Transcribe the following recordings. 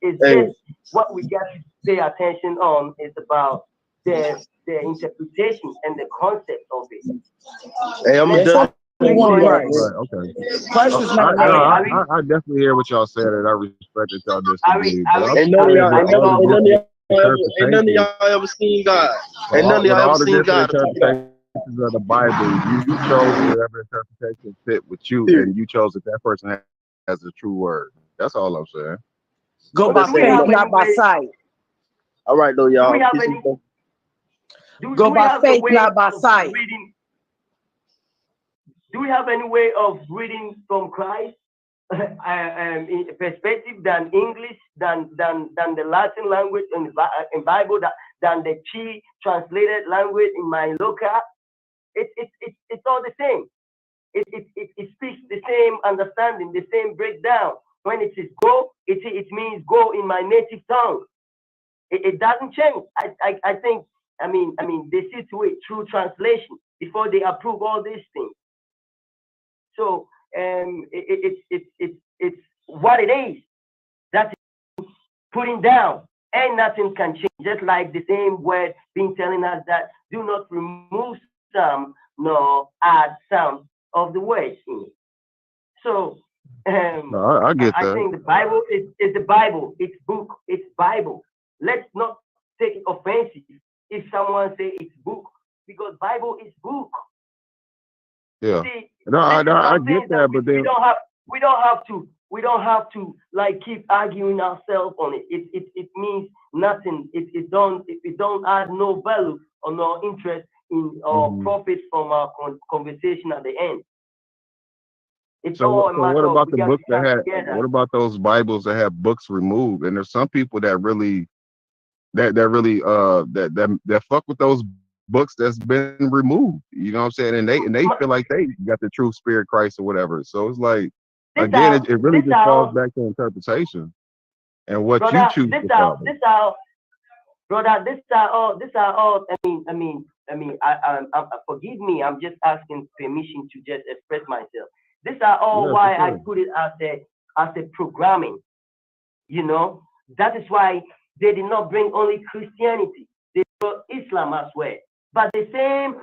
It's just what we got to pay attention on is about the interpretation and the concept of it. Hey, I'm Right, okay. Christ is not I definitely hear what y'all said, and I respect that y'all disagree. Ain't none of y'all ever seen God. Ain't none of y'all ever seen God. Interpretations of the Bible, you chose whatever interpretation fit with you, and you chose that person has the true word. That's all I'm saying. Go by faith, not by sight. All right, though, y'all. Go by faith, not by sight. Do we have any way of reading from Christ in perspective than English, than the Latin language in Bible, than the Chi translated language in my local? It's all the same. It speaks the same understanding, the same breakdown. When it says go, it means go in my native tongue. It doesn't change. I think. I mean, they see to it through translation before they approve all these things. So it's what it is. That's putting down, and nothing can change. Just like the same word being telling us that do not remove some nor add some of the words in it. So I get that. I think the Bible is the Bible. It's book. It's Bible. Let's not take it offensive if someone say it's book, because Bible is book. Yeah. See, I get that, but then we don't have to like keep arguing ourselves on it. It means nothing. It don't add no value or no interest in or profit from our conversation at the end. It's all a matter what about of the books that had? What about those Bibles that have books removed? And there's some people that really that fuck with those books that's been removed. You know what I'm saying? And they feel like they got the true spirit Christ or whatever. So it's like it really just falls back to interpretation and what you choose to follow. These are all. Forgive me. I'm just asking permission to just express myself. These are all why I put it as a programming. You know, that is why they did not bring only Christianity. They brought Islam as well. But the same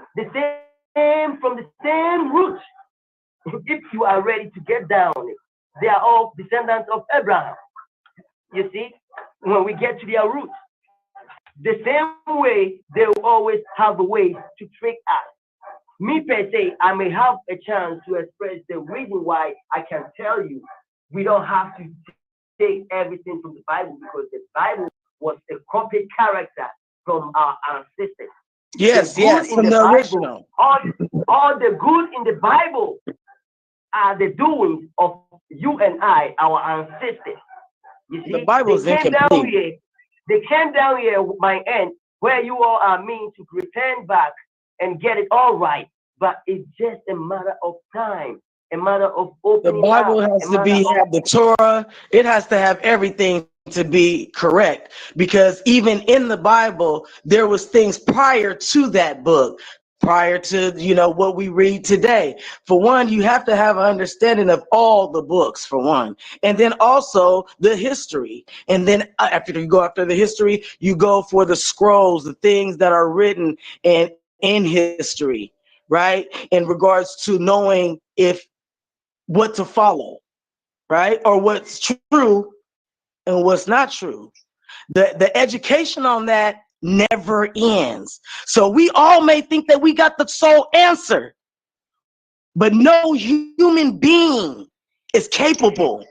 from the same roots. If you are ready to get down it, they are all descendants of Abraham. You see, when we get to their roots, the same way they will always have a way to trick us. Me per se, I may have a chance to express the reason why I can tell you we don't have to take everything from the Bible, because the Bible was a copied character from our ancestors. Yes, from the original. All the good in the Bible are the doings of you and I, our ancestors. You see, the Bible is incomplete. They came down here with my end, where you all are mean to return back and get it all right. But it's just a matter of time, a matter of opening. The Bible has to have the Torah. It has to have everything to be correct, because even in the Bible, there was things prior to that book, prior to, what we read today. For one, you have to have an understanding of all the books, for one, and then also the history. And then after you go after the history, you go for the scrolls, the things that are written in history, right? In regards to knowing what to follow, right? Or what's true and what's not true. The education on that never ends. So we all may think that we got the sole answer, but no human being is capable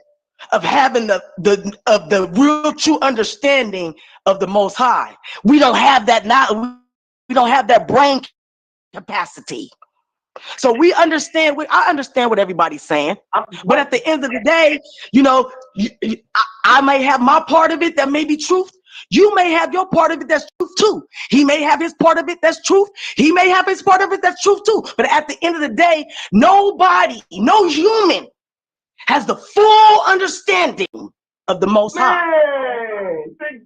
of having the real true understanding of the Most High. We don't have that now. We don't have that brain capacity. So I understand what everybody's saying, but at the end of the day, I may have my part of it that may be truth. You may have your part of it that's truth too. He may have his part of it that's truth. He may have his part of it that's truth too. But at the end of the day, nobody, no human has the full understanding of the Most High.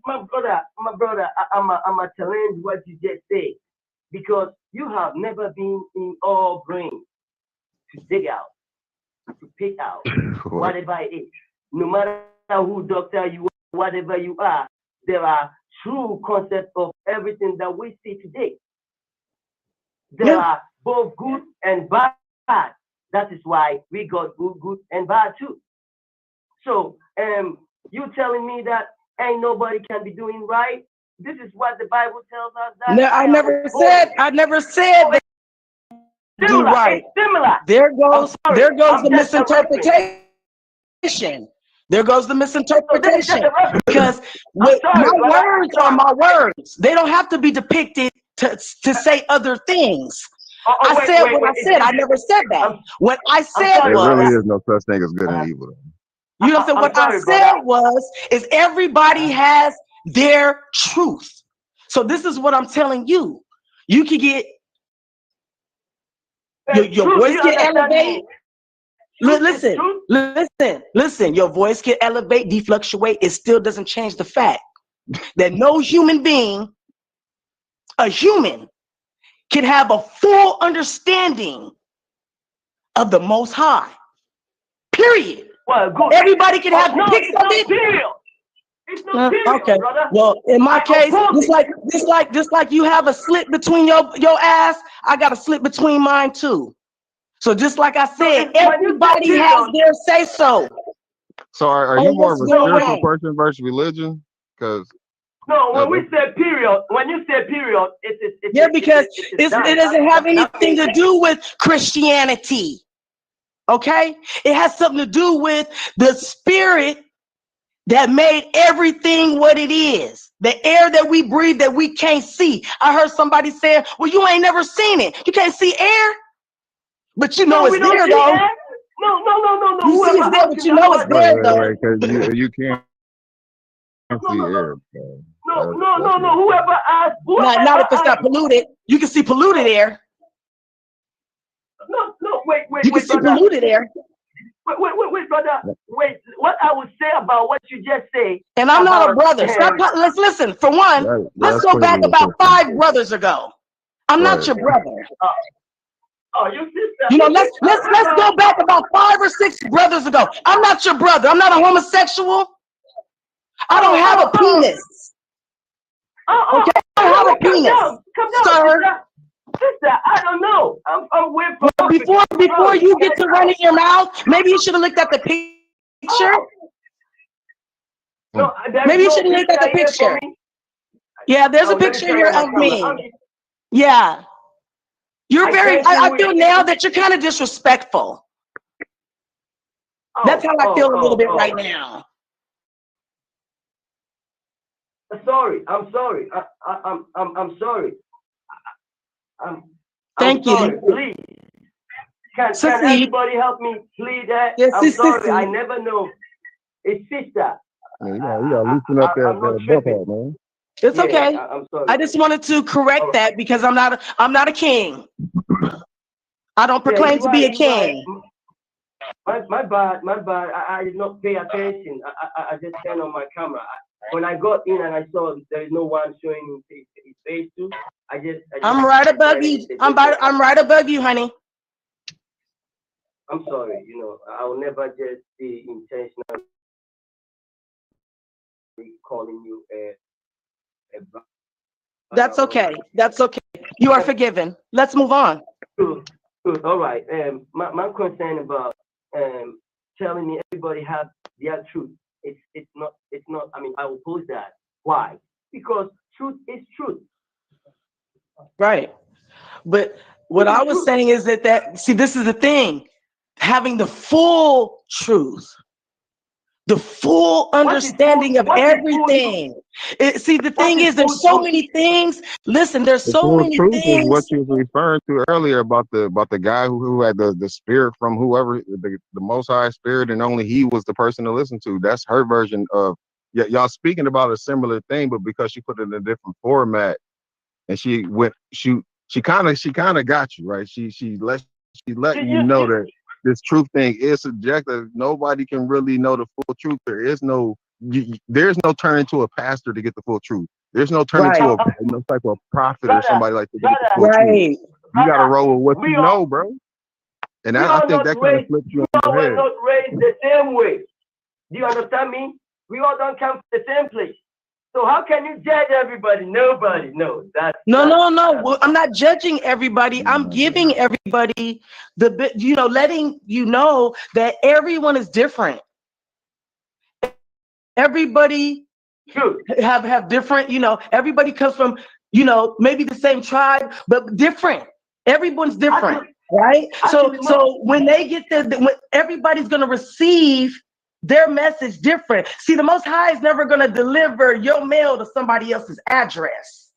My brother, I'm a challenge what you just said, because you have never been in all brain to dig out, to pick out whatever it is. No matter who doctor you whatever you are, there are true concepts of everything that we see today. There are both good and bad. That is why we got good and bad too. So you telling me that ain't nobody can be doing right? This is what the Bible tells us. That no, I never said that do right. It's similar. There goes the misinterpretation. There goes the misinterpretation. Because my words are my words. They don't have to be depicted to say other things. I said what I said. I never said that. What I said was, there really is no such thing as good and evil. You know what I said is everybody has their truth. So this is what I'm telling you. You can get your voice can elevate. Listen. Your voice can elevate, defluctuate. It still doesn't change the fact that no human being, a human, can have a full understanding of the Most High. Period. Well, good. Everybody can have pics of it. It's not period, okay. Brother. Well, in my case, just like you have a slit between your ass, I got a slit between mine too. So just like I said, everybody has their say so. So are you more of a spiritual person versus religion? Because when we say period, when you say period, because it doesn't have anything to do with Christianity. Okay, it has something to do with the spirit that made everything what it is. The air that we breathe that we can't see. I heard somebody say, well, you ain't never seen it. You can't see air, but you know it's there though. Air? No. You see it's there, but you know it's there though. Because you can't see air. No. Whoever asked. Not if it's not polluted. You can see polluted air. No, wait. You can see polluted air. Wait, brother. Wait, what I would say about what you just say. And I'm not a brother. Let's listen. For one, let's go back about 5 brothers ago. I'm not your brother. Your sister. You know, let's go back about 5 or 6 brothers ago. I'm not your brother. I'm not a homosexual. I don't have a penis. Okay, I don't have a penis. Come down, sir. Sister, I don't know. I'm way from before you get to running your mouth, maybe you should have looked at the picture. No, maybe you should have looked at the picture. Yeah, there's a picture here of me. Yeah. You're I feel now that you're kind of disrespectful. That's how I feel a little bit right now. Sorry. I'm sorry. I'm sorry. Thank you. Sorry. Please. Can everybody help me? Please. Yes, I'm sorry. I never know. It's sister. Yeah, you gotta loosen up that bump out, man. It's okay. I'm sorry. I just wanted to correct that because I'm not a king. I don't proclaim to be a king. My bad. I did not pay attention. I just turned on my camera. When I got in and I saw there is no one showing his face too, I'm right above you. I'm right above you, honey. I'm sorry. You know, I will never just be intentionally calling you a brother. That's okay. That's okay. You are forgiven. Let's move on. Good. All right. My concern about telling me everybody has their truth. It's not. I mean, I will oppose that. Why? Because truth is truth. Right. But what I was saying is that see, this is the thing. Having the full truth, the full understanding of everything. See, the thing is, there's so many things. Listen, there's so many things. Is what you were referring to earlier about the guy who had the spirit from whoever, the Most High Spirit, and only he was the person to listen to. That's her version of y'all speaking about a similar thing, but because she put it in a different format, and she kind of got you right. She let you know that this truth thing is subjective. Nobody can really know the full truth. There's no turning to a pastor to get the full truth. There's no turning to no type of prophet or somebody like that to get the full truth. You gotta roll with what you know, bro. And I think that kind of flips you on the head. We're not raised the same way. Do you understand me? We all don't come from the same place. So how can you judge everybody? Nobody knows that. No. Well, I'm not judging everybody. I'm giving everybody letting you know that everyone is different. Everybody have different, everybody comes from, maybe the same tribe, but different. Everyone's different, right? So when they get there, when everybody's going to receive their message different. See, the Most High is never going to deliver your mail to somebody else's address.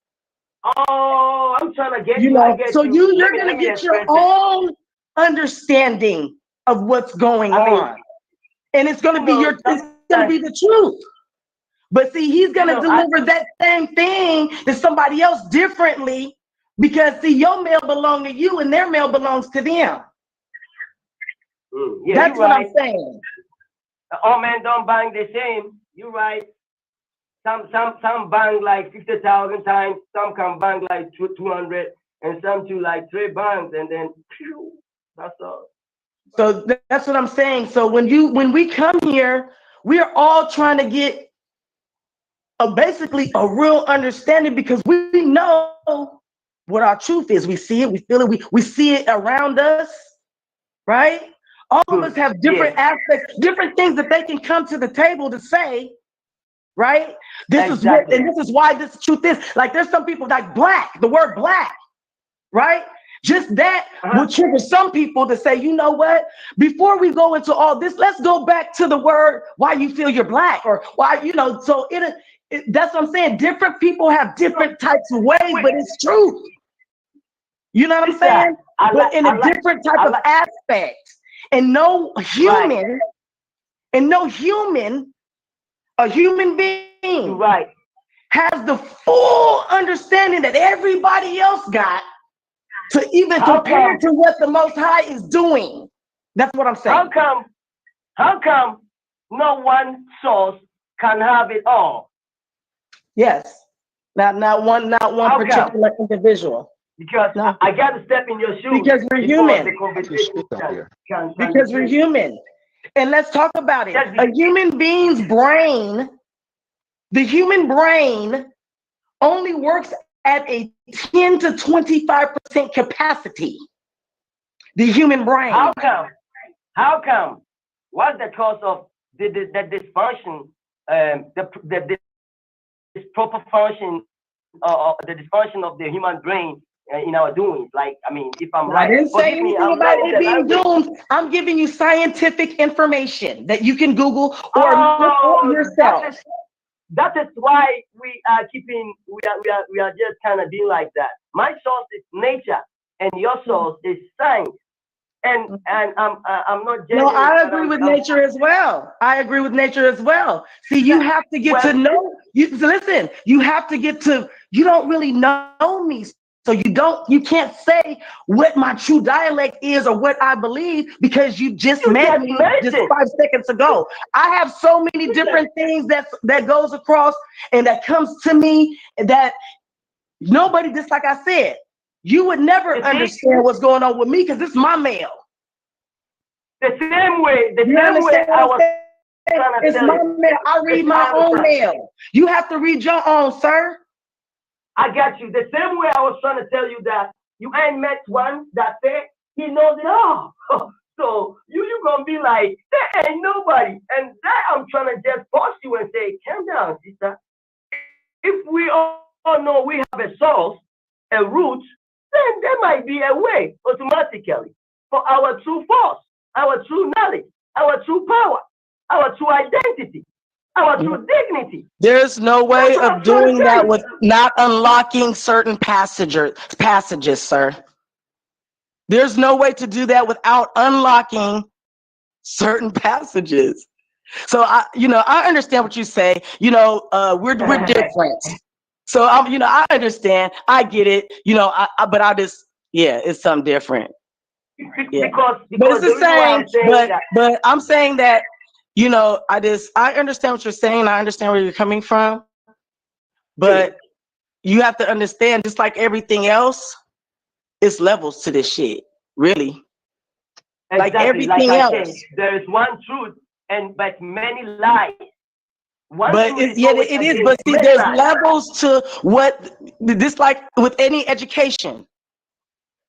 Oh, I'm trying to get you're going to get your own understanding of what's going on, and it's going to be it's going to be the truth. But see, he's going to deliver that same thing to somebody else differently, because see, your mail belongs to you and their mail belongs to them. That's what I'm saying. All men don't bang the same. You're right. Some bang like 50,000 times. Some can bang like 200, and some do like 3 bangs, and then that's all. So that's what I'm saying. So when we come here, we are all trying to get basically a real understanding, because we know what our truth is. We see it, we feel it, we see it around us, right? All of us have different aspects, different things that they can come to the table to say, right? This is why this truth is. Like, there's some people like black, the word black, right? Just that will trigger some people to say, you know what? Before we go into all this, let's go back to the word why you feel you're black, or why, so that's what I'm saying. Different people have different types of ways, but it's truth. You know what I'm saying? But in a different type of aspect. And no human, a human being has the full understanding that everybody else got to even compare to what the Most High is doing. That's what I'm saying. How come no one source can have it all? Yes. Not one particular individual. Because I got to step in your shoes. Because we're human. Because we're human. And let's talk about it. A human being's brain, the human brain only works at a 10 to 25% capacity. The human brain. How come? What's the cause of the dysfunction, the proper function, the dysfunction of the human brain in our doings? Like, if I'm right, I didn't say anything about it being doomed. I'm giving you scientific information that you can Google or look yourself. That is why we are just kind of being like that. My source is nature, and your source is science. And I'm not judging. No, I agree with nature as well. I agree with nature as well. See, you have to get to know. Listen, you have to get to. You don't really know me. So you can't say what my true dialect is or what I believe, because you just met me just 5 seconds ago. I have so many different things that goes across and that comes to me that nobody, just like I said, you would never understand what's going on with me, because it's my mail. The same way I was trying to tell my mail. I read my own mail. You have to read your own, sir. I got you. The same way I was trying to tell you that you ain't met one that said he knows it all. So you gonna be like, there ain't nobody. And that I'm trying to just pause you and say, calm down, sister. If we all know we have a source, a root, then there might be a way automatically for our true force, our true knowledge, our true power, our true identity, our true dignity. There's no way of doing that with not unlocking certain passages, sir. There's no way to do that without unlocking certain passages. So I understand what you say. We're different. So I understand. I get it. But it's something different. Yeah. Because it's the same. But I'm saying that. I understand what you're saying. I understand where you're coming from. But you have to understand, just like everything else, it's levels to this shit, really. Exactly. Like everything else. There is one truth, but many lies. But it is. But see, there's levels to what this, like with any education.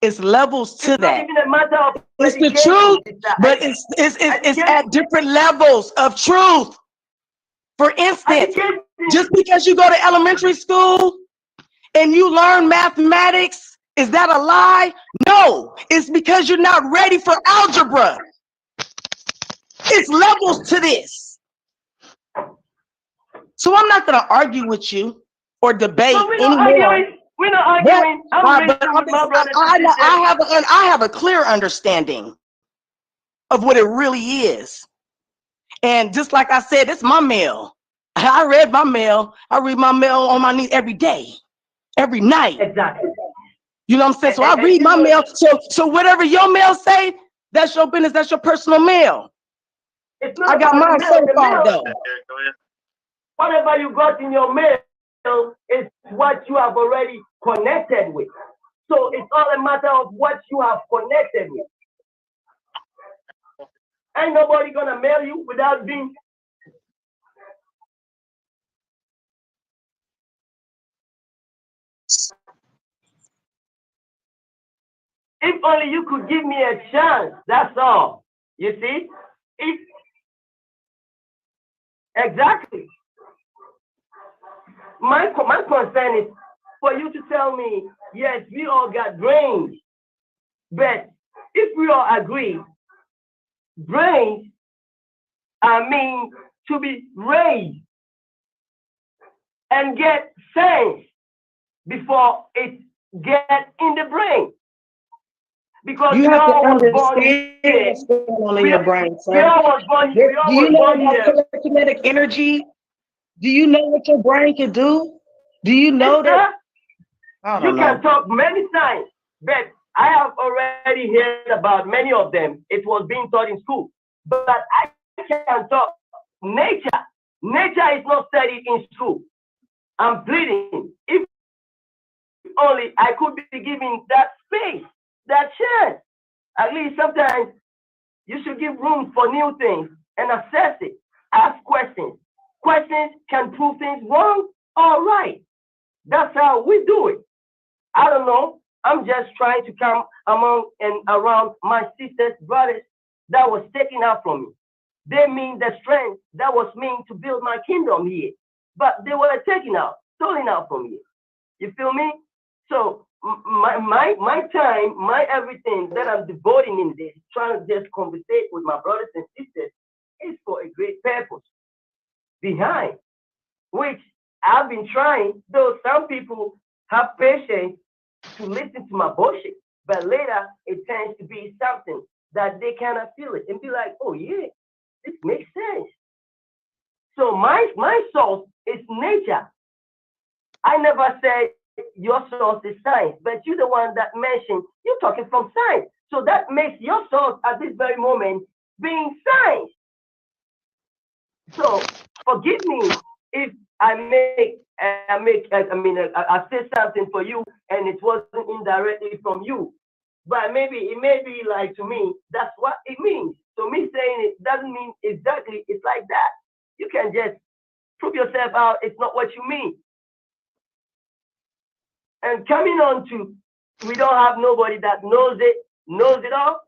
It's levels to that. It's not even a matter of it's the truth, but it's at different levels of truth. For instance, just because you go to elementary school and you learn mathematics, is that a lie? No, it's because you're not ready for algebra. It's levels to this. So I'm not going to argue with you or debate anymore. We're not arguing. I have a clear understanding of what it really is. And just like I said, it's my mail. I read my mail. I read my mail on my knees every day, every night. Exactly. You know what I'm saying? So I read my mail. So whatever your mail say, that's your business. That's your personal mail. I got mine certified though. Whatever you got in your mail is what you have already connected with. So it's all a matter of what you have connected with. Ain't nobody gonna mail you without being. If only you could give me a chance, that's all. You see? Exactly. My concern is for you to tell me, yes, we all got brains, but if we all agree, brains are meant to be raised and get sense before it gets in the brain. Because you have to understand what's going on in your brain, sir. Do you know about telekinetic energy? Do you know what your brain can do? Do you know that? You can talk many times, but I have already heard about many of them. It was being taught in school. But I can talk nature. Nature is not studied in school. I'm pleading. If only I could be given that space, that chance. At least sometimes you should give room for new things and assess it. Ask questions. Questions can prove things wrong or right. That's how we do it. I don't know. I'm just trying to come among and around my sisters, brothers that was taken out from me. They mean the strength that was meant to build my kingdom here. But they were taken out, stolen out from here. You feel me? So my time, my everything that I'm devoting in this, trying to just conversate with my brothers and sisters, is for a great purpose behind, which I've been trying, though some people have patience to listen to my bullshit, but later it tends to be something that they cannot feel it and be like, oh yeah, this makes sense. So my source is nature. I never said your source is science, but you're the one that mentioned you're talking from science. So that makes your source at this very moment being science. So forgive me if I say something for you and it wasn't indirectly from you. But maybe it may be like, to me, that's what it means. So me saying it doesn't mean exactly it's like that. You can just prove yourself out, it's not what you mean. And coming on to, we don't have nobody that knows it all.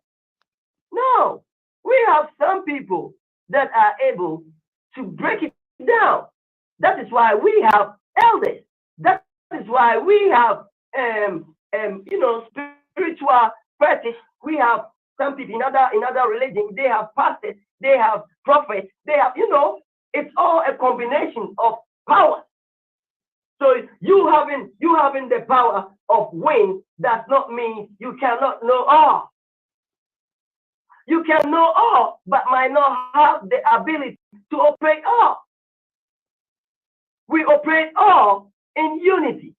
No, we have some people that are able to break it down. That is why we have elders. That is why we have, spiritual practice. We have some people in other religions. They have pastors. They have prophets. They have, it's all a combination of power. So you having the power of wind does not mean you cannot know all. You can know all, but might not have the ability to operate all. We operate all in unity.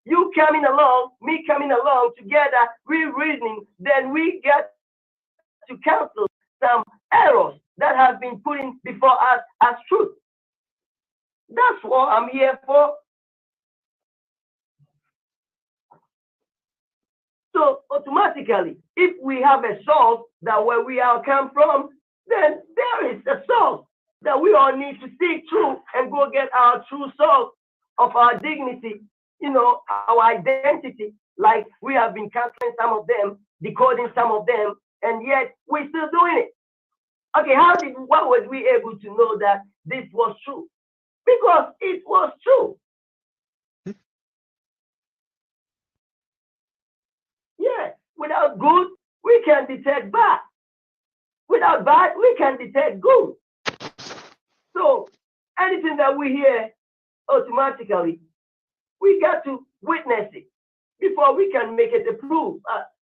You coming along, me coming along together, we reasoning, then we get to cancel some errors that have been put in before us as truth. That's what I'm here for. So automatically, if we have a source that where we are come from, then there is a source. that we all need to seek truth and go get our true source of our dignity, our identity, like we have been canceling some of them, decoding some of them, and yet we're still doing it. Okay, what was we able to know that this was true? Because it was true. Yeah, without good, we can detect bad. Without bad, we can detect good. So anything that we hear, automatically, we got to witness it before we can make it a proof,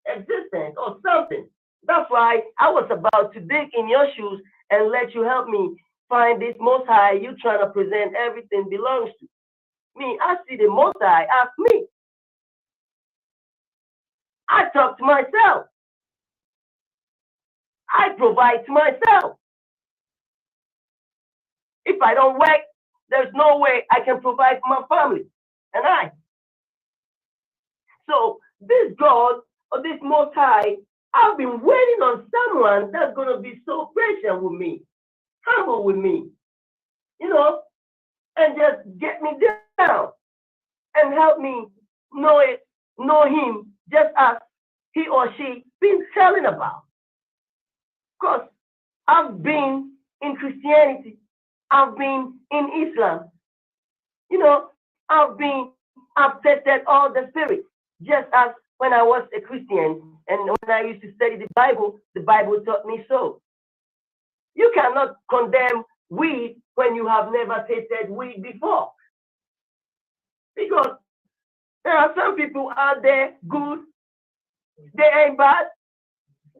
existence or something. That's why I was about to dig in your shoes and let you help me find this Most High you trying to present everything belongs to. Me, I see the Most High as me. I talk to myself. I provide to myself. If I don't work, there's no way I can provide for my family and I. So this God or this Most High, I've been waiting on someone that's going to be so patient with me, humble with me, and just get me down and help me know him just as he or she been telling about. Because I've been in Christianity, I've been in Islam, I've tested all the spirits, just as when I was a Christian and when I used to study the Bible taught me so. You cannot condemn weed when you have never tasted weed before. Because there are some people out there good, they ain't bad,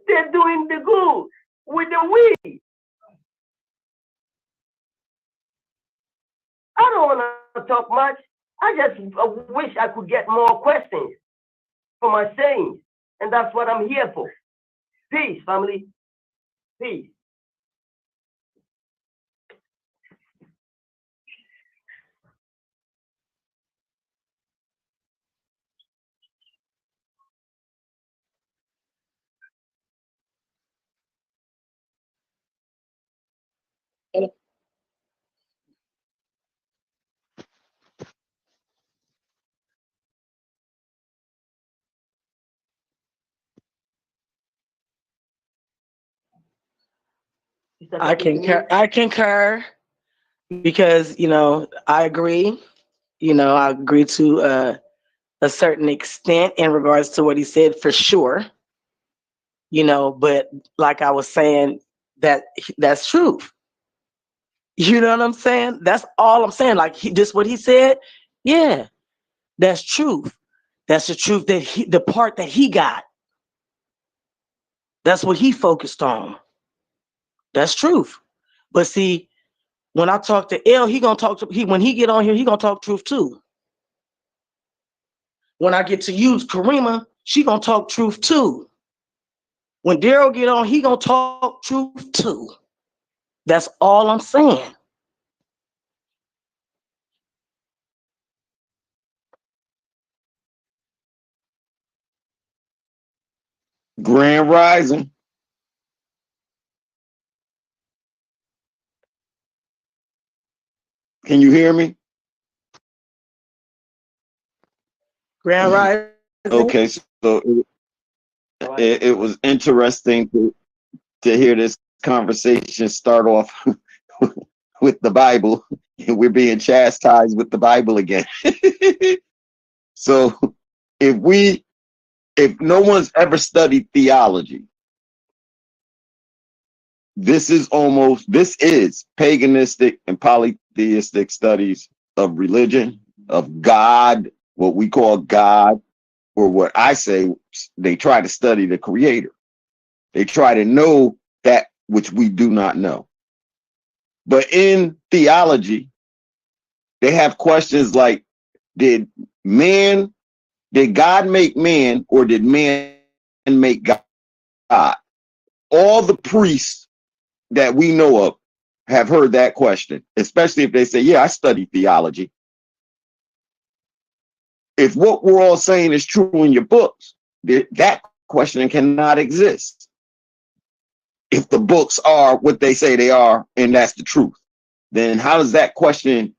they're doing the good with the weed. I don't want to talk much. I just wish I could get more questions for my sayings. And that's what I'm here for. Peace, family. Peace. I concur because, I agree. I agree to a certain extent in regards to what he said for sure. But like I was saying, that's truth. You know what I'm saying? That's all I'm saying. Like just what he said, yeah, that's truth. That's the truth the part that he got. That's what he focused on. That's truth. But see, when I talk to L, when he get on here, he gonna talk truth too. When I get to use Karima, she gonna talk truth too. When Daryl get on, he gonna talk truth too. That's all I'm saying. Grand Rising. Can you hear me? Grand Rising. Okay, so it was interesting to hear this conversation start off with the Bible. We're being chastised with the Bible again. So if no one's ever studied theology, this is paganistic and polytheistic studies of religion, of God, what we call God, or what I say, they try to study the creator. They try to know that which we do not know. But in theology, they have questions like, did God make man, or did man make God? All the priests that we know of have heard that question, especially if they say, yeah, I studied theology. If what we're all saying is true in your books, that question cannot exist. If the books are what they say they are, and that's the truth. then how does that question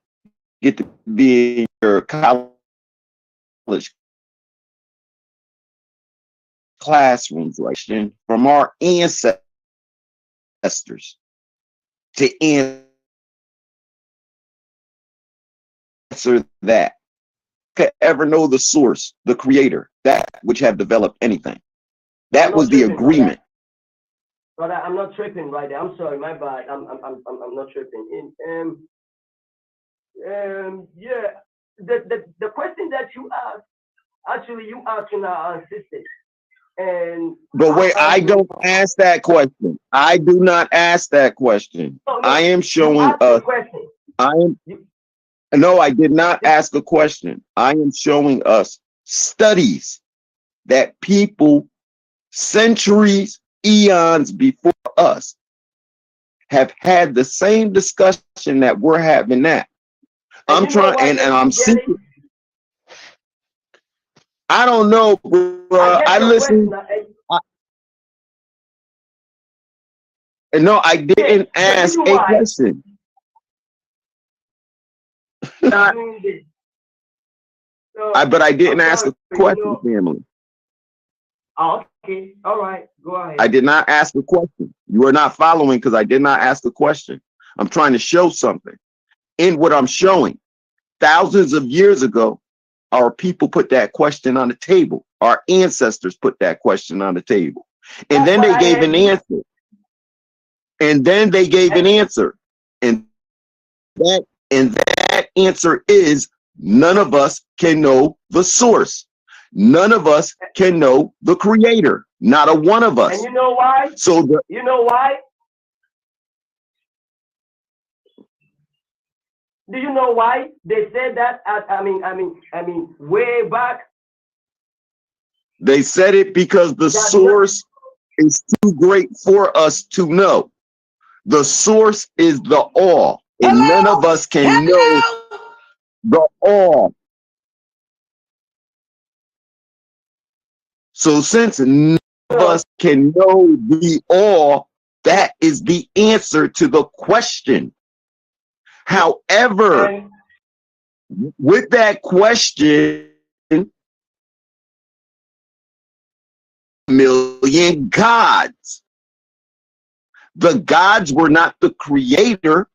get to be in your college classrooms? Right, from our ancestors to answer that. Could ever know the source, the creator, that which have developed anything. That was the agreement. Brother, I'm not tripping right there. I'm sorry, my bad. I'm not tripping. Yeah. The question that you asked, actually, you asking our ancestors. But wait, I don't ask that question. I do not ask that question. No, I am showing us. No, I did not ask a question. I am showing us studies that people centuries, eons before us have had the same discussion that we're having now. I'm trying, and I'm seeking. I don't know, bro. I listen. No, I didn't ask a question. But I didn't ask a question, family. Okay, all right, go ahead. I did not ask a question. You are not following because I did not ask a question. I'm trying to show something. In what I'm showing, thousands of years ago, our people put that question on the table. Our ancestors put that question on the table. And then they gave an answer. And then they gave an answer. And that answer is none of us can know the source. None of us can know the creator. Not a one of us. And you know why? You know why? Do you know why they said that? I mean, way back. They said it because the source is too great for us to know. The source is the all, and none of us can know the all. So since none of us can know the all, that is the answer to the question. However, with that question, million gods. The gods were not the creator.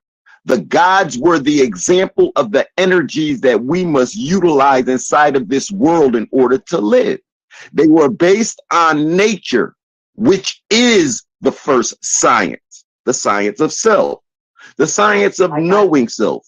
The gods were the example of the energies that we must utilize inside of this world in order to live. They were based on nature, which is the first science, the science of self, the science of knowing self.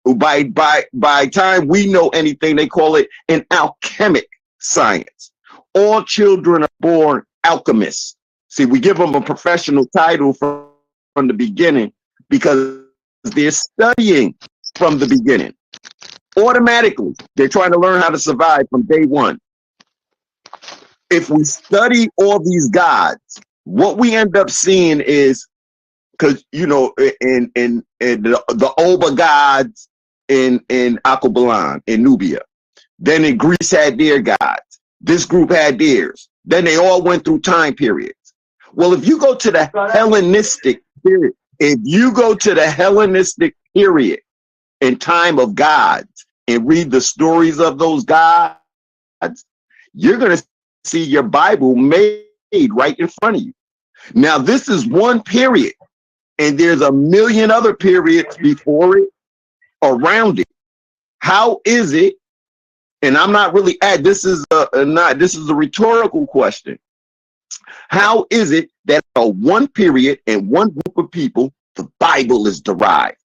By time we know anything, they call it an alchemic science. All children are born alchemists. See, we give them a professional title from the beginning because they're studying from the beginning. Automatically, they're trying to learn how to survive from day one. If we study all these gods, what we end up seeing is, because you know, in the Oba gods in Alkebulan, in Nubia, then in Greece had their gods. This group had theirs. Then they all went through time periods. Well, if you go to the Hellenistic period, in time of gods and read the stories of those gods, you're going to see your Bible made right in front of you. Now, this is one period, and there's a million other periods before it, around it. How is it? And I'm not really this is a rhetorical question. How is it that a one period and one group of people, the Bible is derived?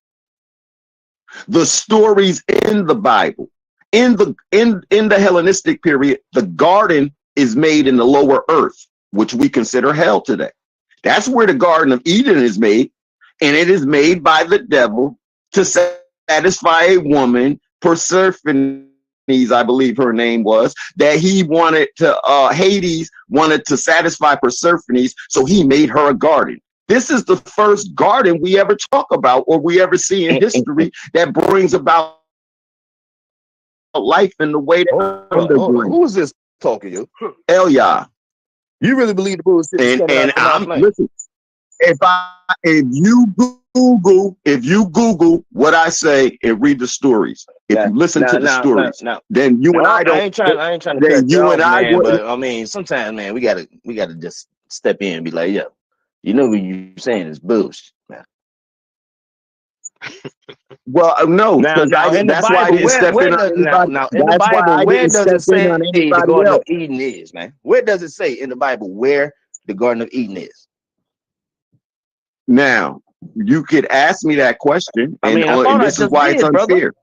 The stories in the Bible, in the Hellenistic period, the garden is made in the lower earth, which we consider hell today. That's where the Garden of Eden is made, and it is made by the devil to satisfy a woman, Persephone, I believe her name was, that he wanted to, Hades wanted to satisfy Persephone, so he made her a garden. This is the first garden we ever talk about or we ever see in history that brings about life in the way that who is this talking, you? Elia. You really believe the bullshit? And I'm listen. if you Google what I say and read the stories, if you listen to the stories, then you and I don't. I ain't trying to then cut you you and off, I man. wouldn't. But I mean, sometimes, man, we gotta just step in and be like, yo, you know what you're saying is bullshit, man. Well, no, because that's why I didn't step in on anybody. In the That's why Bible, I where didn't does step it say in on the anybody Garden else. of Eden is, man? Where does it say in the Bible where the Garden of Eden is? Now, you could ask me that question, I mean, I thought and I this is just why did, it's unfair.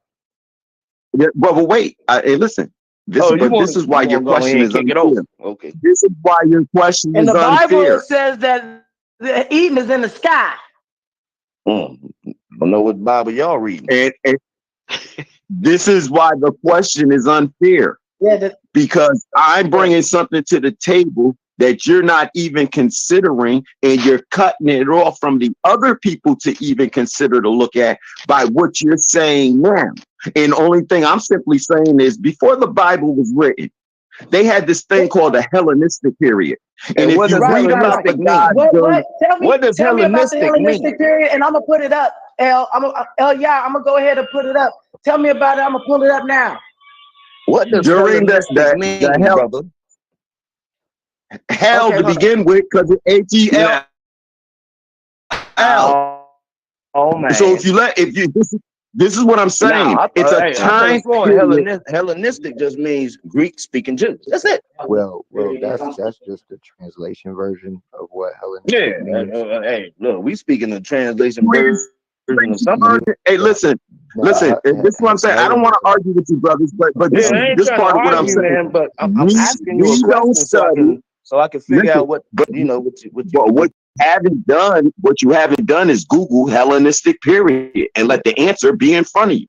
Yeah, but wait, hey, listen. This is why your question is unfair. Okay. This is why your question In is the Bible, unfair. it says that the Eden is in the sky. I don't know what Bible y'all reading. And this is why the question is unfair. Yeah, because I'm bringing something to the table that you're not even considering, and you're cutting it off from the other people to even consider to look at by what you're saying now. And the only thing I'm simply saying is, before the Bible was written, they had this thing called the Hellenistic period. And if you read about the gods, what does tell me about the Hellenistic mean? period, and I'm gonna put it up. I'm gonna go ahead and put it up. Tell me about it. I'm gonna pull it up now. What does during Hellenistic mean, brother? Hell to begin with, because it's H-E-L. Oh man! So this is what I'm saying. It's a time period. Hellenistic just means Greek speaking Jews. That's it. Well, that's just the translation version of what Hellenistic means. Hey, look, we speaking the translation version of something. Hey, listen. This is what I'm saying. I don't want to argue with you, brothers, but this part of what I'm saying. Man, but I'm asking you a question so I can figure out what you haven't done is Google Hellenistic period and let the answer be in front of you.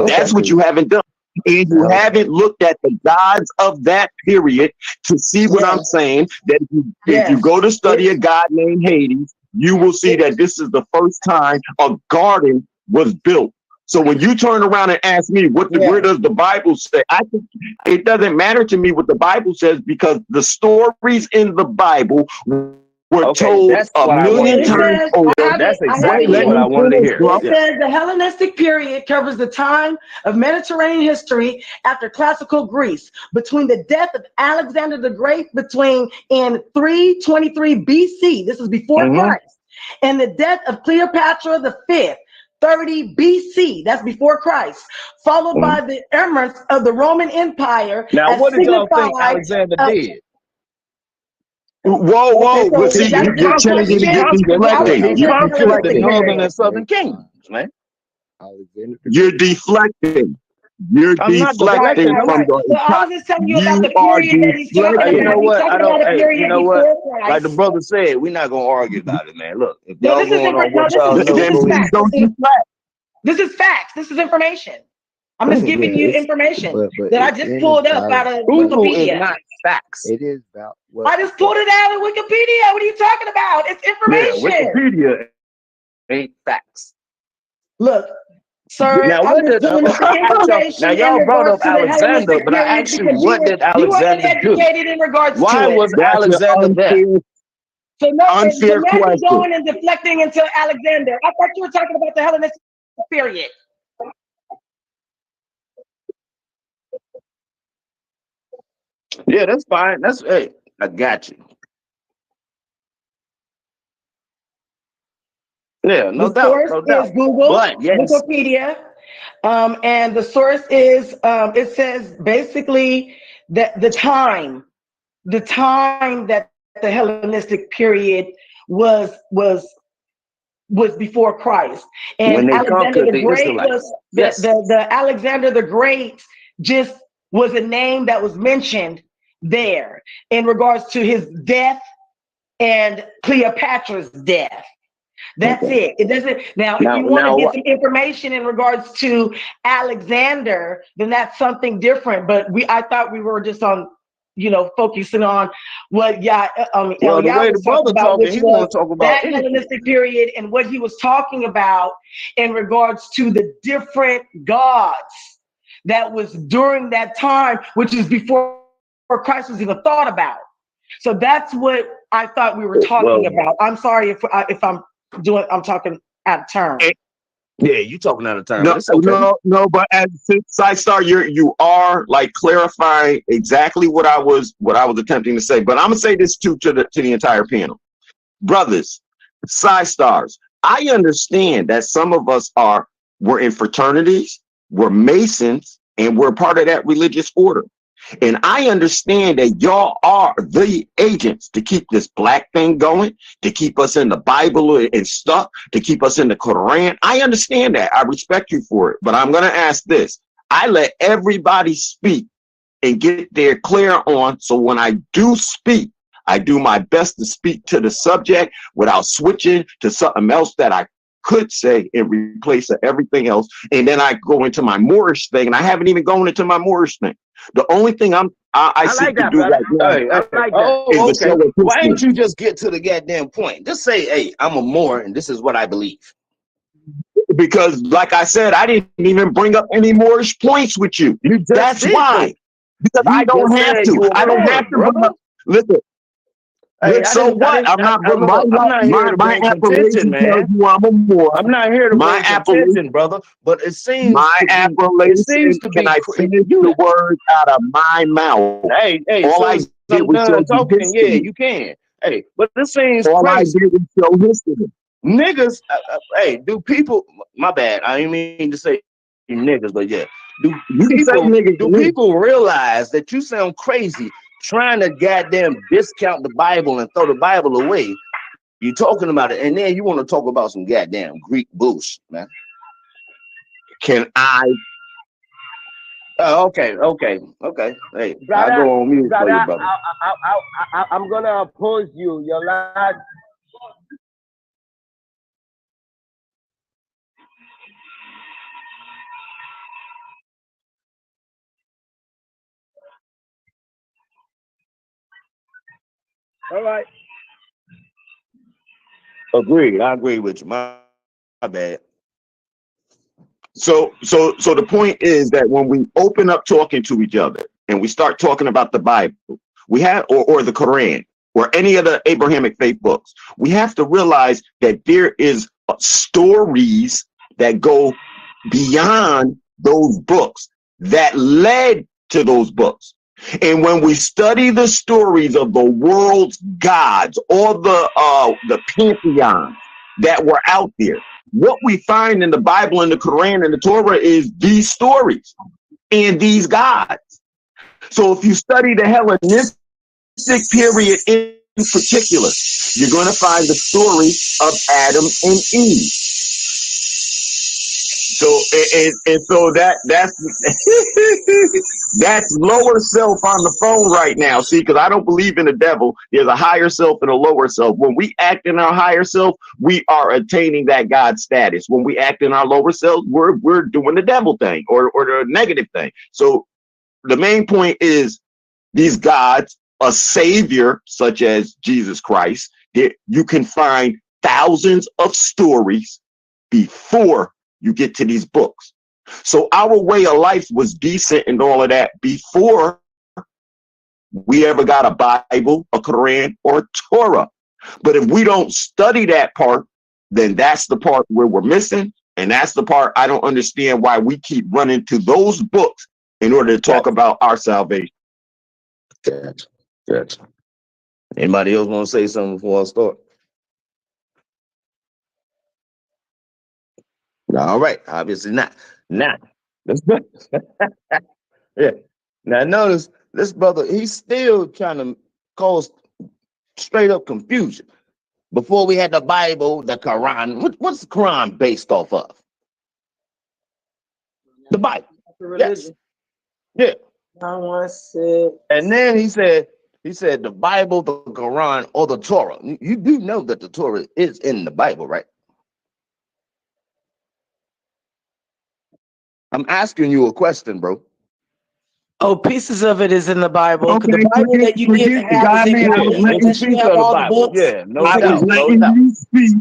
That's what you haven't done. And you haven't looked at the gods of that period to see what I'm saying. That if you go to study a god named Hades, you will see that this is the first time a garden was built. So when you turn around and ask me where does the Bible say, I think it doesn't matter to me what the Bible says, because the stories in the Bible were told a million times over. That's exactly what I wanted to hear. It says the Hellenistic period covers the time of Mediterranean history after classical Greece, between the death of Alexander the Great in 323 BC, this is before Christ, and the death of Cleopatra the Fifth, 30 BC, that's before Christ, followed by the emergence of the Roman Empire. Now, what did y'all think Alexander did? Whoa! But see, you're changing and you're deflecting. He conquered the northern and southern kingdoms, man. You're deflecting. You're deflecting from the. I was just telling you about the period that he's talking about. You know what? I don't. You know what? Like the brother said, we're not gonna argue about it, man. Look, if y'all this is facts. This is information. I'm just giving you information that I just pulled up out of Wikipedia. Is not facts. It is about. I just pulled it out of Wikipedia. What are you talking about? It's information. Yeah, Wikipedia ain't facts. Look, sir. Now y'all brought up Alexander, but I asked you, what did Alexander do? Why was Alexander there? So unfair question. Going and deflecting into Alexander. I thought you were talking about the Hellenistic period. Yeah, that's fine. Hey, I got you. Yeah, no doubt. The source is Google, Wikipedia, and the source is it says basically that the time that the Hellenistic period was before Christ, and Alexander the Great was the Alexander the Great just was a name that was mentioned there in regards to his death and Cleopatra's death. That's it. It doesn't. Now, if you want to get some information in regards to Alexander, then that's something different. But I thought we were just on, focusing on what the way the brother talking, he want to talk about that Hellenistic period and what he was talking about in regards to the different gods that was during that time, which is before Christ was even thought about. So that's what I thought we were talking about. I'm sorry if I'm talking out of turn. Yeah, you talking out of turn. No, It's okay. no, but as Side-Star, you are like clarifying exactly what I was attempting to say. But I'm gonna say this too to the entire panel. Brothers, Side-Stars, I understand that some of us we're in fraternities, we're Masons, and we're part of that religious order. And I understand that y'all are the agents to keep this black thing going, to keep us in the Bible and stuff, to keep us in the Quran. I understand that. I respect you for it. But I'm going to ask this. I let everybody speak and get their clear on. So when I do speak, I do my best to speak to the subject without switching to something else that I could say in replace of everything else. And then I go into my Moorish thing, and I haven't even gone into my Moorish thing. The only thing I seek to do right now is to show a Why ain't you just get to the goddamn point? Just say, hey, I'm a Moor, and this is what I believe. Because, like I said, I didn't even bring up any Moorish points with you. That's why. Because I don't have to. I don't have to bring up. Listen. Hey, so what? I'm not here to bring contention, man. I'm a Moor. I'm not here to bring contention, brother. But it seems my appellation. Can I finish the words out of my mouth? Hey, all I did was show talking. Yeah, you can. Hey, but this seems all crazy. I did was show history. Niggas, hey, do people? My bad. I didn't mean to say niggas, but yeah. Do people realize that you sound crazy trying to goddamn discount the Bible and throw the Bible away? You're talking about it, and then you want to talk about some goddamn Greek bullshit, man. Can I? Okay. Hey, brother, I'll go on mute for you, brother. I'm gonna oppose you. Your last. All right. Agreed. I agree with you. My bad. So the point is that when we open up talking to each other and we start talking about the Bible, we have or the Quran or any of the Abrahamic faith books, we have to realize that there is stories that go beyond those books that led to those books. And when we study the stories of the world's gods or the pantheons that were out there, what we find in the Bible and the Quran and the Torah is these stories and these gods. So if you study the Hellenistic period in particular, you're going to find the story of Adam and Eve. So so that's that's lower self on the phone right now. See, because I don't believe in the devil. There's a higher self and a lower self. When we act in our higher self, we are attaining that God status. When we act in our lower self, we're doing the devil thing or the negative thing. So the main point is these gods, a savior such as Jesus Christ, you can find thousands of stories before you get to these books. So our way of life was decent and all of that before we ever got a Bible, a Quran, or a Torah. But if we don't study that part, then that's the part where we're missing. And that's the part I don't understand why we keep running to those books in order to talk about our salvation. Good. Anybody else want to say something before I start? All right, obviously not. Now, yeah. Now notice this brother, he's still trying to cause straight up confusion. Before we had the Bible, the Quran, what's the Quran based off of? The Bible. Yes. Yeah. And then he said the Bible, the Quran, or the Torah. You do know that the Torah is in the Bible, right? I'm asking you a question, bro. Oh, pieces of it is in the Bible. Okay, the Bible that you didn't have is in you have all the books. Yeah, no I doubt. was letting you speak.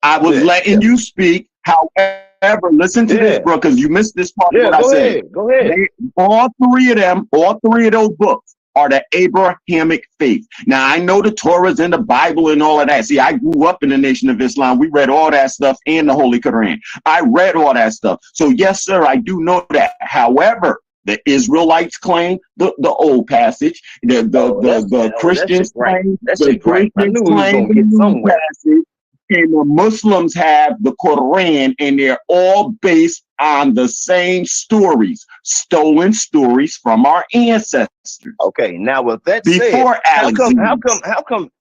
I was letting you speak. However, listen to this, bro, because you missed this part of what I said. Go ahead. All three of those books, are the Abrahamic faith. Now, I know the Torah's in the Bible and all of that. See, I grew up in the Nation of Islam. We read all that stuff in the Holy Quran. I read all that stuff. So, yes, sir, I do know that. However, the Israelites claim the old passage. The Christians claim the Christians claim the new passage. And the Muslims have the Quran, and they're all based on the same stories, stolen stories from our ancestors. Okay, now with that before said,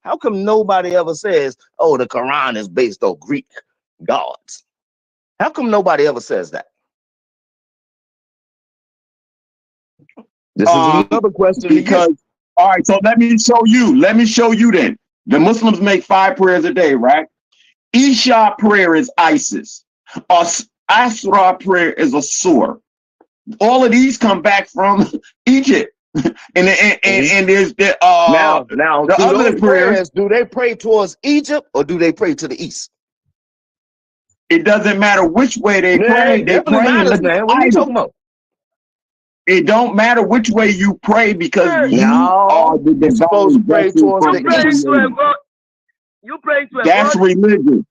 how come nobody ever says, oh, the Quran is based on Greek gods? How come nobody ever says that? This is another question. Because, all right, so let me show you then. The Muslims make 5 prayers a day, right? Isha prayer is Isis. Asra prayer is Asur. All of these come back from Egypt. and there's the the other prayers, do they pray towards Egypt or do they pray to the east? It doesn't matter which way they pray. They pray matters, man. What are you talking about? It don't matter which way you pray because you are the divine. Supposed to pray towards the east. You pray to a That's God. religion.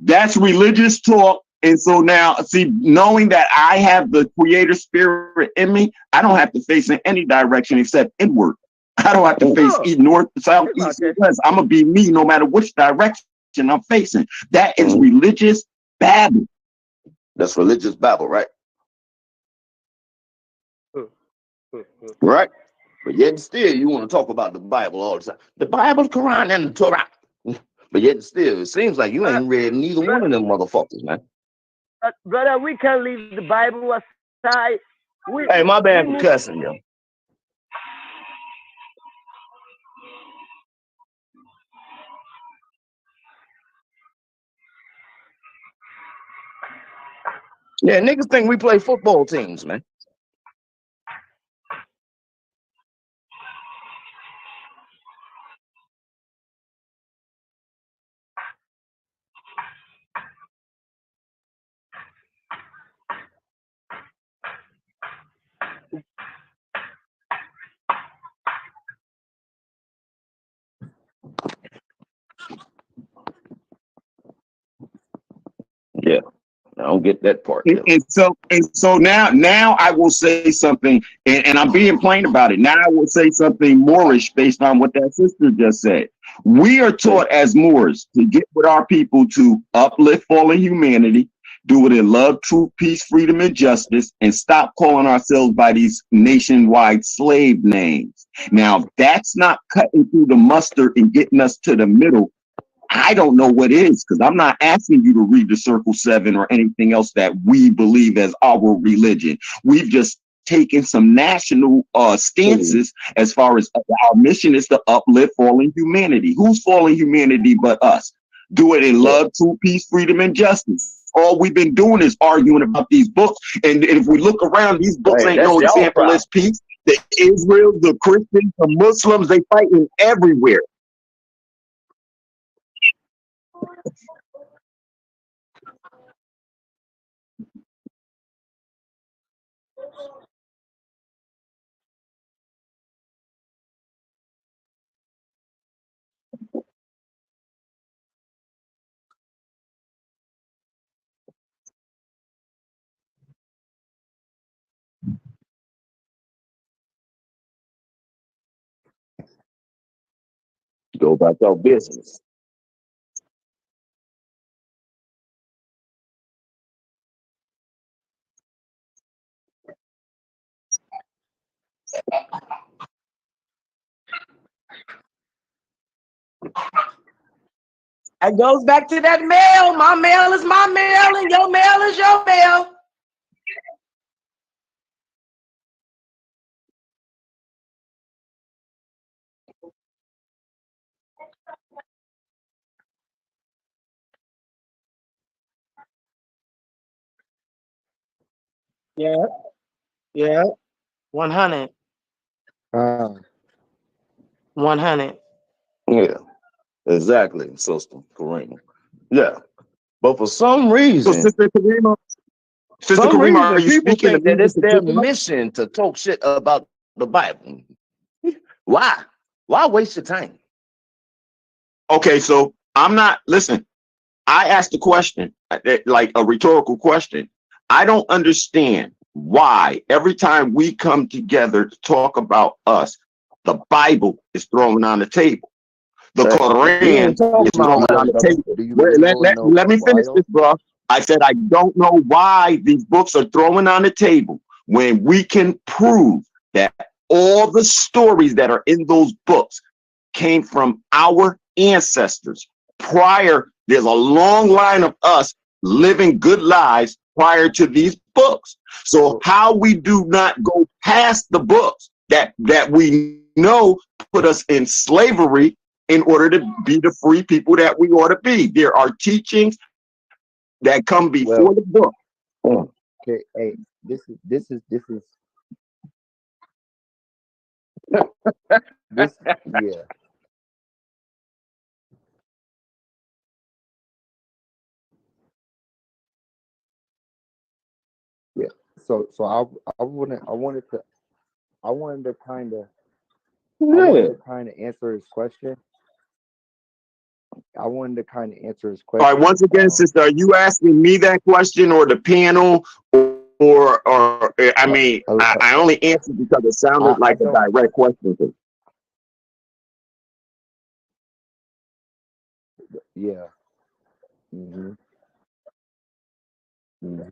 That's religious talk. And so now, see, knowing that I have the creator spirit in me, I don't have to face in any direction except inward. I don't have to face east, north, south, east, and west. I'm going to be me no matter which direction I'm facing. That is religious babble. That's religious babble, right? Right? But yet still, you want to talk about the Bible all the time. The Bible, the Quran, and the Torah. But yet still, it seems like you ain't read neither one of them motherfuckers, man. Brother, we can't leave the Bible aside. Hey, my bad for cussing, yo. Yeah, niggas think we play football teams, man. Yeah, I don't get that part. And so now I will say something, and I'm being plain about it. Now I will say something Moorish based on what that sister just said. We are taught as Moors to get with our people to uplift fallen humanity, do it in love, truth, peace, freedom, and justice, and stop calling ourselves by these nationwide slave names. Now, if that's not cutting through the mustard and getting us to the middle, I don't know what is, because I'm not asking you to read the Circle 7 or anything else that we believe as our religion. We've just taken some national stances as far as our mission is to uplift fallen humanity. Who's fallen humanity but us? Do it in love, true, peace, freedom, and justice. All we've been doing is arguing about these books. And if we look around, these books ain't no example as peace. The Israel, the Christians, the Muslims, they fighting everywhere. Go about your business. It goes back to that mail. My mail is my mail, and your mail is your mail. Yeah. Yeah. 100. 100. Yeah, exactly, Sister Karima. Yeah, but for some reason, So Sister Karima, are you people think that it's their mission to talk shit about the Bible. Why? Why waste your time? Okay, so I'm not, listen, I asked a question, like a rhetorical question. I don't understand why every time we come together to talk about us, the Bible is thrown on the table. The Quran is thrown on the table. Let me finish this, bro. I said, I don't know why these books are thrown on the table when we can prove that all the stories that are in those books came from our ancestors prior. There's a long line of us living good lives prior to these books. So how we do not go past the books that we know put us in slavery in order to be the free people that we ought to be. There are teachings that come before the book. Okay, hey, this is this, yeah. Yeah. So I wanted to kind of answer his question. All right, once again, sister, are you asking me that question or the panel, or I mean, I only answered because it sounded like a direct question. Yeah. Mm-hmm. Mm-hmm.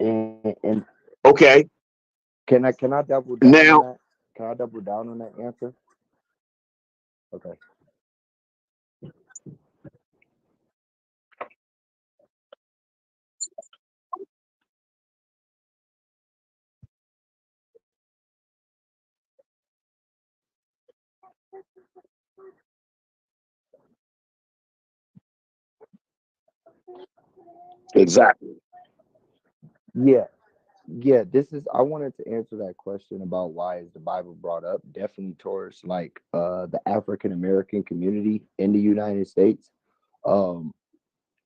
And okay. Can I double down now? On that? Can I double down on that answer? Okay. Exactly. Yeah. Yeah, I wanted to answer that question about why is the Bible brought up, definitely towards like the African American community in the United States.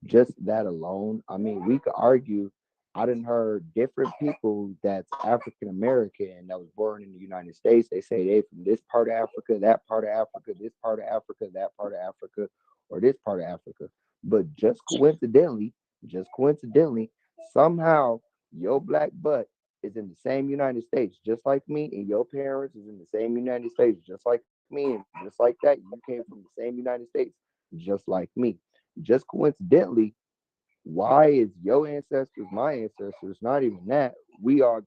Just that alone, I mean, we could argue. I done heard different people that's African American that was born in the United States. They say they from this part of Africa, that part of Africa, this part of Africa, that part of Africa, or this part of Africa. But just coincidentally, somehow your black butt is in the same United States, just like me, and your parents is in the same United States, just like me, and just like that, you came from the same United States, just like me. Just coincidentally, why is your ancestors my ancestors? Not even that. We all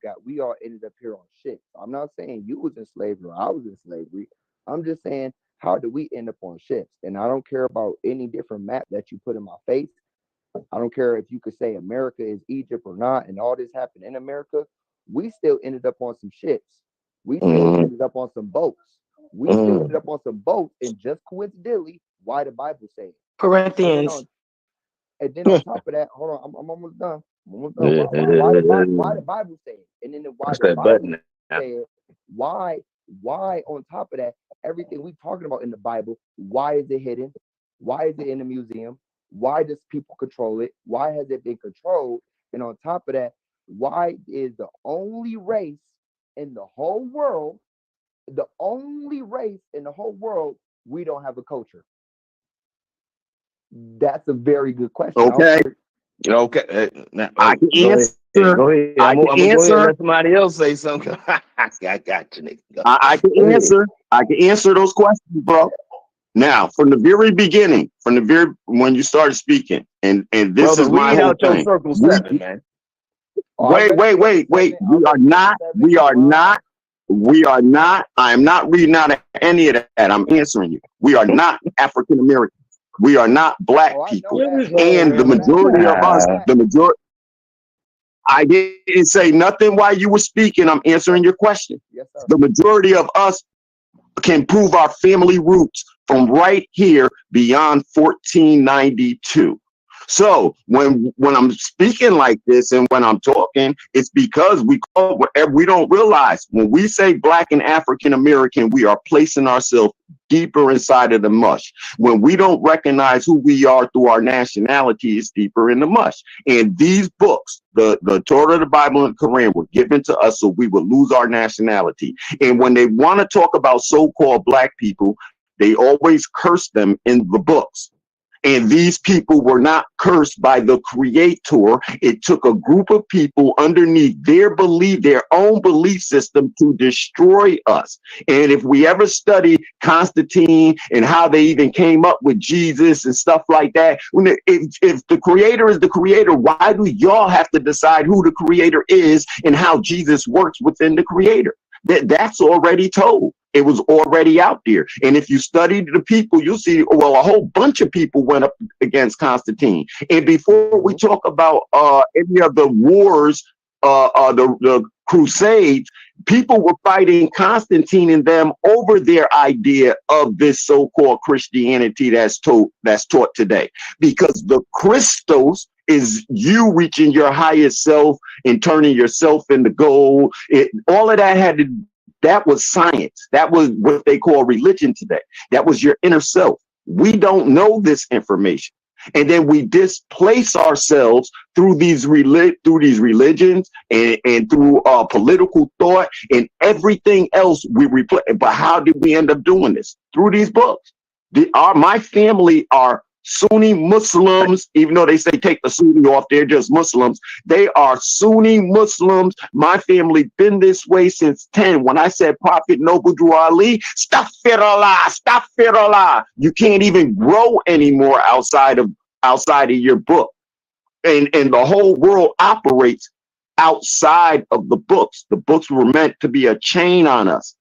ended up here on ships. I'm not saying you was in slavery or I was in slavery. I'm just saying, how do we end up on ships? And I don't care about any different map that you put in my face. I don't care if you could say America is Egypt or not, and all this happened in America. We still ended up on some ships. We still ended up on some boats. We still ended up on some boats, and just coincidentally, why the Bible say it? Corinthians. And then on top of that, hold on, I'm almost done. Why the Bible say it? And then why the Bible say it? Why on top of that, everything we talking about in the Bible, why is it hidden? Why is it in the museum? Why does people control it? Why has it been controlled? And on top of that, why is the only race in the whole world, we don't have a culture? That's a very good question. Okay. I can answer. Go ahead. I'm gonna go ahead and let somebody else say something. I got you, Nick. I can answer. I can answer those questions, bro. Now, from the very beginning, when you started speaking, and this is my whole thing. Circle 7, man. Wait. We are not. I am not reading out of any of that. I'm answering you. We are not African Americans. We are not black people. And the majority of us, I didn't say nothing while you were speaking. I'm answering your question. Yes, sir. The majority of us can prove our family roots from right here beyond 1492. So when I'm speaking like this and when I'm talking, it's because we don't realize when we say black and African American, we are placing ourselves deeper inside of the mush. When we don't recognize who we are through our nationality, it's deeper in the mush. And these books, the Torah, the Bible, and Quran were given to us so we would lose our nationality. And when they want to talk about so-called black people, they always curse them in the books. And these people were not cursed by the creator. It took a group of people underneath their own belief system to destroy us. And if we ever study Constantine and how they even came up with Jesus and stuff like that, if the creator is the creator, why do y'all have to decide who the creator is and how Jesus works within the creator? That's already told. It was already out there. And if you study the people, you'll see, well, a whole bunch of people went up against Constantine. And before we talk about any of the wars, the Crusades, people were fighting Constantine and them over their idea of this so-called Christianity that's taught today. Because the Christos is you reaching your highest self and turning yourself into gold. All of that that was science. That was what they call religion today. That was your inner self. We don't know this information. And then we displace ourselves through these religions and through political thought and everything else we replace. But how did we end up doing this? Through these books. My family are Sunni Muslims, even though they say take the Sunni off, they're just Muslims. They are Sunni Muslims. My family been this way since 10. When I said Prophet Noble Drew Ali, astaghfirullah. You can't even grow anymore outside of your book. And the whole world operates outside of the books. The books were meant to be a chain on us.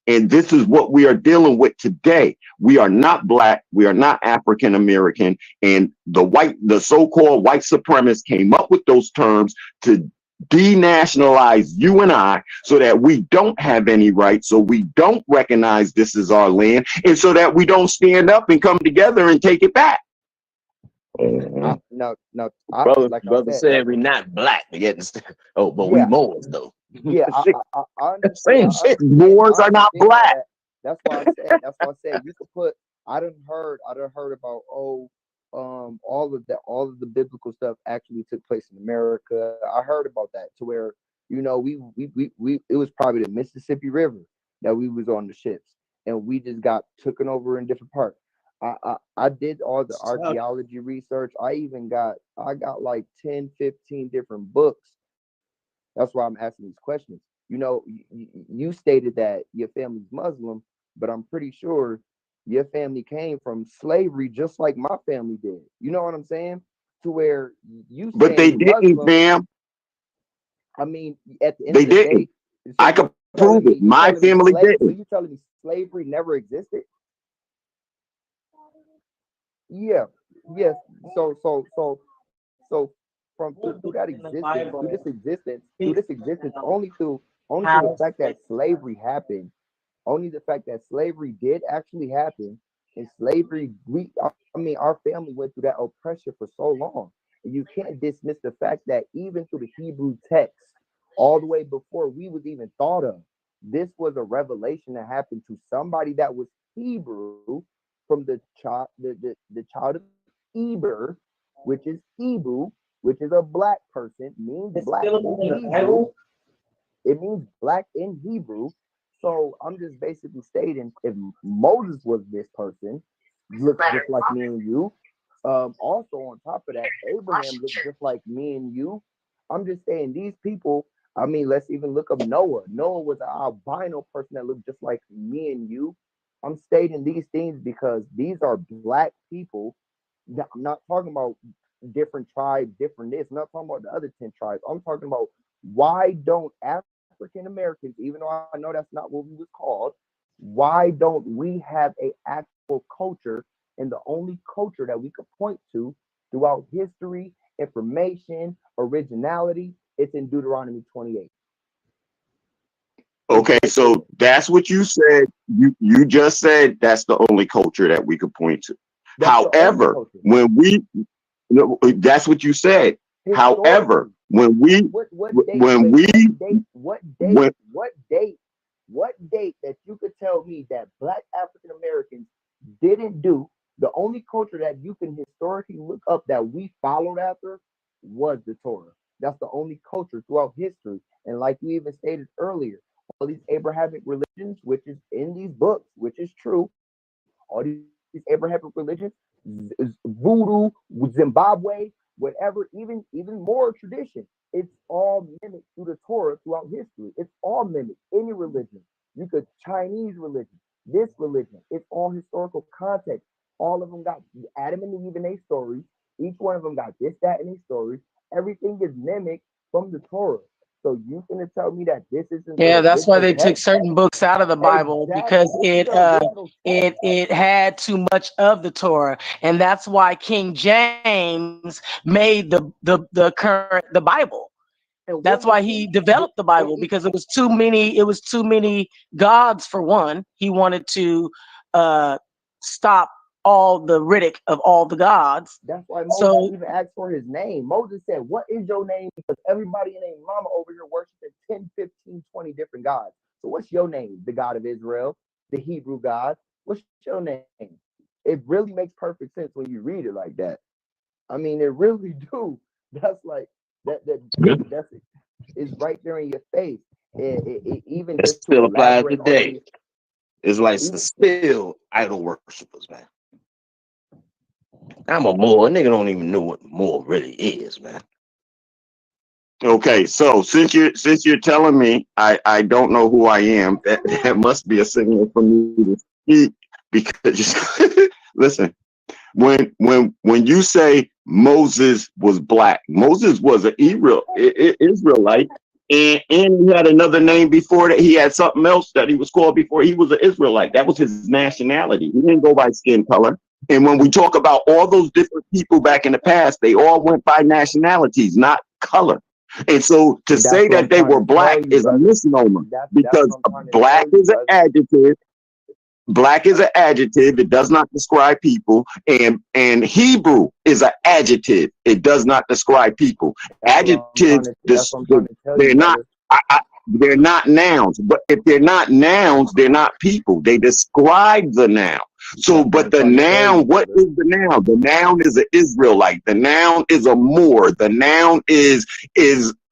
And this is what we are dealing with today. We are not black. We are not African American. And the so-called white supremacists came up with those terms to denationalize you and I so that we don't have any rights, so we don't recognize this is our land, and so that we don't stand up and come together and take it back. No, brother said we're not black. But we Moors though. Yeah, I same shit. Moors are not black. That's why I said you could put. I done heard about all of the biblical stuff actually took place in America. I heard about that to where we it was probably the Mississippi River that we was on the ships and we just got taken over in different parts. I did all the archaeology research. I got like 10, 15 different books. That's why I'm asking these questions. You stated that your family's Muslim, but I'm pretty sure your family came from slavery just like my family did. You know what I'm saying? To where but they didn't, Muslim, fam. I mean, at the end they of the didn't. day, so I can prove it. My family didn't. So you telling me slavery never existed? Yeah. Yes. So from through that existence, through this existence, only through the fact that slavery happened, only the fact that slavery did actually happen, and slavery, our family went through that oppression for so long, and you can't dismiss the fact that even through the Hebrew text, all the way before we was even thought of, this was a revelation that happened to somebody that was Hebrew, from the child of Eber, which is Hebrew, which is a black person, means black in Hebrew. It means black in Hebrew. So I'm just basically stating, if Moses was this person, looks just like me and you. Also on top of that, Abraham looks just like me and you. I'm just saying these people. I mean, let's even look up Noah. Noah was an albino person that looked just like me and you. I'm stating these things because these are black people. I'm not talking about different tribes, different this. I'm not talking about the other 10 tribes. I'm talking about why don't African Americans, even though I know that's not what we was called, why don't we have a actual culture, and the only culture that we could point to throughout history, information, originality, it's in Deuteronomy 28. Okay, so that's what you said. You just said that's the only culture that we could point to. However, when we, that's what you said. However, when we, what date what date that you could tell me that Black African Americans didn't do, the only culture that you can historically look up that we followed after was the Torah. That's the only culture throughout history. And like you even stated earlier, all these Abrahamic religions, which is in these books, which is true, all these Abrahamic religions, voodoo, Zimbabwe, whatever, even more tradition, it's all mimicked through the Torah throughout history. It's all mimicked. Any religion, you could Chinese religion, this religion, it's all historical context. All of them got Adam and Eve in their stories. Each one of them got this, that, in their stories. Everything is mimicked from the Torah. So you gonna tell me that this isn't? Yeah, that's why they took certain books out of the Bible, because it had too much of the Torah, and that's why King James made the Bible. That's why he developed the Bible, because it was too many gods for one. He wanted to stop all the Riddick of all the gods. That's why Moses even asked for his name. Moses said, "What is your name?" Because everybody in their mama over here worshiping 10, 15, 20 different gods. So what's your name? The God of Israel, the Hebrew God. What's your name? It really makes perfect sense when you read it like that. I mean, it really do. That's like that's it's right there in your face. It even it just still applies today. It's like still idol worshippers, man. I'm a Moor. Nigga don't even know what Moor really is, man. Okay, so since you're telling me I don't know who I am, that must be a signal for me to speak, because listen, when you say Moses was black, Moses was an Israelite, and he had another name before that. He had something else that he was called before he was an Israelite. That was his nationality. He didn't go by skin color. And when we talk about all those different people back in the past, they all went by nationalities, not color. And so to say that they were black is a misnomer, because black is an adjective. Black is an adjective. It does not describe people. And Hebrew is an adjective. It does not describe people. Adjectives, they're not. They're not nouns. But if they're not nouns, they're not people. They describe the noun. So, but the noun, what is the noun? The noun is an Israelite. The noun is a Moor. The noun is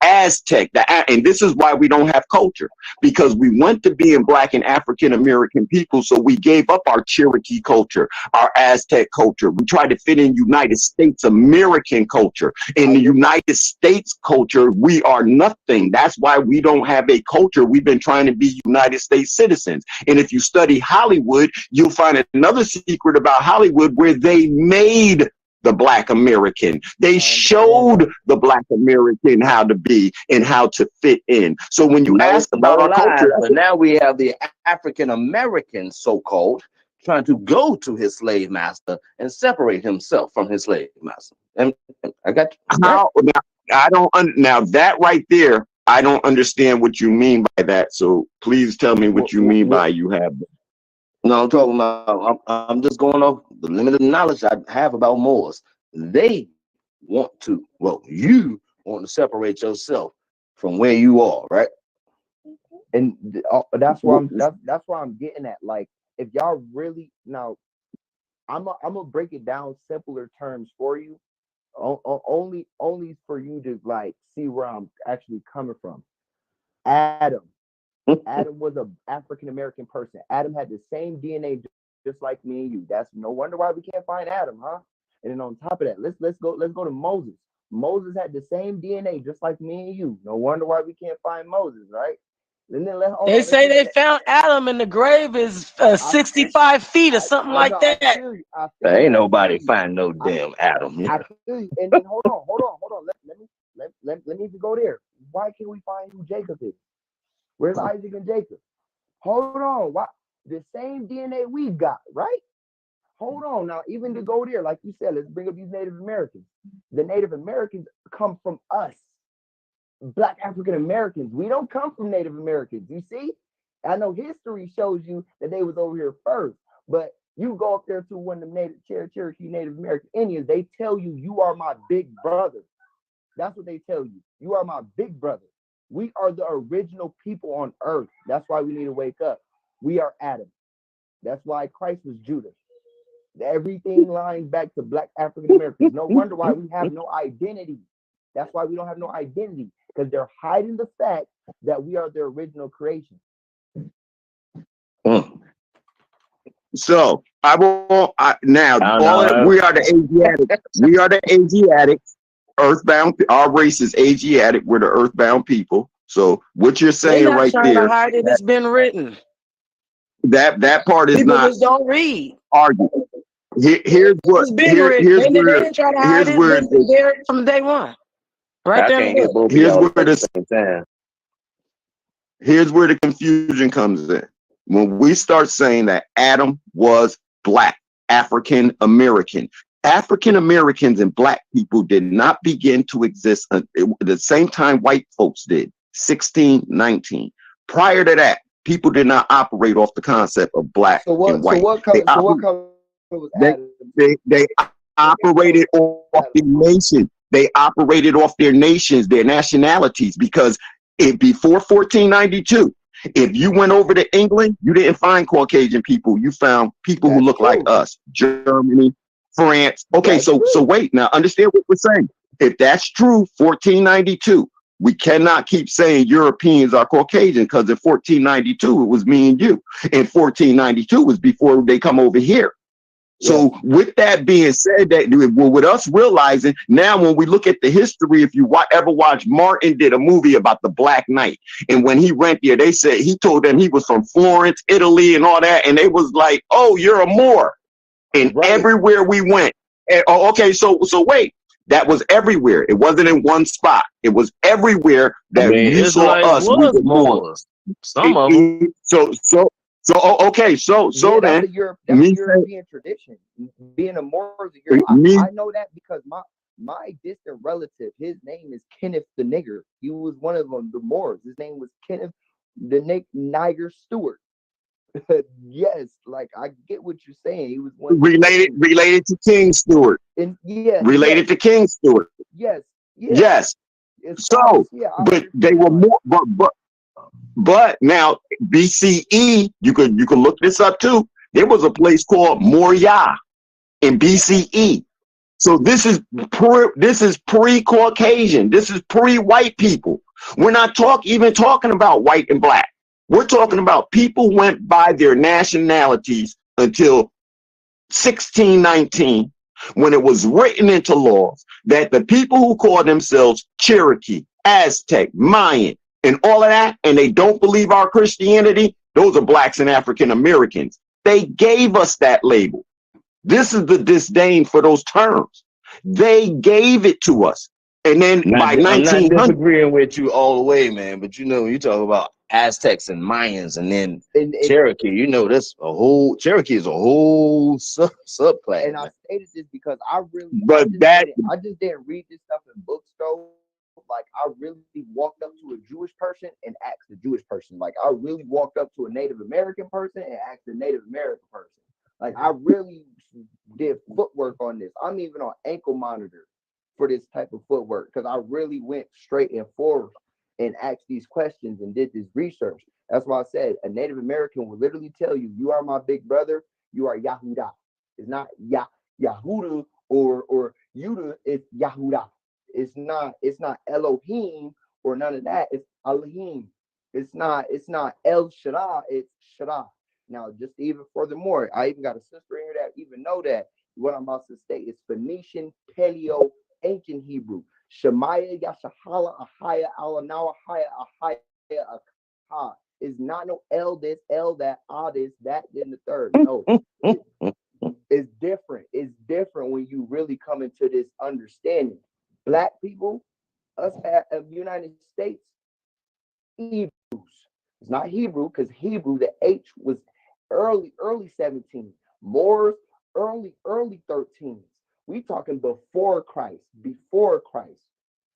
Aztec. And this is why we don't have culture, because we want to be in Black and African American people. So we gave up our Cherokee culture, our Aztec culture. We tried to fit in United States American culture. In the United States culture, we are nothing. That's why we don't have a culture. We've been trying to be United States citizens. And if you study Hollywood, you'll find another secret about Hollywood, where they made the Black American. They showed the Black American how to be and how to fit in. So when you ask about our culture, but now we have the African American, so-called, trying to go to his slave master and separate himself from his slave master. And I got how now, I don't now that right there, I don't understand what you mean by that. So please tell me what you mean by you have. No, I'm talking about, I'm just going off the limited knowledge I have about Moors. They want to, well, you want to separate yourself from where you are, right? And that's why I'm getting at. Like, if y'all really, now, I'm gonna break it down simpler terms for you, only for you to like see where I'm actually coming from. Adam was an African American person. Adam had the same DNA just like me and you. That's no wonder why we can't find Adam, huh? And then on top of that, let's go to Moses. Moses had the same DNA just like me and you. No wonder why we can't find Moses, right? And then they say they found Adam in the grave is 65 feet or something like that. There ain't nobody find no damn Adam. I feel you. And then hold on. Let me go there. Why can't we find who Jacob is? Where's Isaac and Jacob? Hold on. Why? The same DNA we've got, right? Hold on. Now, even to go there, like you said, let's bring up these Native Americans. The Native Americans come from us, Black African Americans. We don't come from Native Americans. You see? I know history shows you that they was over here first, but you go up there to one of the Cherokee Native American Indians, they tell you, you are my big brother. That's what they tell you. You are my big brother. We are the original people on earth. That's why we need to wake up. We are Adam. That's why Christ was Judah. Everything lying back to Black African Americans. No wonder why we have no identity. That's why we don't have no identity, because they're hiding the fact that we are their original creation. So we are the Asiatics. We are the Asiatics, earthbound. Our race is Asiatic. We're the earthbound people. So what you're saying They're not right trying there, to hide it. It's been written. that part is People not just don't read. argued. Here's what It's been written. here's They where didn't try to hide it. where It's been there from day one. Right I there. can't get both of here's y'all where at the this same time. here's where the confusion comes in. When we start saying that Adam was Black, African American, African Americans and Black people did not begin to exist at the same time white folks did, 1619. Prior to that, people did not operate off the concept of Black and white. They operated off their nation. They operated off their nations, their nationalities, because before 1492, if you went over to England, you didn't find Caucasian people. You found people who look like us. Germany, France. Okay, so wait, now understand what we're saying. If that's true, 1492, we cannot keep saying Europeans are Caucasian, because in 1492, it was me and you. And 1492 was before they come over here. So with that being said, that with us realizing now, when we look at the history, if you ever watch, Martin did a movie about the Black Knight, and when he went there, they said he told them he was from Florence, Italy, and all that, and they was like, "Oh, you're a Moor." And everywhere we went, okay, so wait, that was everywhere. It wasn't in one spot. It was everywhere that you saw us. We were Moors. Some of them. Okay, so then that's a European tradition. Being a Moor, I know that because my distant relative, his name is Kenneth the Nigger. He was one of them, the Moors. His name was Kenneth the Niger Stewart. Yes, like I get what you're saying. He was one related to King Stewart. And related to King Stewart. Yes. So, but they were more, but now BCE, you could look this up too. There was a place called Moria in BCE. So this is pre-Caucasian. This is pre-white people. We're not even talking about white and Black. We're talking about people went by their nationalities until 1619, when it was written into laws that the people who call themselves Cherokee, Aztec, Mayan, and all of that, and they don't believe our Christianity, those are Blacks and African Americans. They gave us that label. This is the disdain for those terms. They gave it to us. And then by 1900, I'm not disagreeing with you all the way, man, but you know, you talk about Aztecs and Mayans, and then Cherokee, you know, Cherokee is a whole subclass. And I stated this because I just didn't read this stuff in books though. Like I really walked up to a Jewish person and asked a Jewish person. Like I really walked up to a Native American person and asked a Native American person. Like I really did footwork on this. I'm even on ankle monitor for this type of footwork, because I really went straight and forward and asked these questions and did this research. That's why I said a Native American will literally tell you, "You are my big brother. You are Yahudah." It's not Yahudah or Yudah. It's Yahudah. It's not Elohim or none of that. It's Elohim. It's not El Shaddai. It's Shaddai. Now, just even furthermore, I even got a sister in here that even know that what I'm about to state is Phoenician, Paleo, ancient Hebrew. Shemaiah, Yashahala, Ahaya, Alanawa, Ahaya, Ahaya, Akah. It's not no L this, L that, this, that, then the third. No. It's different. It's different when you really come into this understanding. Black people, us at United States, Hebrews. It's not Hebrew, because Hebrew, the H was early 17. Moors, early 13s. We talking before Christ.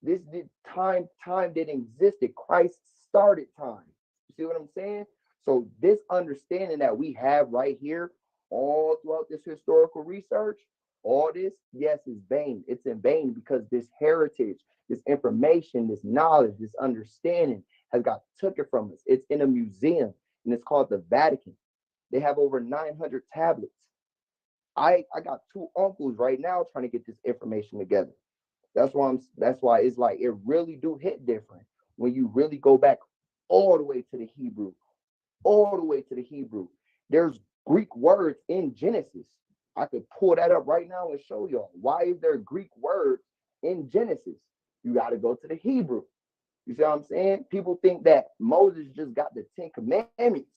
This time didn't exist. Christ started time. You see what I'm saying? So this understanding that we have right here all throughout this historical research, all this, yes, is vain. It's in vain because this heritage, this information, this knowledge, this understanding has got taken from us. It's in a museum, and it's called the Vatican. They have over 900 tablets. I got 2 uncles right now trying to get this information together. That's why it's like it really do hit different when you really go back all the way to the Hebrew, all the way to the Hebrew. There's Greek words in Genesis. I could pull that up right now and show y'all. Why is there Greek words in Genesis? You got to go to the Hebrew. You see what I'm saying? People think that Moses just got the 10 commandments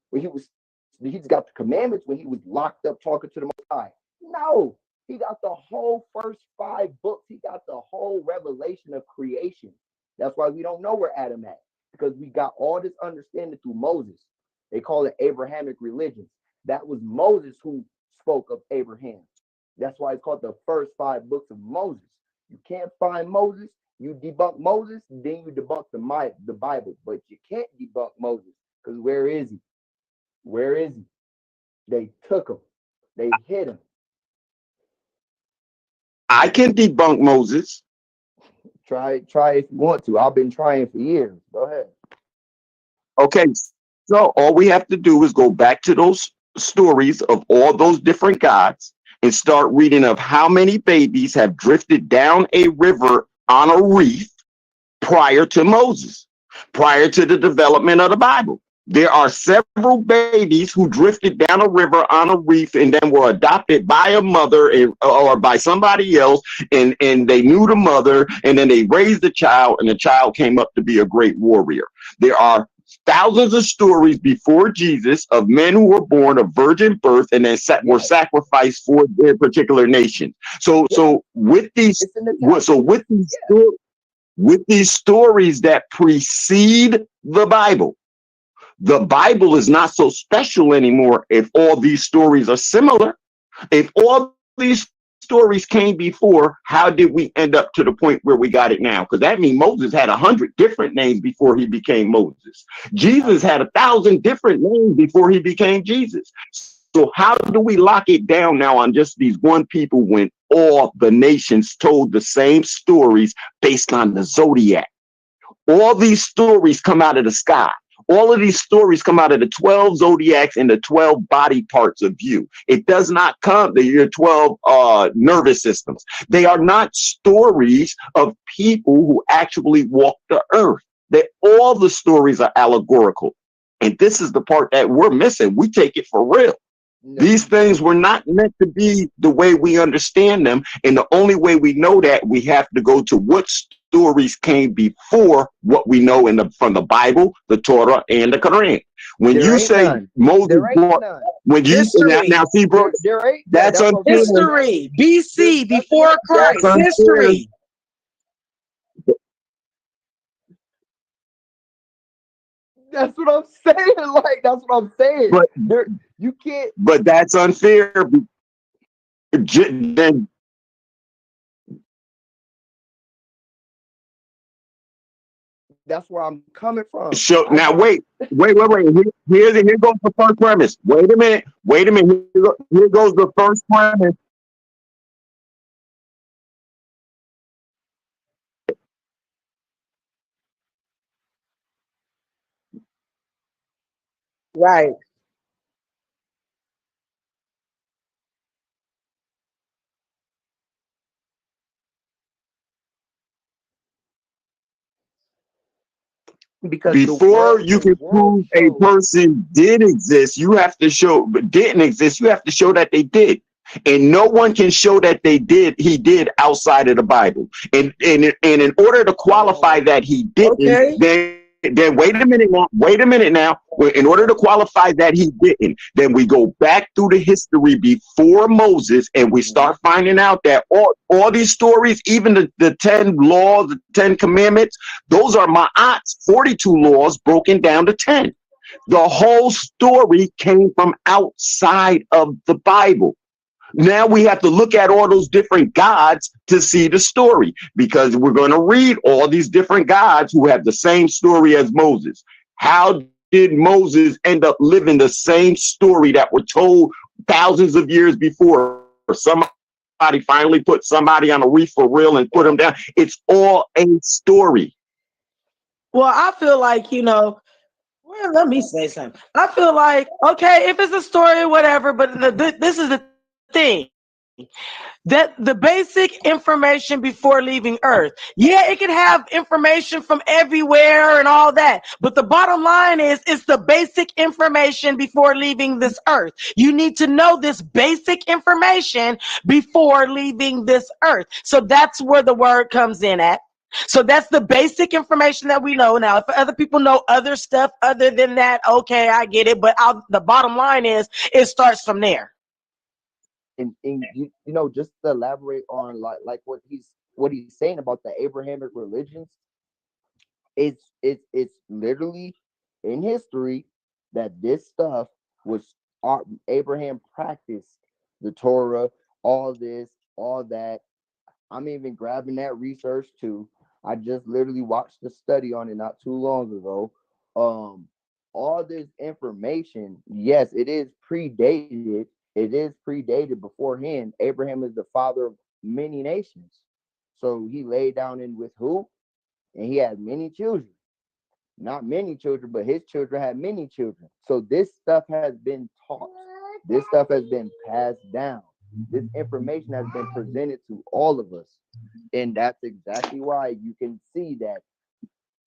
when he's got the commandments when he was locked up talking to the Most High. No, he got the whole first 5 books. He got the whole revelation of creation. That's why we don't know where Adam at, because we got all this understanding through Moses. They call it Abrahamic religions. That was Moses who spoke of Abraham. That's why it's called the first 5 books of Moses. You can't find Moses. You debunk Moses, then you debunk the Bible. But you can't debunk Moses, because where is he? Where is he? They took him. They hit him. I can debunk Moses. Try if you want to. I've been trying for years. Go ahead. Okay, so all we have to do is go back to those stories of all those different gods and start reading of how many babies have drifted down a river on a reef prior to Moses, prior to the development of the Bible. There are several babies who drifted down a river on a reef and then were adopted by a mother or by somebody else, and they knew the mother, and then they raised the child, and the child came up to be a great warrior. There are thousands of stories before Jesus of men who were born of virgin birth and then were sacrificed for their particular nation. So with these stories that precede the Bible is not so special anymore if all these stories are similar. If all these stories came before, how did we end up to the point where we got it now? Because that means Moses had 100 different names before he became Moses. Jesus had 1,000 different names before he became Jesus. So how do we lock it down now on just these one people when all the nations told the same stories based on the zodiac? All these stories come out of the sky. All of these stories come out of the 12 zodiacs and the 12 body parts of you. It does not come to your 12 nervous systems. They are not stories of people who actually walk the earth. All the stories are allegorical. And this is the part that we're missing. We take it for real. No. These things were not meant to be the way we understand them. And the only way we know that, we have to go to what stories came before what we know from the Bible, the Torah, and the Quran. When there you say none. Moses, when you now see, bro, that's unfair. History, BC, before Christ, history. That's what I'm saying. Like, that's what I'm saying. But you can't. But that's unfair. Then that's where I'm coming from. So now wait. Here goes the first premise. Wait a minute. Here goes the first premise. Right. Because before you can prove a person did exist, you have to show, but didn't exist, you have to show that they did. And no one can show that he did outside of the Bible. And in order to qualify that he didn't, then wait a minute now. In order to qualify that he didn't, then we go back through the history before Moses, and we start finding out that all these stories, even the 10 laws, the 10 commandments, those are ma'ats, 42 laws broken down to 10. The whole story came from outside of the Bible. Now we have to look at all those different gods to see the story, because we're going to read all these different gods who have the same story as Moses. How did Moses end up living the same story that were told thousands of years before? somebody finally put somebody on a reef for real and put them down. It's all a story. Well, I feel like, well, let me say something. I feel like, okay, if it's a story or whatever, but this is the thing. That the basic information before leaving Earth. Yeah, it can have information from everywhere and all that. But the bottom line is, it's the basic information before leaving this Earth. You need to know this basic information before leaving this Earth. So that's where the word comes in at. So that's the basic information that we know. Now, if other people know other stuff other than that, okay, I get it. But the bottom line is, it starts from there. And just to elaborate on like what he's saying about the Abrahamic religions, it's literally in history that this stuff was Abraham practiced the Torah, all this, all that. I'm even grabbing that research too. I just literally watched a study on it not too long ago. All this information, yes, it is predated. It is predated beforehand. Abraham is the father of many nations. So he laid down in with who? And he had many children. Not many children, but his children had many children. So this stuff has been taught. This stuff has been passed down. This information has been presented to all of us. And that's exactly why you can see that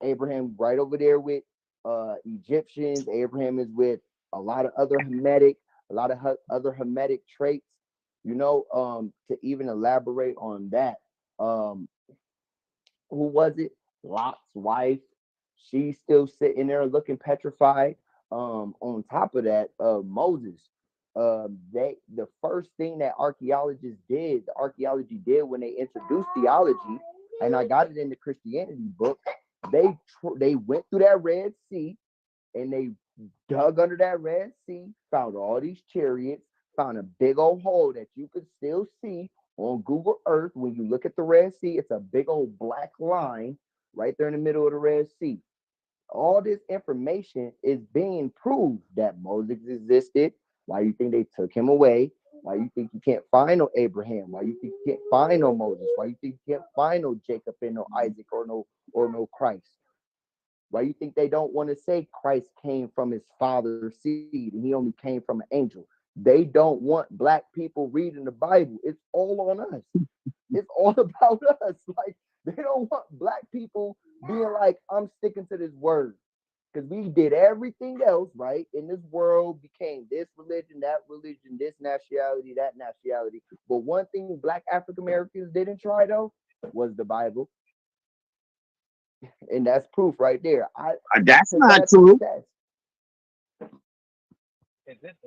Abraham right over there with Egyptians. Abraham is with a lot of other other Hamitic traits, to even elaborate on that. Who was it? Lot's wife. She's still sitting there looking petrified. On top of that, Moses. The first thing that archaeology did when they introduced theology, and I got it in the Christianity book, they went through that Red Sea and they dug under that Red Sea, found all these chariots, found a big old hole that you could still see on Google Earth. When you look at the Red Sea, it's a big old black line right there in the middle of the Red Sea. All this information is being proved that Moses existed. Why you think they took him away? Why you think you can't find no Abraham? Why you think you can't find no Moses? Why you think you can't find no Jacob and no Isaac or no Christ? Why you think they don't want to say Christ came from his father's seed and he only came from an angel? They don't want black people reading the Bible. It's all on us. It's all about us. Like, they don't want black people being like, I'm sticking to this word. Because we did everything else, right? In this world became this religion, this nationality, that nationality. But one thing black African Americans didn't try, though, was the Bible. And that's proof right there. That's not true.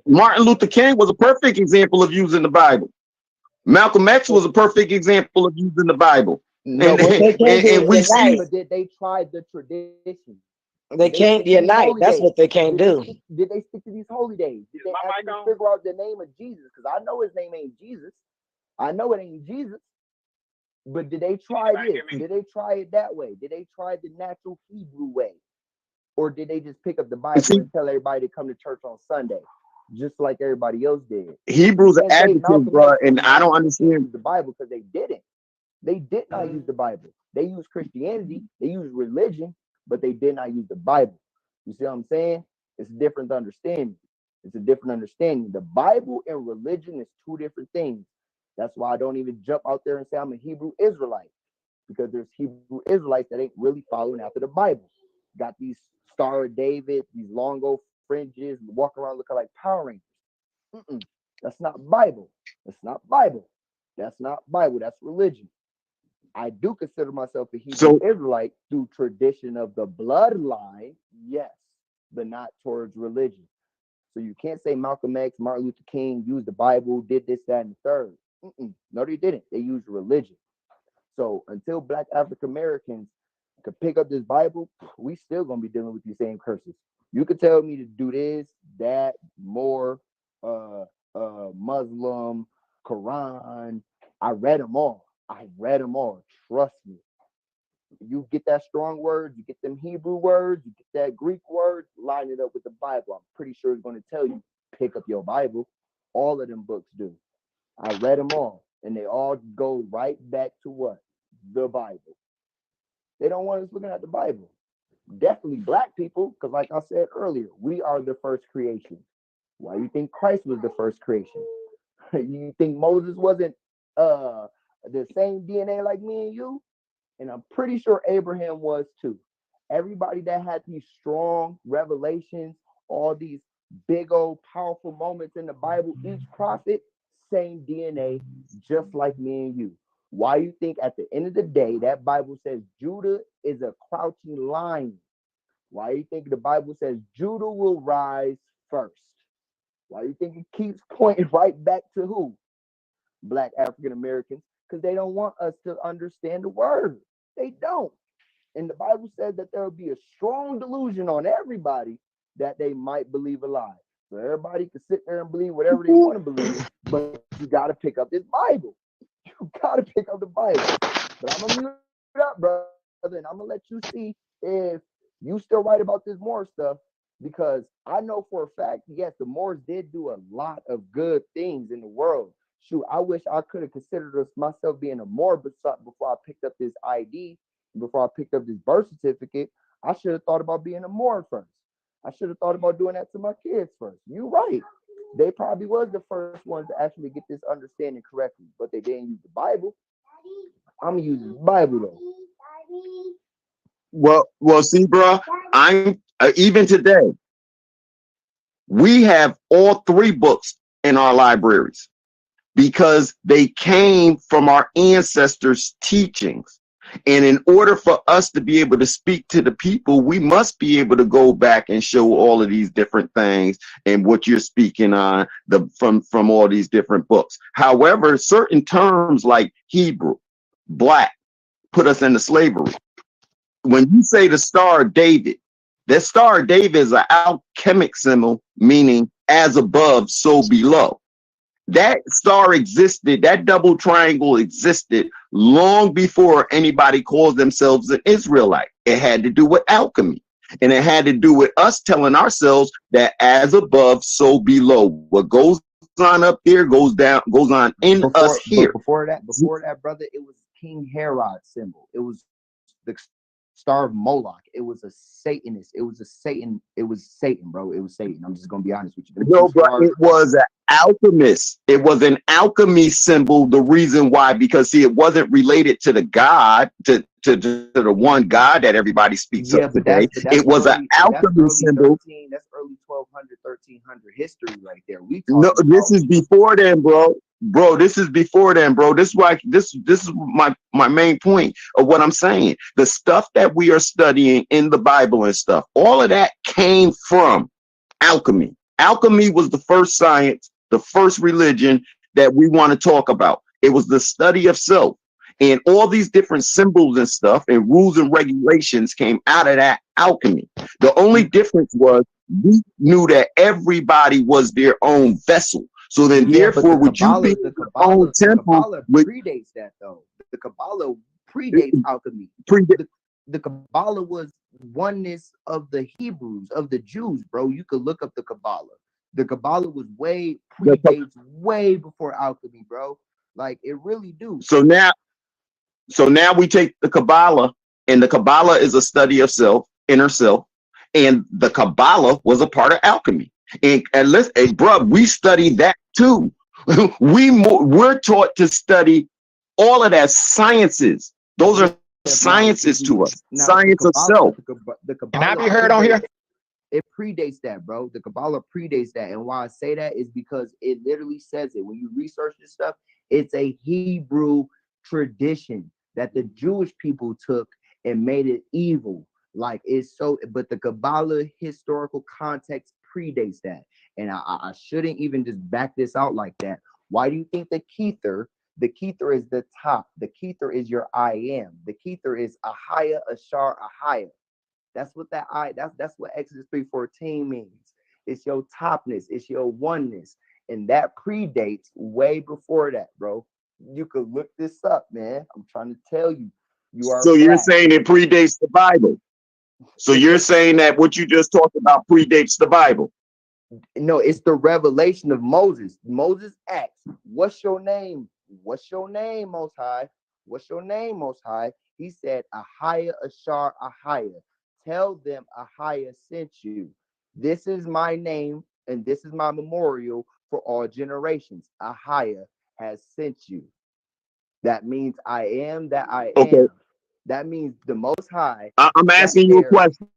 Martin Luther King was a perfect example of using the Bible. Malcolm X was a perfect example of using the Bible. No, and we see, but did they try the tradition? They can't unite. That's what they can't do. Did they stick to these holy days? Did they actually figure out the name of Jesus? Because I know his name ain't Jesus. I know it ain't Jesus. But did they try this? Did they try it that way? Did they try the natural Hebrew way? Or did they just pick up the Bible and tell everybody to come to church on Sunday, just like everybody else did? Hebrews are adjectives, bro, and I don't understand the Bible because they didn't. They did not use the Bible. They used Christianity. They used religion, but they did not use the Bible. You see what I'm saying? It's a different understanding. It's a different understanding. The Bible and religion is two different things. That's why I don't even jump out there and say I'm a Hebrew Israelite, because there's Hebrew Israelites that ain't really following after the Bible. Got these Star of David, these long old fringes, walk around looking like Power Rangers. That's not Bible. That's not Bible. That's not Bible. That's religion. I do consider myself a Hebrew Israelite through tradition of the bloodline, yes, but not towards religion. So you can't say Malcolm X, Martin Luther King used the Bible, did this, that, and the third. No, they didn't. They used religion. So until black African Americans could pick up this Bible, we still gonna be dealing with these same curses. You could tell me to do this, that, more, Muslim, Quran. I read them all. Trust me. You get that strong word, you get them Hebrew words, you get that Greek word, line it up with the Bible. I'm pretty sure it's going to tell you, pick up your Bible. All of them books do. I read them all, and they all go right back to what? The Bible. They don't want us looking at the Bible. Definitely black people, because like I said earlier, we are the first creation. Why do you think Christ was the first creation? You think Moses wasn't the same DNA like me and you? And I'm pretty sure Abraham was too. Everybody that had these strong revelations, all these big old powerful moments in the Bible, each prophet, same DNA, just like me and you. Why you think at the end of the day that Bible says Judah is a crouching lion? Why you think the Bible says Judah will rise first? Why you think it keeps pointing right back to who? Black African Americans, because they don't want us to understand the word. They don't. And the Bible says that there will be a strong delusion on everybody that they might believe a lie. So everybody can sit there and believe whatever they want to believe, but you got to pick up this Bible. You got to pick up the Bible. But I'm going to mute it up, brother, and I'm going to let you see if you still right about this Moor stuff, because I know for a fact, yes, the Moors did do a lot of good things in the world. Shoot, I wish I could have considered myself being a Moor before I picked up this ID, before I picked up this birth certificate. I should have thought about being a Moor first. I should have thought about doing that to my kids first. You're right. They probably was the first ones to actually get this understanding correctly, but they didn't use the Bible. I'm using the Bible though. Well, see, bro, I'm even today, we have all three books in our libraries because they came from our ancestors' teachings. And in order for us to be able to speak to the people, we must be able to go back and show all of these different things and what you're speaking on from all these different books. However, certain terms like Hebrew, black, put us into slavery. When you say the Star of David, that Star of David is an alchemic symbol, meaning as above, so below. That star existed, that double triangle existed long before anybody calls themselves an Israelite. It had to do with alchemy. And it had to do with us telling ourselves that as above, so below. What goes on up there goes down, goes on in us here. Before that, brother, it was King Herod's symbol. It was the Star of Moloch. It was a Satanist. It was Satan, bro. It was Satan. I'm just gonna be honest with you. No, but it was an alchemist. It was an alchemy symbol. The reason why, because see, it wasn't related to the God, to the one God that everybody speaks of today. It was an alchemy symbol. That's early 1200, 1300 history right there. No, this is before then, bro. Bro, this is before then, bro. This is why this is my main point of what I'm saying. The stuff that we are studying in the Bible and stuff, all of that came from alchemy. Alchemy was the first science, the first religion that we want to talk about. It was the study of self. And all these different symbols and stuff and rules and regulations came out of that alchemy. The only difference was we knew that everybody was their own vessel. So then, therefore, would you be the own temple? The Kabbalah predates that, though. The Kabbalah predates alchemy. The Kabbalah was oneness of the Hebrews, of the Jews, bro. You could look up the Kabbalah. The Kabbalah was predates way before alchemy, bro. Like, it really do. So now we take the Kabbalah, and the Kabbalah is a study of self, inner self, and the Kabbalah was a part of alchemy. And let's, bro, we studied that too. We're taught to study all of that sciences. Those are sciences to us. Now, science of self. The Kabbalah, can I be heard on here? It predates that, bro. The Kabbalah predates that. And why I say that is because it literally says it. When you research this stuff, it's a Hebrew tradition that the Jewish people took and made it evil. Like, it's so, but the Kabbalah historical context predates that. And I shouldn't even just back this out like that. Why do you think the Kether is the top? The Kether is your I am. The Kether is Ahaya, Ashar, Ahaya. That's what that's what Exodus 3:14 means. It's your topness, it's your oneness. And that predates way before that, bro. You could look this up, man. I'm trying to tell you. So you're saying it predates the Bible. So you're saying that what you just talked about predates the Bible. No, it's the revelation of Moses. Moses asks, "What's your name? What's your name, Most High? What's your name, Most High?" He said, "Ahia Ashar Ahia. Tell them Ahia sent you. This is my name, and this is my memorial for all generations. Ahia has sent you." That means I am that I am. That means the Most High. I'm asking you a question.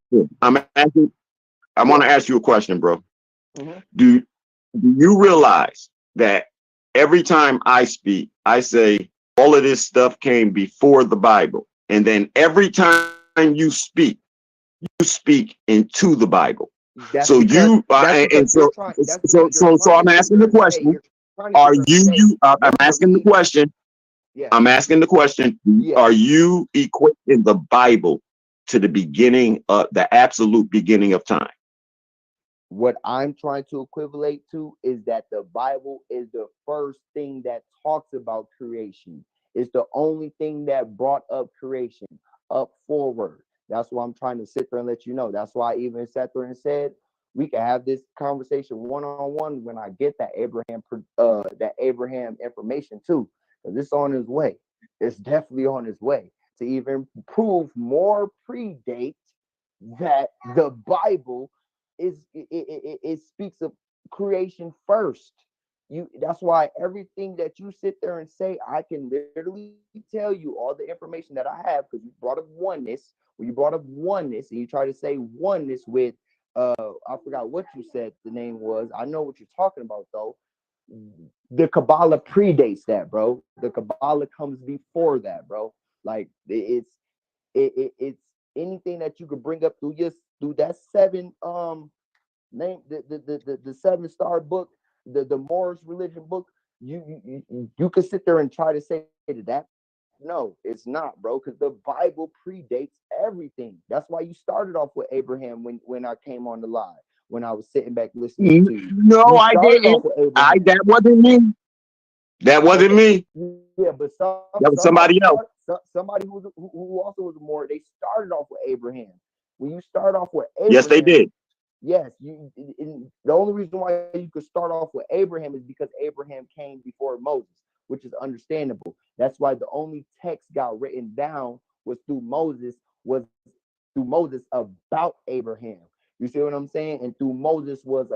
I want to ask you a question, bro. Mm-hmm. Do you realize that every time I speak, I say all of this stuff came before the Bible, and then every time you speak into the Bible. That's So because, you and so I'm asking the question: Are you? I'm asking the question. Yeah. I'm asking the question: Are you equating the Bible to the beginning, the absolute beginning of time? What I'm trying to equivalate to is that the Bible is the first thing that talks about creation. It's the only thing that brought up creation up forward. That's why I'm trying to sit there and let you know. That's why I even sat there and said we can have this conversation one-on-one when I get that Abraham information too, because it's on his way. It's definitely on his way to even prove more predate that the Bible it speaks of creation first. That's why everything that you sit there and say, I can literally tell you all the information that I have, because you brought up oneness. When you brought up oneness and you try to say oneness with I forgot what you said the name was. I know what you're talking about though. The Kabbalah predates that, bro. The Kabbalah comes before that, bro. Like it's anything that you could bring up through that seven name the 7-star book, the Moorish religion book. You could sit there and try to say that. No, it's not, bro, because the Bible predates everything. That's why you started off with Abraham when I came on the live, when I was sitting back listening to you. No, I didn't. That wasn't me. That wasn't me. Yeah, but that was somebody else. Somebody who also was more. They started off with Abraham. When you start off with Abraham, yes, they did. Yes, the only reason why you could start off with Abraham is because Abraham came before Moses, which is understandable. That's why the only text got written down was through Moses about Abraham. You see what I'm saying? And through Moses was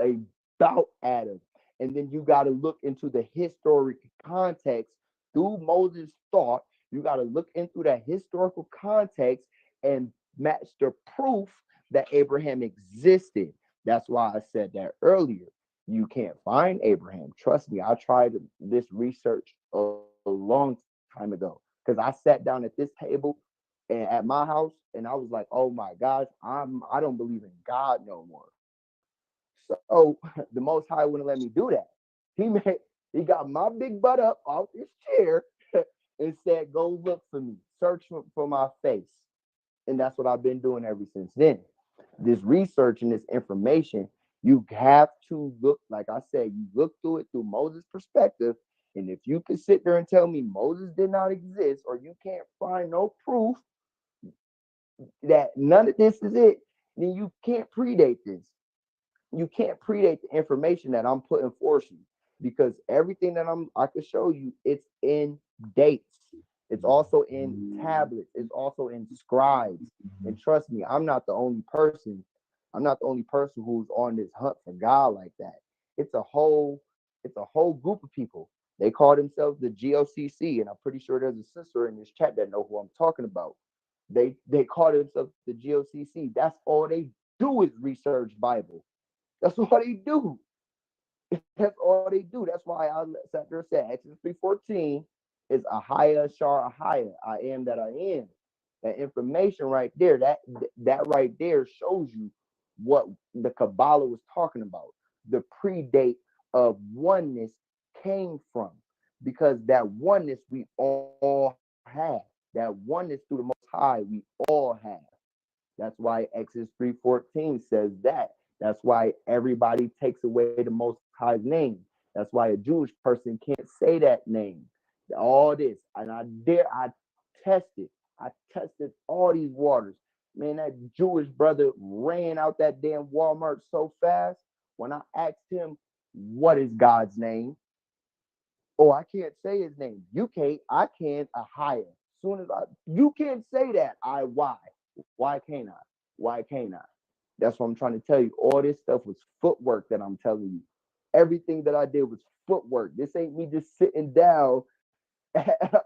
about Adam. And then you got to look into the historic context through Moses' thought. You got to look into that historical context and match the proof that Abraham existed. That's why I said that earlier. You can't find Abraham. Trust me, I tried this research a long time ago, because I sat down at this table and at my house and I was like, oh my gosh, I don't believe in God no more. So the Most High wouldn't let me do that. He got my big butt up off his chair and said, go look for me, search for my face. And that's what I've been doing ever since then. This research and this information, you have to look, like I said, you look through it through Moses' perspective. And if you can sit there and tell me Moses did not exist, or you can't find no proof that none of this is it, then you can't predate this. You can't predate the information that I'm putting forth you, because everything that I could show you, it's in dates. It's also in tablets. It's also in scribes. And trust me, I'm not the only person. I'm not the only person who's on this hunt for God like that. It's a whole group of people. They call themselves the GOCC, and I'm pretty sure there's a sister in this chat that know who I'm talking about. They call themselves the GOCC. That's all they do is research Bible. That's all they do. That's all they do. That's why I sat there and said Exodus 3:14 is Ahia Shar Ahia. I am that I am. That information right there, that right there shows you what the Kabbalah was talking about. The predate of oneness came from, because that oneness we all have. That oneness through the Most High we all have. That's why Exodus 3:14 says that. That's why everybody takes away the Most High's name. That's why a Jewish person can't say that name. All this, and I tested. I tested all these waters. Man, that Jewish brother ran out that damn Walmart so fast. when I asked him, what is God's name? Oh, I can't say his name. You can't. I can. A higher. Soon as you can't say that. Why? Why can't I? Why can't I? That's what I'm trying to tell you. All this stuff was footwork that I'm telling you. Everything that I did was footwork. This ain't me just sitting down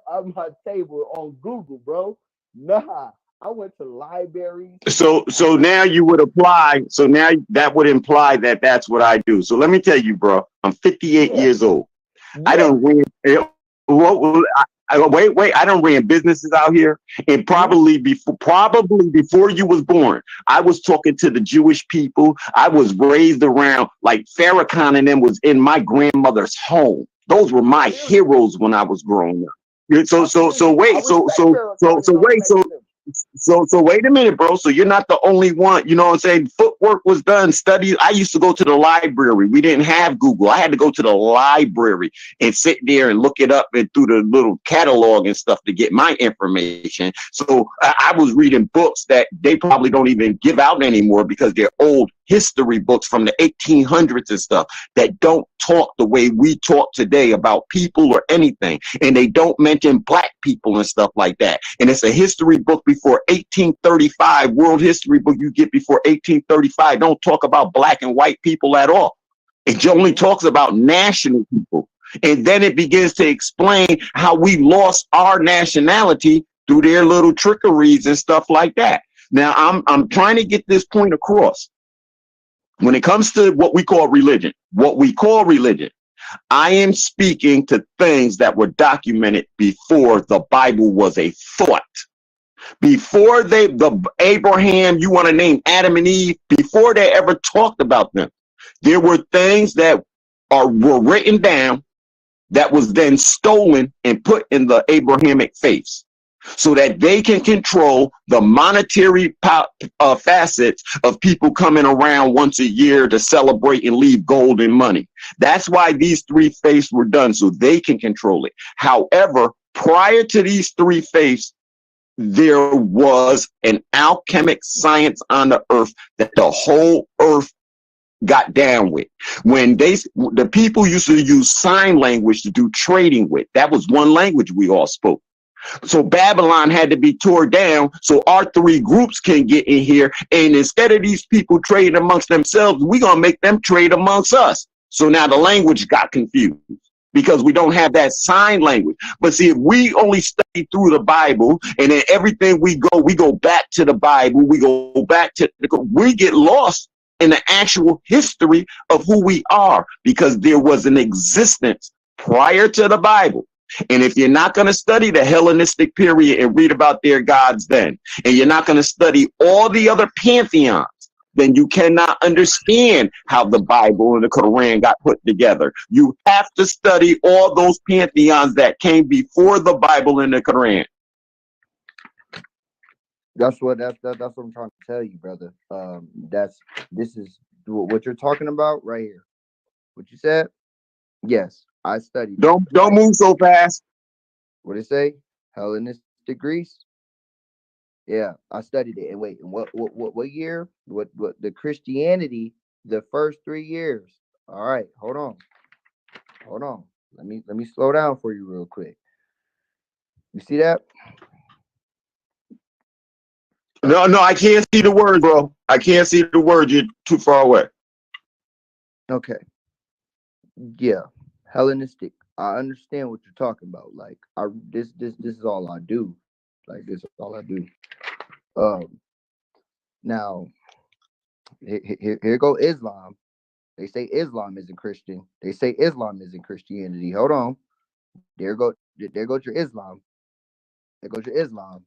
on my table on Google, bro. Nah, I went to libraries. So now you would apply. So now that would imply that that's what I do. So let me tell you, bro. I'm 58 years old. I don't ran. Wait. I don't ran businesses out here, and probably before you was born, I was talking to the Jewish people. I was raised around like Farrakhan, and them was in my grandmother's home. Those were my heroes when I was growing up. So wait a minute, bro. So you're not the only one. You know what I'm saying? Footwork was done. Studies. I used to go to the library. We didn't have Google. I had to go to the library and sit there and look it up and through the little catalog and stuff to get my information. So I was reading books that they probably don't even give out anymore because they're old history books from the 1800s and stuff that don't talk the way we talk today about people or anything. And they don't mention black people and stuff like that. And it's a history book before 1835, world history book you get before 1835. Don't talk about black and white people at all. It only talks about national people. And then it begins to explain how we lost our nationality through their little trickeries and stuff like that. Now, I'm trying to get this point across. When it comes to what we call religion, I am speaking to things that were documented before the Bible was a thought. Before the Abraham, you want to name Adam and Eve, before they ever talked about them, there were things that were written down that was then stolen and put in the Abrahamic faiths, so that they can control the monetary facets of people coming around once a year to celebrate and leave gold and money. That's why these three faiths were done, so they can control it. However, prior to these three faiths, there was an alchemic science on the earth that the whole earth got down with. When the people used to use sign language to do trading with, that was one language we all spoke. So Babylon had to be torn down so our three groups can get in here. And instead of these people trading amongst themselves, we're going to make them trade amongst us. So now the language got confused because we don't have that sign language. But see, if we only study through the Bible and then everything we go back to the Bible, we get lost in the actual history of who we are, because there was an existence prior to the Bible. And if you're not going to study the Hellenistic period and read about their gods then, and you're not going to study all the other pantheons, then you cannot understand how the Bible and the Quran got put together. You have to study all those pantheons that came before the Bible and the Quran. That's what I'm trying to tell you, brother. This is what you're talking about right here. What you said? Yes, I studied. Don't move so fast. What did it say? Hellenistic Greece? Yeah, I studied it. And wait, what year? What the Christianity, the first 3 years. All right, hold on. Let me slow down for you real quick. You see that? No, I can't see the word, bro. I can't see the word. You're too far away. Okay. Yeah, Hellenistic. I understand what you're talking about. Like, this is all I do. Like, this is all I do. Now, here go Islam. They say Islam isn't Christian. They say Islam isn't Christianity. Hold on. There goes your Islam. There goes your Islam.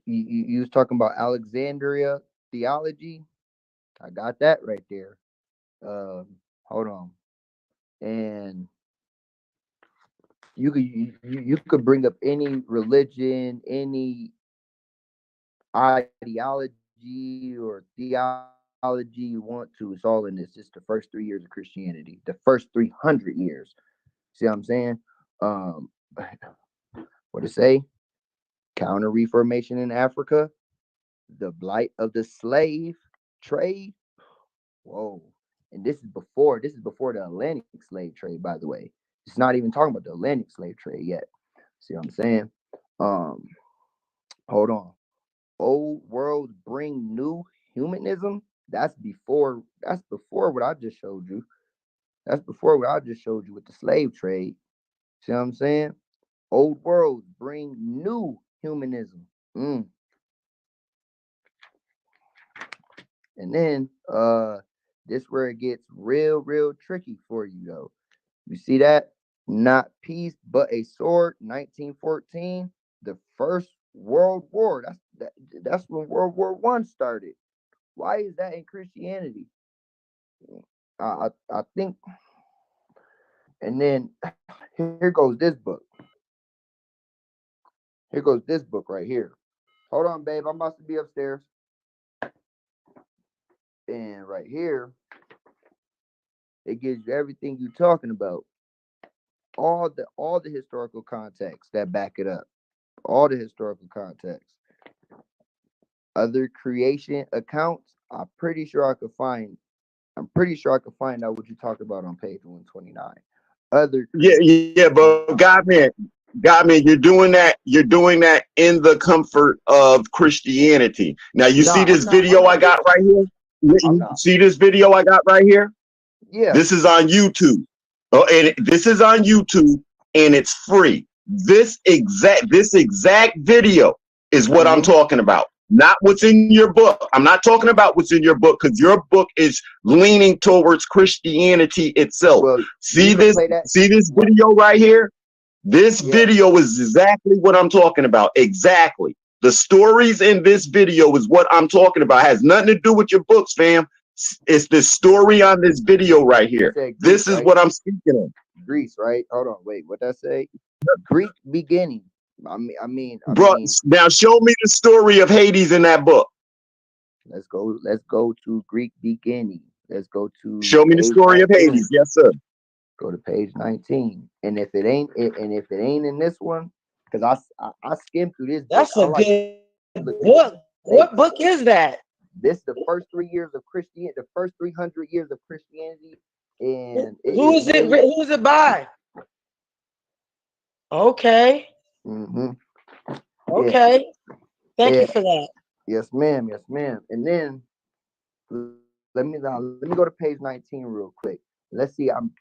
You was talking about Alexandria theology. I got that right there. Hold on. And you could bring up any religion, any ideology or theology you want to. It's all in this. It's the first 3 years of Christianity, the first 300 years. See what I'm saying? What to say? Counter Reformation in Africa, the blight of the slave. trade. Whoa. And this is before the Atlantic slave trade, by the way. It's not even talking about the Atlantic slave trade yet. See what I'm saying? Hold on. Old worlds bring new humanism. That's before what I just showed you. That's before what I just showed you with the slave trade. See what I'm saying? Old worlds bring new humanism. And then this where it gets real tricky for you though. You see that? Not peace, but a sword, 1914, the First World War. That's when World War I started. Why is that in Christianity? I think. And then here goes this book. Here goes this book right here. Hold on, babe. I'm about to be upstairs. And right here, it gives you everything you're talking about. All the historical context that back it up. All the historical context. Other creation accounts. I'm pretty sure I could find out what you talked about on page 129. But God man, you're doing that in the comfort of Christianity. Now you see this video I got right here? You see this video I got right here? Yeah. This is on YouTube. And this is on YouTube and it's free. This exact video is what I'm talking about. Not what's in your book. I'm not talking about what's in your book because your book is leaning towards Christianity itself. Well, see this video right here? This video is exactly what I'm talking about. Exactly. The stories in this video is what I'm talking about. It has nothing to do with your books, fam. It's the story on this video right here. Greece, this is what I'm speaking of. Greece, right? Hold on, wait. What that say? Greek beginning. I mean, now show me the story of Hades in that book. Let's go to Greek beginning. Let's go to show me the story 19. Of Hades. Yes, sir. Go to page 19. And if it ain't in this one, because I skimmed through this. That's book. A good book. What book is that? This is the first 3 years of Christianity, the first 300 years of Christianity. And who is it by? Okay. Mm-hmm. Okay. Yeah. Thank you for that. Yes, ma'am. Yes, ma'am. And then let me go to page 19 real quick. Let's see. I'm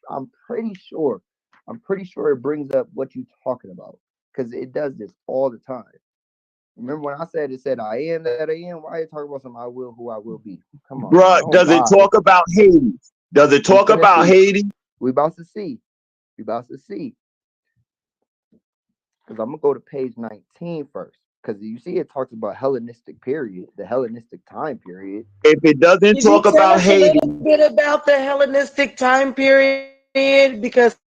pretty sure it brings up what you're talking about because it does this all the time. Remember when I said I am that I am? Why are you talking about some I will who I will be? Come on. Bro, does it talk about Hades? Does it talk about Hades? We about to see. Because I'm going to go to page 19 first. Because you see it talks about Hellenistic period, the Hellenistic time period. If it doesn't talk about Hades. A little bit about the Hellenistic time period, because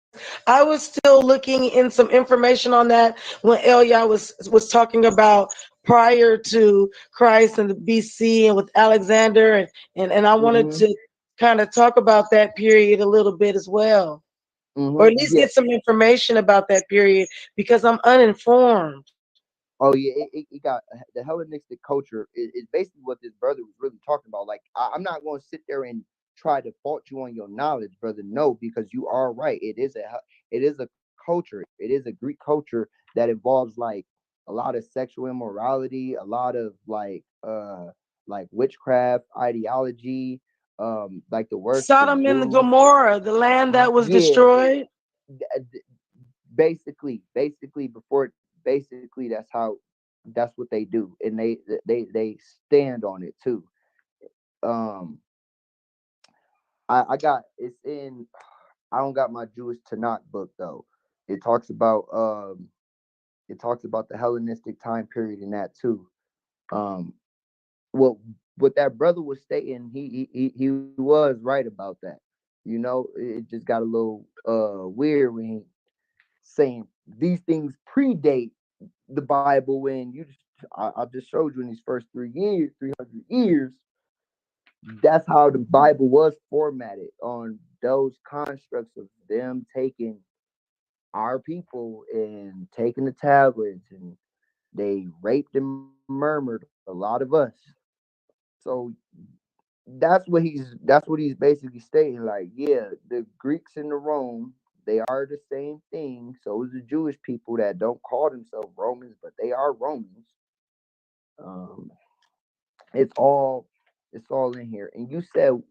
I was still looking in some information on that when Elia was talking about prior to Christ and the BC and with Alexander and I wanted to kind of talk about that period a little bit as well, or at least get some information about that period because I'm uninformed. Oh yeah, it got the Hellenistic culture is basically what this brother was really talking about. Like I'm not going to sit there and try to fault you on your knowledge, brother. No, because you are right. It is a culture. It is a Greek culture that involves like a lot of sexual immorality, a lot of like witchcraft ideology, like the worst Sodom and Gomorrah, the land that was destroyed. Basically that's what they do, and they stand on it too. I got it's in. I don't got my Jewish Tanakh book though. It talks about the Hellenistic time period in that too. What that brother was stating, he was right about that. You know, it just got a little weird when he saying these things predate the Bible when I just showed you in these first 300 years, that's how the Bible was formatted, on those constructs of them taking our people and taking the tablets, and they raped and murmured a lot of us. So that's what he's basically stating. Like, yeah, the Greeks and the Rome, they are the same thing. So is the Jewish people that don't call themselves Romans, but they are Romans. It's all in here. And you said,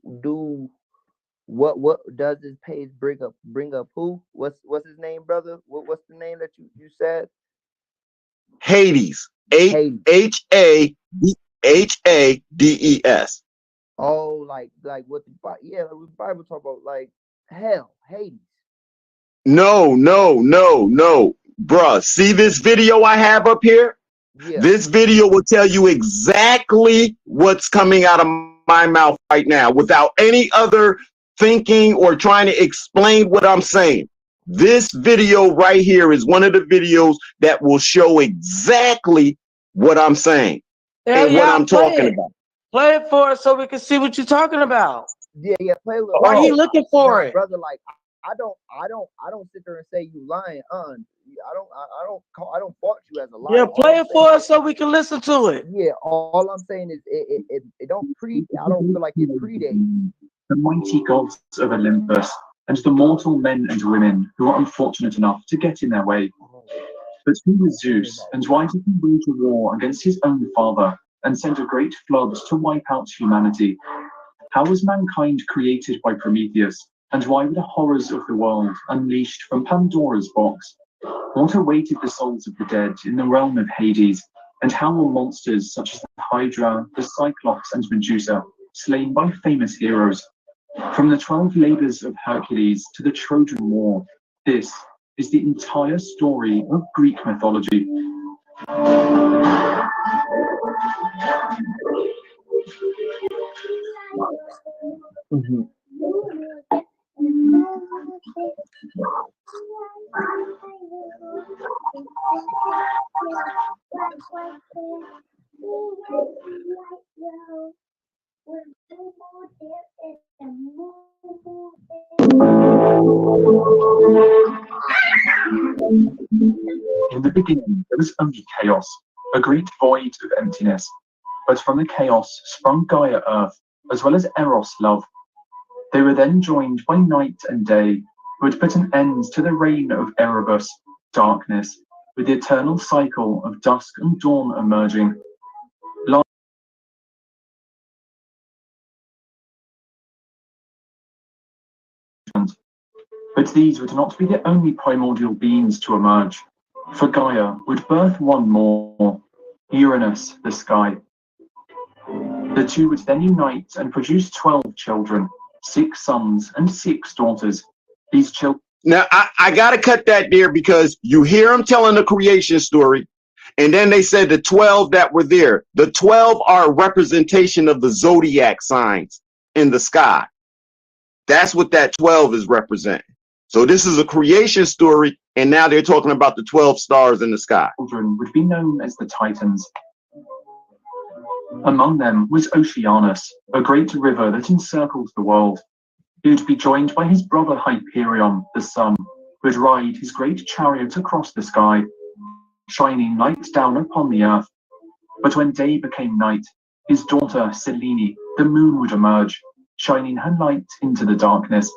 what does this page bring up who? What's his name, brother? What's the name that you said? Hades. Hades. Hades. Oh, like what the Bible talk about, like hell, Hades. No. Bruh, see this video I have up here? Yeah. This video will tell you exactly what's coming out of my mouth right now without any other thinking or trying to explain what I'm saying. This video right here is one of the videos that will show exactly what I'm saying and what I'm talking about. Play it for us so we can see what you're talking about. Yeah, play a little. Or he looking for it, brother. Like, I don't sit there and say you lying. I don't fault you as a liar. Yeah, play it for us so we can listen to it. Yeah, all I'm saying is it don't I don't feel like it predates the mighty gods of Olympus and the mortal men and women who are unfortunate enough to get in their way. But who was Zeus, and why did he wage a war against his own father and send a great flood to wipe out humanity? How was mankind created by Prometheus, and why were the horrors of the world unleashed from Pandora's box? What awaited the souls of the dead in the realm of Hades, and how were monsters such as the Hydra, the Cyclops, and Medusa slain by famous heroes? From the 12 labors of Hercules to the Trojan War, this is the entire story of Greek mythology. Mm-hmm. In the beginning, there was only chaos, a great void of emptiness. But from the chaos sprung Gaia Earth, as well as Eros love. They were then joined by night and day, who would put an end to the reign of Erebus, darkness, with the eternal cycle of dusk and dawn emerging. But these would not be the only primordial beings to emerge, for Gaia would birth one more, Uranus, the sky. The two would then unite and produce 12 children, 6 sons and 6 daughters. These children. Now, I got to cut that there because you hear them telling the creation story, and then they said the 12 that were there. The 12 are a representation of the zodiac signs in the sky. That's what that 12 is representing. So this is a creation story, and now they're talking about the 12 stars in the sky. Children would be known as the Titans. Among them was Oceanus, a great river that encircled the world. He would be joined by his brother Hyperion, the sun, who would ride his great chariot across the sky, shining light down upon the earth. But when day became night, his daughter Selene, the moon, would emerge, shining her light into the darkness.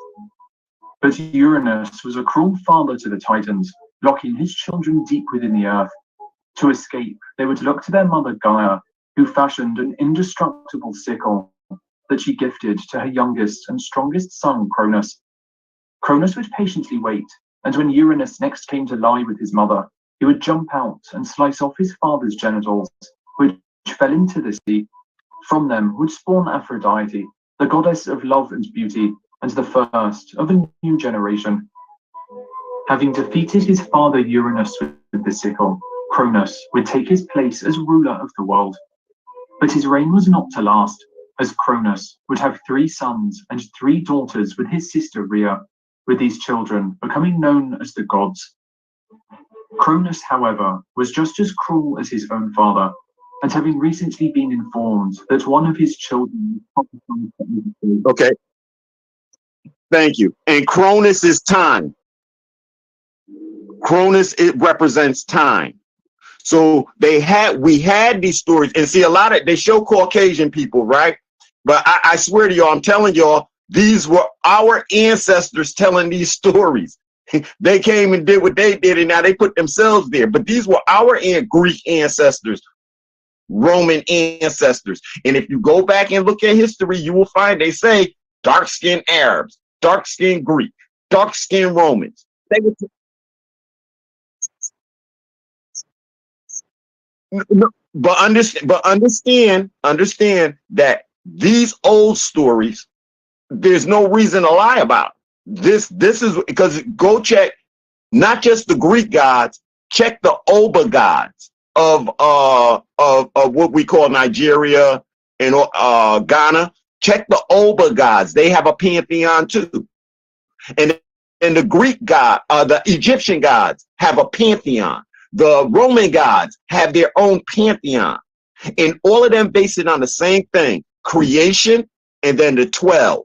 But Uranus was a cruel father to the Titans, locking his children deep within the earth. To escape, they would look to their mother Gaia, who fashioned an indestructible sickle that she gifted to her youngest and strongest son, Cronus. Cronus would patiently wait, and when Uranus next came to lie with his mother, he would jump out and slice off his father's genitals, which fell into the sea. From them would spawn Aphrodite, the goddess of love and beauty, and the first of a new generation. Having defeated his father Uranus with the sickle, Cronus would take his place as ruler of the world. But his reign was not to last, as Cronus would have 3 sons and 3 daughters with his sister Rhea, with these children becoming known as the gods. Cronus, however, was just as cruel as his own father, and having recently been informed that one of his children... Okay. Thank you. And Cronus is time. Cronus, it represents time. So we had these stories, and see, a lot of, they show Caucasian people, right? But I swear to y'all, I'm telling y'all, these were our ancestors telling these stories. They came and did what they did, and now they put themselves there. But these were our Greek ancestors, Roman ancestors. And if you go back and look at history, you will find they say dark-skinned Arabs, dark-skinned Greek, dark-skinned Romans. They were but understand that these old stories, there's no reason to lie about. This is because go check not just the Greek gods, check the Oba gods of what we call Nigeria and Ghana. Check the Oba gods. They have a pantheon too. And the Greek god, the Egyptian gods have a pantheon. The Roman gods have their own pantheon. And all of them based it on the same thing, creation, and then the 12,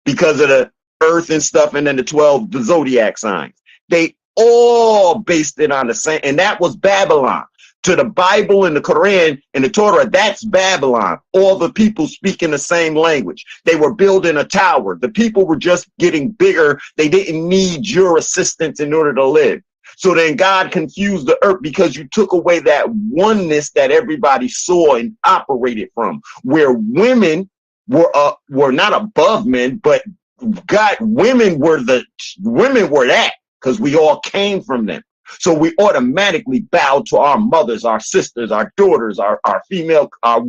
because of the earth and stuff, and then the 12, the zodiac signs. They all based it on the same, and that was Babylon. To the Bible and the Quran and the Torah, that's Babylon. All the people speaking the same language. They were building a tower. The people were just getting bigger. They didn't need your assistance in order to live. So then God confused the earth because you took away that oneness that everybody saw and operated from, where women were not above men, but God, women were that, because we all came from them. So we automatically bowed to our mothers, our sisters, our daughters, our female, our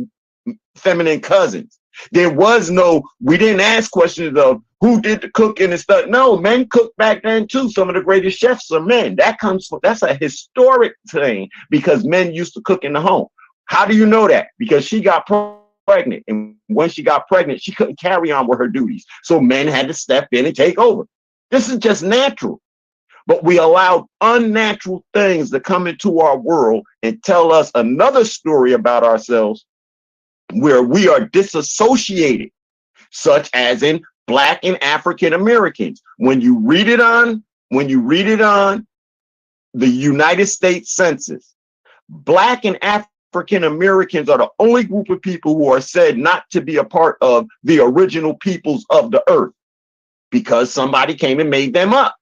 feminine cousins. There was no, we didn't ask questions of who did the cooking and stuff. No, men cooked back then too. Some of the greatest chefs are men. That's a historic thing, because men used to cook in the home. How do you know that? Because she got pregnant, and when she got pregnant, she couldn't carry on with her duties. So men had to step in and take over. This is just natural. But we allowed unnatural things to come into our world and tell us another story about ourselves where we are disassociated, such as in Black and African Americans. When you read it on the United States Census, Black and African Americans are the only group of people who are said not to be a part of the original peoples of the earth, because somebody came and made them up.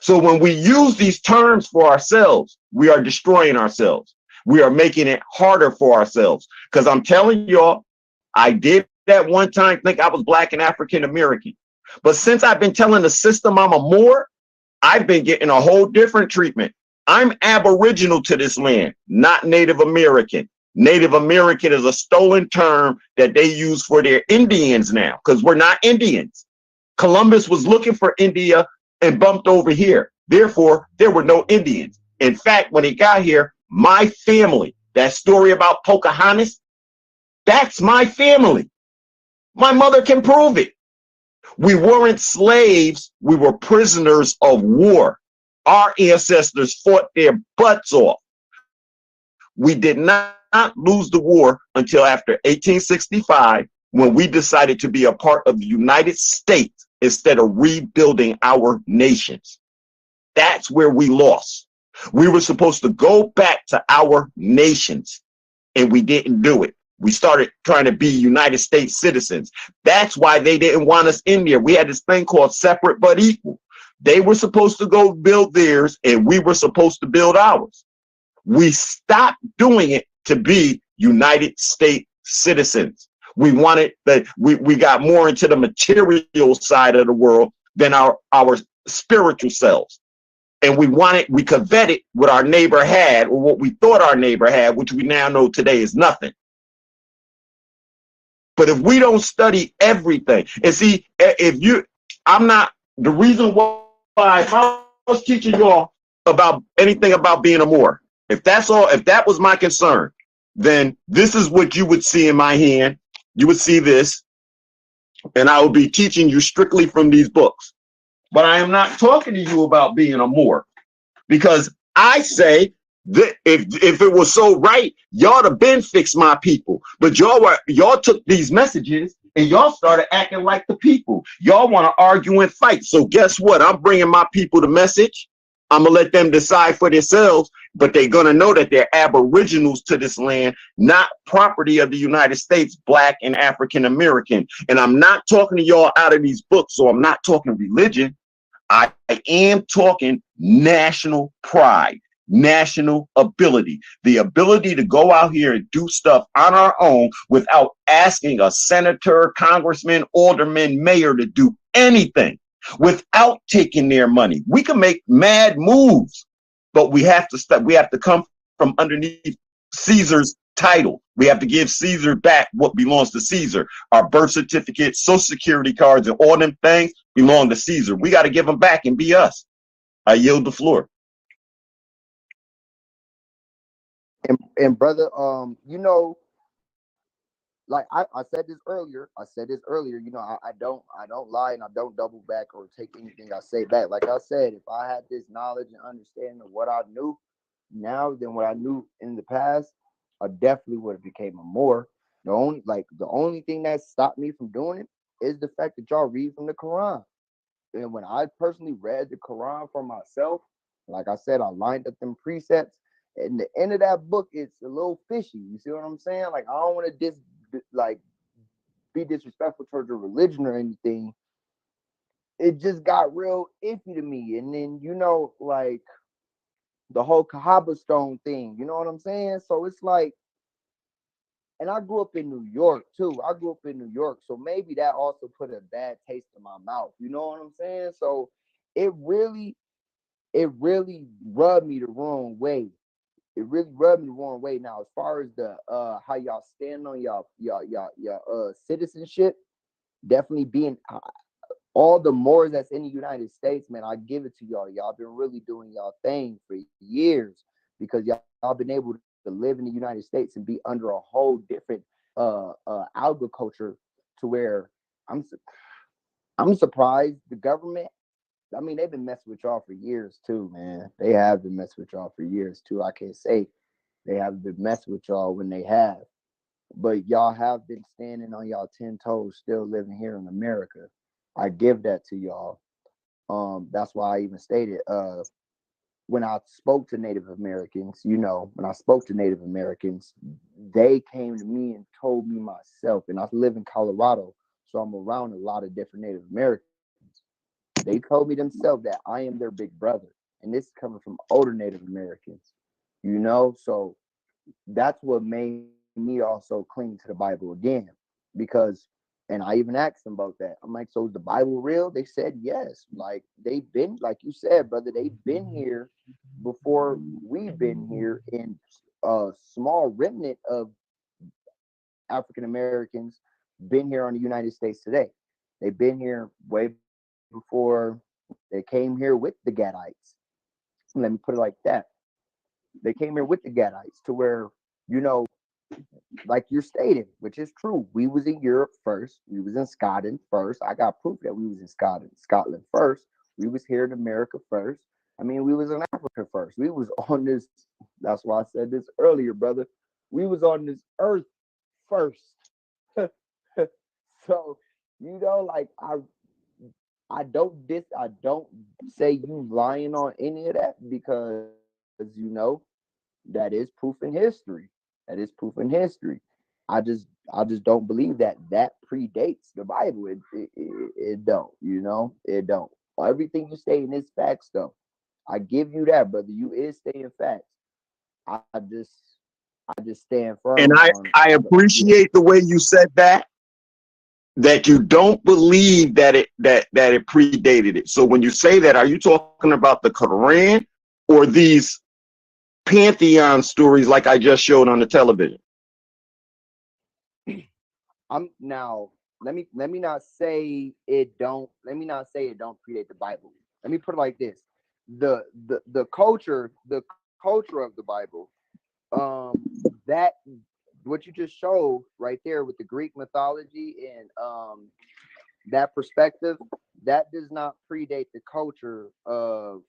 So when we use these terms for ourselves, we are destroying ourselves. We are making it harder for ourselves. Because I'm telling y'all, I did that one time think I was Black and African American. But since I've been telling the system I'm a Moor, I've been getting a whole different treatment. I'm aboriginal to this land, not Native American. Native American is a stolen term that they use for their Indians now, because we're not Indians. Columbus was looking for India and bumped over here. Therefore, there were no Indians. In fact, when he got here, my family, that story about Pocahontas, that's my family. My mother can prove it. We weren't slaves. We were prisoners of war. Our ancestors fought their butts off. We did not lose the war until after 1865, when we decided to be a part of the United States instead of rebuilding our nations. That's where we lost. We were supposed to go back to our nations, and we didn't do it. We started trying to be United States citizens. That's why they didn't want us in there. We had this thing called separate but equal. They were supposed to go build theirs, and we were supposed to build ours. We stopped doing it to be United States citizens. We wanted that we got more into the material side of the world than our spiritual selves. And we coveted what our neighbor had, or what we thought our neighbor had, which we now know today is nothing. But if we don't study everything, and see, the reason why if I was teaching y'all about anything about being a Moor, if that was my concern, then this is what you would see in my hand. You would see this, and I will be teaching you strictly from these books. But I am not talking to you about being a Moor, because I say that if it was so right, y'all have been fixed my people. But y'all took these messages and y'all started acting like the people. Y'all want to argue and fight. So guess what? I'm bringing my people the message. I'm gonna let them decide for themselves, but they're gonna know that they're aboriginals to this land, not property of the United States, Black and African American. And I'm not talking to y'all out of these books, so I'm not talking religion. I am talking national pride, national ability, the ability to go out here and do stuff on our own without asking a senator, congressman, alderman, mayor to do anything, without taking their money. We can make mad moves, but we have to stop. We have to come from underneath Caesar's title. We have to give Caesar back what belongs to Caesar. Our birth certificate, social security cards, and all them things belong to Caesar. We got to give them back and be us. I yield the floor. And brother, you know, like I said this earlier. You know, I don't lie and I don't double back or take anything I say back. Like I said, if I had this knowledge and understanding of what I knew now than what I knew in the past, I definitely would have became a Moor. The only thing that stopped me from doing it is the fact that y'all read from the Quran. And when I personally read the Quran for myself, like I said, I lined up them precepts. And the end of that book, it's a little fishy. You see what I'm saying? Like, I don't want to be disrespectful towards your religion or anything. It just got real iffy to me. And then, you know, like the whole Kaaba stone thing, you know what I'm saying? So it's like, and I grew up in New York too. So maybe that also put a bad taste in my mouth. You know what I'm saying? So it really rubbed me the wrong way. Now, as far as the how y'all stand on y'all citizenship, definitely being all the Moors that's in the United States, man, I give it to y'all. Y'all been really doing y'all thing for years because y'all been able to live in the United States and be under a whole different agriculture to where I'm surprised the government. I mean, they've been messing with y'all for years too, man. They have been messing with y'all for years too. I can't say they haven't been messing with y'all when they have, but y'all have been standing on y'all 10 toes, still living here in America. I give that to y'all. That's why I even stated when I spoke to Native Americans, you know, they came to me and told me myself, and I live in Colorado, so I'm around a lot of different Native Americans. They told me themselves that I am their big brother, and this is coming from older Native Americans, you know. So that's what made me also cling to the Bible again, because, and I even asked them about that. I'm like, so is the Bible real? They said yes. Like, they've been, like you said, brother, they've been here before we've been here, in a small remnant of African Americans been here on the United States today. They've been here way before they came here with the Gadites. Let me put it like that. They came here with the Gadites to where, you know, like you're stating, which is true. We was in Europe first. We was in Scotland first. I got proof that we was in Scotland first. We was here in America first. I mean, we was in Africa first. We was on this. That's why I said this earlier, brother. We was on this earth first. So, you know, like I don't say you lying on any of that, because, you know, that is proof in history. I just don't believe that predates the Bible. It don't, you know, it don't. Everything you say in is facts, though. I give you that, brother. You is saying facts. I just stand firm. And I appreciate the way you said that you don't believe that it predated it. So when you say that, are you talking about the Quran or these pantheon stories like I just showed on the television? I'm now, let me not say it don't predate the Bible. Let me put it like this. The culture of the Bible, that what you just showed right there with the Greek mythology and that perspective, that does not predate the culture of,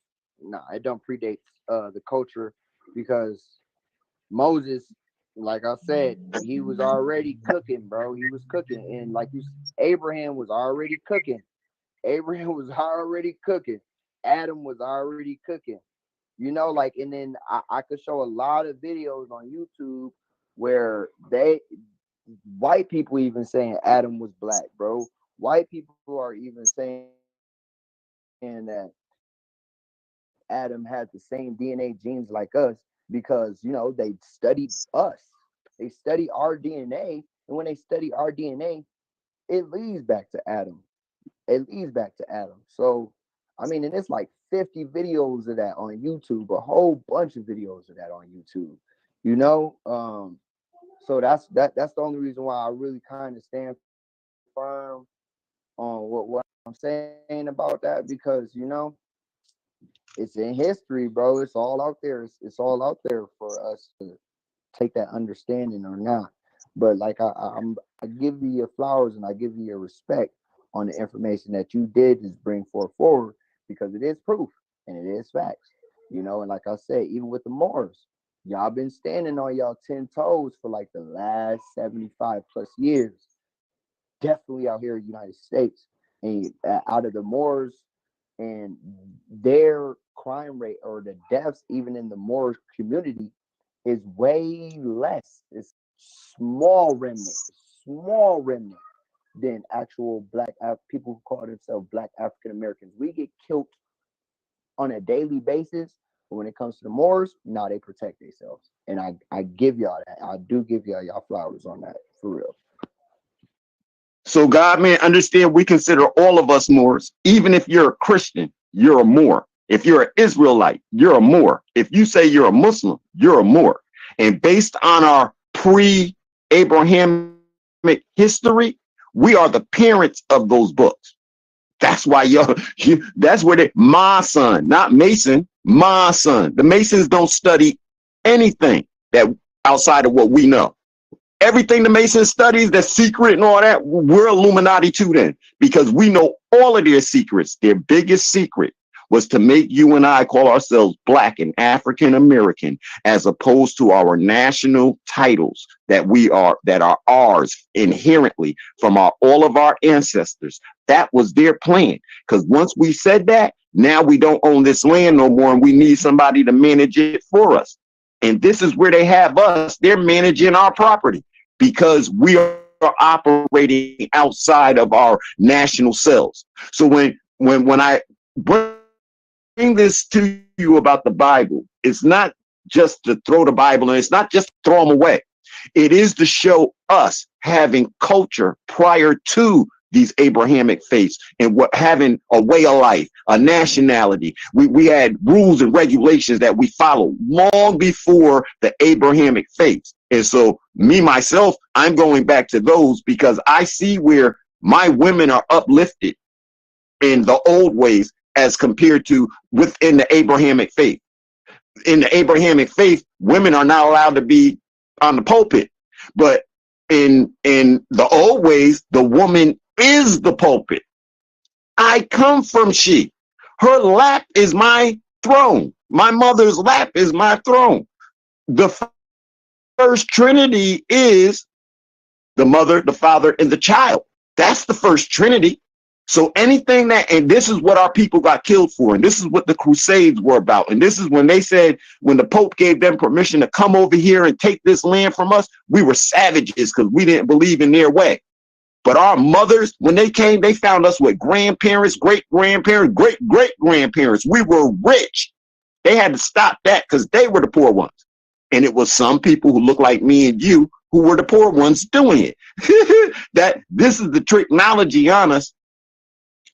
it don't predate the culture, because Moses, like I said, he was already cooking, bro. He was cooking. And like Abraham was already cooking. Adam was already cooking. You know, like, and then I could show a lot of videos on YouTube where white people even saying Adam was black, bro. White people are even saying that Adam had the same DNA genes like us because, you know, they studied us. They study our DNA. And when they study our DNA, it leads back to Adam. It leads back to Adam. So, I mean, and it's like 50 videos of that on YouTube, a whole bunch of videos of that on YouTube, you know? So that's the only reason why I really kind of stand firm on what I'm saying about that, because, you know, it's in history, bro. It's all out there. It's all out there for us to take that understanding or not. But like I give you your flowers and I give you your respect on the information that you did just bring forward, because it is proof and it is facts, you know. And like I said, even with the Moors, y'all been standing on y'all 10 toes for like the last 75 plus years, definitely out here in the United States. And out of the Moors and their crime rate or the deaths, even in the Moorish community, is way less. It's small remnant than actual black people who call themselves black African Americans. We get killed on a daily basis, but when it comes to the Moors, nah, they protect themselves. And I give y'all that. I do give y'all flowers on that, for real. So God, man, understand we consider all of us Moors. Even if you're a Christian, you're a Moor. If you're an Israelite, you're a Moor. If you say you're a Muslim, you're a Moor. And based on our pre-Abrahamic history, we are the parents of those books. That's why that's where my son, not Mason, my son. The Masons don't study anything that outside of what we know. Everything the Mason studies, that's secret and all that, we're Illuminati too then, because we know all of their secrets. Their biggest secret was to make you and I call ourselves black and African American, as opposed to our national titles that are ours inherently from all of our ancestors. That was their plan. Because once we said that, now we don't own this land no more, and we need somebody to manage it for us. And this is where they have us. They're managing our property because we are operating outside of our national selves. So when I bring this to you about the Bible, it's not just to throw the Bible and it's not just to throw them away. It is to show us having culture prior to these Abrahamic faiths and what having a way of life, a nationality. We had rules and regulations that we followed long before the Abrahamic faiths. And so me, myself, I'm going back to those because I see where my women are uplifted in the old ways as compared to within the Abrahamic faith. In the Abrahamic faith, women are not allowed to be on the pulpit. But in the old ways, the woman is the pulpit. I come from she. Her lap is my throne. My mother's lap is my throne. The first Trinity is the mother, the father, and the child. That's the first Trinity. So anything that, and this is what our people got killed for, and this is what the Crusades were about, and this is when they said, when the Pope gave them permission to come over here and take this land from us, we were savages because we didn't believe in their way. But our mothers, when they came, they found us with grandparents, great-grandparents, great-great-grandparents. We were rich. They had to stop that because they were the poor ones. And it was some people who look like me and you who were the poor ones doing it. That this is the technology on us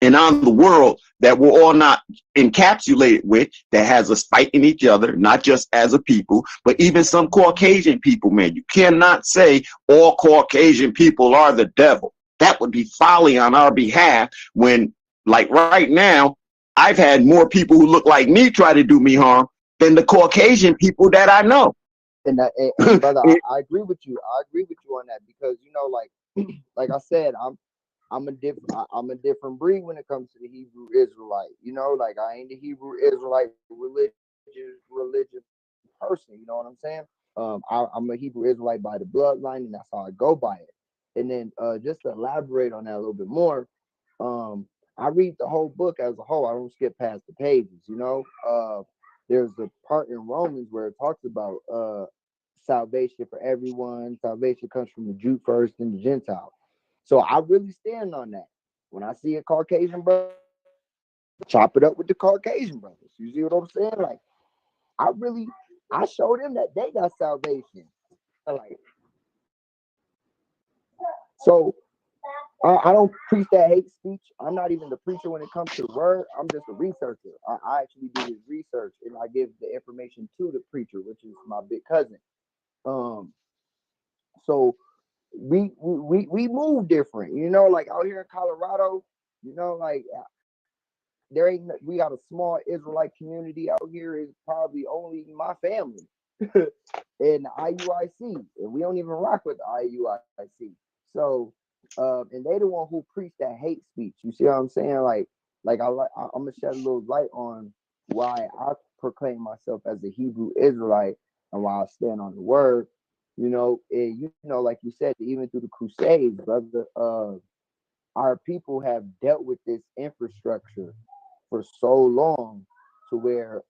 and on the world that we're all not encapsulated with, that has us fighting each other, not just as a people, but even some Caucasian people, man. You cannot say all Caucasian people are the devil. That would be folly on our behalf when, like right now, I've had more people who look like me try to do me harm than the Caucasian people that I know. And brother, I agree with you. I agree with you on that because, you know, like I said, I'm a different breed when it comes to the Hebrew Israelite. You know, like I ain't the Hebrew Israelite religious person. You know what I'm saying? I'm a Hebrew Israelite by the bloodline, and that's how I go by it. And then just to elaborate on that a little bit more, I read the whole book as a whole. I don't skip past the pages. You know, there's a part in Romans where it talks about salvation for everyone. Salvation comes from the Jew first and the Gentile. So I really stand on that. When I see a Caucasian brother, chop it up with the Caucasian brothers. You see what I'm saying? Like, I show them that they got salvation. Like, so I don't preach that hate speech. I'm not even the preacher when it comes to the word. I'm just a researcher. I actually do this research and I give the information to the preacher, which is my big cousin. So we move different, you know, like out here in Colorado, you know, like we got a small Israelite community out here. Is probably only my family in the IUIC, and we don't even rock with the IUIC. So, and they the one who preach that hate speech. You see what I'm saying? Like I'm gonna shed a little light on why I proclaim myself as a Hebrew Israelite and why I stand on the word. You know, and you know, like you said, even through the Crusades, brother, our people have dealt with this infrastructure for so long to where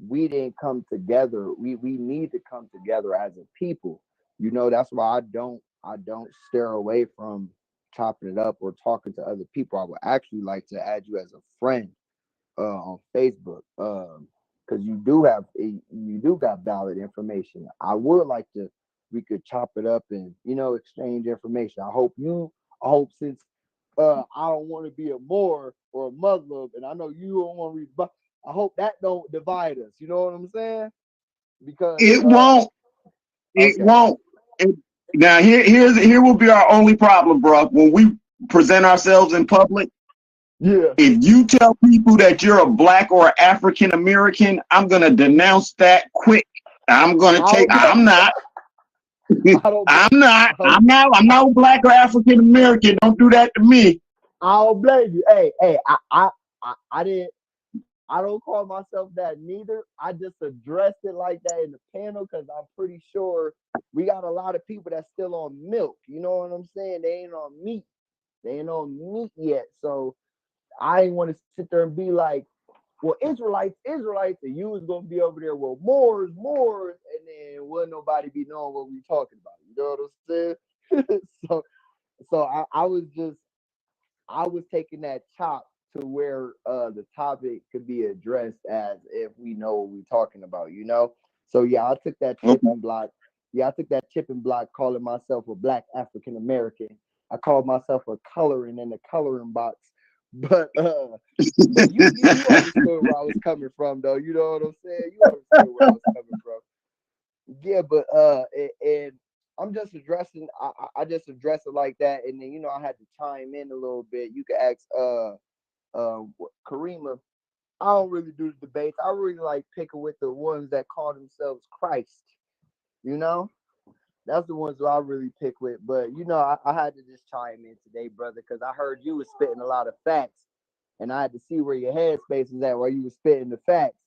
we didn't come together. We need to come together as a people. You know, that's why I don't steer away from chopping it up or talking to other people. I would actually like to add you as a friend on Facebook, because you do got valid information. I would like to, we could chop it up and, you know, exchange information. I hope since I don't want to be a Moor or a Muslim, and I know you don't want to read, but I hope that don't divide us. You know what I'm saying? Because it won't. It won't. Now here will be our only problem, bro. When we present ourselves in public, if you tell people that you're a Black or African American, I'm gonna denounce that quick. I'm not a Black or African American. Don't do that to me. I don't blame you. Hey, I don't call myself that neither. I just addressed it like that in the panel because I'm pretty sure we got a lot of people that's still on milk. You know what I'm saying? They ain't on meat. They ain't on meat yet. So I ain't want to sit there and be like, well, Israelites, and you was gonna be over there, well, Moors, and then wouldn't nobody be knowing what we talking about. You know what I'm saying? so I was taking that chop to where the topic could be addressed as if we know what we're talking about, you know? So yeah, I took that chipping block. Yeah, I took that chipping block, calling myself a Black African American. I called myself a coloring in the coloring box. But you understood where I was coming from, though. You know what I'm saying? You understood where I was coming from. Yeah, but and I'm just addressing. I just address it like that, and then you know I had to chime in a little bit. You could ask Karima. I don't really do the debates. I really like picking with the ones that call themselves Christ. You know, that's the ones that I really pick with. But you know, I had to just chime in today, brother, because I heard you was spitting a lot of facts, and I had to see where your headspace was at while you was spitting the facts.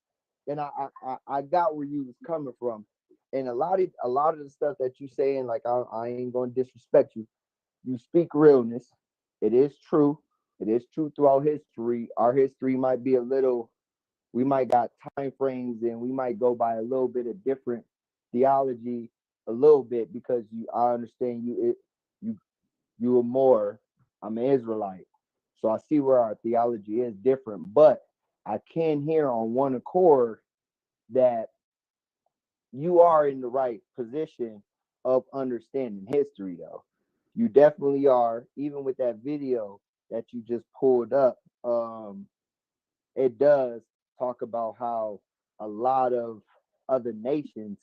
And I got where you was coming from. And a lot of the stuff that you saying, like I ain't gonna disrespect you. You speak realness. It is true. It is true throughout history. Our history might be a little, we might got time frames and we might go by a little bit of different theology a little bit because I understand you are more, I'm an Israelite. So I see where our theology is different, but I can hear on one accord that you are in the right position of understanding history, though. You definitely are. Even with that video that you just pulled up, it does talk about how a lot of other nations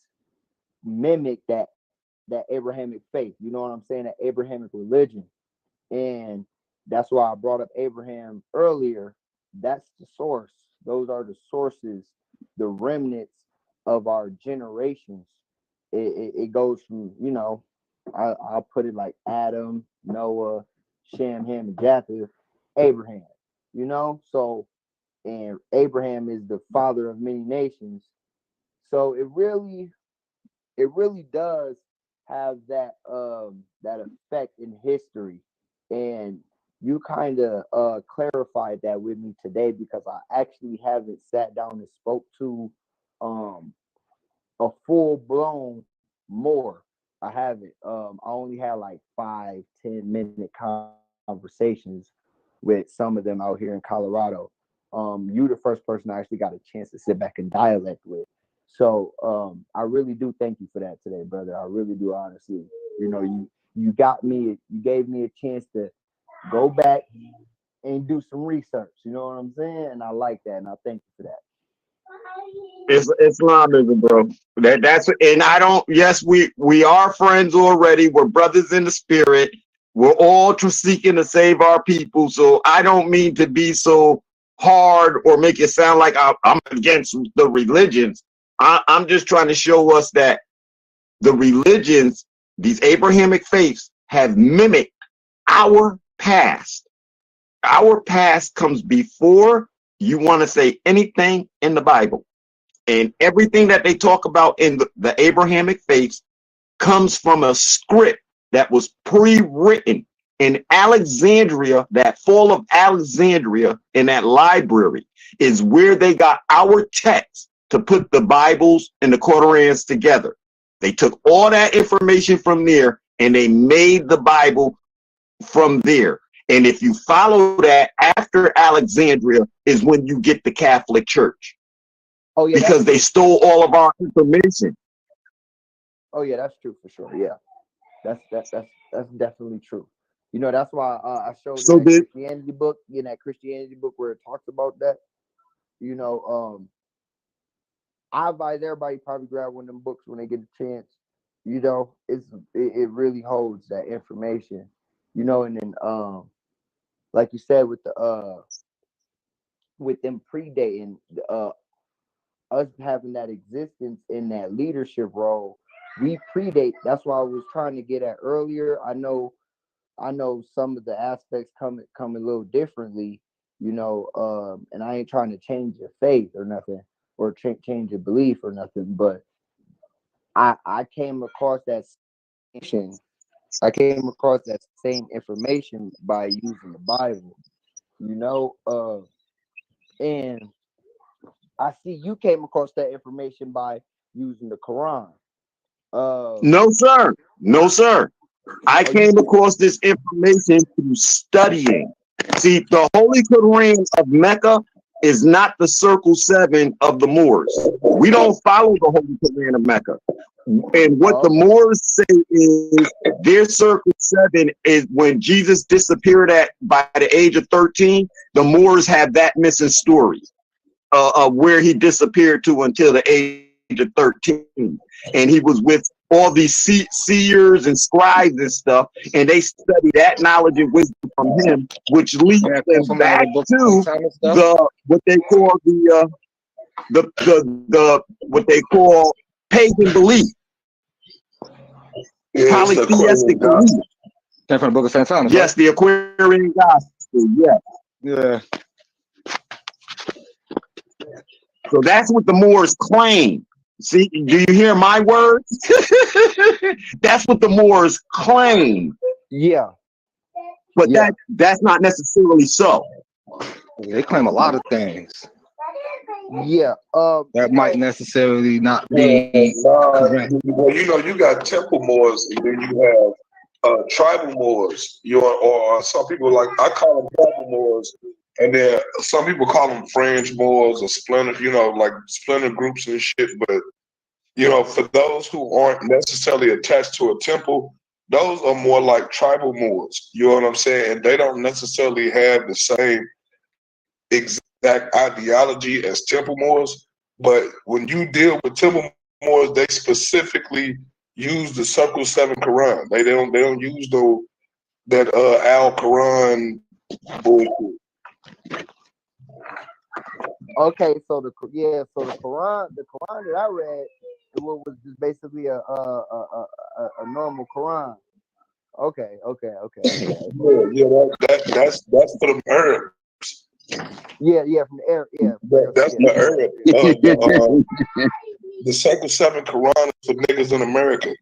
mimic that Abrahamic faith. You know what I'm saying? That Abrahamic religion. And that's why I brought up Abraham earlier. That's the source. Those are the sources, the remnants of our generations. It goes from, you know, I'll put it like Adam, Noah, Shem, Ham, and Japheth, Abraham, you know? So, and Abraham is the father of many nations. So it really does have that effect in history. And you kind of clarified that with me today, because I actually haven't sat down and spoke to a full-blown Moor. I haven't. I only had like 5-10 minute conversations with some of them out here in Colorado. You the first person I actually got a chance to sit back and dialect with. So I really do thank you for that today, brother. I really do, honestly. You know, you gave me a chance to go back and do some research. You know what I'm saying? And I like that, and I thank you for that. It's Islamism, bro. That's and I don't. Yes, we are friends already. We're brothers in the spirit. We're all seeking to save our people. So I don't mean to be so hard or make it sound like I'm against the religions. I'm just trying to show us that the religions, these Abrahamic faiths, have mimicked our past. Our past comes before you want to say anything in the Bible. And everything that they talk about in the Abrahamic faiths comes from a script that was pre-written in Alexandria. That fall of Alexandria in that library is where they got our text to put the Bibles and the Qurans together. They took all that information from there and they made the Bible from there. And if you follow that, after Alexandria is when you get the Catholic Church. Oh, yeah, because they stole all of our information. Oh yeah, that's true for sure. Yeah, that's definitely true. You know, that's why I showed that Christianity book, in that Christianity book where it talks about that. You know, I advise everybody probably grab one of them books when they get a chance. You know, it really holds that information. You know, and then like you said with them predating us having that existence in that leadership role, we predate. That's why I was trying to get at earlier. I know some of the aspects come a little differently, you know, and I ain't trying to change your faith or nothing, or change your belief or nothing, but I came across that same information by using the Bible, you know, and I see you came across that information by using the Quran. No, sir. No, sir. I came across this information through studying. See, the Holy Quran of Mecca is not the Circle 7 of the Moors. We don't follow the Holy Quran of Mecca. And what the Moors say is their Circle 7 is when Jesus disappeared by the age of 13. The Moors have that missing story of where he disappeared to until the age of 13. And he was with all these seers and scribes and stuff, and they study that knowledge and wisdom from him, which leads them back to what they call the what they call pagan belief, polytheistic belief. Came from the Book of St. Thomas. Yes, the Aquarian Gospel. Yes. Yeah. So that's what the Moors claim. See, do you hear my words? That's what the Moors claim. Yeah. But that's not necessarily so. They claim a lot of things. Yeah. That might necessarily not be correct. Well, you know, you got temple Moors, and then you have tribal Moors. Or some people, like, I call them tribal Moors. And then some people call them fringe Moors or splinter, you know, like splinter groups and shit. But, you know, for those who aren't necessarily attached to a temple, those are more like tribal Moors. You know what I'm saying? And they don't necessarily have the same exact ideology as temple Moors. But when you deal with temple Moors, they specifically use the Circle 7 Quran. They don't use that Al Quran bullshit. Okay, so the Quran that I read, it was just basically a normal Quran. Okay. Yeah, that's for the Arabs. Yeah, from the Arab. Yeah, that's the Arab. The Circle 7 Quran is for niggas in America.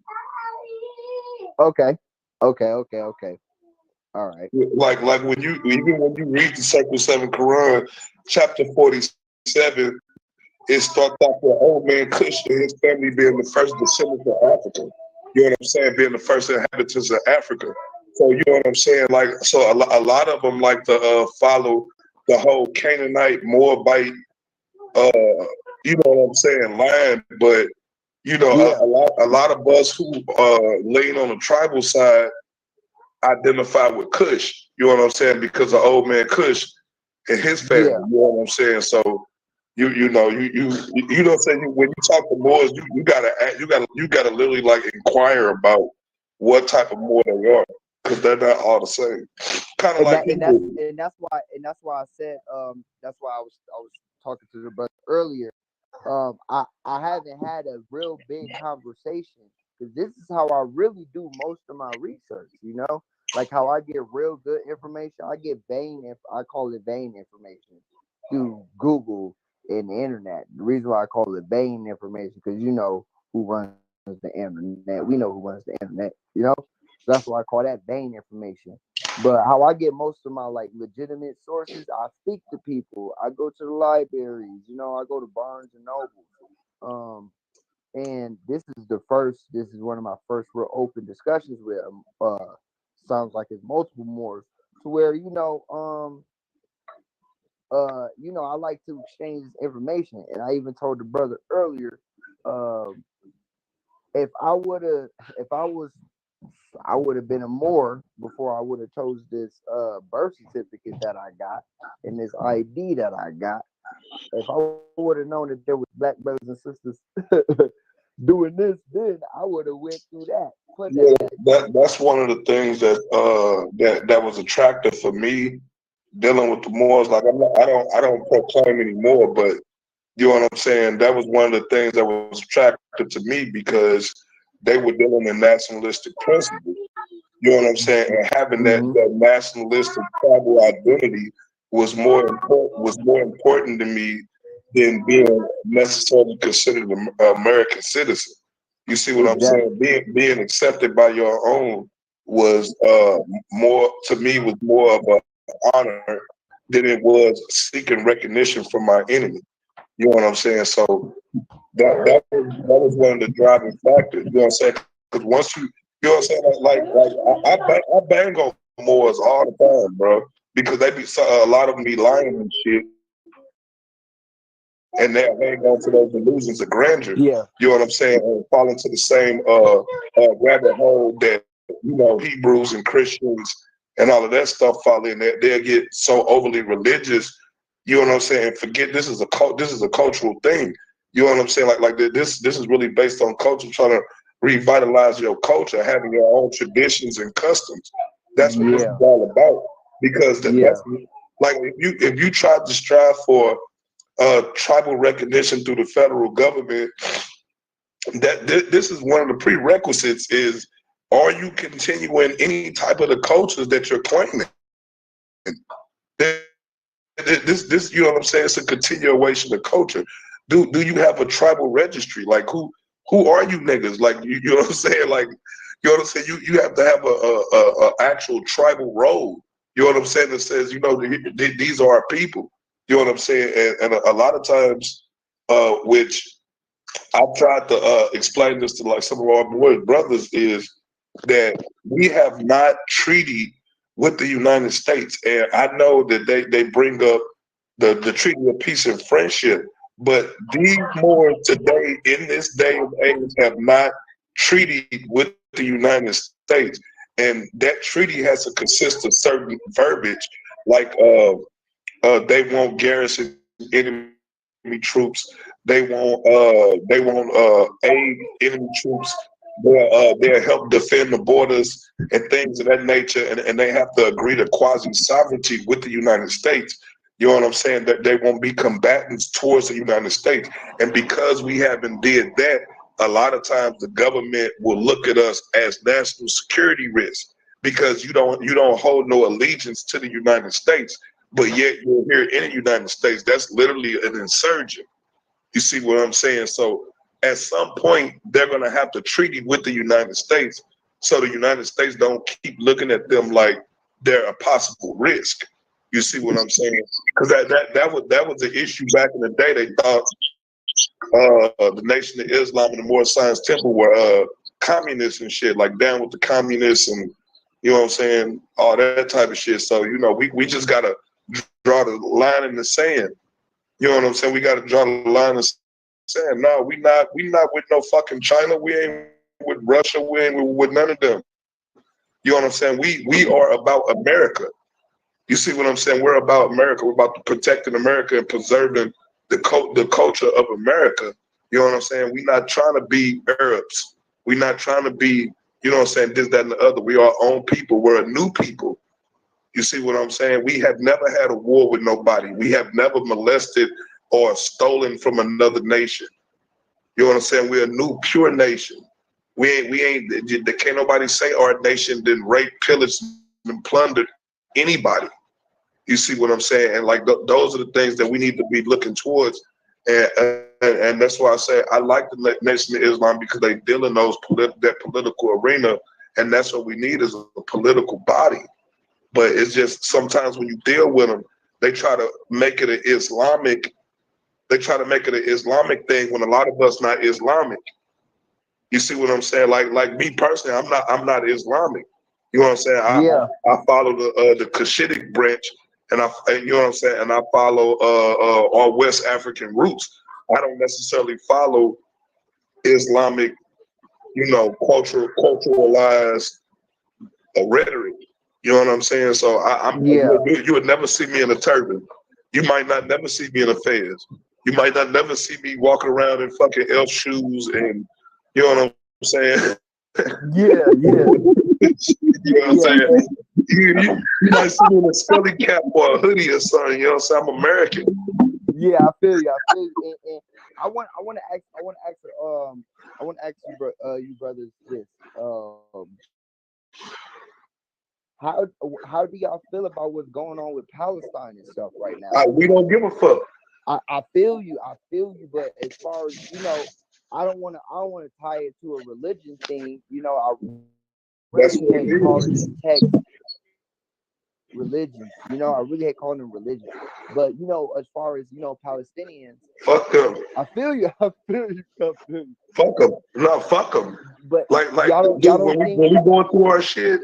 Okay. All right. Like when you read the Sacred Seven Quran, chapter 47, it starts off with old man Cush and his family being the first descendants of Africa. You know what I'm saying? Being the first inhabitants of Africa. So you know what I'm saying? Like, so a lot of them like to follow the whole Canaanite, Moabite, you know what I'm saying, line. But you know, a lot of us who lean on the tribal side identify with Cush. You know what I'm saying? Because of old man Cush and his family. You know what I'm saying? So. You know when you talk to Moors, you gotta literally like inquire about what type of Moor they are, because they're not all the same. Kind of like that's why I said that's why I was talking to the brother earlier. I haven't had a real big conversation, because this is how I really do most of my research. You know, like how I get real good information. I get I call it vein information through Google and the internet. The reason why I call it vein information, because you know who runs the internet. We know who runs the internet, you know? So that's why I call that vein information. But how I get most of my like legitimate sources, I speak to people. I go to the libraries, you know, I go to Barnes and Noble. And this is one of my first real open discussions with sounds like it's multiple more, to where, you know, I like to exchange information. And I even told the brother earlier, if I would have been a Moor before I would have chose this birth certificate that I got and this ID that I got. If I would have known that there was black brothers and sisters doing this, then I would have went through that. That's one of the things that was attractive for me dealing with the Moors. Like I don't proclaim anymore, but you know what I'm saying? That was one of the things that was attractive to me, because they were dealing in nationalistic principles. You know what I'm saying? And having that nationalistic tribal identity was more important to me than being necessarily considered an American citizen. You see what I'm saying? Being accepted by your own was more of an honor than it was seeking recognition from my enemy. You know what I'm saying? So that was one of the driving factors. You know what I'm saying? Because once you know what I'm saying, like I bang on Moors all the time, bro, because they be a lot of them be lying and shit, and they'll hang on to those illusions of grandeur. Yeah. You know what I'm saying? And fall into the same rabbit hole that, you know, Hebrews and Christians and all of that stuff fall in. They'll get so overly religious. You know what I'm saying? Forget this is a cultural thing. You know what I'm saying? Like this is really based on culture, trying to revitalize your culture, having your own traditions and customs. That's what this is all about. Because that's, like if you try to strive for tribal recognition through the federal government, that this is one of the prerequisites is, are you continuing any type of the cultures that you're claiming? This, you know what I'm saying? It's a continuation of culture. Do you have a tribal registry? Like who are you niggas? Like you know what I'm saying? Like, you know what I'm saying? You have to have a actual tribal role. You know what I'm saying? That says, you know, these are our people. You know what I'm saying? And a lot of times, which I've tried to explain this to like some of our Moorish brothers, is that we have not treated with the United States. And I know that they bring up the Treaty of Peace and Friendship, but these Moors today, in this day and age, have not treated with the United States. And that treaty has to consist of certain verbiage, like they won't garrison enemy troops, they won't aid enemy troops, they'll help defend the borders and things of that nature, and they have to agree to quasi-sovereignty with the United States. You know what I'm saying? That they won't be combatants towards the United States. And because we haven't did that, a lot of times the government will look at us as national security risk, because you don't hold no allegiance to the United States, but yet you're here in the United States. That's literally an insurgent. You see what I'm saying? So at some point, they're going to have to treaty with the United States, so the United States don't keep looking at them like they're a possible risk. You see what I'm saying? Because that was the issue back in the day. They thought the Nation of Islam and the Moorish Science Temple were communists and shit, like down with the communists and you know what I'm saying, all that type of shit. So you know, we just gotta draw the line in the sand. You know what I'm saying? We gotta draw the line in the sand. No, we not with no fucking China. We ain't with Russia. We ain't with none of them. You know what I'm saying? We are about America. You see what I'm saying? We're about America. We're about protecting America and preserving the culture of America. You know what I'm saying? We're not trying to be Arabs. We're not trying to be, you know what I'm saying, this, that, and the other. We are our own people. We're a new people. You see what I'm saying? We have never had a war with nobody. We have never molested or stolen from another nation. You know what I'm saying? We're a new, pure nation. We ain't, can't nobody say our nation didn't rape, pillage, and plundered anybody. You see what I'm saying? And like those are the things that we need to be looking towards. And that's why I say I like the Nation of Islam, because they deal in that political arena, and that's what we need is a political body. But it's just sometimes when you deal with them, they try to make it an Islamic. They try to make it an Islamic thing when a lot of us not Islamic. You see what I'm saying? Like me personally, I'm not Islamic. You know what I'm saying? I follow the Cushitic branch, and you know what I'm saying? And I follow all West African roots. I don't necessarily follow Islamic, you know, culturalized rhetoric. You know what I'm saying? So you would never see me in a turban. You might not never see me in a fez. You might not never see me walking around in fucking elf shoes and, you know what I'm saying? Yeah. You know what I'm saying? You might see me in a scully cap or a hoodie or something. You know what I'm saying? I'm American. Yeah, I feel you. And I want to ask you brothers this. How do y'all feel about what's going on with Palestine and stuff right now? We don't give a fuck. I feel you, but as far as, you know, I don't want to tie it to a religion thing. You know, I really hate calling it text religion. You know, I really hate calling them religion. But, you know, as far as, you know, Palestinians, fuck them. I feel you. Fuck them. No, fuck them. But like y'all don't when we going through our shit,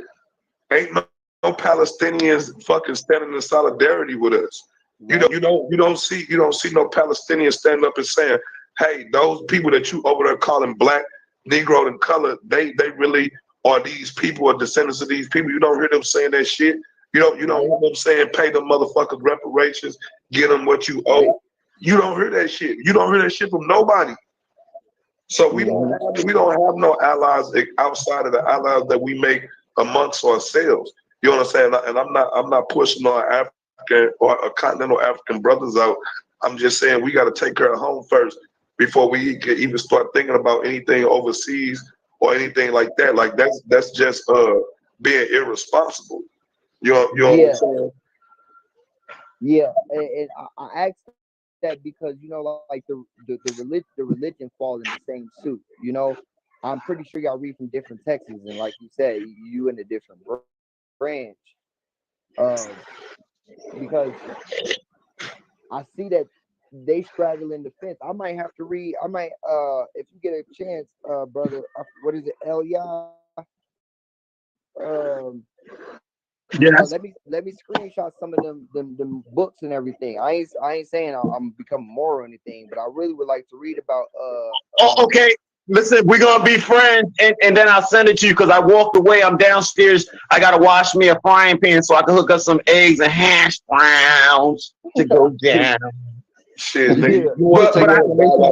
ain't no Palestinians fucking standing in solidarity with us. Right. You don't see no Palestinians standing up and saying, hey, those people that you over there calling black, Negro, and color, they really are these people or descendants of these people. You don't hear them saying that shit. You don't hear them saying pay them motherfuckers reparations, get them what you owe. You don't hear that shit. You don't hear that shit from nobody. So we don't have no allies outside of the allies that we make amongst ourselves. You know what I'm saying? And I'm not pushing our African or continental African brothers out. I'm just saying we got to take care of home first before we can even start thinking about anything overseas or anything like that. Like that's just being irresponsible. You know what I'm saying? Yeah, and I asked that because, you know, like the religion falls in the same suit. You know, I'm pretty sure y'all read from different texts, and like you said, you in a different branch. Because I see that they straddle in the fence. I might have to read. If you get a chance, brother. What is it, Elia? Yes. Let me screenshot some of them books and everything. I ain't saying I'm becoming moral or anything, but I really would like to read about. Okay. Listen, we're gonna be friends, and then I'll send it to you because I walked away. I'm downstairs. I gotta wash me a frying pan so I can hook up some eggs and hash browns to go down. Shit, nigga.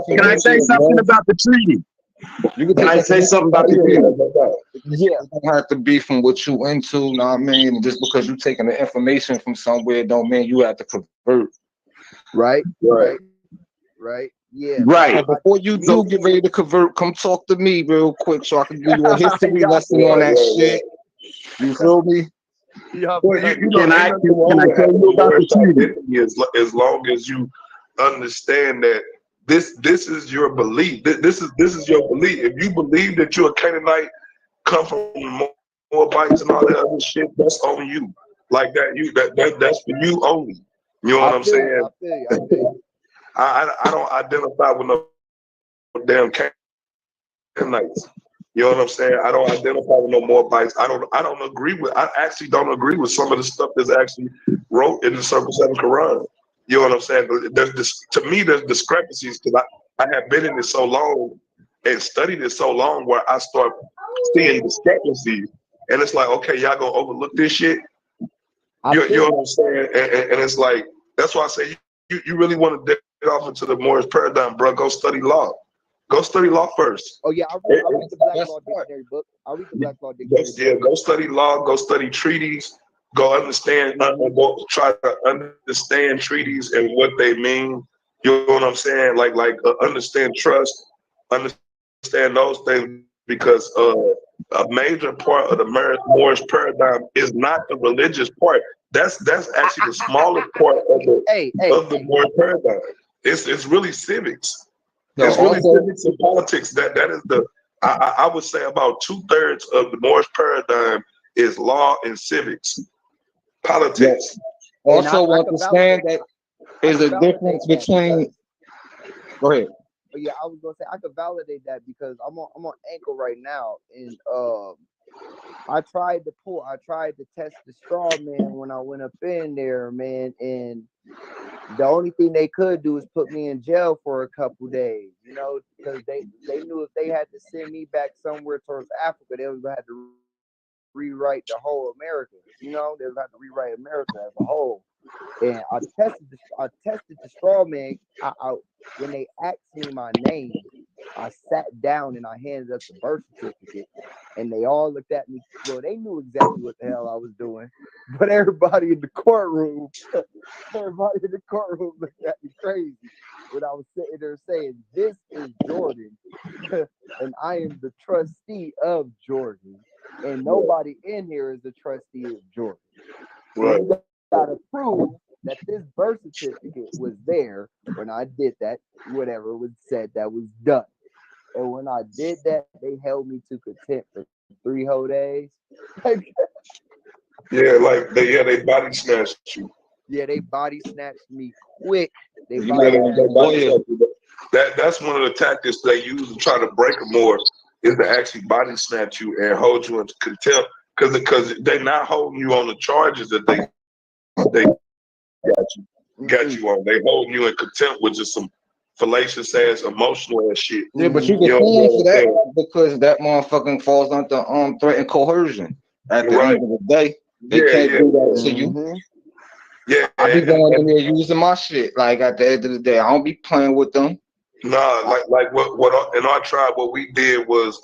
Can I say something about the treaty? Can I say something about the treaty? Yeah, it don't have to be from what you into. Know what I mean? Just because you taking the information from somewhere don't mean you have to convert. Right. Yeah. Right. So before you do get ready to convert, come talk to me real quick so I can give you a history lesson on that shit. You feel me? Yeah, well, can I tell you about the treaty? As long as you understand that this is your belief. This is your belief. If you believe that you're a Canaanite, come from Moabites and all that other shit, that's on you. like that. That's for you only. You know what I'm saying? I feel you. I don't identify with no damn Canaanites. You know what I'm saying? I don't identify with no Moabites. I actually don't agree with some of the stuff that's actually wrote in the Circle 7 Quran. You know what I'm saying? To me, there's discrepancies because I have been in it so long and studied it so long where I start seeing discrepancies. And it's like, okay, y'all gonna overlook this shit? You know what I'm saying? And it's like, that's why I say you really want to get off into the Moorish paradigm, bro. Go study law. Go study law first. Oh yeah, I read the Black Law Dictionary book. I read the Black Law Dictionary. Yeah, go study law. Go study treaties. Go understand. Go try to understand treaties and what they mean. You know what I'm saying? Like understand trust. Understand those things because a major part of the Moorish paradigm is not the religious part. That's actually the smallest part of the Moorish paradigm. It's really civics. It's really civics and politics. That is I would say about 2/3 of the Moorish paradigm is law and civics, politics. Yes. Also, understand that there's a difference between. Go ahead. But yeah, I was gonna say I could validate that because I'm on ankle right now, and I tried to test the straw man when I went up in there, man, and the only thing they could do is put me in jail for a couple days, you know, because they knew if they had to send me back somewhere towards Africa, they was gonna have to rewrite the whole America, you know, they was gonna have to rewrite America as a whole. And I tested the straw man. When they asked me my name, I sat down and I handed up the birth certificate, and they all looked at me. Well, they knew exactly what the hell I was doing, but everybody in the courtroom looked at me crazy when I was sitting there saying, "This is Jordan, and I am the trustee of Jordan, and nobody in here is the trustee of Jordan." Right. So you gotta prove that this birth certificate was there when I did that, whatever was said that was done. And when I did that, they held me to contempt for 3 whole days. Yeah, they body snatched you. Yeah, they body snatched me quick. That's one of the tactics they use to try to break them more is to actually body snatch you and hold you into contempt because they're not holding you on the charges that they got you on. They holding you in contempt with just some fallacious ass, emotional ass shit. Yeah, but you can fall for that because that motherfucking falls under threat and coercion. At the end of the day, they can't do that to you. Yeah, I be going in there using my shit. Like at the end of the day, I don't be playing with them. Nah, like what in our tribe, what we did was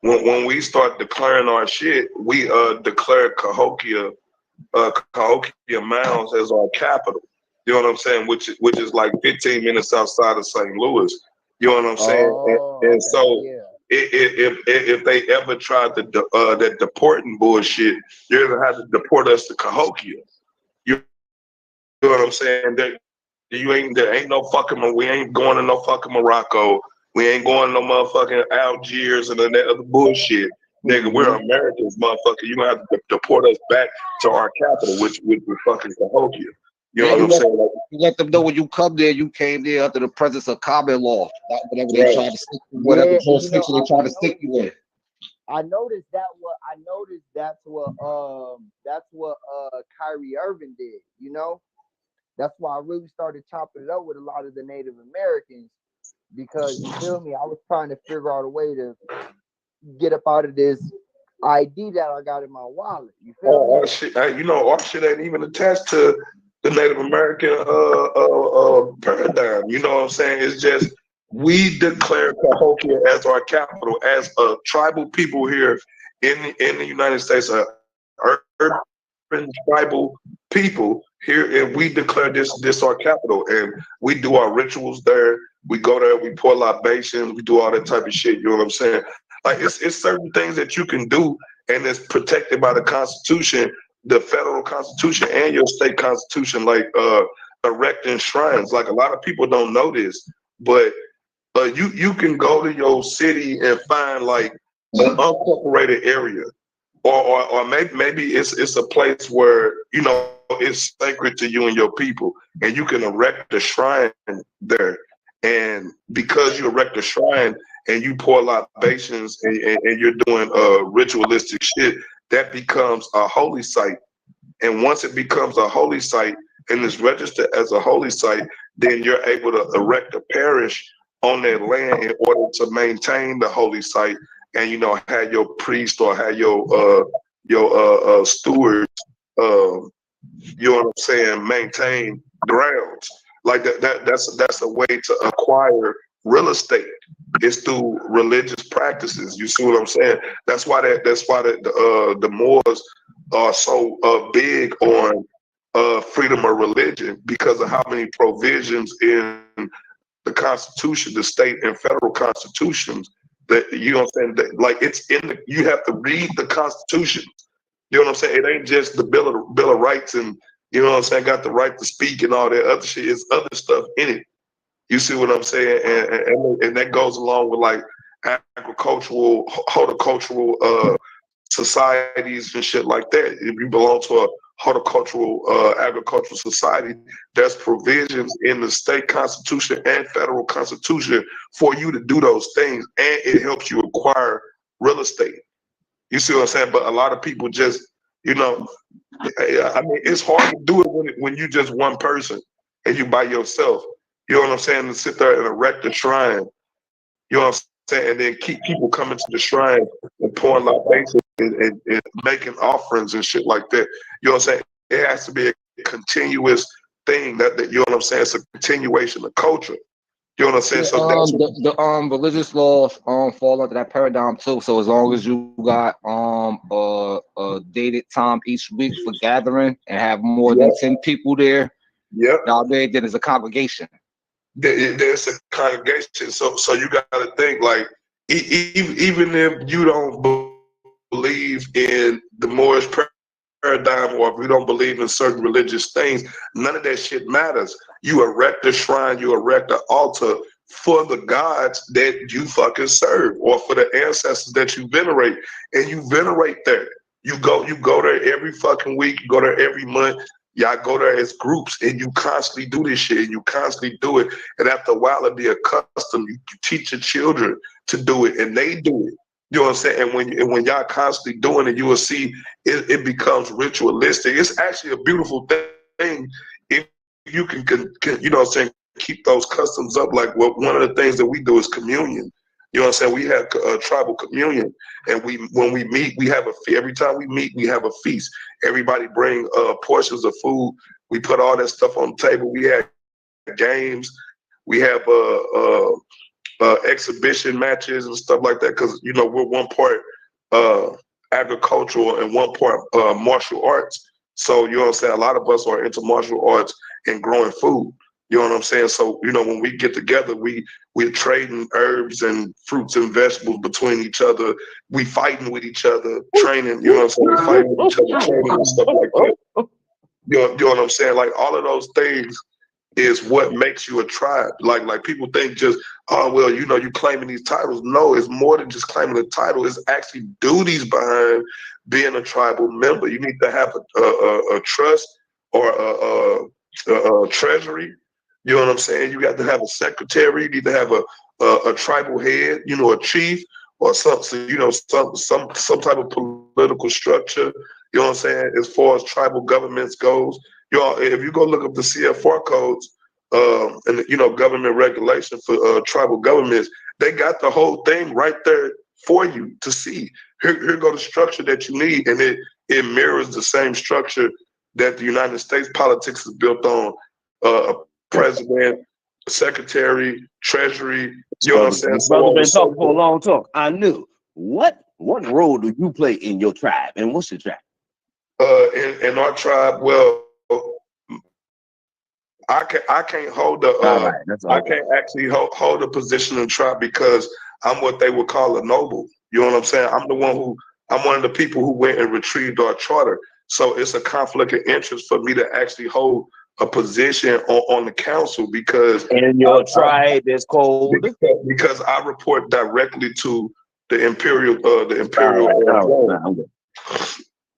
when we start declaring our shit, we declared Cahokia Mounds as our capital. You know what I'm saying? Which is like 15 minutes outside of St. Louis. You know what I'm saying? And so if they ever tried to that deporting bullshit, you're gonna have to deport us to Cahokia. You know what I'm saying? There ain't no fucking, we ain't going to no fucking Morocco. We ain't going to no motherfucking Algiers and that other bullshit. Nigga, we're Americans, motherfucker. You're gonna have to deport us back to our capital, which is fucking Cahokia. You know what I'm saying? You let them know when you come there, you came there under the presence of common law. Whatever they try to stick, whatever jurisdiction they try to stick you in. I noticed that's what Kyrie Irving did, you know? That's why I really started chopping it up with a lot of the Native Americans because you feel me? I was trying to figure out a way to get up out of this ID that I got in my wallet. You feel me? Our shit ain't even attached to the Native American paradigm. You know what I'm saying? It's just we declare Cahokia as our capital, as a tribal people here in the United States, urban tribal people here, and we declare this our capital, and we do our rituals there. We go there, we pour libations, we do all that type of shit. You know what I'm saying? Like it's certain things that you can do, and it's protected by the Constitution, the federal Constitution, and your state Constitution, like erecting shrines. Like a lot of people don't know this, but you can go to your city and find like an unincorporated area, or maybe it's a place where it's sacred to you and your people, and you can erect a shrine there. And because you erect a shrine and you pour libations and you're doing ritualistic shit, that becomes a holy site. And once it becomes a holy site and is registered as a holy site, then you're able to erect a parish on that land in order to maintain the holy site, and have your priest or have your stewards, maintain grounds. Like that's a way to acquire real estate. It's through religious practices. You see what I'm saying? That's why the Moors are so big on freedom of religion, because of how many provisions in the Constitution, the state and federal constitutions, that like it's in you have to read the Constitution. You know what I'm saying? It ain't just the Bill of Rights and got the right to speak and all that other shit. It's other stuff in it. You see what I'm saying? And that goes along with like agricultural, horticultural societies and shit like that. If you belong to a horticultural, agricultural society, there's provisions in the state constitution and federal constitution for you to do those things, and it helps you acquire real estate. You see what I'm saying? But a lot of people just, it's hard to do it when you just one person and you by yourself. You know what I'm saying? To sit there and erect a shrine. You know what I'm saying? And then keep people coming to the shrine and pouring libations and making offerings and shit like that. You know what I'm saying? It has to be a continuous thing that you know what I'm saying? It's a continuation of culture. You know what I'm saying? So the religious laws fall under that paradigm too. So as long as you got a dated time each week for gathering and have more than 10 people there, then there's a congregation. There's a congregation. So you got to think like even if you don't believe in the Moorish paradigm, or if you don't believe in certain religious things, none of that shit matters. You erect a shrine, you erect an altar for the gods that you fucking serve, or for the ancestors that you venerate, and you venerate there. You go there every fucking week, you go there every month. Y'all go there as groups, and you constantly do this shit, and you constantly do it. And after a while, it'll be a custom. You teach your children to do it, and they do it. You know what I'm saying? And when y'all constantly doing it, you will see it becomes ritualistic. It's actually a beautiful thing if you can you know what I'm saying, keep those customs up. Like one of the things that we do is communion. You know what I'm saying? We have tribal communion, and when we meet, we have every time we meet, we have a feast. Everybody bring portions of food. We put all that stuff on the table. We have games. We have exhibition matches and stuff like that, because we're one part agricultural and one part martial arts. So you know what I'm saying, a lot of us are into martial arts and growing food. You know what I'm saying? So when we get together, we're trading herbs and fruits and vegetables between each other. We fighting with each other, training. You know what I'm saying? We fighting with each other, training and stuff like that. You know what I'm saying? Like all of those things is what makes you a tribe. Like people think just, oh well, you claiming these titles. No, it's more than just claiming a title. It's actually duties behind being a tribal member. You need to have a trust or a treasury. You know what I'm saying? You got to have a secretary. You need to have a tribal head. A chief or something. Some type of political structure. You know what I'm saying? As far as tribal governments goes. If you go look up the CFR codes and government regulation for tribal governments, they got the whole thing right there for you to see. Here go the structure that you need, and it mirrors the same structure that the United States politics is built on. President, secretary, treasury. You know what I'm saying? Brother been talking for a long talk. I knew. What role do you play in your tribe, and what's your tribe? In our tribe, well, I can't hold I can't actually hold a position in tribe because I'm what they would call a noble. You know what I'm saying? I'm one of the people who went and retrieved our charter. So it's a conflict of interest for me to actually hold a position on the council, because and your tribe is called because I report directly to the imperial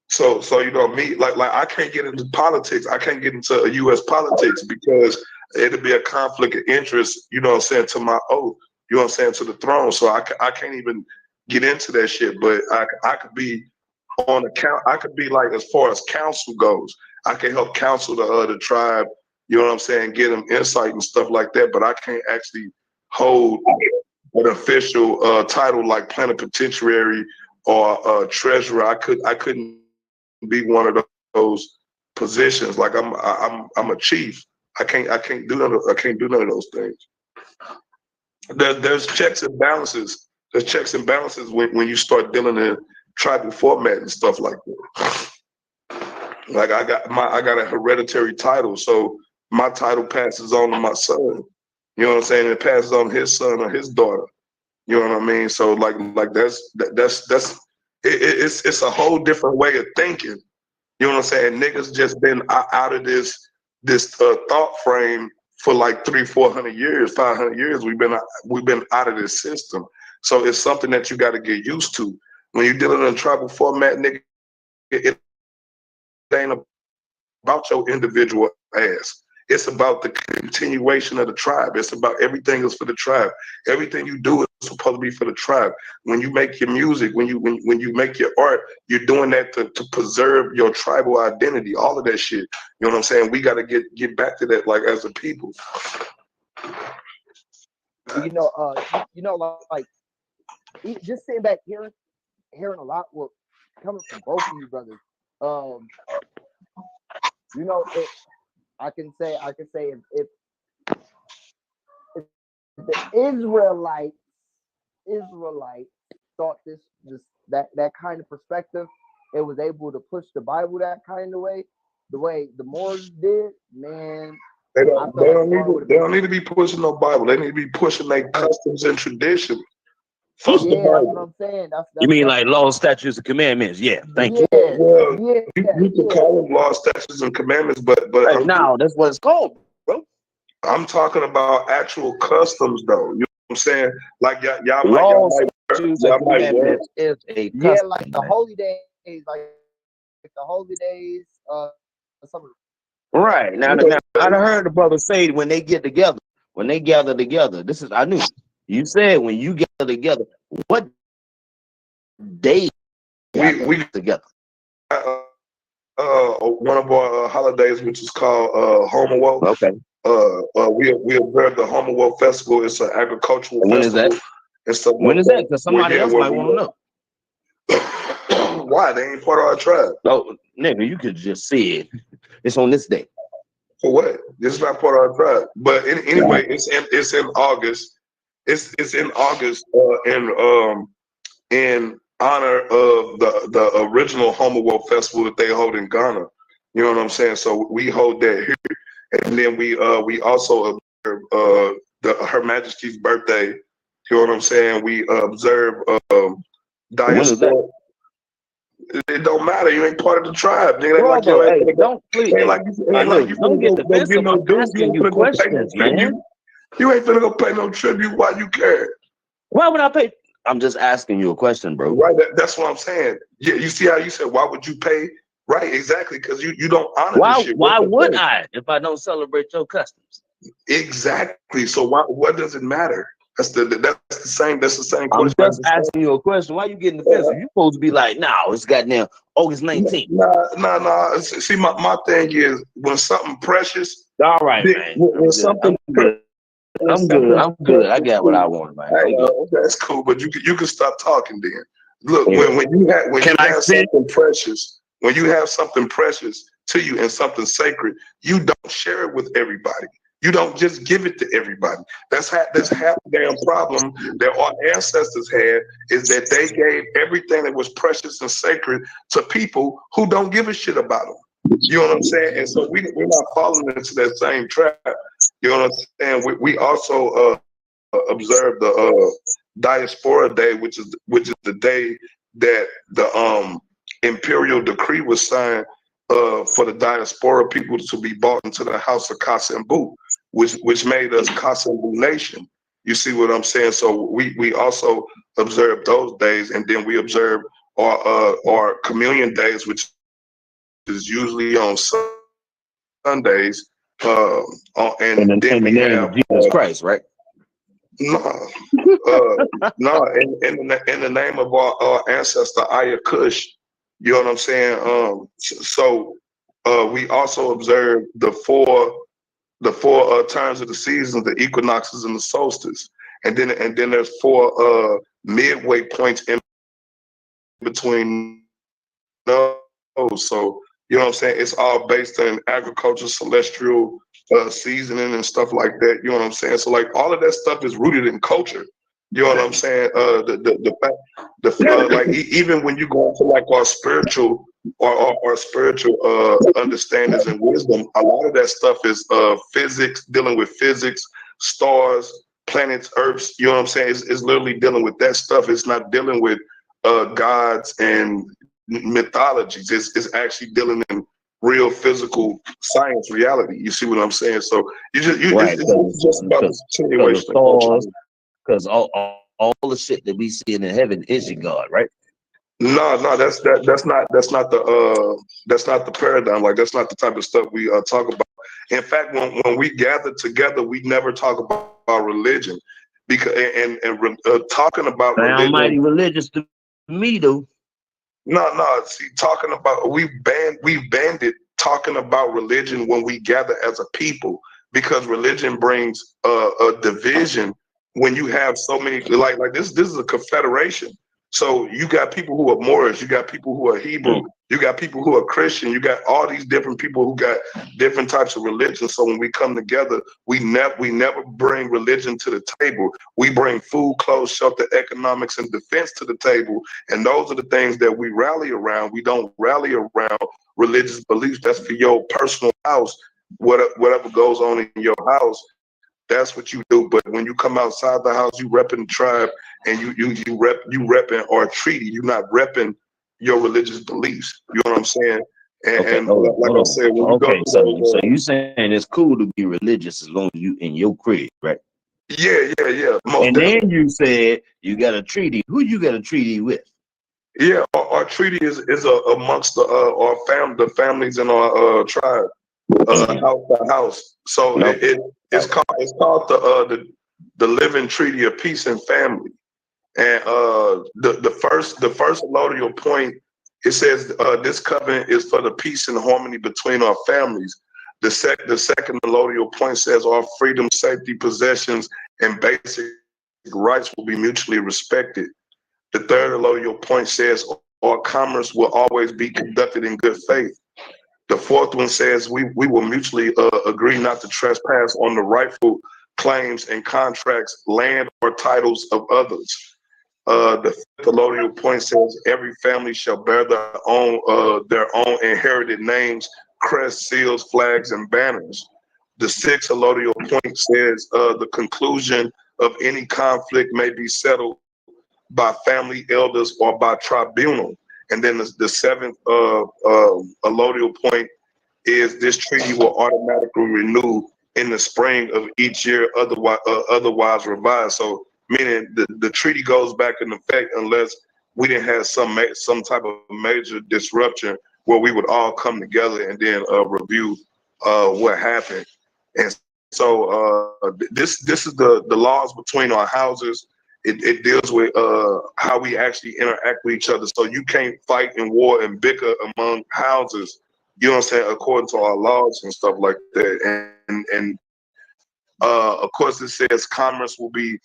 So you know me, like I can't get into politics. I can't get into U.S. politics because it'll be a conflict of interest. You know what I'm saying, to my oath. You know what I'm saying, to the throne. So I can't even get into that shit. But I could be on account. I could be like, as far as counsel goes, I can help counsel the tribe. You know what I'm saying, get them insight and stuff like that. But I can't actually hold an official title like plenipotentiary or treasurer. I couldn't be one of those positions. Like I'm a chief. I can't do none of those things. There's checks and balances. There's checks and balances when you start dealing in tribal format and stuff like that. Like I got a hereditary title, so my title passes on to my son. You know what I'm saying? It passes on to his son or his daughter. You know what I mean? So like it's a whole different way of thinking. You know what I'm saying? Niggas just been out of this thought frame for like 300-400 years, 500 years. We've been out of this system. So it's something that you got to get used to. When you're dealing in a tribal format, nigga, it ain't about your individual ass. It's about the continuation of the tribe. It's about everything is for the tribe. Everything you do is supposed to be for the tribe. When you make your music, when you make your art, you're doing that to preserve your tribal identity. All of that shit. You know what I'm saying? We got to get back to that, like, as a people. You know, like just sitting back hearing a lot what coming from both of you brothers. You know, I can say if the Israelites thought that kind of perspective, it was able to push the Bible that kind of way, the way the Moors did, man. They don't need to be pushing no Bible. They need to be pushing their customs and traditions. That's what I'm saying. You mean like laws, statutes, and commandments? Yeah, thank you. You can call them laws, statutes, and commandments, but hey, now that's what it's called, bro. I'm talking about actual customs, though. You know what I'm saying? Like y'all laws, statutes, and commandments is a custom, yeah, like the holy days, like the holy days. Right now, I heard the brother say when they get together, when they gather together. This is I knew. You said when you gather together, what day we together? One of our holidays, which is called Homeworld. Okay. We observe the Homeworld Festival. It's an agricultural when festival. When is that? Because somebody else might want to know. Why? They ain't part of our tribe. Oh, nigga, you could just say it. It's on this day. For what? This is not part of our tribe. But anyway, it's in August. It's in August, in honor of the original Homeworld Festival that they hold in Ghana. You know what I'm saying? So we hold that here, and then we also observe Her Majesty's birthday. You know what I'm saying? We observe diaspora. It don't matter. You ain't part of the tribe. Nigga, bro, like don't get defensive. I'm asking you questions, man. You ain't finna go pay no tribute. Why you care? Why would I pay? I'm just asking you a question, bro. Right. That's what I'm saying. Yeah. You see how you said, why would you pay? Right. Exactly. Because you don't honor this shit. Why would I if I don't celebrate your customs? Exactly. So what does it matter? That's the same question. I'm just asking you a question. Why you getting defensive? You supposed to be like, nah, it's goddamn August 19th. Nah. See, my thing is when something precious. All right, man. I'm good. I got what I want, man. That's cool, but you can stop talking then. Look, when you have something precious, when you have something precious to you and something sacred, you don't share it with everybody. You don't just give it to everybody. That's half the damn problem that our ancestors had, is that they gave everything that was precious and sacred to people who don't give a shit about them. You know what I'm saying? And so we're not falling into that same trap. You know what I'm saying? We also observe the Diaspora Day, which is the day that the imperial decree was signed for the diaspora people to be brought into the house of Kasembu, which made us Kasembu Nation. You see what I'm saying? So we also observe those days, and then we observe or communion days, which is usually on Sundays. And then in the we name have of Jesus Christ, right? no, no, in the name of our ancestor Aya Kush, you know what I'm saying? So we also observe the four times of the seasons, the equinoxes and the solstice, and then there's four midway points in between those. So you know what I'm saying? It's all based on agriculture, celestial seasoning and stuff like that. You know what I'm saying? So like all of that stuff is rooted in culture. You know what I'm saying? Like even when you go into like our spiritual or spiritual understandings and wisdom, a lot of that stuff is physics, dealing with physics, stars, planets, earths. You know what I'm saying? It's literally dealing with that stuff. It's not dealing with gods and mythologies. It's actually dealing in real physical science reality. You see what I'm saying? So Right, it's just about the continuation of culture. Because all the shit that we see in heaven is your God, right? No, that's not the paradigm. Like that's not the type of stuff we talk about. In fact, when we gather together, we never talk about religion, because talking about religion. Almighty religious to me, though. No. See, talking about we banned it talking about religion when we gather as a people, because religion brings a division. When you have so many, like this is a confederation. So you got people who are Moorish, you got people who are Hebrew, you got people who are Christian, you got all these different people who got different types of religion. So when we come together, we never bring religion to the table. We bring food, clothes, shelter, economics, and defense to the table. And those are the things that we rally around. We don't rally around religious beliefs. That's for your personal house. Whatever goes on in your house, that's what you do. But when you come outside the house, you repping the tribe, and you repping our treaty. You're not repping your religious beliefs. You know what I'm saying? And like I said, when so you saying it's cool to be religious as long as you in your crib, right? Yeah. And then you said you got a treaty. Who you got a treaty with? Yeah, our treaty is amongst the families in our tribe, house by house. So it's called the Living Treaty of Peace and Family. And the first allodial point, it says this covenant is for the peace and harmony between our families. The second allodial point says our freedom, safety, possessions, and basic rights will be mutually respected. The third allodial point says our commerce will always be conducted in good faith. The fourth one says we will mutually agree not to trespass on the rightful claims and contracts, land, or titles of others. The fifth allodial point says every family shall bear their own inherited names, crests, seals, flags, and banners. The sixth allodial point says the conclusion of any conflict may be settled by family elders or by tribunal. And then the seventh allodial point is this treaty will automatically renew in the spring of each year, otherwise revised. So meaning the treaty goes back in effect unless we didn't have some type of major disruption where we would all come together and then review what happened. And so this is the laws between our houses. It deals with how we actually interact with each other. So you can't fight in war and bicker among houses, you know what I'm saying, according to our laws and stuff like that. And of course it says commerce will be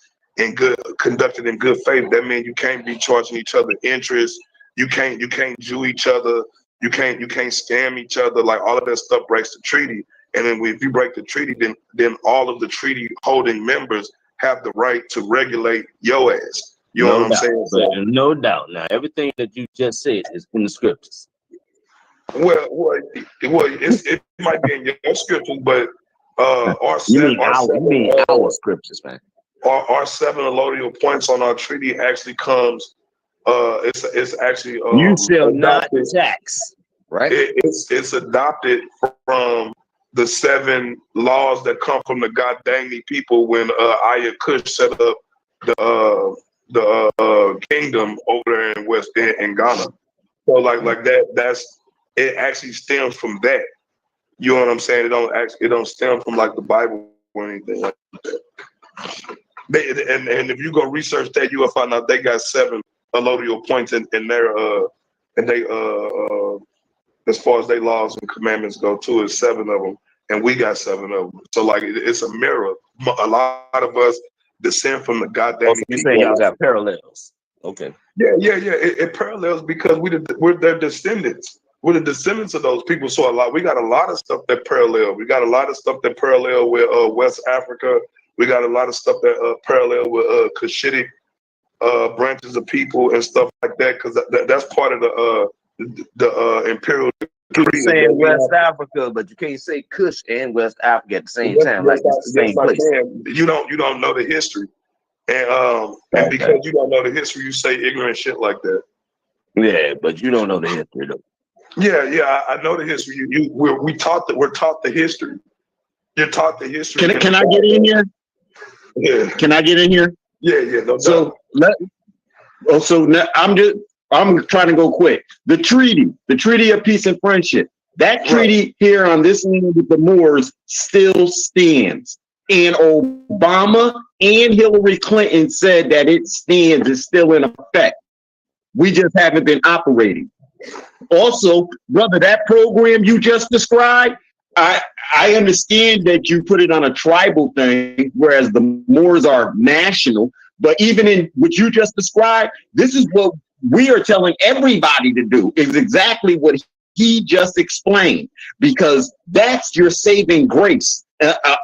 conducted in good faith. That means you can't be charging each other interest. You can't Jew each other. You can't scam each other. Like all of that stuff breaks the treaty. And then if you break the treaty, then all of the treaty holding members have the right to regulate your ass. You know what I'm saying? So, no doubt. Now everything that you just said is in the scriptures. Well, it might be in your scriptures, but our scriptures, man. Our seven allodial points on our treaty actually comes. It's actually you shall not tax, right? It's adopted from the 7 laws that come from the God dang me people when Aya Kush set up kingdom over there in West in Ghana. So like that's it actually stems from that. You know what I'm saying? It don't stem from like the Bible or anything like that. And if you go research that, you will find out they got 7 allodial points in their as far as their laws and commandments go too, is 7 of them, and we got 7 of them. So like it's a mirror. A lot of us descend from the goddamn. You saying y'all got parallels? Okay. Yeah. It parallels because we're their descendants. We're the descendants of those people. So we got a lot of stuff that parallel. We got a lot of stuff that parallel with West Africa. We got a lot of stuff that parallel with Cushitic branches of people and stuff like that, because that's part of the imperial. You're saying West Africa, but you can't say Kush and West Africa at the same time, like it's the same place. You don't know the history, and because you don't know the history, you say ignorant shit like that. Yeah, but you don't know the history though. Yeah, I know the history. We're taught the history. You're taught the history. Can I get in here? Yeah. Can I get in here? Yeah. No so now I'm trying to go quick. The treaty of peace and friendship. That treaty here on this land with the Moors still stands. And Obama and Hillary Clinton said that it stands, is still in effect. We just haven't been operating. Also, brother, that program you just described, I understand that you put it on a tribal thing, whereas the Moors are national. But even in what you just described, this is what we are telling everybody to do, is exactly what he just explained, because that's your saving grace.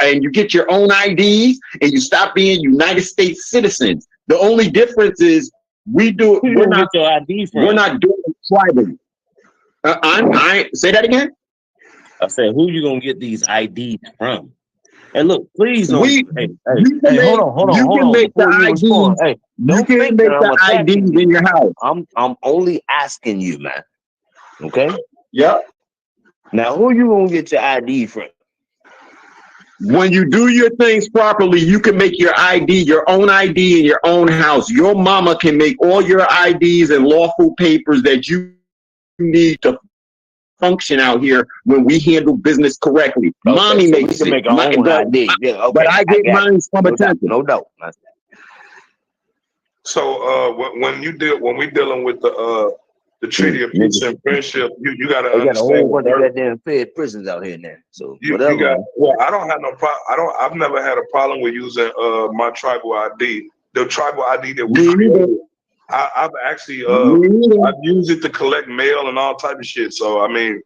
And you get your own IDs and you stop being United States citizens. The only difference is we do it. We're not doing it tribally. Say that again. I said, who you gonna get these IDs from? And look, please don't. Hold on. You can make the IDs. Hey, you can't make the IDs in your house. I'm only asking you, man. Okay. Yep. Now, who you gonna get your ID from? When you do your things properly, you can make your own ID in your own house. Your mama can make all your IDs and lawful papers that you need to function out here when we handle business correctly. Okay, Mommy so makes it. Make our own ID. Yeah, okay, but I get mine from a temple. No doubt. So when we dealing with the treaty of peace and friendship, you got to understand. Got a whole bunch of goddamn fed prisons out here now. So whatever. I don't have no problem. I've never had a problem with using my tribal ID. The tribal ID that we created. I've actually I've used it to collect mail and all type of shit. So I mean,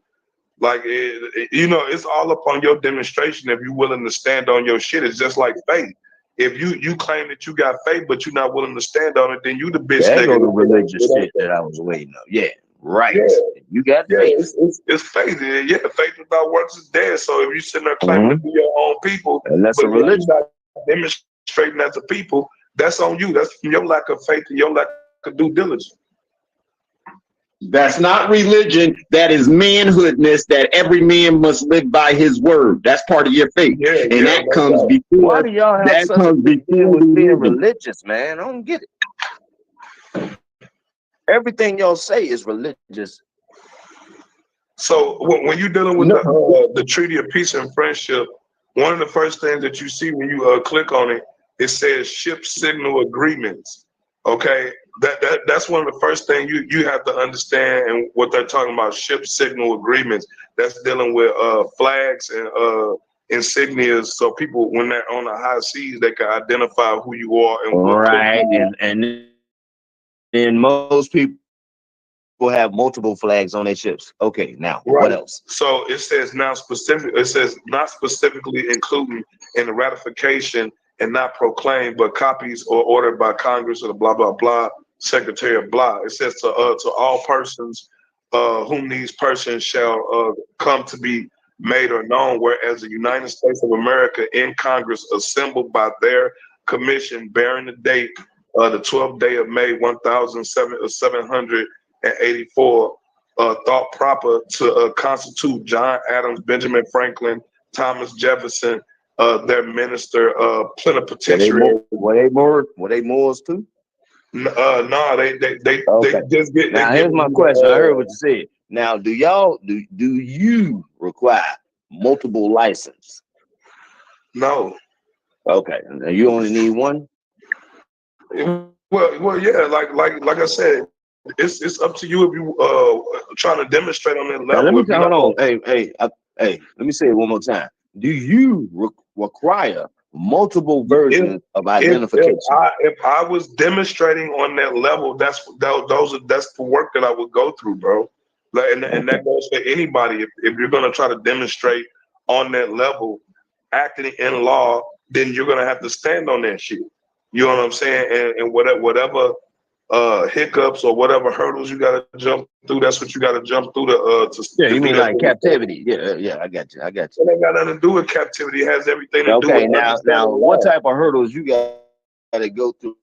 like it's all upon your demonstration. If you're willing to stand on your shit, it's just like faith. If you claim that you got faith, but you're not willing to stand on it, then you the bitch. That go the religious shit that I was waiting on. Yeah, right. Yeah. You got faith. It's faith. Yeah, faith without works is dead. So if you sitting there claiming to be your own people, and that's a religion, not demonstrating as a people, that's on you. That's from your lack of faith and your lack of due diligence. That's not religion. That is manhoodness, that every man must live by his word. That's part of your faith. And that comes before. Why do y'all have such a big deal with being religious, man? I don't get it. Everything y'all say is religious. So when you're dealing with the Treaty of Peace and Friendship, one of the first things that you see when you click on it, it says ship signal agreements. Okay, that's one of the first things you have to understand, and what they're talking about, ship signal agreements. That's dealing with flags and insignias, so people, when they're on the high seas, they can identify who you are. And and then most people have multiple flags on their ships. Okay, now what else? So it says not specifically including in the ratification and not proclaimed, but copies or ordered by Congress or the blah blah blah Secretary of blah. It says to all persons whom these persons shall come to be made or known, whereas the United States of America in Congress assembled by their commission bearing the date the 12th day of May 1784 thought proper to constitute John Adams, Benjamin Franklin, Thomas Jefferson, their minister plenipotentiary. Were they Moors too? No, they Okay. just get. Now They here's give my you question. I heard what you said. Now, do you require multiple license? No. Okay. Now you only need one. Well, yeah. Like I said, it's up to you if you trying to demonstrate on that Now, level. let me hold on. Hey, let me say it one more time. Do you require multiple versions of identification? If I was demonstrating on that level, that's the work that I would go through, bro. Like, and that goes for anybody. If you're gonna try to demonstrate on that level, acting in law, then you're gonna have to stand on that shit. You know what I'm saying? And whatever hiccups or whatever hurdles you gotta jump through, that's what you gotta jump through to Yeah, you mean like captivity? Yeah, I got you. It ain't got nothing to do with captivity. It has everything to do with now, what type of hurdles you got to go through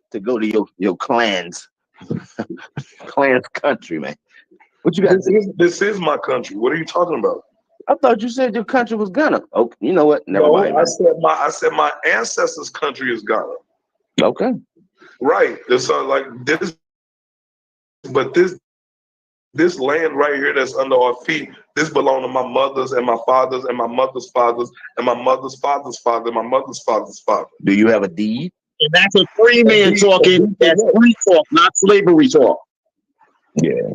to go to your clan's country, man? What you got? This is my country. What are you talking about? I thought you said your country was Ghana. Okay, you know what? Never mind. I said my ancestors' country is Ghana. Okay. Right. It's like this, but this land right here that's under our feet, this belonged to my mothers and my fathers and my mother's fathers and my mother's father's father and my mother's father's father. Do you have a deed? And that's a free man talking. That's free talk, not slavery talk. Yeah.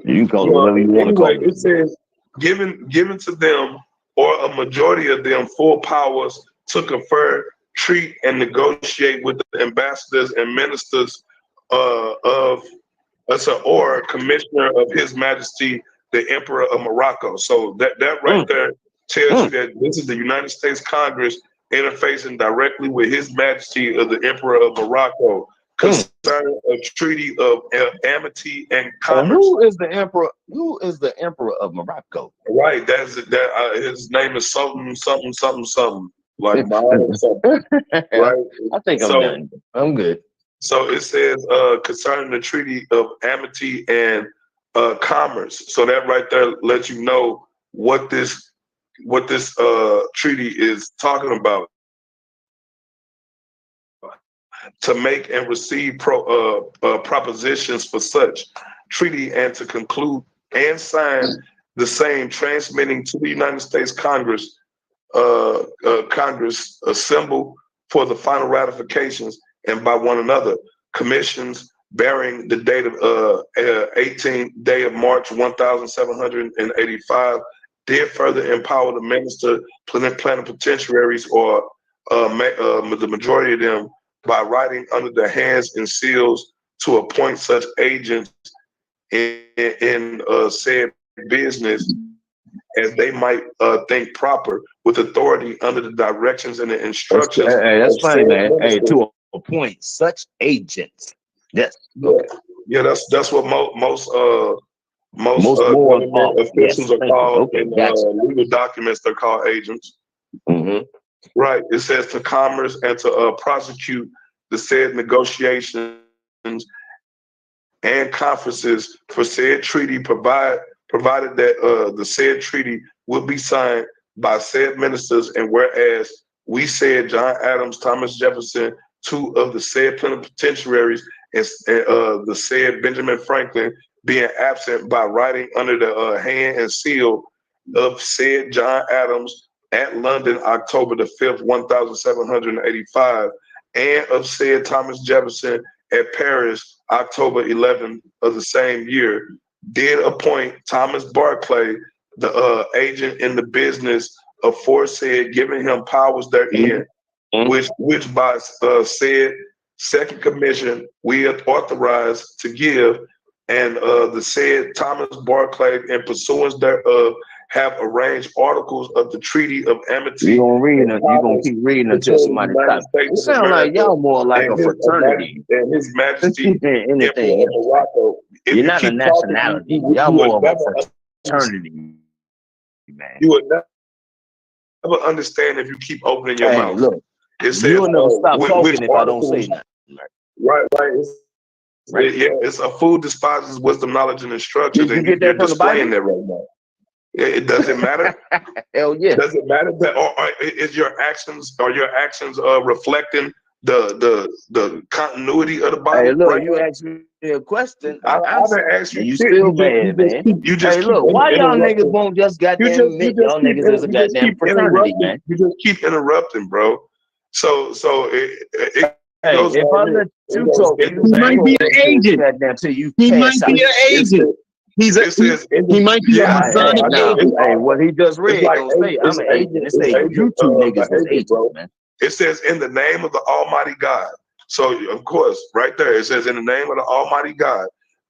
You call it whatever you want to call it. It says given to them or a majority of them full powers to confer, treat, and negotiate with the ambassadors and ministers or commissioner of His Majesty the Emperor of Morocco. So that right there tells you that this is the United States Congress interfacing directly with His Majesty of the Emperor of Morocco concerning a treaty of amity and commerce. Who is the emperor? Who is the Emperor of Morocco? Right, his name is something like Mohammed something. Right, I think I'm done. I'm good. So it says concerning the treaty of amity and commerce. So that right there lets you know what this treaty is talking about. To make and receive propositions for such treaty and to conclude and sign the same, transmitting to the United States Congress assembled for the final ratifications and by one another, commissions bearing the date of 18th day of March 1785, did further empower the minister plenipotentiaries or the majority of them by writing under their hands and seals to appoint such agents in said business as they might think proper, with authority under the directions and the instructions. That's funny, man. Hey, to appoint such agents. Yes. Yeah, that's what most government officials are called. In legal documents, they're called agents. Right. It says to commerce and to prosecute the said negotiations and conferences for said treaty, provided that the said treaty will be signed by said ministers, and whereas we said John Adams, Thomas Jefferson, two of the said plenipotentiaries, and the said Benjamin Franklin being absent by writing under the hand and seal of said John Adams at London, October the 5th, 1785, and of said Thomas Jefferson at Paris, October 11th of the same year, did appoint Thomas Barclay, the agent in the business aforesaid, giving him powers therein, which by said second commission we are authorized to give, and the said Thomas Barclay, in pursuance thereof, have arranged articles of the Treaty of Amity. You're gonna keep reading until somebody stops. It sounds like y'all more like a fraternity. And His Majesty anything else. Morocco. You're not a nationality. Y'all more of a fraternity, man. You would never understand if you keep opening your mouth. Look, it says, you'll never stop talking if I don't say nothing. Right. Yeah, it's a fool despises wisdom, knowledge, and instruction. Did you get that from the Bible? That right now. It doesn't matter. Hell yeah. Does it matter that, or is your actions reflecting the continuity of the Bible. Hey, look, right? you asked me a question. I I answered. didn't ask you. You still mad, man. Hey, look, why y'all niggas won't just goddamn admit y'all niggas is a goddamn fraternity, man? You just keep interrupting, bro. So it hey, goes if I let you talk, he might be an agent. He might be an agent. He might be a Masonic agent. Hey, what he just read don't say I'm an agent. It say you two niggas is agents, man. It says in the name of the Almighty God. So of course, right there it says in the name of the Almighty God.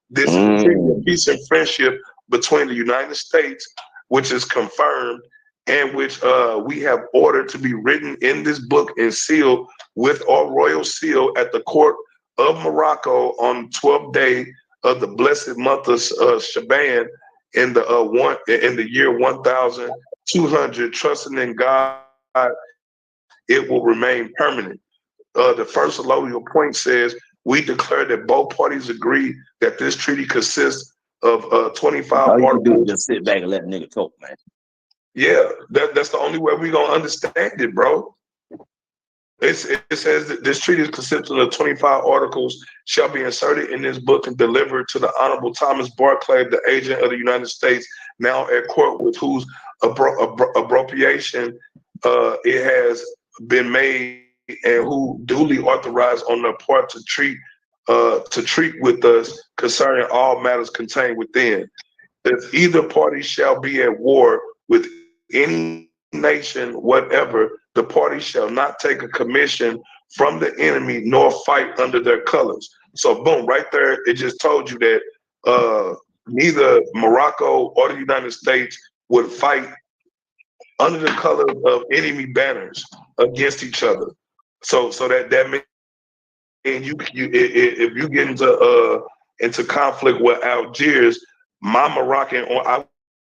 This is a treaty of peace and friendship between the United States, which is confirmed and which we have ordered to be written in this book and sealed with our royal seal at the court of Morocco on 12th day of the blessed month of Shaban in the year 1200, trusting in God, it will remain permanent. The first allodial point says, we declare that both parties agree that this treaty consists of 25 All you articles. can do is just sit back and let a nigga talk, man. Yeah, that's the only way we're going to understand it, bro. It says that this treaty consisting of 25 articles shall be inserted in this book and delivered to the Honorable Thomas Barclay, the agent of the United States, now at court, with whose appropriation it has been made and who duly authorized on their part to treat with us concerning all matters contained within. If either party shall be at war with any nation whatever, the party shall not take a commission from the enemy nor fight under their colors. So boom, right there, it just told you that neither Morocco or the United States would fight under the colors of enemy banners against each other. So that means if you get into conflict with Algiers, I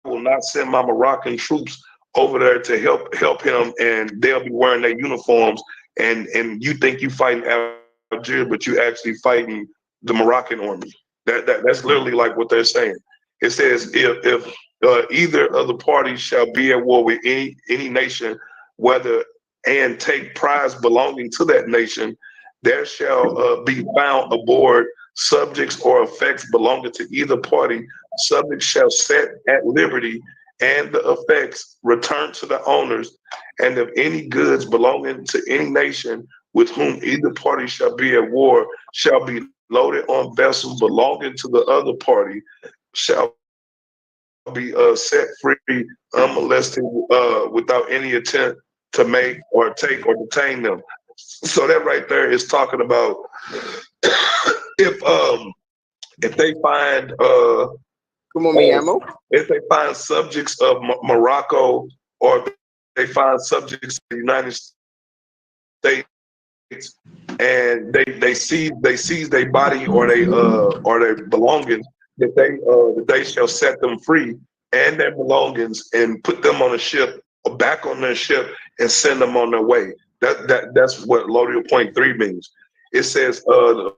will not send my Moroccan troops over there to help him, and they'll be wearing their uniforms, and you think you fighting Algiers, but you actually fighting the Moroccan army. That's literally like what they're saying. It says if either of the parties shall be at war with any nation, whether and take prize belonging to that nation, there shall be found aboard subjects or effects belonging to either party. Subjects shall set at liberty, and the effects returned to the owners. And if any goods belonging to any nation with whom either party shall be at war shall be loaded on vessels belonging to the other party, shall be set free, unmolested, without any attempt to make or take or detain them. So that right there is talking about if they find if they find subjects of Morocco, or they find subjects of the United States, and they seize their body or their belongings, that they shall set them free and their belongings and put them on a ship or back on their ship and send them on their way. That's what Allodial Point 3 means. It says the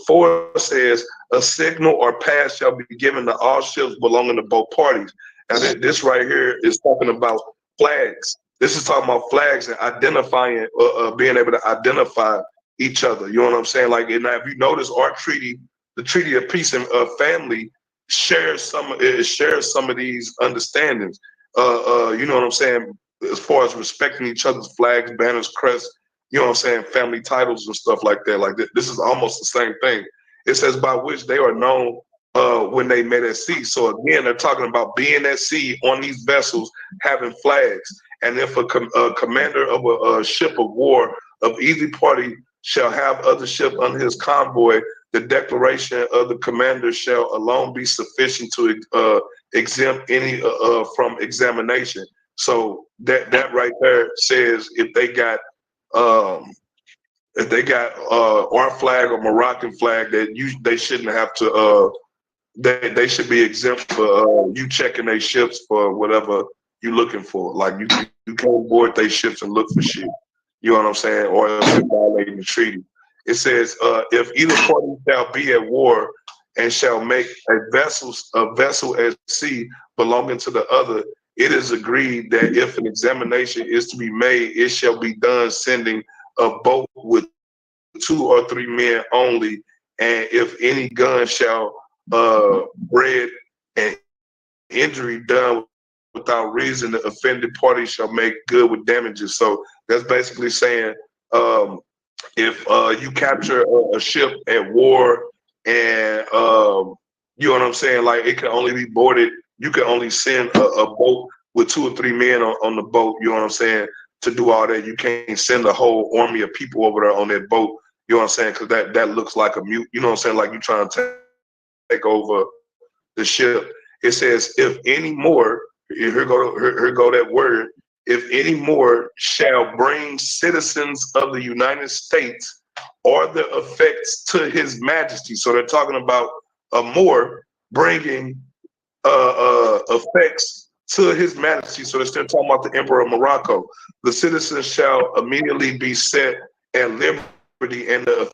4 says a signal or pass shall be given to all ships belonging to both parties. Now this right here is talking about flags. This is talking about flags and identifying, being able to identify each other. You know what I'm saying? Like, and if you notice, our treaty, the Treaty of Peace and Family, shares some of these understandings. You know what I'm saying? As far as respecting each other's flags, banners, crests, you know what I'm saying, family titles and stuff like that. Like this is almost the same thing. It says by which they are known when they met at sea. So again, they're talking about being at sea on these vessels, having flags. And if a commander of a ship of war of either party shall have other ship under his convoy, the declaration of the commander shall alone be sufficient to exempt any from examination. So that right there says if they got our flag or Moroccan flag, that they shouldn't have to they should be exempt for you checking their ships for whatever you're looking for. Like you can't board their ships and look for shit. You know what I'm saying? Or else you're violating the treaty. It says if either party shall be at war and shall make a vessel at sea belonging to the other, it is agreed that if an examination is to be made, it shall be done sending a boat with 2 or 3 men only, and if any gun shall breed an injury done without reason, the offended party shall make good with damages. So that's basically saying if you capture a ship at war and you know what I'm saying, like it can only be boarded, you can only send a boat with 2 or 3 men on the boat, you know what I'm saying, to do all that. You can't send a whole army of people over there on that boat, you know what I'm saying, because that looks like a mute, you know what I'm saying, like you trying to take over the ship. It says, if any more, here go that word, if any more shall bring citizens of the United States or the effects to his majesty. So they're talking about a more bringing effects to his majesty. So they're still talking about the emperor of Morocco. The citizens shall immediately be set at liberty and the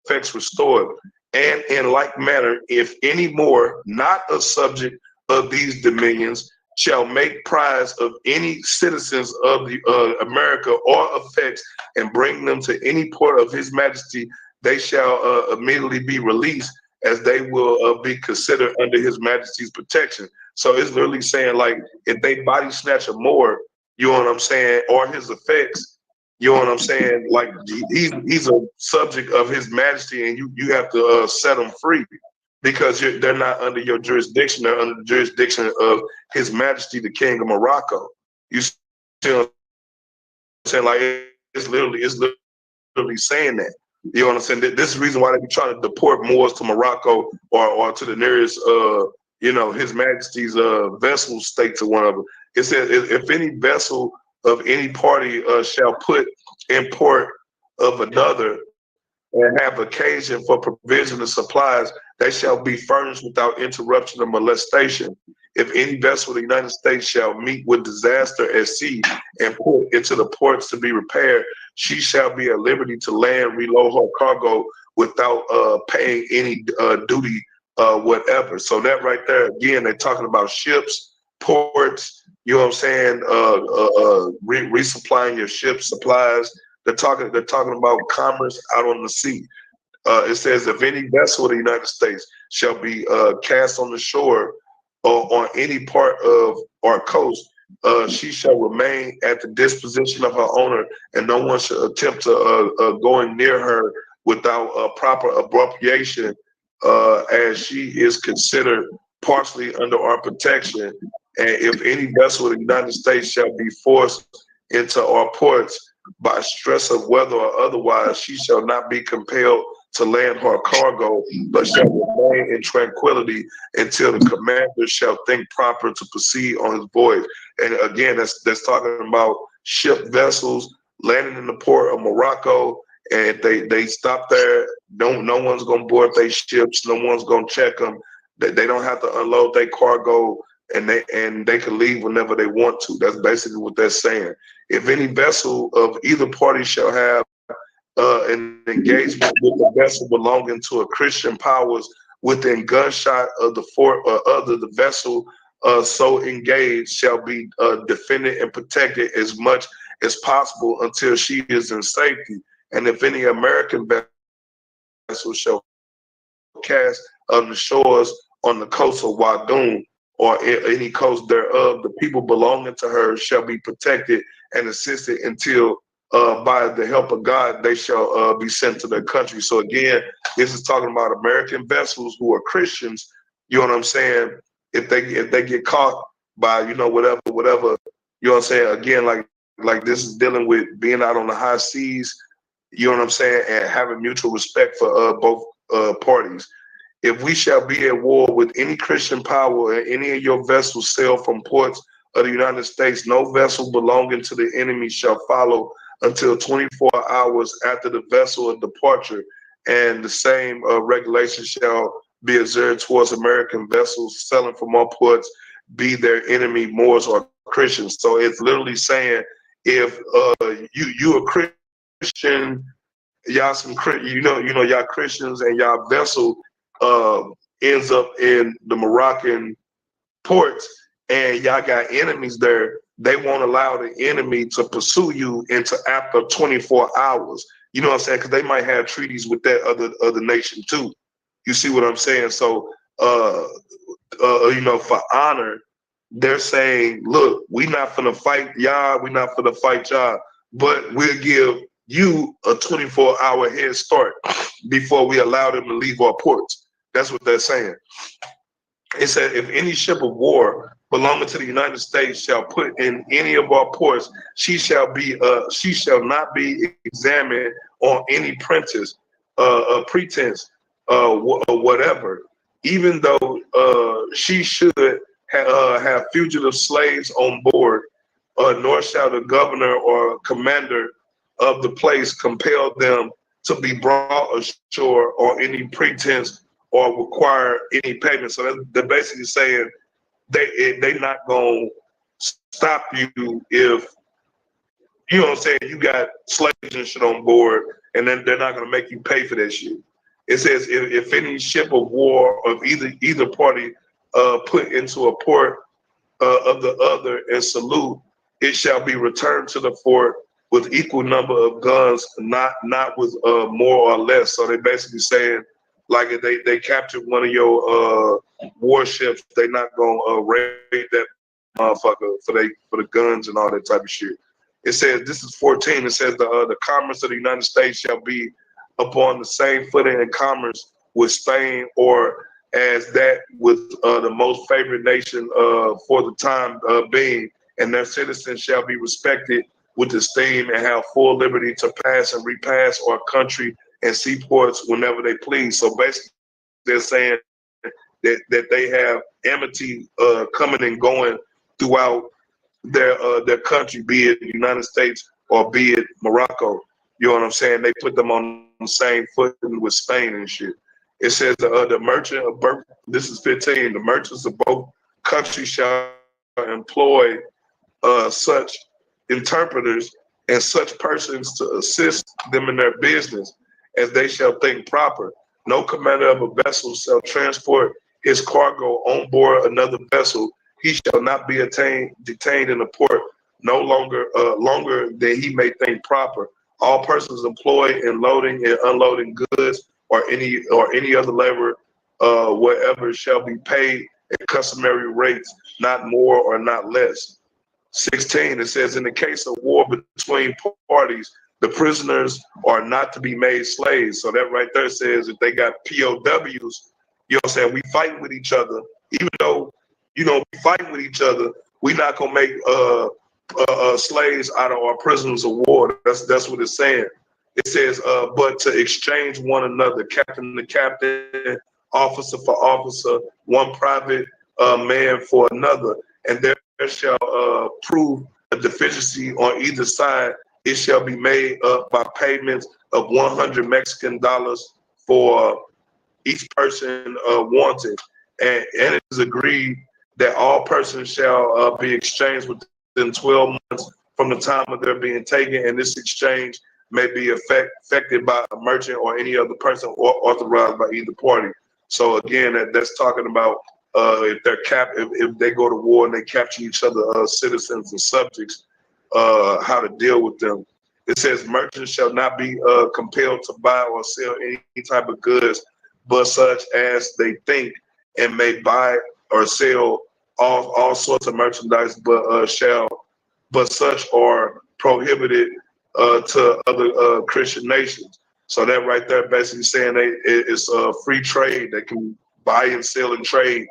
effects restored. And in like manner, if any more not a subject of these dominions shall make prize of any citizens of the America or effects and bring them to any port of his majesty, they shall immediately be released, as they will be considered under his majesty's protection. So it's literally saying, like, if they body snatch a Moor, you know what I'm saying, or his effects, you know what I'm saying, like he's a subject of his majesty, and you have to set them free, because they're not under your jurisdiction, they're under the jurisdiction of his majesty, the king of Morocco. You see what I'm saying? Like, it's literally saying that. You know what I'm saying? This is the reason why they be trying to deport Moors to Morocco or to the nearest, you know, his majesty's vessel states or one of them. It says, if any vessel of any party shall put in port of another and have occasion for provision of supplies, they shall be furnished without interruption or molestation. If any vessel of the United States shall meet with disaster at sea and put into the ports to be repaired, she shall be at liberty to land, reload her cargo without paying any duty whatever. So that right there, again, they're talking about ships, ports, you know what I'm saying, resupplying your ship supplies. They're talking about commerce out on the sea. It says, if any vessel of the United States shall be cast on the shore or on any part of our coast, she shall remain at the disposition of her owner, and no one shall attempt to going near her without proper appropriation, as she is considered partially under our protection. And if any vessel of the United States shall be forced into our ports by stress of weather or otherwise, she shall not be compelled to land her cargo, but shall remain in tranquility until the commander shall think proper to proceed on his voyage. And again, that's talking about ship vessels landing in the port of Morocco, and they stop there. No one's gonna board their ships. No one's gonna check them. They don't have to unload their cargo, and they can leave whenever they want to. That's basically what they're saying. If any vessel of either party shall have an engagement with a vessel belonging to a Christian powers within gunshot of the fort or other, the vessel so engaged shall be defended and protected as much as possible until she is in safety. And if any American vessel shall cast on the shores on the coast of Wadoon or any coast thereof, the people belonging to her shall be protected and assisted until by the help of God, they shall be sent to their country. So again, this is talking about American vessels who are Christians. You know what I'm saying? If they get caught by, you know, whatever, you know what I'm saying? Again, like this is dealing with being out on the high seas, you know what I'm saying, and having mutual respect for both parties. If we shall be at war with any Christian power and any of your vessels sail from ports of the United States, no vessel belonging to the enemy shall follow until 24 hours after the vessel of departure, and the same regulation shall be observed towards American vessels sailing from our ports, be their enemy Moors or Christians. So it's literally saying, if you a Christian, y'all y'all Christians, and y'all vessel ends up in the Moroccan ports, and y'all got enemies there, they won't allow the enemy to pursue you into after 24 hours. You know what I'm saying? Because they might have treaties with that other nation too. You see what I'm saying? So, you know, for honor, they're saying, look, we're not finna fight y'all, we're not finna fight y'all, but we'll give you a 24-hour head start before we allow them to leave our ports. That's what they're saying. It said, if any ship of war belonging to the United States shall put in any of our ports, she shall not be examined on any pretense, whatever, even though she should have fugitive slaves on board, nor shall the governor or commander of the place compel them to be brought ashore on any pretense or require any payment. So they're basically saying they not gonna stop you if, you know what I'm saying, you got slaves and shit on board, and then they're not gonna make you pay for that shit. It says if any ship of war of either party put into a port of the other and salute, it shall be returned to the fort with equal number of guns, not with more or less. So they basically saying, like, if they captured one of your warships, they not gonna raid that motherfucker for the guns and all that type of shit. It says, this is 14. It says the commerce of the United States shall be upon the same footing in commerce with Spain, or as that with the most favored nation for the time being, and their citizens shall be respected with esteem and have full liberty to pass and repass our country and seaports whenever they please. So basically, they're saying that they have amity coming and going throughout their country, be it the United States or be it Morocco. You know what I'm saying? They put them on the same footing with Spain and shit. It says the merchant of both, this is 15, the merchants of both countries shall employ such interpreters and such persons to assist them in their business as they shall think proper. No commander of a vessel shall transport his cargo on board another vessel. He shall not be detained in a port no longer than he may think proper. All persons employed in loading and unloading goods or any other labor wherever shall be paid at customary rates, not more or not less. 16, it says, in the case of war between parties, the prisoners are not to be made slaves. So that right there says if they got POWs, you know what I'm saying, we fighting with each other, even though, you know, we fighting with each other, we not gonna make slaves out of our prisoners of war. That's what it's saying. It says, but to exchange one another, captain to captain, officer for officer, one private man for another, and there shall prove a deficiency on either side. It shall be made up by payments of 100 Mexican dollars for each person wanted, and it is agreed that all persons shall be exchanged within 12 months from the time of their being taken, and this exchange may be affected by a merchant or any other person authorized by either party. So again, that's talking about if they go to war and they capture each other, citizens and subjects, how to deal with them. It says merchants shall not be compelled to buy or sell any type of goods, but such as they think, and may buy or sell all sorts of merchandise, but such are prohibited to other Christian nations. So that right there basically saying it's a free trade. They can buy and sell and trade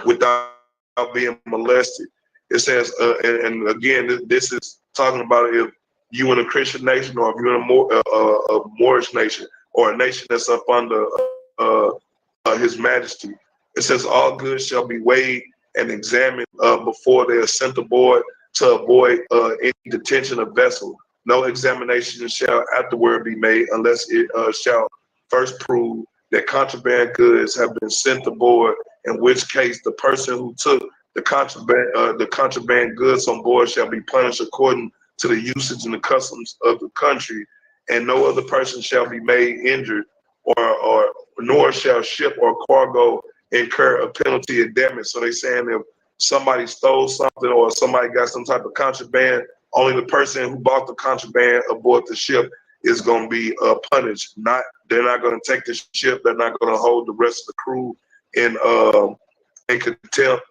without being molested. It says, and again, this is talking about if you in a Christian nation, or if you're in a Moorish nation, or a nation that's up under His Majesty. It says all goods shall be weighed and examined before they are sent aboard to avoid any detention of vessel. No examination shall afterward be made unless it shall first prove that contraband goods have been sent aboard, in which case the person who took the contraband goods on board shall be punished according to the usage and the customs of the country, and no other person shall be made injured, or nor shall ship or cargo incur a penalty of damage. So they saying if somebody stole something or somebody got some type of contraband, only the person who bought the contraband aboard the ship is going to be punished. They're not going to take the ship. They're not going to hold the rest of the crew in contempt.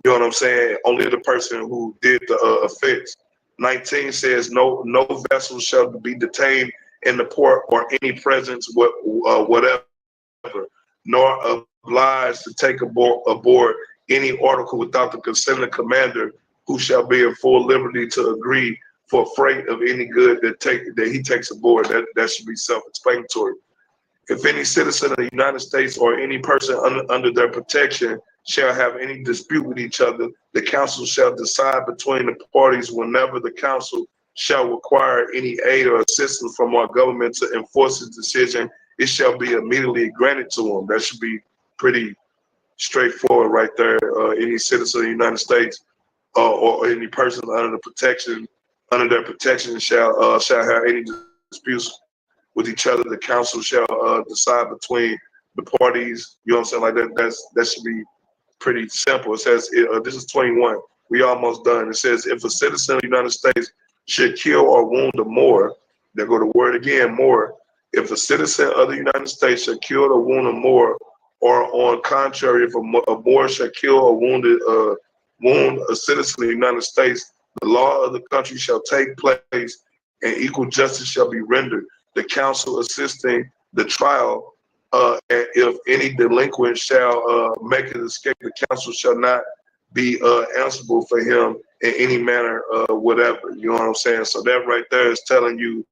You know what I'm saying? Only the person who did the offense. 19 says, no vessel shall be detained in the port or any presence whatever, nor obliged to take aboard any article without the consent of the commander, who shall be in full liberty to agree for freight of any good that he takes aboard. That should be self-explanatory. If any citizen of the United States or any person under their protection shall have any dispute with each other, the council shall decide between the parties whenever the council shall require any aid or assistance from our government to enforce his decision, it shall be immediately granted to him. That should be pretty straightforward right there. Any citizen of the United States or any person under their protection shall have any disputes with each other, the council shall decide between the parties. You know what I'm saying? Like that should be pretty simple. It says, this is 21. We almost done. It says, if a citizen of the United States should kill or wound a Moor, there go the word again, Moor. If a citizen of the United States should kill or wound a Moor, or on contrary, if a Moor shall kill or wound a citizen of the United States, the law of the country shall take place and equal justice shall be rendered. The council assisting the trial, and if any delinquent shall make an escape, the council shall not be answerable for him in any manner whatever. You know what I'm saying? So that right there is telling you,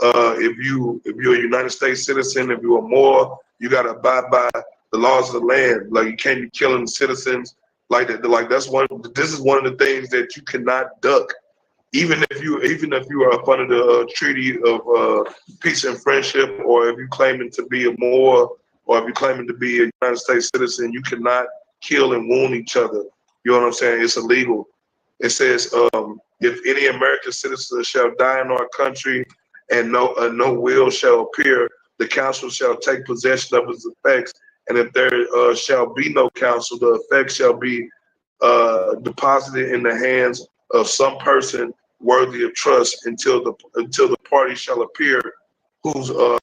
if you're a United States citizen, if you're a Moor, you gotta abide by the laws of the land. Like, you can't be killing citizens like that. Like, this is one of the things that you cannot duck. Even if you are up under the treaty of peace and friendship, or if you claiming to be a Moor, or if you claiming to be a United States citizen, you cannot kill and wound each other. You know what I'm saying? It's illegal. It says, if any American citizen shall die in our country and no will shall appear, the council shall take possession of his effects. And if there shall be no council, the effects shall be deposited in the hands of some person worthy of trust until the party shall appear, who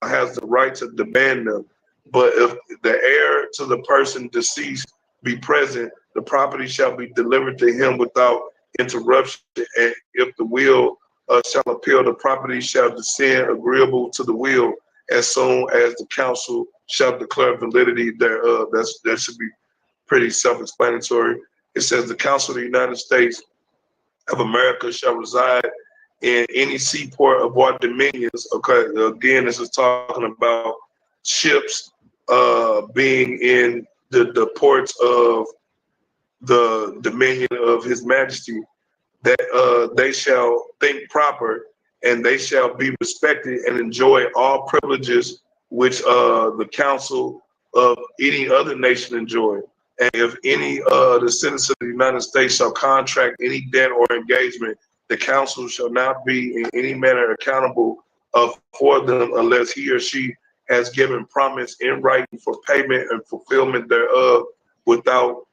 has the right to demand them. But if the heir to the person deceased be present, the property shall be delivered to him without interruption. And if the will shall appeal, the property shall descend agreeable to the will as soon as the council shall declare validity thereof. That should be pretty self-explanatory. It says the Council of the United States of America shall reside in any seaport of our dominions. Okay, again, this is talking about ships being in the ports of the dominion of His Majesty, that they shall think proper, and they shall be respected and enjoy all privileges which the council of any other nation enjoy. And if any the citizen of the United States shall contract any debt or engagement, the council shall not be in any manner accountable for them unless he or she has given promise in writing for payment and fulfillment thereof, without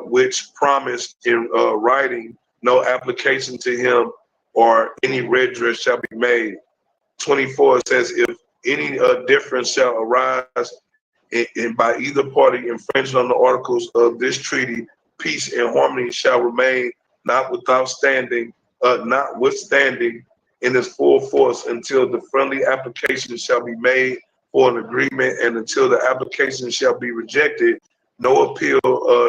which promise in writing no application to him or any redress shall be made. 24 says, if any difference shall arise and by either party infringing on the articles of this treaty, peace and harmony shall remain notwithstanding in its full force until the friendly application shall be made for an agreement, and until the application shall be rejected, no appeal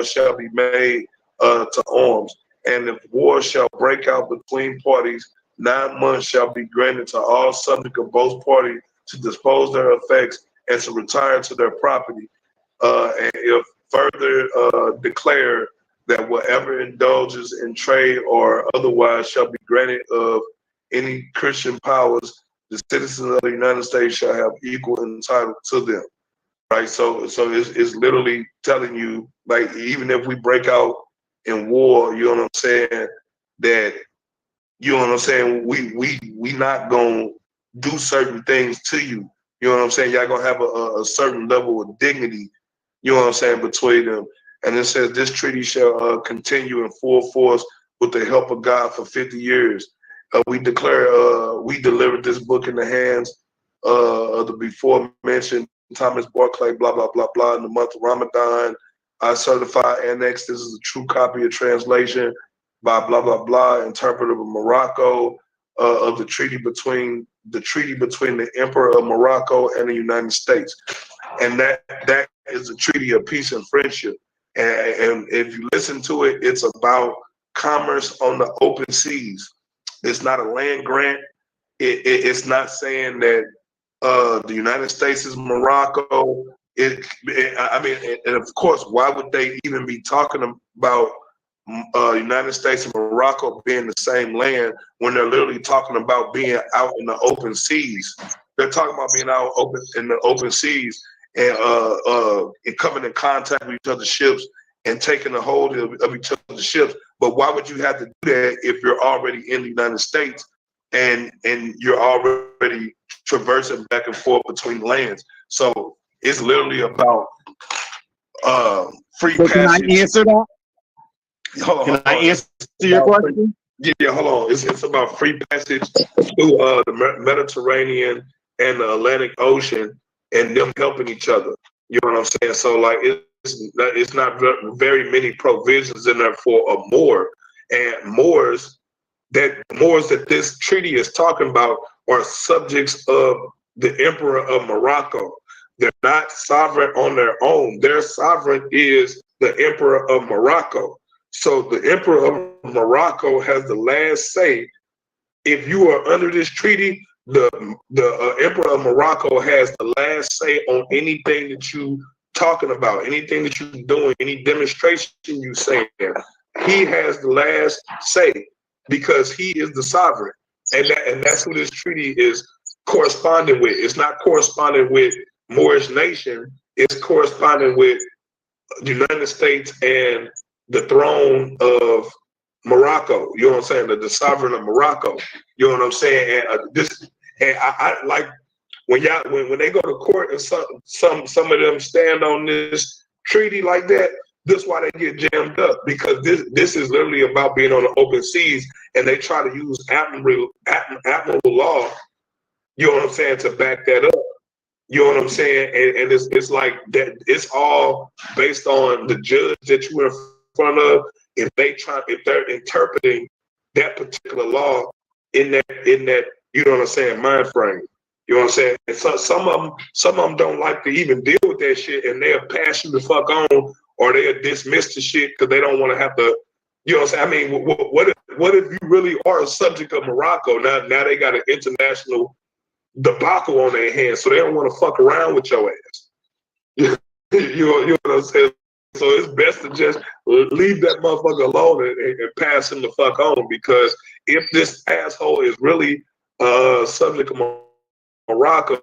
shall be made to arms. And if war shall break out between parties, 9 months shall be granted to all subject of both parties to dispose their effects and to retire to their property. And if further declare that whatever indulges in trade or otherwise shall be granted of any Christian powers, the citizens of the United States shall have equal entitlement to them. Right, so it's literally telling you, like, even if we break out in war, you know what I'm saying, that, you know what I'm saying, we not gonna do certain things to you. You know what I'm saying? Y'all gonna have a certain level of dignity, you know what I'm saying, between them. And it says, this treaty shall continue in full force with the help of God for 50 years. We delivered this book in the hands of the before mentioned Thomas Barclay, blah, blah, blah, blah, in the month of Ramadan. I certify annex. This is a true copy of translation by blah, blah, blah, interpreter of Morocco of the treaty between the Emperor of Morocco and the United States. And that is a treaty of peace and friendship. And if you listen to it, it's about commerce on the open seas. It's not a land grant. It's not saying that the United States is Morocco. I mean, and of course, why would they even be talking about United States and Morocco being the same land when they're literally talking about being out in the open seas? They're talking about being out in the open seas and coming in contact with each other's ships and taking a hold of each other's ships. But why would you have to do that if you're already in the United States and you're already traversing back and forth between lands? So it's literally about free passage. Can I answer that? Hold on. Can I answer your question? Yeah, hold on. It's about free passage through the Mediterranean and the Atlantic Ocean and them helping each other. You know what I'm saying? So like it's not very many provisions in there for a Moor. And Moors that this treaty is talking about are subjects of the Emperor of Morocco. They're not sovereign on their own. Their sovereign is the Emperor of Morocco. So the Emperor of Morocco has the last say. If you are under this treaty, the Emperor of Morocco has the last say on anything that you talking about, anything that you're doing, any demonstration you saying. He has the last say because he is the sovereign, and that's who this treaty is corresponding with. It's not corresponding with Moorish nation. It's corresponding with the United States and the throne of Morocco. You know what I'm saying? The sovereign of Morocco. You know what I'm saying? And I like when they go to court and some of them stand on this treaty like that. This is why they get jammed up, because this is literally about being on the open seas, and they try to use admirable law. You know what I'm saying, to back that up. You know what I'm saying? And it's like that. It's all based on the judge that you're in front of. If they're interpreting that particular law in that, you know what I'm saying, mind frame. You know what I'm saying? And so some of them don't like to even deal with that shit, and they'll pass you the fuck on, or they'll dismiss the shit because they don't want to have to. You know what I'm saying? I mean, what if you really are a subject of Morocco? Now they got an international debacle on their hands, so they don't want to fuck around with your ass. you know what I'm saying? So it's best to just leave that motherfucker alone and pass him the fuck on, because if this asshole is really subject of Morocco,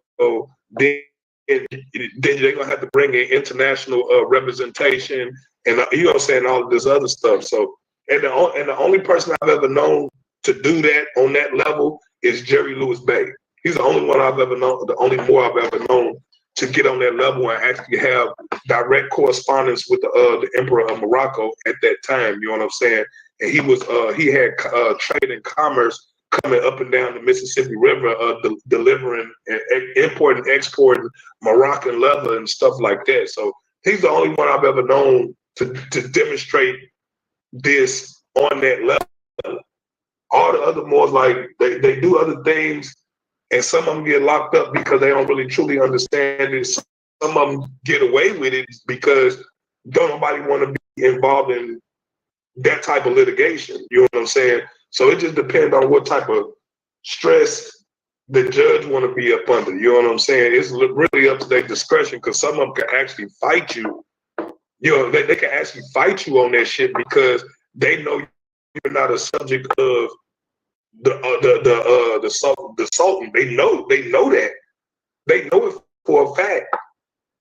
then they're gonna have to bring in international representation, and you know what I'm saying, all of this other stuff. So and the only person I've ever known to do that on that level is Jerry Lewis Bay. He's the only one I've ever known, the only Moor I've ever known to get on that level and actually have direct correspondence with the Emperor of Morocco at that time. You know what I'm saying? And he had trade and commerce coming up and down the Mississippi River, delivering and importing, exporting Moroccan leather and stuff like that. So he's the only one I've ever known to demonstrate this on that level. All the other Moors, like they do other things, and some of them get locked up because they don't really truly understand it. Some of them get away with it because don't nobody want to be involved in that type of litigation. You know what I'm saying? So it just depends on what type of stress the judge want to be up under. You know what I'm saying? It's really up to their discretion, because some of them can actually fight you. You know, they can actually fight you on that shit because they know you're not a subject of the Sultan. They know that. They know it for a fact,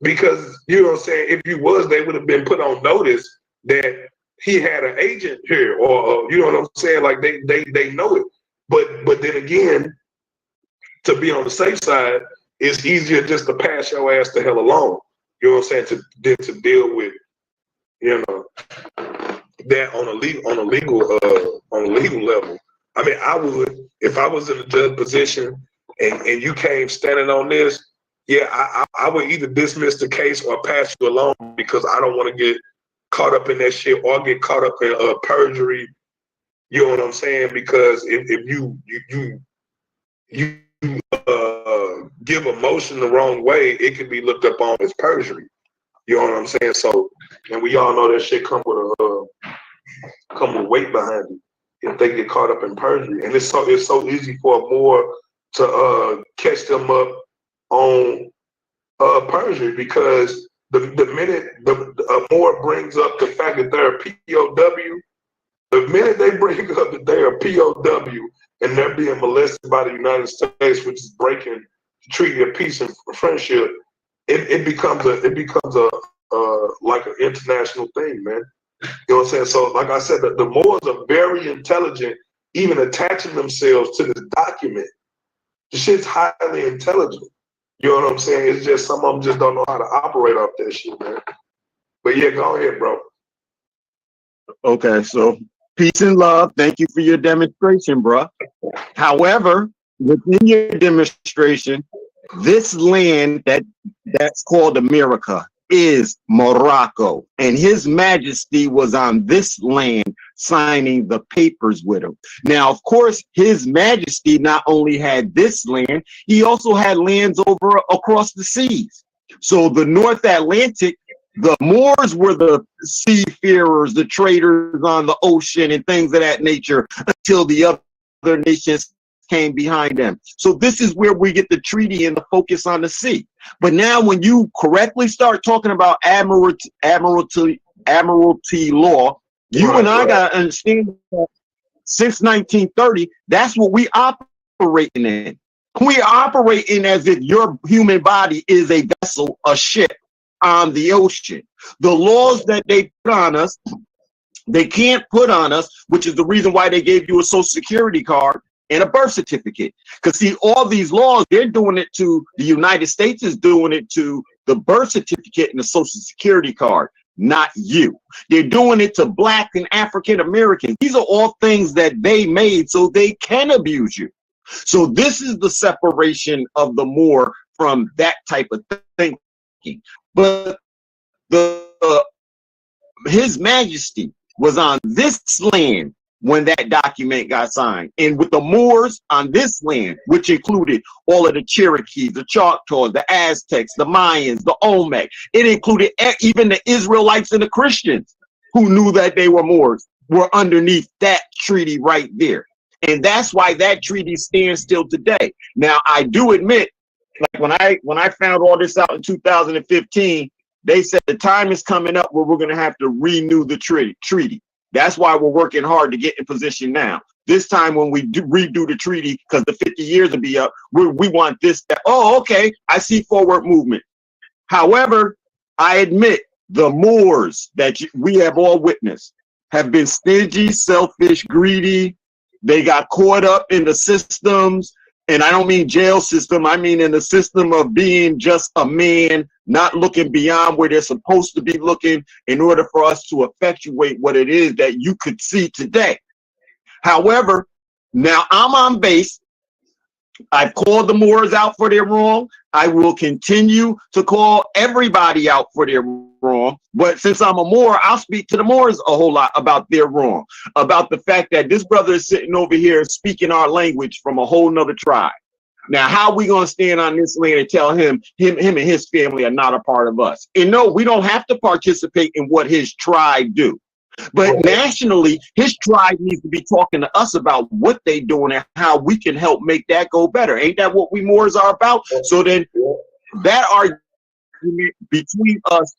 because you know what I'm saying, if you was, they would have been put on notice that he had an agent here, or you know what I'm saying, like they know it. But then again, to be on the safe side, it's easier just to pass your ass the hell alone. You know what I'm saying, than to deal with You know, that on a legal level. I mean, I would, if I was in a judge position and you came standing on this, yeah, I would either dismiss the case or pass you along because I don't want to get caught up in that shit or get caught up in perjury. You know what I'm saying? Because if you give emotion the wrong way, it can be looked up on as perjury. You know what I'm saying? So, and we all know that shit come with weight behind it if they get caught up in perjury. And it's so easy for a Moor to catch them up on perjury because the minute a Moor brings up the fact that they're a POW, the minute they bring up that they're a POW and they're being molested by the United States, which is breaking the Treaty of Peace and Friendship, it becomes a like an international thing, man. You know what I'm saying? So, like I said, the Moors are very intelligent, even attaching themselves to this document. The shit's highly intelligent. You know what I'm saying? It's just some of them just don't know how to operate off that shit, man. But yeah, go ahead, bro. Okay, so peace and love. Thank you for your demonstration, bro. However, within your demonstration, this land that's called America is Morocco, and His Majesty was on this land signing the papers with him. Now, of course, His Majesty not only had this land, he also had lands over across the seas. So the North Atlantic, the Moors were the seafarers, the traders on the ocean and things of that nature until the other nations came behind them. So this is where we get the treaty and the focus on the sea. But now when you correctly start talking about admiralty law, you and I got to understand that since 1930, that's what we operating in. We operating as if your human body is a vessel, a ship on the ocean. The laws that they put on us, they can't put on us, which is the reason why they gave you a social security card and a birth certificate. Because see, all these laws, they're doing it to, the United States is doing it to the birth certificate and the social security card, not you. They're doing it to Black and African Americans. These are all things that they made so they can abuse you. So this is the separation of the Moor from that type of thinking. But His Majesty was on this land when that document got signed, and with the Moors on this land, which included all of the Cherokees, the Choctaws, the Aztecs, the Mayans, the Olmec, it included even the Israelites and the Christians who knew that they were Moors, were underneath that treaty right there. And that's why that treaty stands still today. Now, I do admit, like when I found all this out in 2015, they said the time is coming up where we're going to have to renew the treaty. That's why we're working hard to get in position now. This time when we redo the treaty, because the 50 years will be up, we want this, that. Oh, okay, I see forward movement. However, I admit the Moors that we have all witnessed have been stingy, selfish, greedy. They got caught up in the systems, and I don't mean jail system, I mean in the system of being just a man, not looking beyond where they're supposed to be looking in order for us to effectuate what it is that you could see today. However, now I'm on base. I've called the Moors out for their wrong. I will continue to call everybody out for their wrong. But since I'm a Moor, I'll speak to the Moors a whole lot about their wrong, about the fact that this brother is sitting over here speaking our language from a whole nother tribe. Now, how are we going to stand on this land and tell him and his family are not a part of us? And no, we don't have to participate in what his tribe do. But nationally, his tribe needs to be talking to us about what they doing and how we can help make that go better. Ain't that what we Moors are about? So then that argument between us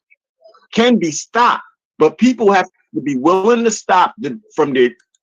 can be stopped, but people have to be willing to stop from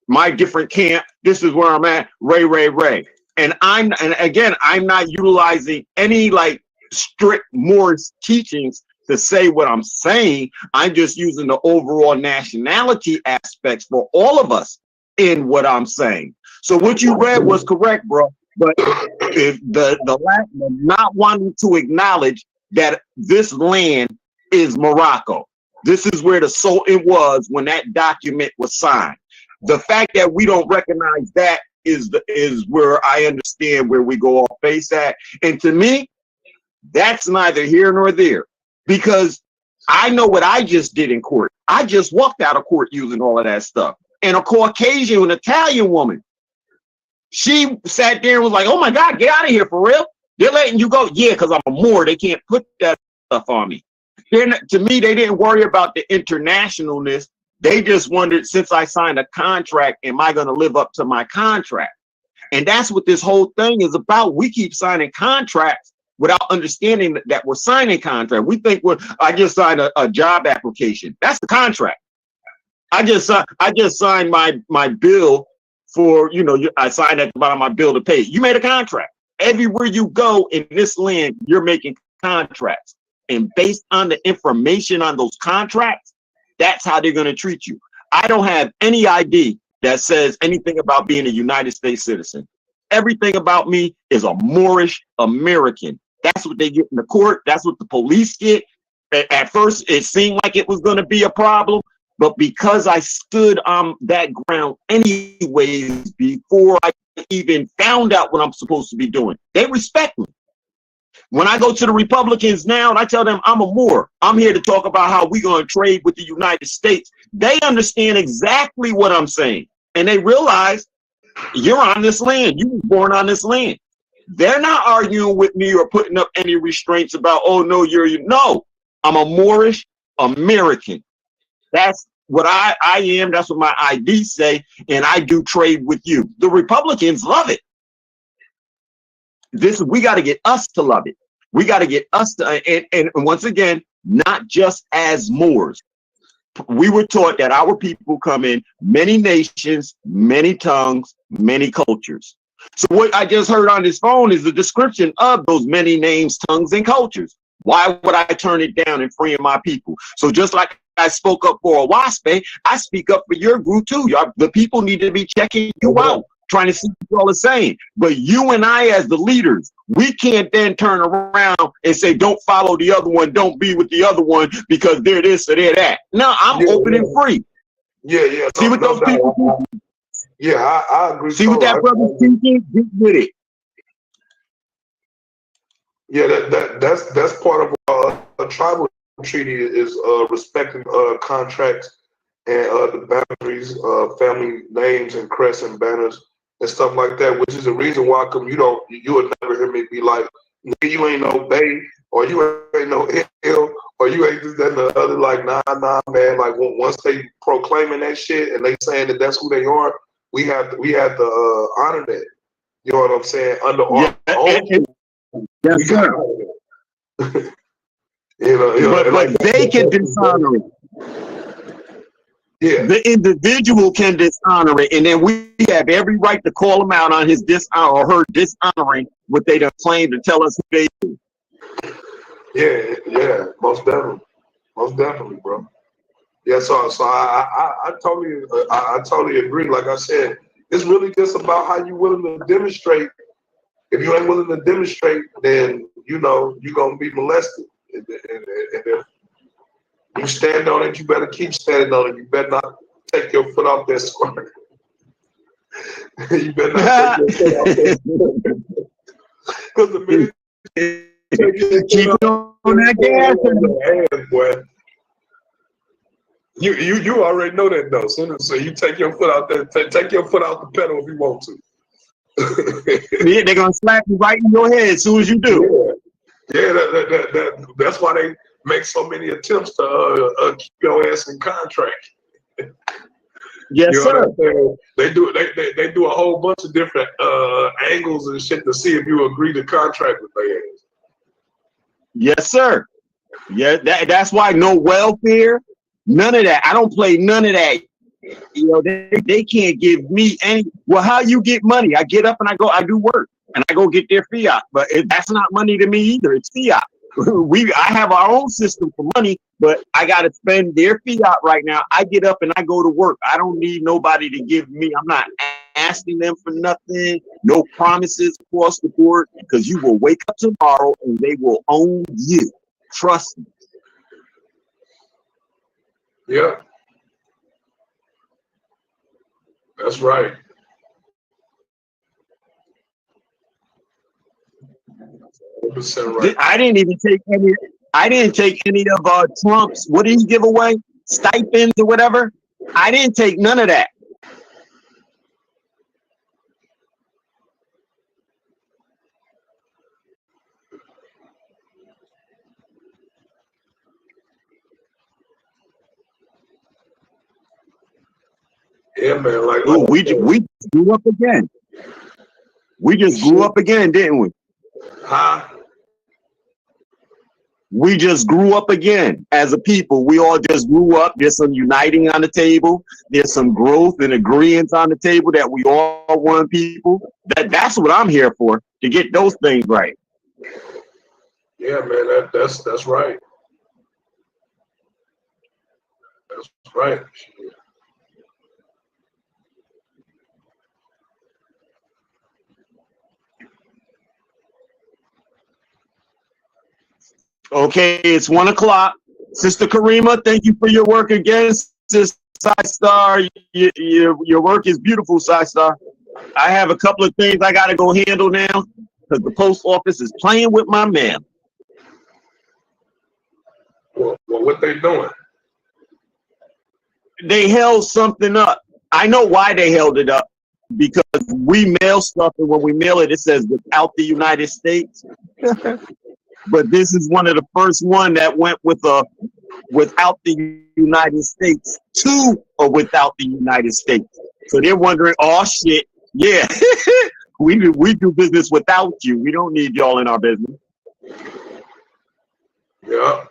my different camp. This is where I'm at, Ray. And again, I'm not utilizing any like strict Moorish teachings to say what I'm saying. I'm just using the overall nationality aspects for all of us in what I'm saying. So what you read was correct, bro. But if the lack of not wanting to acknowledge that this land is Morocco. This is where the Sultan was when that document was signed. The fact that we don't recognize that is where I understand where we go off base at. And to me, that's neither here nor there, because I know what I just did in court. I just walked out of court using all of that stuff. And a Caucasian, an Italian woman, she sat there and was like, oh my God, get out of here, for real? They're letting you go. Yeah, because I'm a Moor. They can't put that stuff on me. To me, they didn't worry about the internationalness. They just wondered, since I signed a contract, am I going to live up to my contract? And that's what this whole thing is about. We keep signing contracts without understanding that we're signing contract. We think I just signed a job application. That's the contract. I just signed my bill for, I signed at the bottom of my bill to pay. You made a contract. Everywhere you go in this land, you're making contracts. And based on the information on those contracts, that's how they're going to treat you. I don't have any ID that says anything about being a United States citizen. Everything about me is a Moorish American. That's what they get in the court. That's what the police get. At first, it seemed like it was going to be a problem, but because I stood on that ground anyways before I even found out what I'm supposed to be doing, they respect me. When I go to the Republicans now and I tell them I'm a Moor, I'm here to talk about how we're going to trade with the United States, they understand exactly what I'm saying. And they realize you're on this land. You were born on this land. They're not arguing with me or putting up any restraints about, oh, no, no, I'm a Moorish American. That's what I am. That's what my ID say. And I do trade with you. The Republicans love it. We got to get us to love it. We got to get us to, and once again, not just as Moors. We were taught that our people come in many nations, many tongues, many cultures. So what I just heard on this phone is the description of those many names, tongues, and cultures. Why would I turn it down and free my people? So just like I spoke up for a WASP, I speak up for your group too. The people need to be checking you out, trying to see what you all are saying. But you and I as the leaders, we can't then turn around and say, don't follow the other one, don't be with the other one because they're this or they're that. No, I'm open and free. Yeah. See what those people do? Yeah, I agree. See what that brother's thinking? Get with it. Yeah, that's part of a tribal treaty is respecting contracts and the boundaries, family names and crests and banners and stuff like that, which is the reason why you would never hear me be like, you ain't no Bay, or you ain't no Hill, or you ain't this, that, and the other. Like, nah, man. Like, once they proclaiming that shit and they saying that that's who they are, we have to honor that. You know what I'm saying? Under our own. Yes, sir. But they can dishonor it. Yeah. The individual can dishonor it, and then we have every right to call him out on his dishonor or her dishonoring what they done claimed to tell us who they do. Yeah, most definitely, bro. Yeah, so I totally agree. Like I said, it's really just about how you willing to demonstrate. If you ain't willing to demonstrate, then you're gonna be molested. And if you stand on it, you better keep standing on it. You better not take your foot off that sword. You better not take your foot off that sword. Because the minute keep on that gas, boy. You already know that though. So you take your foot out there, take your foot out the pedal if you want to. Yeah, they're gonna slap you right in your head as soon as you do. Yeah, that's why they make so many attempts to keep your ass in contract. Yes, sir. They do a whole bunch of different angles and shit to see if you agree to contract with their ass. Yes, sir. Yeah, that's why no welfare, none of that. I don't play none of that. They can't give me any. Well, how you get money? I get up and I do work and I go get their fiat. But that's not money to me either. It's fiat. I have our own system for money, but I got to spend their fiat right now. I get up and I go to work. I don't need nobody to give me. I'm not asking them for nothing. No promises across the board, because you will wake up tomorrow and they will own you. Trust me. Yeah. That's right. Right. I didn't even take any. I didn't take any of Trump's. What did he give away? Stipends or whatever. I didn't take none of that. Yeah, man. Like, ooh, we grew up again. We just grew up again, didn't we? Huh? We just grew up again as a people. We all just grew up. There's some uniting on the table. There's some growth and agreement on the table that we all one people. That's what I'm here for, to get those things right. Yeah, man. That's right. That's right. Okay, it's 1 o'clock. Sister Karima, thank you for your work again. Sister Star, your work is beautiful, Star. I have a couple of things I got to go handle now because the post office is playing with my mail. Well, what they doing? They held something up. I know why they held it up. Because we mail stuff, and when we mail it, it says without the United States. But this is one of the first one that went with without the United States to or without the United States. So they're wondering, oh shit, yeah, we do business without you. We don't need y'all in our business. Yeah.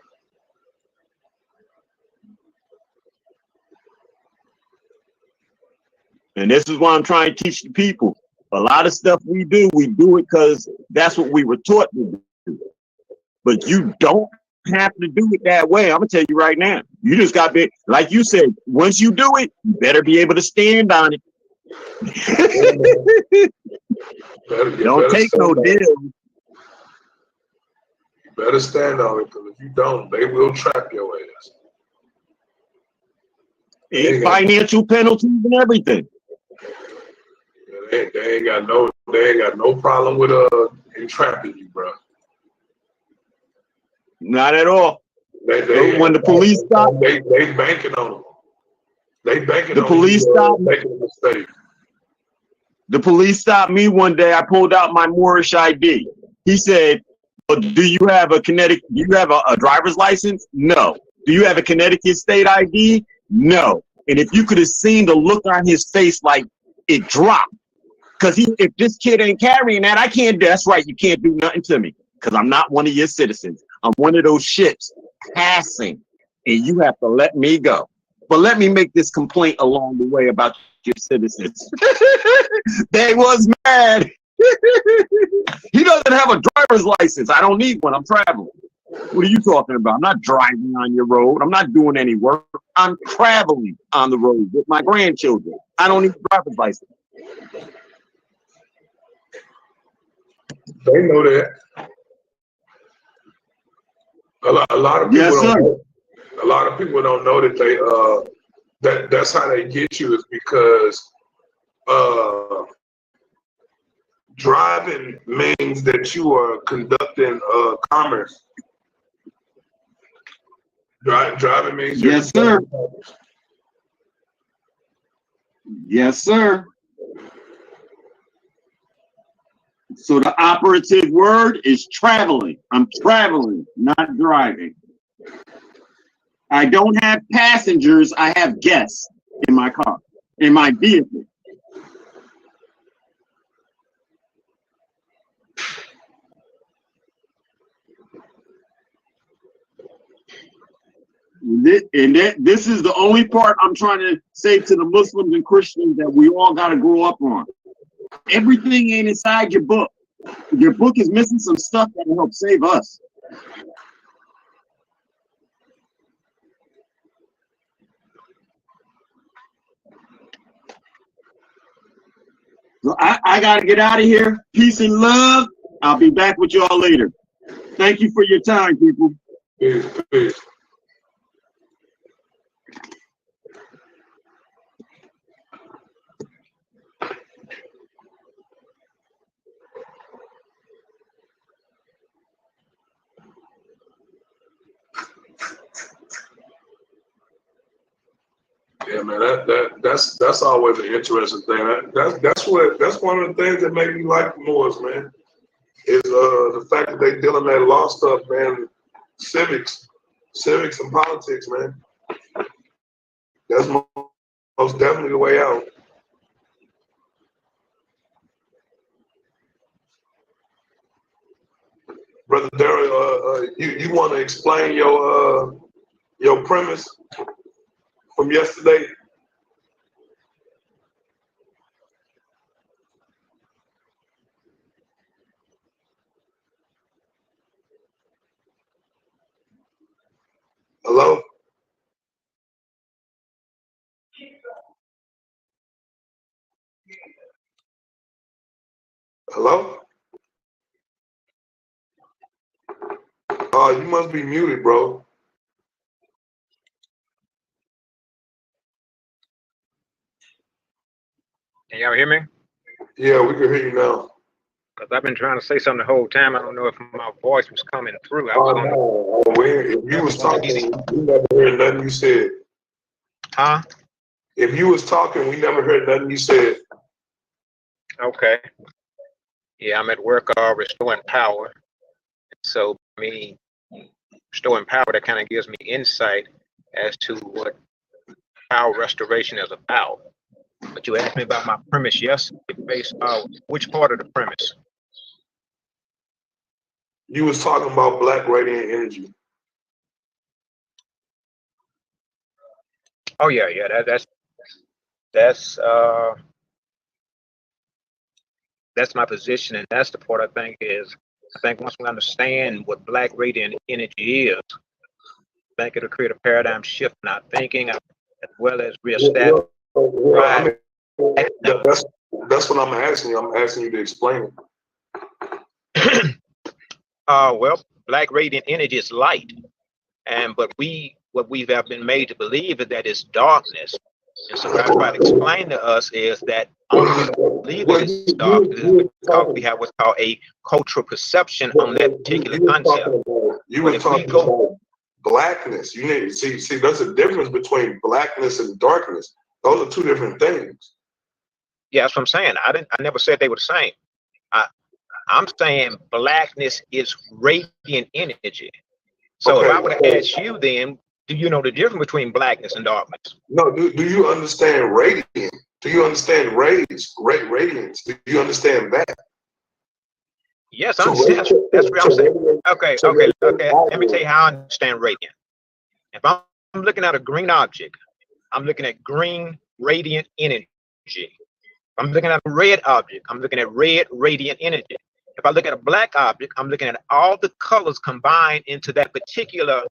And this is why I'm trying to teach the people. A lot of stuff we do it because that's what we were taught to do. But you don't have to do it that way. I'm gonna tell you right now. You just got to, like you said, once you do it, you better be able to stand on it. Don't take no deal. You better stand on it, because if you don't, they will trap your ass. And financial penalties and everything. They ain't got no problem with entrapping you, bro. Not at all. When the police stop, they banking on them. They banking the on police you, stop. making a mistake. The police stopped me one day. I pulled out my Moorish ID. He said, well, "Do you have a Connecticut? Do you have a driver's license? No. Do you have a Connecticut state ID? No." And if you could have seen the look on his face, like it dropped, because if this kid ain't carrying that, I can't. That's right. You can't do nothing to me because I'm not one of your citizens. I'm one of those ships passing, and you have to let me go. But let me make this complaint along the way about your citizens. They was mad. He doesn't have a driver's license. I don't need one. I'm traveling. What are you talking about? I'm not driving on your road. I'm not doing any work. I'm traveling on the road with my grandchildren. I don't need a driver's license. They know that. A lot of people don't know. A lot of people don't know that that's how they get you, is because driving means that you are conducting commerce. Driving means yes, sir. Yes, sir. So the operative word is traveling. I'm traveling, not driving. I don't have passengers. I have guests in my car, in my vehicle. This is the only part I'm trying to say to the Muslims and Christians that we all got to grow up on. Everything ain't inside your book. Your book is missing some stuff that will help save us. So I got to get out of here. Peace and love. I'll be back with y'all later. Thank you for your time, people. Peace, peace. man. That's always an interesting thing. That's one of the things that made me like the Moors, man. Is the fact that they dealing that law stuff, man. Civics and politics, man. That's most definitely the way out. Brother Daryl, you want to explain your premise from yesterday? Hello? Hello? Oh, you must be muted, bro. Can y'all hear me? Yeah, we can hear you now. Because I've been trying to say something the whole time. I don't know if my voice was coming through. No. If you was talking, we never heard nothing you said. Huh? If you was talking, we never heard nothing you said. Okay. Yeah, I'm at work restoring power. So, me restoring power, that kind of gives me insight as to what power restoration is about. But you asked me about my premise yesterday, based on which part of the premise? You was talking about black radiant energy. Oh yeah, that's my position, and that's the part I think once we understand what black radiant energy is, I think it'll create a paradigm shift in our thinking, as well as reestablish. That's what I'm asking you. I'm asking you to explain it. Well, black radiant energy is light, but what we have been made to believe is that it's darkness. And so what I try to explain to us is that only believe that it's darkness because we have what's called a cultural perception on that particular concept. You were talking about blackness. You need to see there's a difference between blackness and darkness. Those are two different things. Yeah, that's what I'm saying. I never said they were the same. I'm saying blackness is radiant energy. So if I were to ask you then, do you know the difference between blackness and darkness? No, do you understand radiant? Do you understand radiance? Do you understand that? Yes, I understand. That's what I'm saying. Okay. Let me tell you how I understand radiant. If I'm looking at a green object, I'm looking at green radiant energy. If I'm looking at a red object, I'm looking at red radiant energy. If I look at a black object, I'm looking at all the colors combined into that particular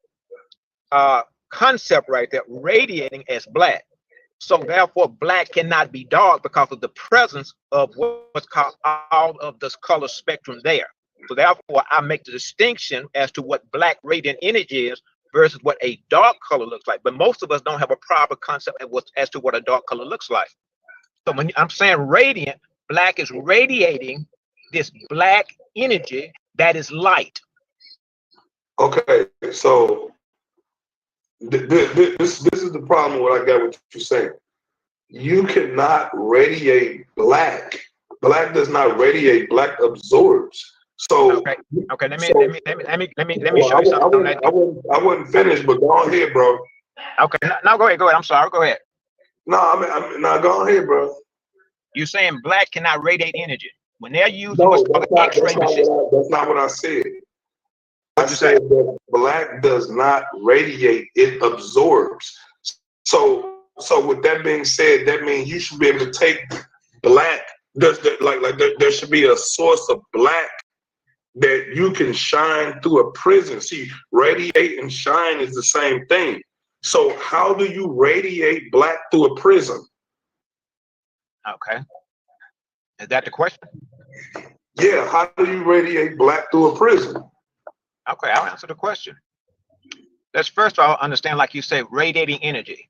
concept right there, radiating as black. So therefore, black cannot be dark because of the presence of what's called all of this color spectrum there. So therefore, I make the distinction as to what black radiant energy is versus what a dark color looks like. But most of us don't have a proper concept as to what a dark color looks like. So when I'm saying radiant, black is radiating this black energy that is light. Okay, so this is the problem what I got what you're saying. You cannot radiate black. Black does not radiate. Black absorbs. So okay. Let me show you something. I wouldn't finish, but go ahead, bro. Okay, now go ahead. I'm sorry. Go ahead. No, I go ahead, bro. You're saying black cannot radiate energy when they're using what's called X-ray machine. That's not what I said. I said that black does not radiate; it absorbs. So with that being said, that means you should be able to take black. There should be a source of black that you can shine through a prism. See, radiate and shine is the same thing. So how do you radiate black through a prism? Okay. Is that the question? Yeah, how do you radiate black through a prism? Okay, I'll answer the question. Let's first of all understand, like you say, radiating energy.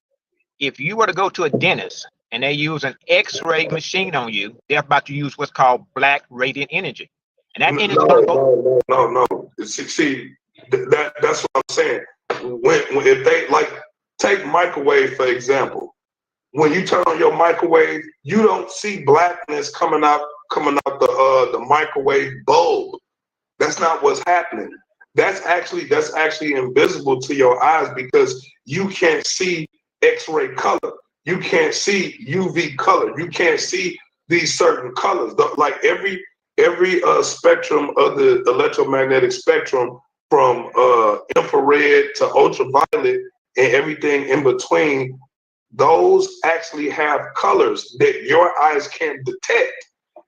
If you were to go to a dentist and they use an X-ray machine on you, they're about to use what's called black radiant energy. And that energy no. See, that's what I'm saying. When if they like take microwave for example, when you turn on your microwave, you don't see blackness coming out the microwave bulb. That's not what's happening. That's actually invisible to your eyes because you can't see X-ray color. You can't see UV color. You can't see these certain colors. Like every spectrum of the electromagnetic spectrum, from infrared to ultraviolet and everything in between, those actually have colors that your eyes can't detect.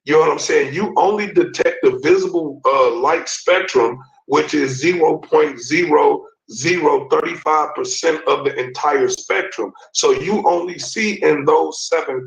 You know what I'm saying? You only detect the visible light spectrum, which is 0.0035% of the entire spectrum. So you only see in those 7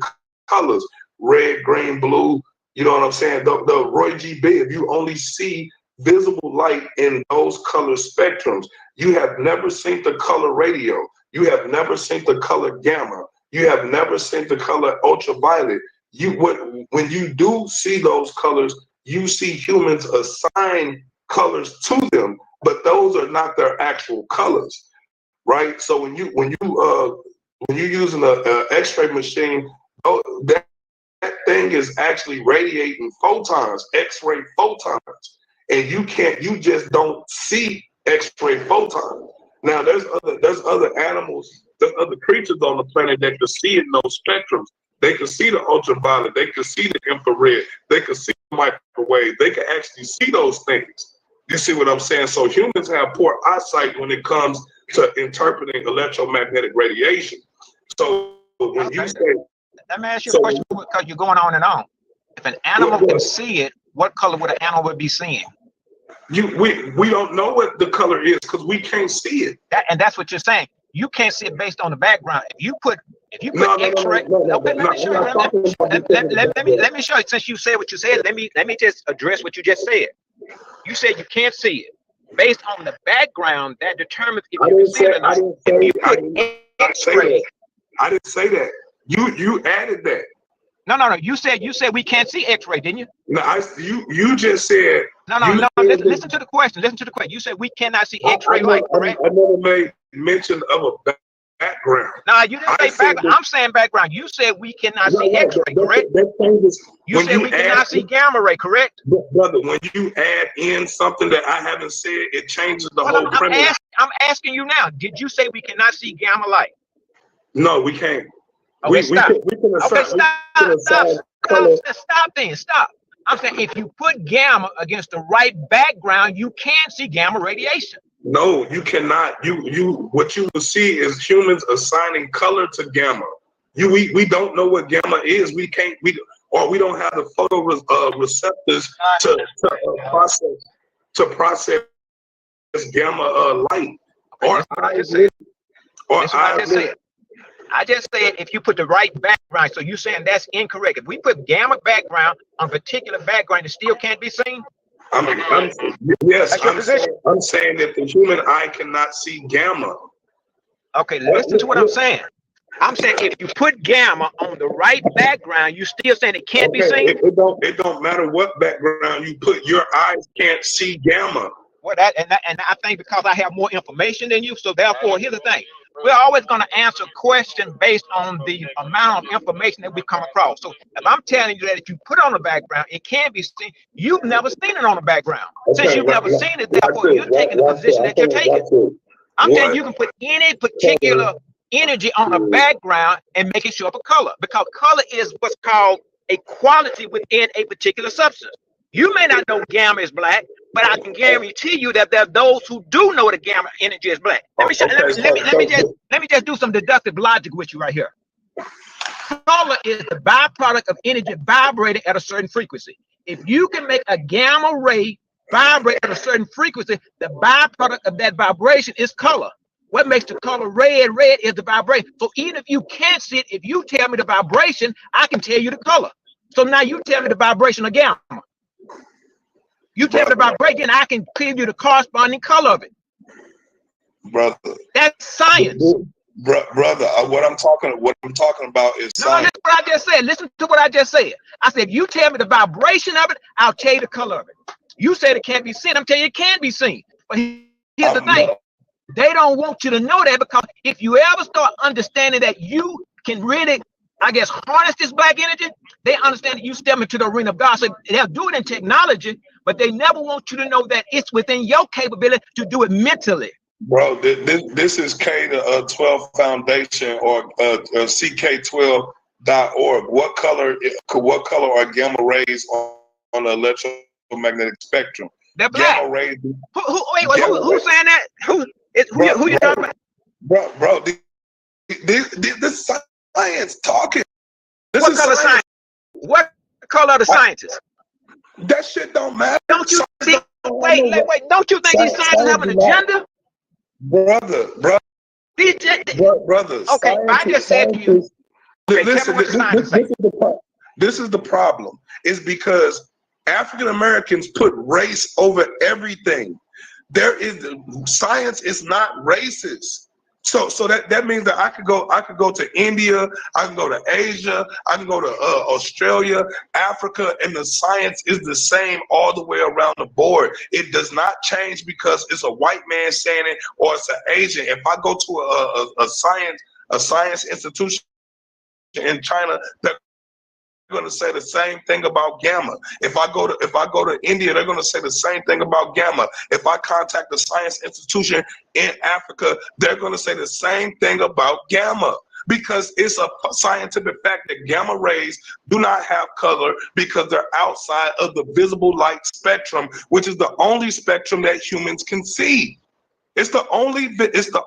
colors, red, green, blue. You know what I'm saying? The Roy G. Biv, you only see visible light in those color spectrums. You have never seen the color radio. You have never seen the color gamma. You have never seen the color ultraviolet. When you do see those colors, you see humans assign colors to them, but those are not their actual colors, right? So when you're using an X-ray machine, that thing is actually radiating photons, X-ray photons, and you just don't see X-ray photons. Now there's other animals, there's other creatures on the planet that can see in those spectrums. They can see the ultraviolet, they can see the infrared, they can see the microwave, they can actually see those things. You see what I'm saying? So humans have poor eyesight when it comes to interpreting electromagnetic radiation. So when you say, let me ask you a question, because you're going on and on. If an animal can see it, what color would an animal be seeing? We don't know what the color is because we can't see it. And that's what you're saying. You can't see it based on the background. If you put X-ray, let me show you. Since you said what you said, let me just address what you just said. You said you can't see it based on the background. That determines if you can see it or not. If you put X-ray, I didn't say that. You added that. No. You said we can't see X-ray, didn't you? No, you just said. No. Listen to the question. Listen to the question. You said we cannot see X-ray light, correct? I never made mention of a background. No, you didn't say background. I'm saying background. You said we cannot see X-ray, correct? You said we cannot see gamma ray, correct? Brother, when you add in something that I haven't said, it changes the whole premise. I'm asking you now. Did you say we cannot see gamma light? No, we can't. Okay, stop. Stop. I'm saying if you put gamma against the right background, you can see gamma radiation. No, you cannot. What you will see is humans assigning color to gamma. We don't know what gamma is. We don't have the photo receptors to process gamma light. I just said if you put the right background. So you're saying that's incorrect. If we put gamma background on a particular background, it still can't be seen? I'm saying that the human eye cannot see gamma. Okay, listen to what I'm saying. I'm saying if you put gamma on the right background, you still saying it can't be seen? It don't matter what background you put, your eyes can't see gamma. Well, and I think because I have more information than you, so therefore, here's the thing. We're always going to answer questions based on the amount of information that we come across. So if I'm telling you that if you put it on the background, it can be seen, you've never seen it on the background. Since you've never seen it, therefore, you're taking the position that you're taking. I'm saying you can put any particular energy on a background and make it show up a color, because color is what's called a quality within a particular substance. You may not know gamma is black, but I can guarantee you that there are those who do know the gamma energy is black. Let me just do some deductive logic with you right here. Color is the byproduct of energy vibrating at a certain frequency. If you can make a gamma ray vibrate at a certain frequency, the byproduct of that vibration is color. What makes the color red? Red is the vibration. So even if you can't see it, if you tell me the vibration, I can tell you the color. So now you tell me the vibration of gamma. You tell me the vibration, I can give you the corresponding color of it. Brother. That's science. Brother, what I'm talking about is science. That's what I just said. Listen to what I just said. I said, if you tell me the vibration of it, I'll tell you the color of it. You said it can't be seen. I'm telling you it can be seen. But here's the thing. They don't want you to know that, because if you ever start understanding that you can really I guess, harness this black energy, they understand that you step into the arena of God. So they'll do it in technology, but they never want you to know that it's within your capability to do it mentally. Bro, this is K-12 Foundation or CK12.org. What color are gamma rays on the electromagnetic spectrum? They're black. Gamma rays. Who's saying that? Who you talking about? Bro, this science talking. What color science? What color are the scientists? That shit don't matter. Don't you think? Wait. Don't you think these scientists have an agenda? Brother. Okay, I just said to you. Okay, listen, this is the problem. It's because African Americans put race over everything. Science is not racist. So that means that I could go to India, I can go to Asia, I can go to Australia, Africa, and the science is the same all the way around the board. It does not change because it's a white man saying it or it's an Asian. If I go to a science institution in China, they're going to say the same thing about gamma. If I go to India, they're going to say the same thing about gamma. If I contact the science institution in Africa, they're going to say the same thing about gamma, because it's a scientific fact that gamma rays do not have color because they're outside of the visible light spectrum, which is the only spectrum that humans can see. It's the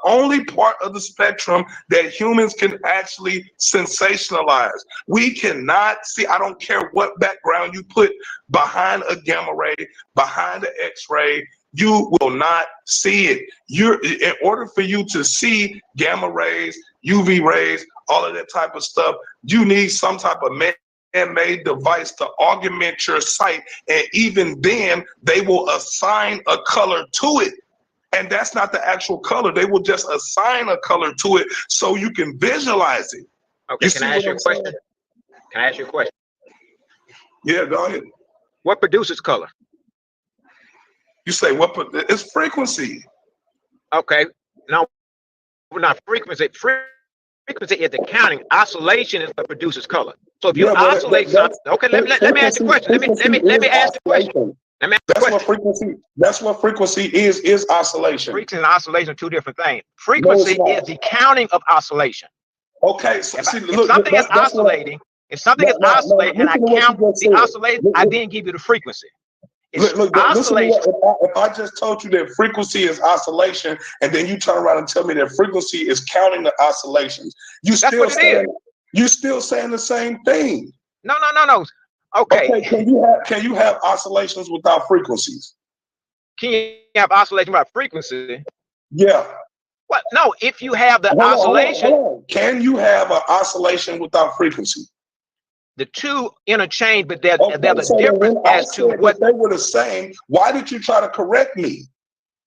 only part of the spectrum that humans can actually sensationalize. We cannot see, I don't care what background you put behind a gamma ray, behind an X-ray, you will not see it. In order for you to see gamma rays, UV rays, all of that type of stuff, you need some type of man-made device to augment your sight, and even then, they will assign a color to it. And that's not the actual color. They will just assign a color to it so you can visualize it. Okay, can I ask you a question? Can I ask you a question? Yeah, go ahead. What produces color? You say what? It's frequency. Okay, no, not frequency. Frequency is the counting. Oscillation is what produces color. So if you oscillate something, okay, let me ask you a question. Let me ask the question. That's what frequency is oscillation. Frequency and oscillation are two different things. Frequency is the counting of oscillation. Okay, so if something is oscillating and I count the oscillation, I then give you the frequency. Oscillation. If I just told you that frequency is oscillation, and then you turn around and tell me that frequency is counting the oscillations, you still saying the same thing. No. Okay. Can you have oscillations without frequencies? Can you have oscillation without frequency? Yeah. What? No. If you have the oscillation, hold on. Can you have an oscillation without frequency? The two interchange, but there's a difference as to what they were the same. Why did you try to correct me?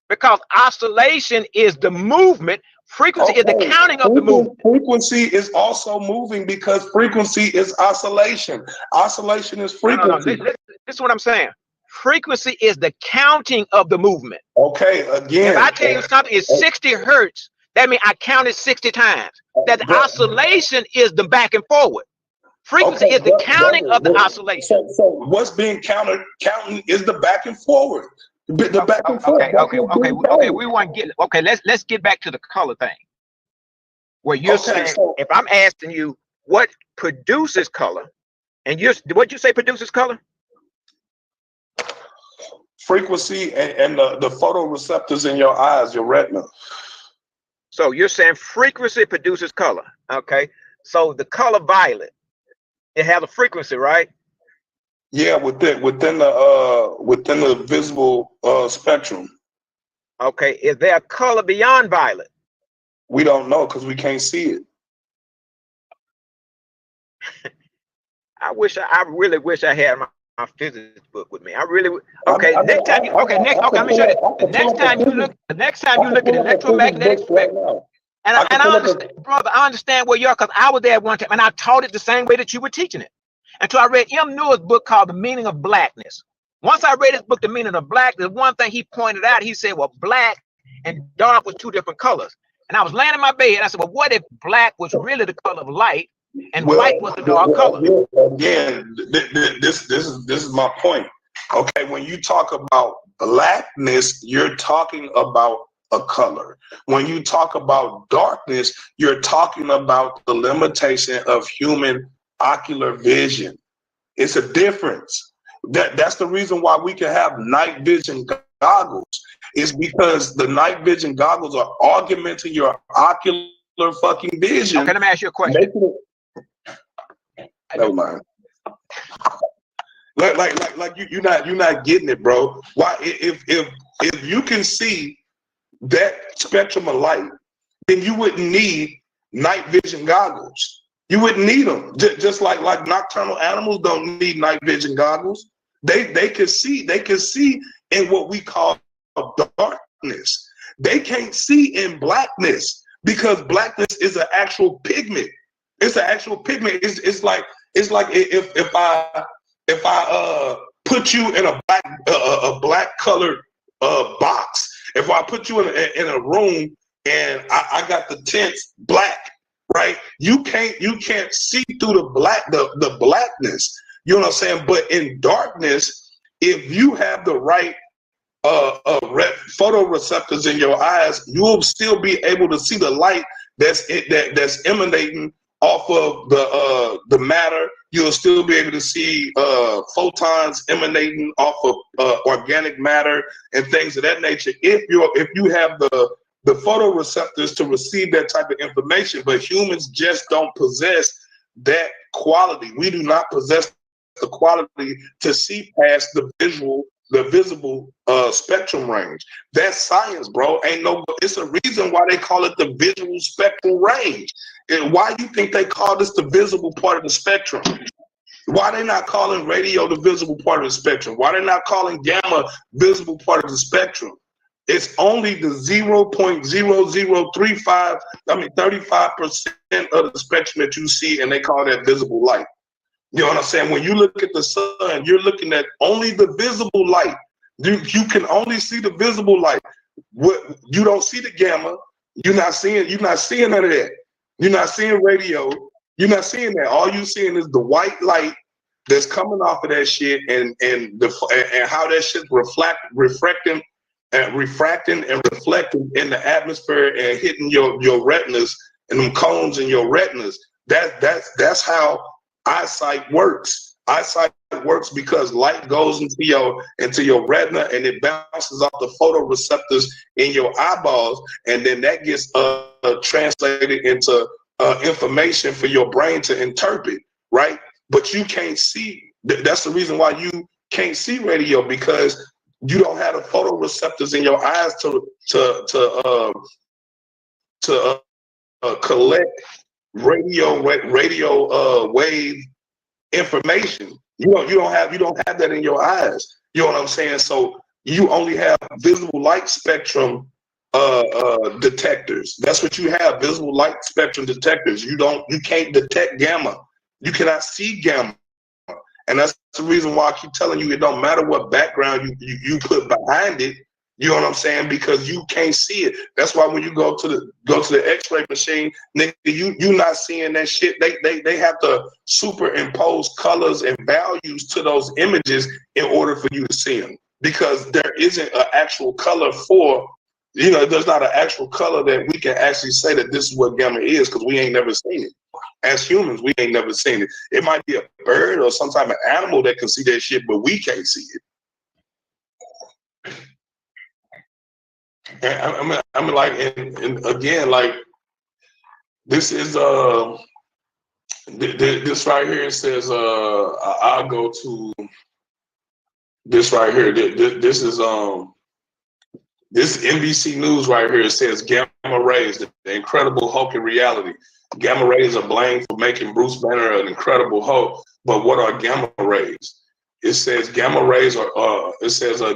Because oscillation is the movement. Frequency is the counting of the movement. Frequency is also moving because frequency is oscillation. Oscillation is frequency. No. This is what I'm saying. Frequency is the counting of the movement. Okay, again. If I tell you something is 60 hertz, that means I counted 60 times. That oscillation is the back and forward. Frequency is the counting of the oscillation. So what's being counting is the back and forward. The back and forth. Okay. We want to get let's get back to the color thing. Where you're saying, if I'm asking you what produces color, and what you say produces color? Frequency and the photoreceptors in your eyes, your retina. So you're saying frequency produces color. Okay. So the color violet, it has a frequency, right? Yeah, within the visible spectrum. Okay, is there a color beyond violet? We don't know because we can't see it. I really wish I had my physics book with me. I really would. Okay, next time let me show you. The next time you look at electromagnetic spectrum, and I understand, brother, I understand where you are, because I was there one time and I taught it the same way that you were teaching it. Until I read M. Newer's book called The Meaning of Blackness. Once I read his book, The Meaning of Black, the one thing he pointed out, he said, well, black and dark was two different colors. And I was laying in my bed. I said, well, what if black was really the color of light and white was a dark color. Again, this is my point. Okay, when you talk about blackness, you're talking about a color. When you talk about darkness, you're talking about the limitation of human ocular vision. It's a difference. That's the reason why we can have night vision goggles, is because the night vision goggles are augmenting your ocular fucking vision. Okay, let me ask you a question. Never mind. Like you're not getting it, bro. Why? If you can see that spectrum of light, then you wouldn't need night vision goggles. You wouldn't need them. Just like nocturnal animals don't need night vision goggles. They can see in what we call darkness. They can't see in blackness because blackness is an actual pigment. It's an actual pigment. It's like if I put you in a black colored box. If I put you in a room and I got the tints black, right? You can't see through the blackness. You know what I'm saying? But in darkness, if you have the right photoreceptors in your eyes, you will still be able to see the light that's emanating off of the matter. You'll still be able to see photons emanating off of organic matter and things of that nature. If you have the photoreceptors to receive that type of information, but humans just don't possess that quality. We do not possess the quality to see past the visible spectrum range. That's science, bro. It's a reason why they call it the visual spectral range. And why you think they call this the visible part of the spectrum? Why they not calling radio the visible part of the spectrum? Why they not calling gamma visible part of the spectrum? It's only the 0.0035, 35% of the spectrum that you see, and they call that visible light. You know what I'm saying? When you look at the sun, you're looking at only the visible light. You can only see the visible light. You don't see the gamma. You're not seeing none of that. You're not seeing radio. You're not seeing that. All you're seeing is the white light that's coming off of that shit, and how that shit's refracting and reflecting in the atmosphere and hitting your retinas and them cones in your retinas. That's how eyesight works. Eyesight works because light goes into your retina and it bounces off the photoreceptors in your eyeballs, and then that gets translated into information for your brain to interpret, right? But you can't see. That's the reason why you can't see radio, because you don't have the photoreceptors in your eyes to collect radio wave information. You don't have that in your eyes. You know what I'm saying? So you only have visible light spectrum detectors. That's what you have, visible light spectrum detectors. You can't detect gamma. You cannot see gamma. And that's the reason why I keep telling you, it don't matter what background you put behind it. You know what I'm saying? Because you can't see it. That's why when you go to the X-ray machine, nigga, you not seeing that shit. They have to superimpose colors and values to those images in order for you to see them. Because there isn't an actual color for, there's not an actual color that we can actually say that this is what gamma is, because we ain't never seen it. As humans, we ain't never seen it. It might be a bird or some type of animal that can see that shit, but we can't see it. And I'm like, and again, like, this is this right here. It says I'll go to this right here. This is this NBC News right here. It says gamma rays, the incredible Hulk in reality. Gamma rays are blamed for making Bruce Banner an incredible Hulk. But what are gamma rays? It says gamma rays are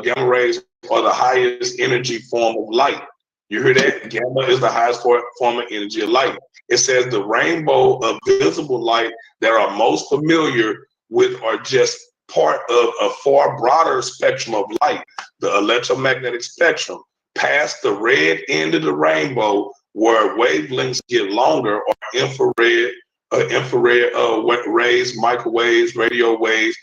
gamma rays are the highest energy form of light. You hear that? Gamma is the highest form of energy of light. It says the rainbow of visible light that are most familiar with are just part of a far broader spectrum of light, the electromagnetic spectrum. Past the red end of the rainbow, where wavelengths get longer, or infrared, infrared rays, microwaves, radio waves,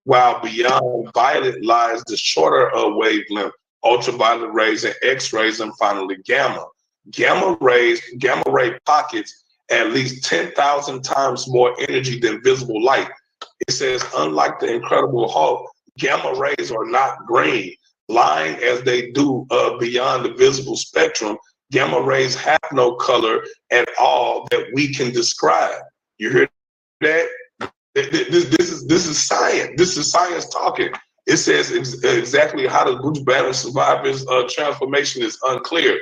while beyond violet lies the shorter wavelength, ultraviolet rays and X-rays, and finally gamma. Gamma ray pockets at least 10,000 times more energy than visible light. It says, unlike the Incredible Hulk, gamma rays are not green, lying as they do beyond the visible spectrum. Gamma rays have no color at all that we can describe. You hear that? This is science. This is science talking. It says exactly how the Bruce Banner survived his transformation is unclear.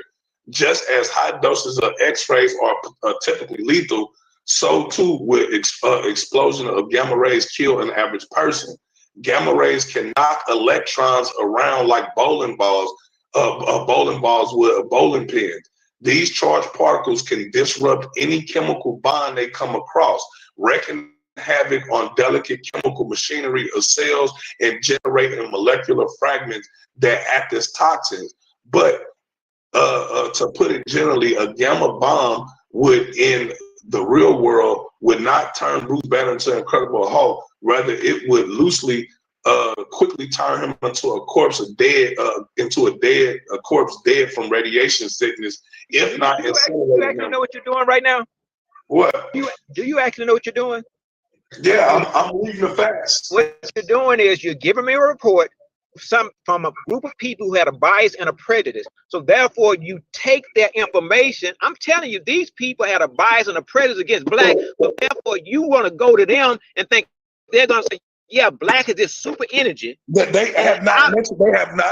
Just as high doses of X-rays are typically lethal, so too would explosion of gamma rays kill an average person. Gamma rays can knock electrons around like bowling balls with bowling pins. These charged particles can disrupt any chemical bond they come across, wreaking havoc on delicate chemical machinery of cells and generating molecular fragments that act as toxins. But to put it generally, a gamma bomb would, in the real world, would not turn Bruce Banner into an Incredible Hulk. Rather, it would quickly turn him into a corpse dead from radiation sickness. If not, do you actually know what you're doing right now? What? Do you actually know what you're doing? Yeah, I'm reading the facts. What you're doing is you're giving me a report from a group of people who had a bias and a prejudice. So therefore, you take their information. I'm telling you, these people had a bias and a prejudice against black. So therefore, you want to go to them and think they're going to say, yeah, black is this super energy. They have not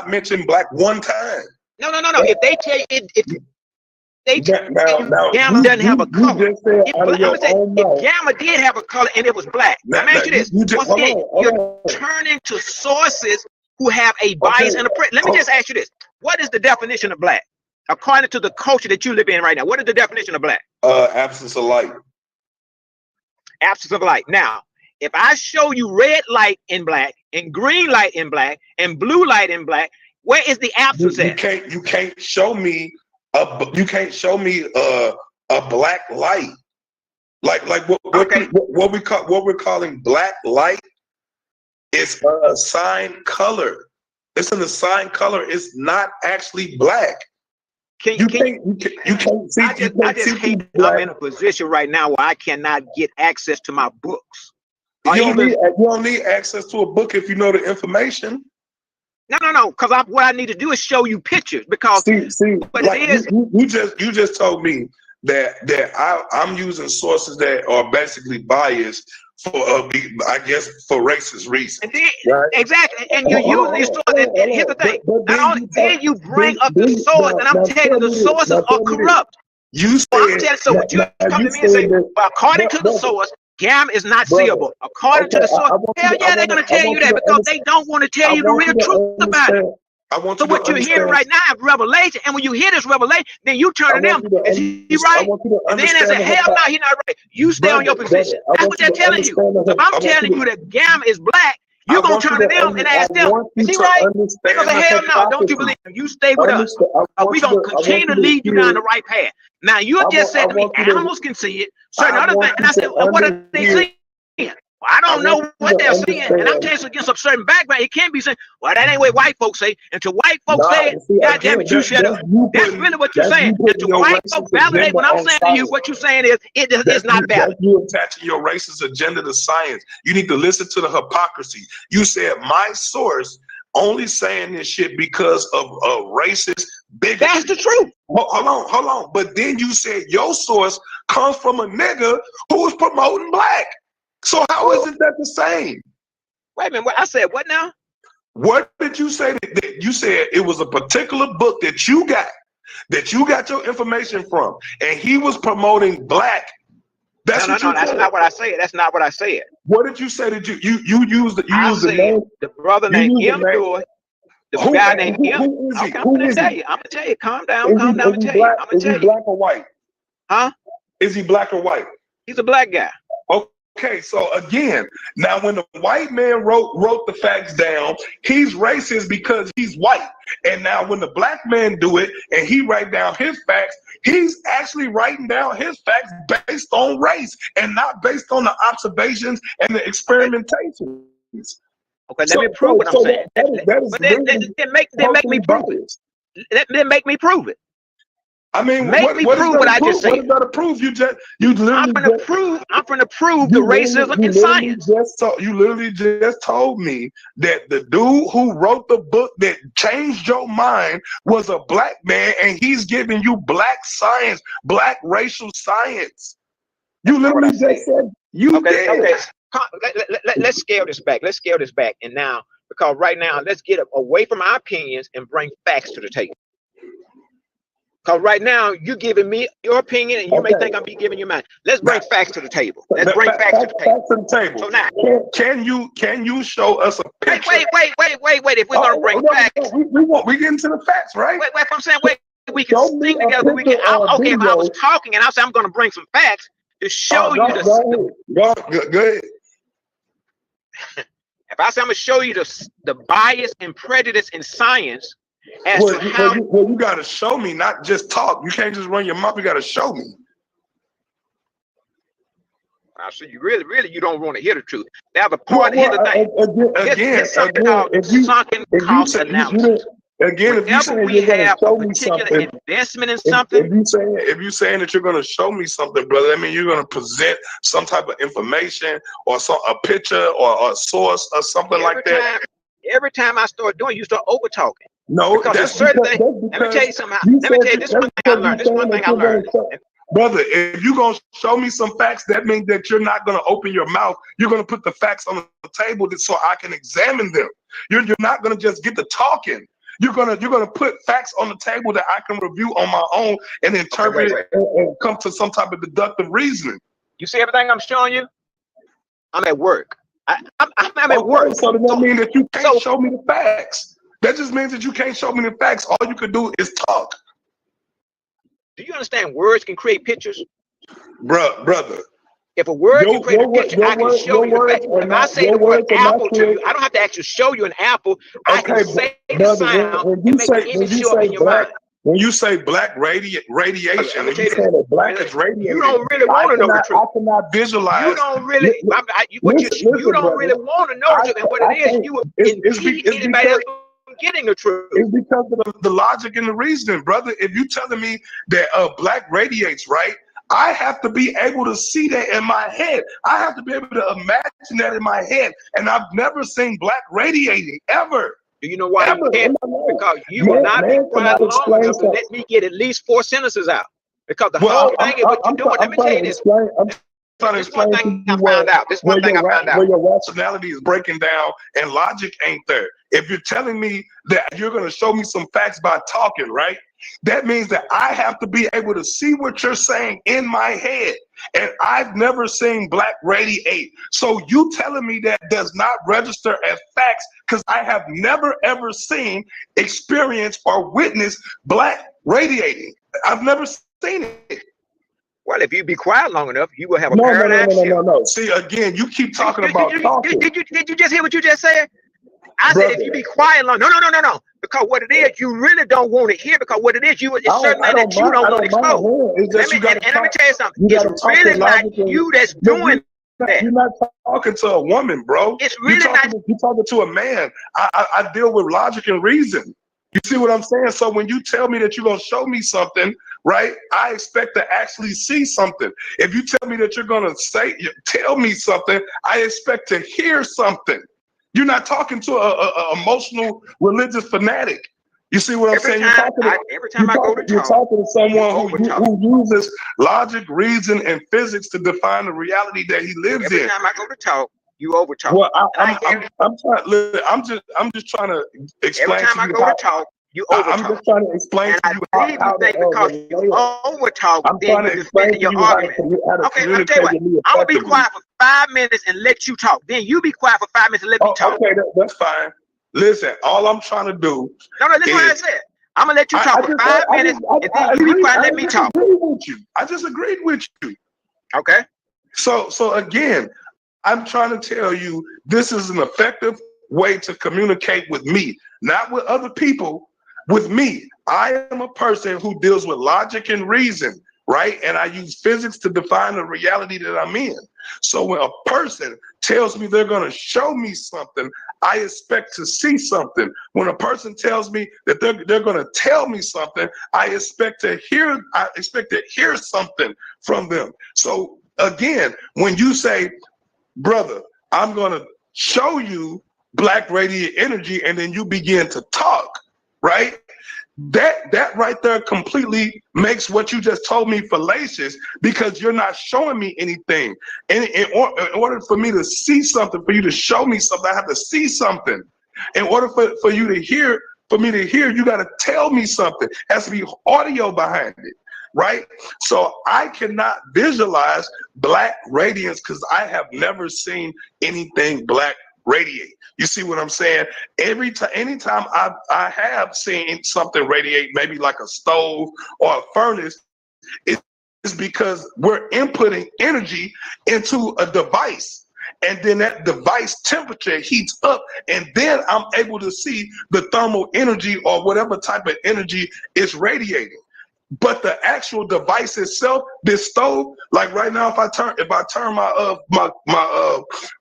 mentioned black one time. No. If they tell you, if gamma doesn't have a color. If gamma did have a color and it was black, let me ask you this. Once again, you're turning to sources who have a bias and a prejudice. Let me just ask you this. What is the definition of black? According to the culture that you live in right now, what is the definition of black? Absence of light. Absence of light. Now, if I show you red light in black and green light in black and blue light in black, where is the absence at? You can't show me a black light. Like what we're calling black light is a assigned color. It's an assigned color. It's not actually black. You can't see. I just hate I'm in a position right now where I cannot get access to my books. You don't need access to a book if you know the information. No. Because what I need to do is show you pictures. Because you just told me that I'm using sources that are basically biased for I guess for racist reasons. And then, right? Exactly, and you're using these sources. And here's the thing: then you bring up the source, and I'm telling you the sources are corrupt. You said so. What you come to me and say, well, according to the source, gamma is not seeable. According to the source, hell yeah, they're going to tell you that because they don't want to tell you the real truth about it. So what you're hearing right now is revelation, and when you hear this revelation, then you turn to them. Is he right? And then they say, hell no, he's not right. You stay on your position. That's what they're telling you. So if I'm telling you that gamma is black, you're going to turn to them and ask them, is he right? They're going to say, hell no, don't you believe him? You stay with us. We're going to continue to lead you down the right path. Now, you just said to me, animals can see it, certain other things. And I said, well, what are they seeing? Well, I don't know what they're seeing, and I'm telling you against a certain background, it can't be saying, well, that ain't what white folks say. Until white folks say it, God damn it, you shut up. That's really what you're saying. Until white folks validate what I'm saying to you, what you're saying is, it's not valid. You attaching your racist agenda to science. You need to listen to the hypocrisy. You said my source only saying this shit because of racist bigotry. That's the truth. Hold on. But then you said your source comes from a nigga who is promoting black. So how isn't that the same? Wait a minute. I said what now? What did you say? That you said it was a particular book that you got your information from, and he was promoting black. That's not what I said. That's not what I said. What did you say? That you used the name? The brother named M. Joy. The guy named M. I'm gonna tell you. Calm down. I'm gonna tell you. Is he black or white? Huh? Is he black or white? He's a black guy. Okay, so again, now when the white man wrote the facts down, he's racist because he's white. And now when the black man do it and he write down his facts, He's actually writing down his facts based on race and not based on the observations and the experimentations. Okay, let me prove what I'm saying. Then make me prove it. Then make me prove it. I mean, make me prove what I just said. What is that to prove? I'm gonna prove the racism in science. You literally just told me that the dude who wrote the book that changed your mind was a black man, and he's giving you black science, black racial science. You literally just said you did. Okay. Let's scale this back. Let's scale this back. And now, because right now, let's get away from our opinions and bring facts to the table. Because right now, you're giving me your opinion, and you may think I'm giving you mine. Let's bring facts to the table. Let's bring facts to the table. So now, can you show us a picture? Wait. If we're gonna bring facts, we get into the facts, right? Wait. I'm saying, we can sing together. We can. Okay, if I was talking and I said I'm gonna bring some facts to show you the. Go ahead. If I say I'm gonna show you the bias and prejudice in science. You gotta show me, not just talk. You can't just run your mouth. You gotta show me. So you really you don't want to hear the truth. They have a part here today. Here's something called sunken cost analysis. If you say you're gonna show me something, investment in something. If you saying that you're gonna show me something, brother, I mean you're gonna present some type of information or a picture or a source or something like that. Every time I start doing, you start over talking. No, because there's certain things. Let me tell you something. Let me tell you this one thing I learned. This one thing I learned. Brother, if you're going to show me some facts, that means that you're not going to open your mouth. You're going to put the facts on the table so I can examine them. You're not going to just get to talking. You're gonna put facts on the table that I can review on my own and interpret it and come to some type of deductive reasoning. You see everything I'm showing you? I'm at work. I'm at work. So does that mean that you can't show me the facts? That just means that you can't show me the facts. All you could do is talk. Do you understand words can create pictures? Brother. If a word can create a picture, I can show you the fact. If I say the word apple to you, I don't have to actually show you an apple. I can say the sound and make an image show up in your mind. When you say black radiation, and you say that black is radiating, you don't really want to know the truth. I cannot visualize. You don't really. You don't really want to know what it is. You impede anybody else from getting the truth. It's because of the logic and the reasoning, brother. If you telling me that black radiates, right? I have to be able to see that in my head. I have to be able to imagine that in my head. And I've never seen black radiating ever. Do you know why you can't? Because you will not be quiet long enough to let me get at least 4 sentences out. Because the whole thing is what you're doing. Let me tell you this. This one thing I found out. Where your rationality is breaking down and logic ain't there. If you're telling me that you're going to show me some facts by talking, right? That means that I have to be able to see what you're saying in my head. And I've never seen black radiate. So you telling me that does not register as facts because I have never, ever seen, experienced, or witnessed black radiating. I've never seen it. Well, if you be quiet long enough, you will have a paradigm shift. No. See, again, you keep talking about talking. Did you just hear what you just said? I said, if you be quiet long, no. Because what it is, you really don't want to hear. Because what it is, it's certain things that you don't want to expose. Let me tell you something. It's really not you that's doing that. You're not talking to a woman, bro. It's really you're talking to a man. I deal with logic and reason. You see what I'm saying? So when you tell me that you're going to show me something, right, I expect to actually see something. If you tell me that you're going to tell me something, I expect to hear something. You're not talking to a emotional religious fanatic. You see what I'm saying? You're talking to someone who uses logic, reason, and physics to define the reality that he lives in. Every time I go to talk, you over talk. Well, I'm just trying to explain. Every time I go to talk, you over talk. I'm just trying to explain to you how because you over talk, then you're defending your argument. Okay, let me tell you what. I'm gonna be quiet for 5 minutes and let you talk. Then you be quiet for 5 minutes and let me talk. Okay, that's fine. Listen, all I'm trying to do. No, listen what I said. I'm gonna let you talk for 5 minutes, and then you be quiet and let me talk. I just agreed with you. Okay. So again, I'm trying to tell you this is an effective way to communicate with me, not with other people, with me, I am a person who deals with logic and reason, right? And I use physics to define the reality that I'm in. So when a person tells me they're going to show me something, I expect to see something. When a person tells me that they're going to tell me something, I expect to hear something from them. So again, when you say, brother, I'm going to show you black radiant energy, and then you begin to talk, right? That right there completely makes what you just told me fallacious, because you're not showing me anything. And in order for me to see something, for you to show me something, I have to see something. In order for you to hear, for me to hear, you got to tell me something. It has to be audio behind it, right? So I cannot visualize black radiance because I have never seen anything black radiate. You see what I'm saying? Anytime I have seen something radiate, maybe like a stove or a furnace, it's because we're inputting energy into a device. And then that device temperature heats up, and then I'm able to see the thermal energy or whatever type of energy is radiating. But the actual device itself, this stove, like right now, if I turn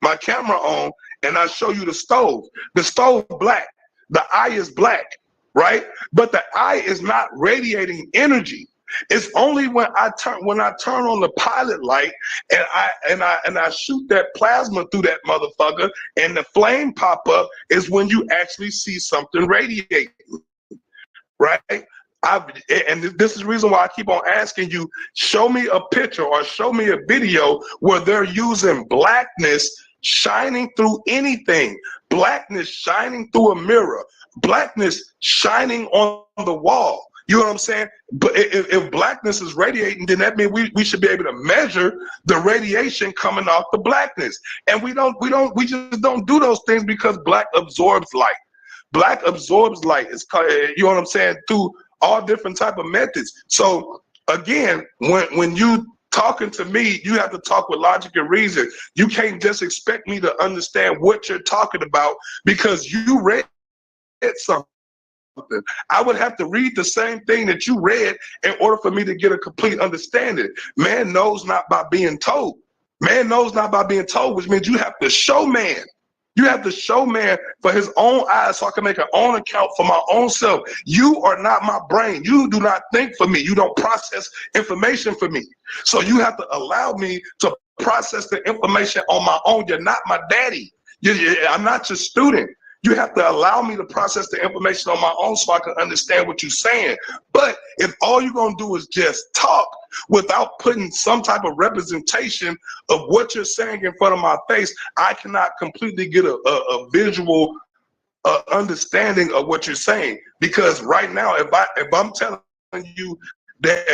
my camera on and I show you the stove black, the eye is black, right? But the eye is not radiating energy. It's only when I turn on the pilot light and I shoot that plasma through that motherfucker and the flame pop up is when you actually see something radiating, right? And this is the reason why I keep on asking you, show me a picture or show me a video where they're using blackness shining through anything, blackness shining through a mirror, blackness shining on the wall. You know what I'm saying? But if blackness is radiating, then that means we should be able to measure the radiation coming off the blackness. And we just don't do those things because black absorbs light. Black absorbs light. It's, you know what I'm saying, through all different type of methods. So again, when you talking to me, you have to talk with logic and reason. You can't just expect me to understand what you're talking about because you read something. I would have to read the same thing that you read in order for me to get a complete understanding. Man knows not by being told. Man knows not by being told, which means you have to show man. You have to show man for his own eyes so I can make an own account for my own self. You are not my brain. You do not think for me. You don't process information for me. So you have to allow me to process the information on my own. You're not my daddy. I'm not your student. You have to allow me to process the information on my own so I can understand what you're saying. But if all you're going to do is just talk without putting some type of representation of what you're saying in front of my face, I cannot completely get a visual understanding of what you're saying. Because right now, if I'm telling you that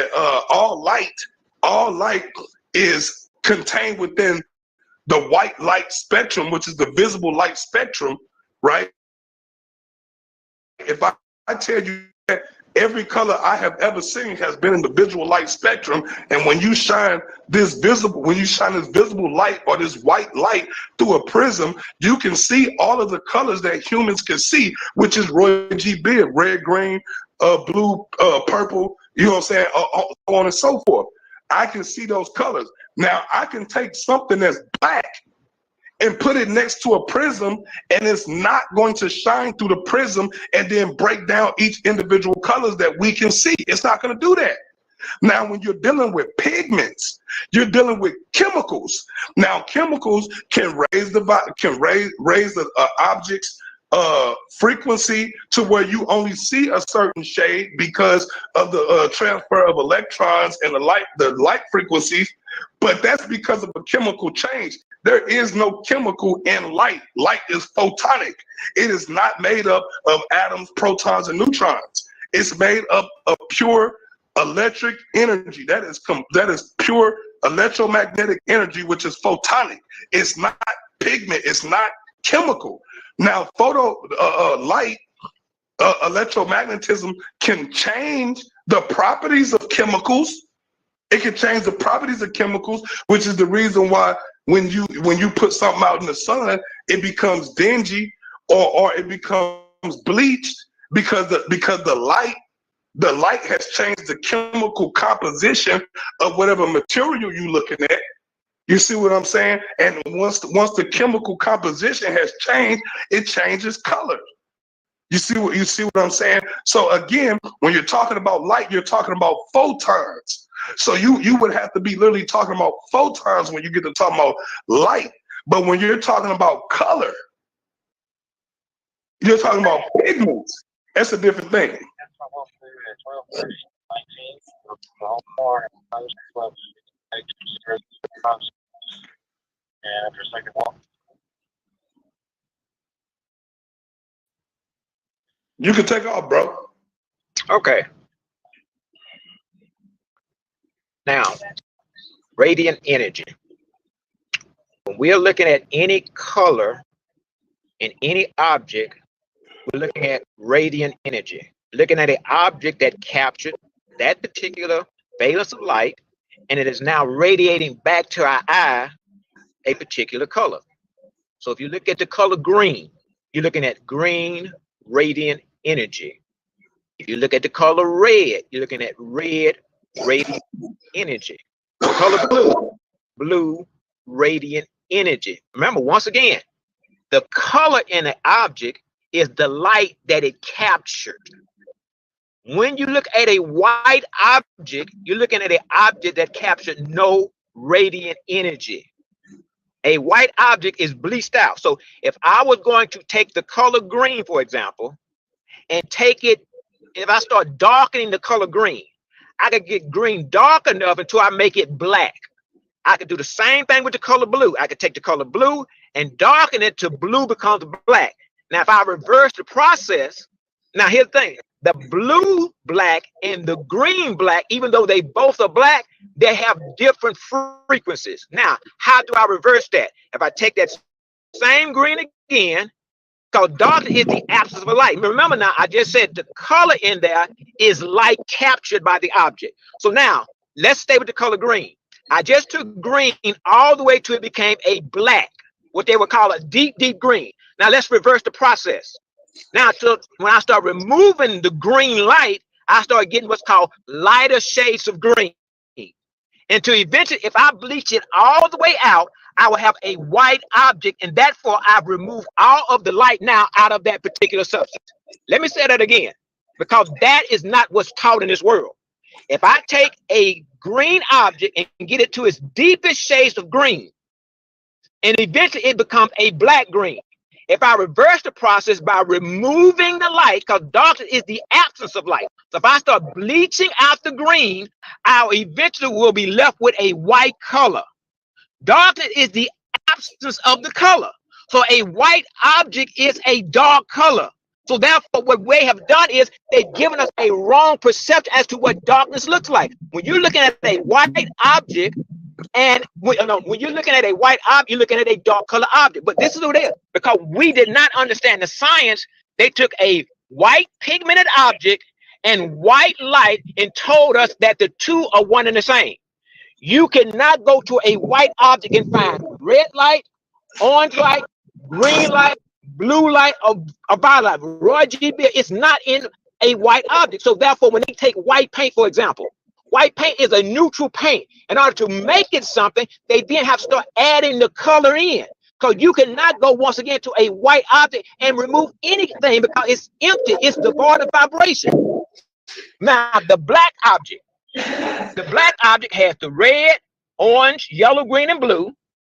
all light is contained within the white light spectrum, which is the visible light spectrum, right? If I tell you that every color I have ever seen has been in the visual light spectrum, and when you shine this visible light or this white light through a prism, you can see all of the colors that humans can see, which is Roy G. Biv, red, green, blue, purple, you know what I'm saying, so on and so forth. I can see those colors. Now I can take something that's black and put it next to a prism, and it's not going to shine through the prism and then break down each individual colors that we can see. It's not going to do that. Now, when you're dealing with pigments, you're dealing with chemicals. Now, chemicals can raise the object's frequency to where you only see a certain shade because of the transfer of electrons and the light frequencies. But that's because of a chemical change. There is no chemical in light. Light is photonic. It is not made up of atoms, protons, and neutrons. It's made up of pure electric energy. That is pure electromagnetic energy, which is photonic. It's not pigment. It's not chemical. Now, light, electromagnetism can change the properties of chemicals. It can change the properties of chemicals, which is the reason why when you put something out in the sun, it becomes dingy or it becomes bleached. because the light has changed the chemical composition of whatever material you're looking at. You see what I'm saying? And once the chemical composition has changed, it changes color. You see what I'm saying? So again, when you're talking about light, you're talking about photons. So you would have to be literally talking about photons when you get to talking about light. But when you're talking about color, you're talking about pigments. That's a different thing. You can take off, bro. Okay. Now, radiant energy. When we are looking at any color in any object, we're looking at radiant energy. Looking at an object that captured that particular valence of light, and it is now radiating back to our eye a particular color. So if you look at the color green, you're looking at green radiant energy. If you look at the color red, you're looking at red radiant energy. The color blue, blue radiant energy. Remember, once again, the color in the object is the light that it captured. When you look at a white object, you're looking at an object that captured no radiant energy. A white object is bleached out. So if I was going to take the color green, for example, and take it, if I start darkening the color green, I could get green dark enough until I make it black. I could do the same thing with the color blue. I could take the color blue and darken it till blue becomes black. Now, if I reverse the process, now here's the thing. The blue black and the green black, even though they both are black, they have different frequencies. Now, how do I reverse that? If I take that same green again, because dark is the absence of a light. Remember now, I just said the color in there is light captured by the object. So now, let's stay with the color green. I just took green all the way till it became a black, what they would call a deep, deep green. Now, let's reverse the process. Now, so when I start removing the green light, I start getting what's called lighter shades of green. Until eventually, if I bleach it all the way out, I will have a white object, and therefore I've removed all of the light now out of that particular substance. Let me say that again, because that is not what's taught in this world. If I take a green object and get it to its deepest shades of green, and eventually it becomes a black green. If I reverse the process by removing the light, because darkness is the absence of light. So if I start bleaching out the green, I eventually will be left with a white color. Darkness is the absence of the color. So a white object is a dark color. So therefore, what they have done is they've given us a wrong perception as to what darkness looks like. When you're looking at a white object, and when you're looking at a white object, you're looking at a dark color object. But this is what it is. Because we did not understand the science, they took a white pigmented object and white light and told us that the two are one and the same. You cannot go to a white object and find red light, orange light, green light, blue light, or violet light. Roy G. Bill, it's not in a white object. So therefore, when they take white paint, for example, white paint is a neutral paint. In order to make it something, they then have to start adding the color in. Because you cannot go once again to a white object and remove anything because it's empty. It's devoid of vibration. Now, the black object has the red, orange, yellow, green, and blue,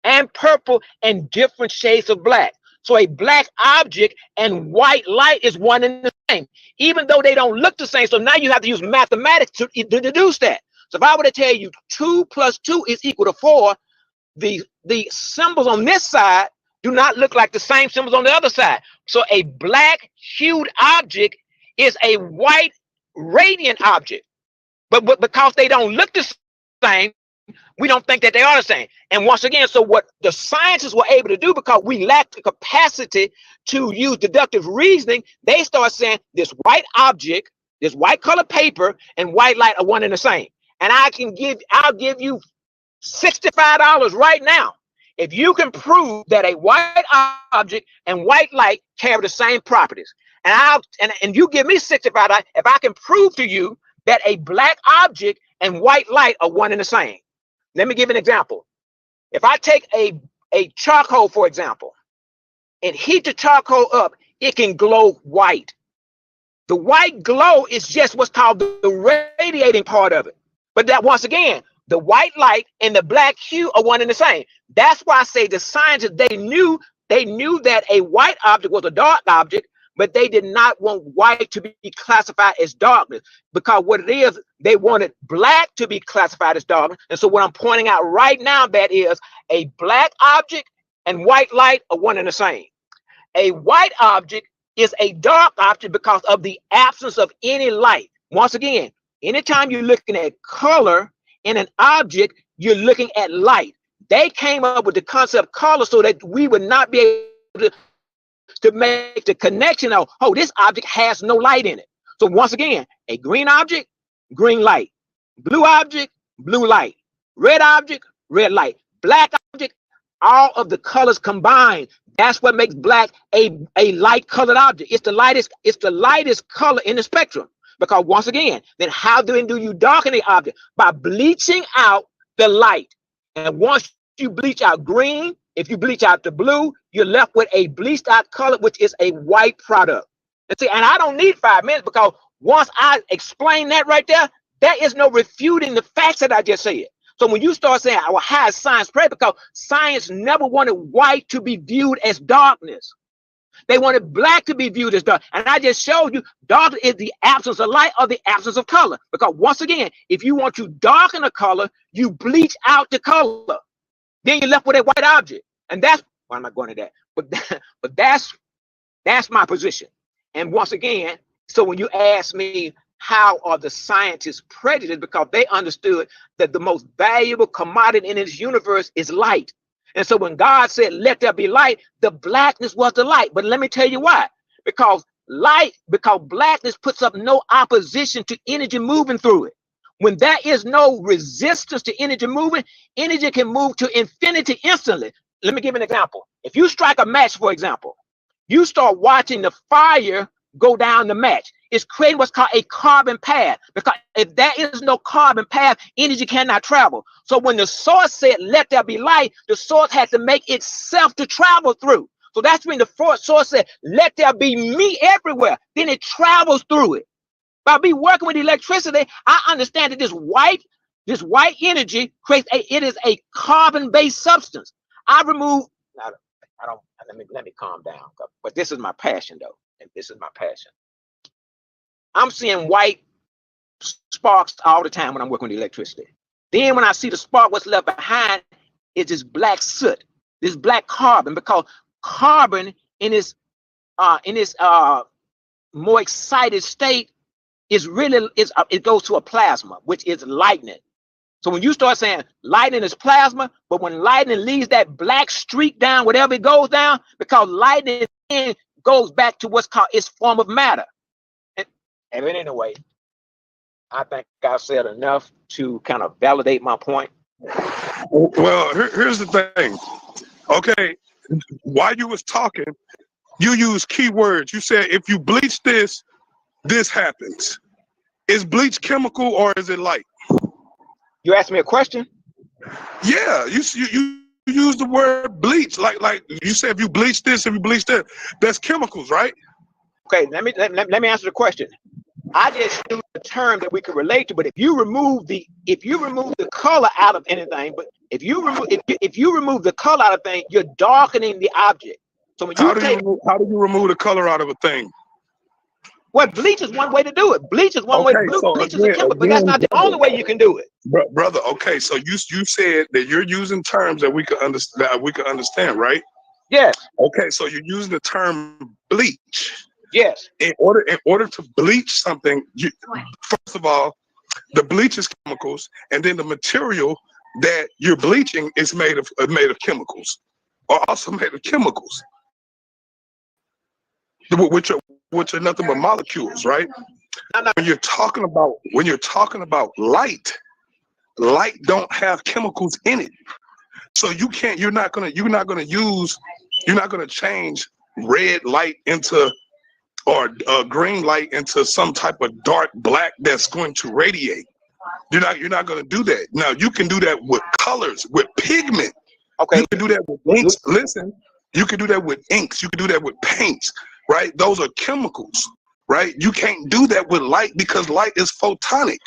and purple, and different shades of black. So a black object and white light is one and the same, even though they don't look the same. So now you have to use mathematics to deduce that. So if I were to tell you 2 + 2 is equal to 4, the symbols on this side do not look like the same symbols on the other side. So a black hued object is a white radiant object. But because they don't look the same, we don't think that they are the same. And once again, so what the scientists were able to do, because we lack the capacity to use deductive reasoning, they start saying this white object, this white color paper, and white light are one and the same. And I'll give you $65 right now If you can prove that a white object and white light carry the same properties, and you give me 65, if I can prove to you that a black object and white light are one and the same. Let me give an example. If I take a charcoal, for example, and heat the charcoal up, it can glow white. The white glow is just what's called the radiating part of it. But that, once again, the white light and the black hue are one and the same. That's why I say the scientists, they knew that a white object was a dark object, but they did not want white to be classified as darkness, because what it is, they wanted black to be classified as darkness. And so what I'm pointing out right now, that is, a black object and white light are one and the same. A white object is a dark object because of the absence of any light. Once again, anytime you're looking at color in an object, you're looking at light. They came up with the concept of color so that we would not be able to make the connection of, oh, this object has no light in it. So once again, a green object, green light. Blue object, blue light. Red object, red light. Black object, all of the colors combined. That's what makes black a light colored object. It's the lightest color in the spectrum. Because once again, then how do you darken the object? By bleaching out the light. And once you bleach out green, if you bleach out the blue, you're left with a bleached out color, which is a white product. And see, and I don't need 5 minutes, because once I explain that right there, there is no refuting the facts that I just said. So when you start saying, well, how is science spread? Because science never wanted white to be viewed as darkness. They wanted black to be viewed as dark. And I just showed you darkness is the absence of light or the absence of color. Because once again, if you want to darken a color, you bleach out the color. Then you're left with a white object. And that's, why am I going to that? But that's my position. And once again, so when you ask me, how are the scientists prejudiced? Because they understood that the most valuable commodity in this universe is light. And so when God said, let there be light, the blackness was the light. But let me tell you why. Because blackness puts up no opposition to energy moving through it. When there is no resistance to energy moving, energy can move to infinity instantly. Let me give an example. If you strike a match, for example, you start watching the fire go down the match. It's creating what's called a carbon path, because if there is no carbon path, energy cannot travel. So when the source said, let there be light, the source had to make itself to travel through. So that's when the source said, let there be me everywhere. Then it travels through it. By me working with electricity, I understand that this white energy creates it is a carbon-based substance. Let me calm down. But this is my passion, though. And this is my passion. I'm seeing white sparks all the time when I'm working with electricity. Then when I see the spark, what's left behind is this black soot, this black carbon, because carbon in its more excited state it goes to a plasma, which is lightning. So when you start saying lightning is plasma, but when lightning leaves that black streak down, whatever it goes down, because lightning goes back to what's called its form of matter. And anyway, I think I've said enough to kind of validate my point. Well, here's the thing. Okay, while you was talking, you used keywords. You said if you bleach this, this happens. Is bleach chemical or is it light? You asked me a question? Yeah, you use the word bleach, like you said, if you bleach this, if you bleach that, that's chemicals, right? Okay, let me answer the question. I just used a term that we can relate to, but if you remove the color out of anything, but if you remove the color out of thing, you're darkening the object. So when how do you remove the color out of a thing? Well, bleach is one way to do it. Bleach is one way to do it. Bleach is a chemical, but that's not the only way you can do it. Brother, okay, so you said that you're using terms that we could understand, right? Yes. Okay, so you're using the term bleach. Yes. In order to bleach something, first of all, the bleach is chemicals, and then the material that you're bleaching is made of chemicals, or also made of chemicals, which are nothing but molecules, right? When you're talking about light don't have chemicals in it. So you're not gonna change red light into or green light into some type of dark black that's going to radiate. You're not going to do that. Now you can do that with colors, with pigment. Okay. You can do that with inks. Listen, you can do that with inks. You can do that with paints, right? Those are chemicals, right? You can't do that with light because light is photonic.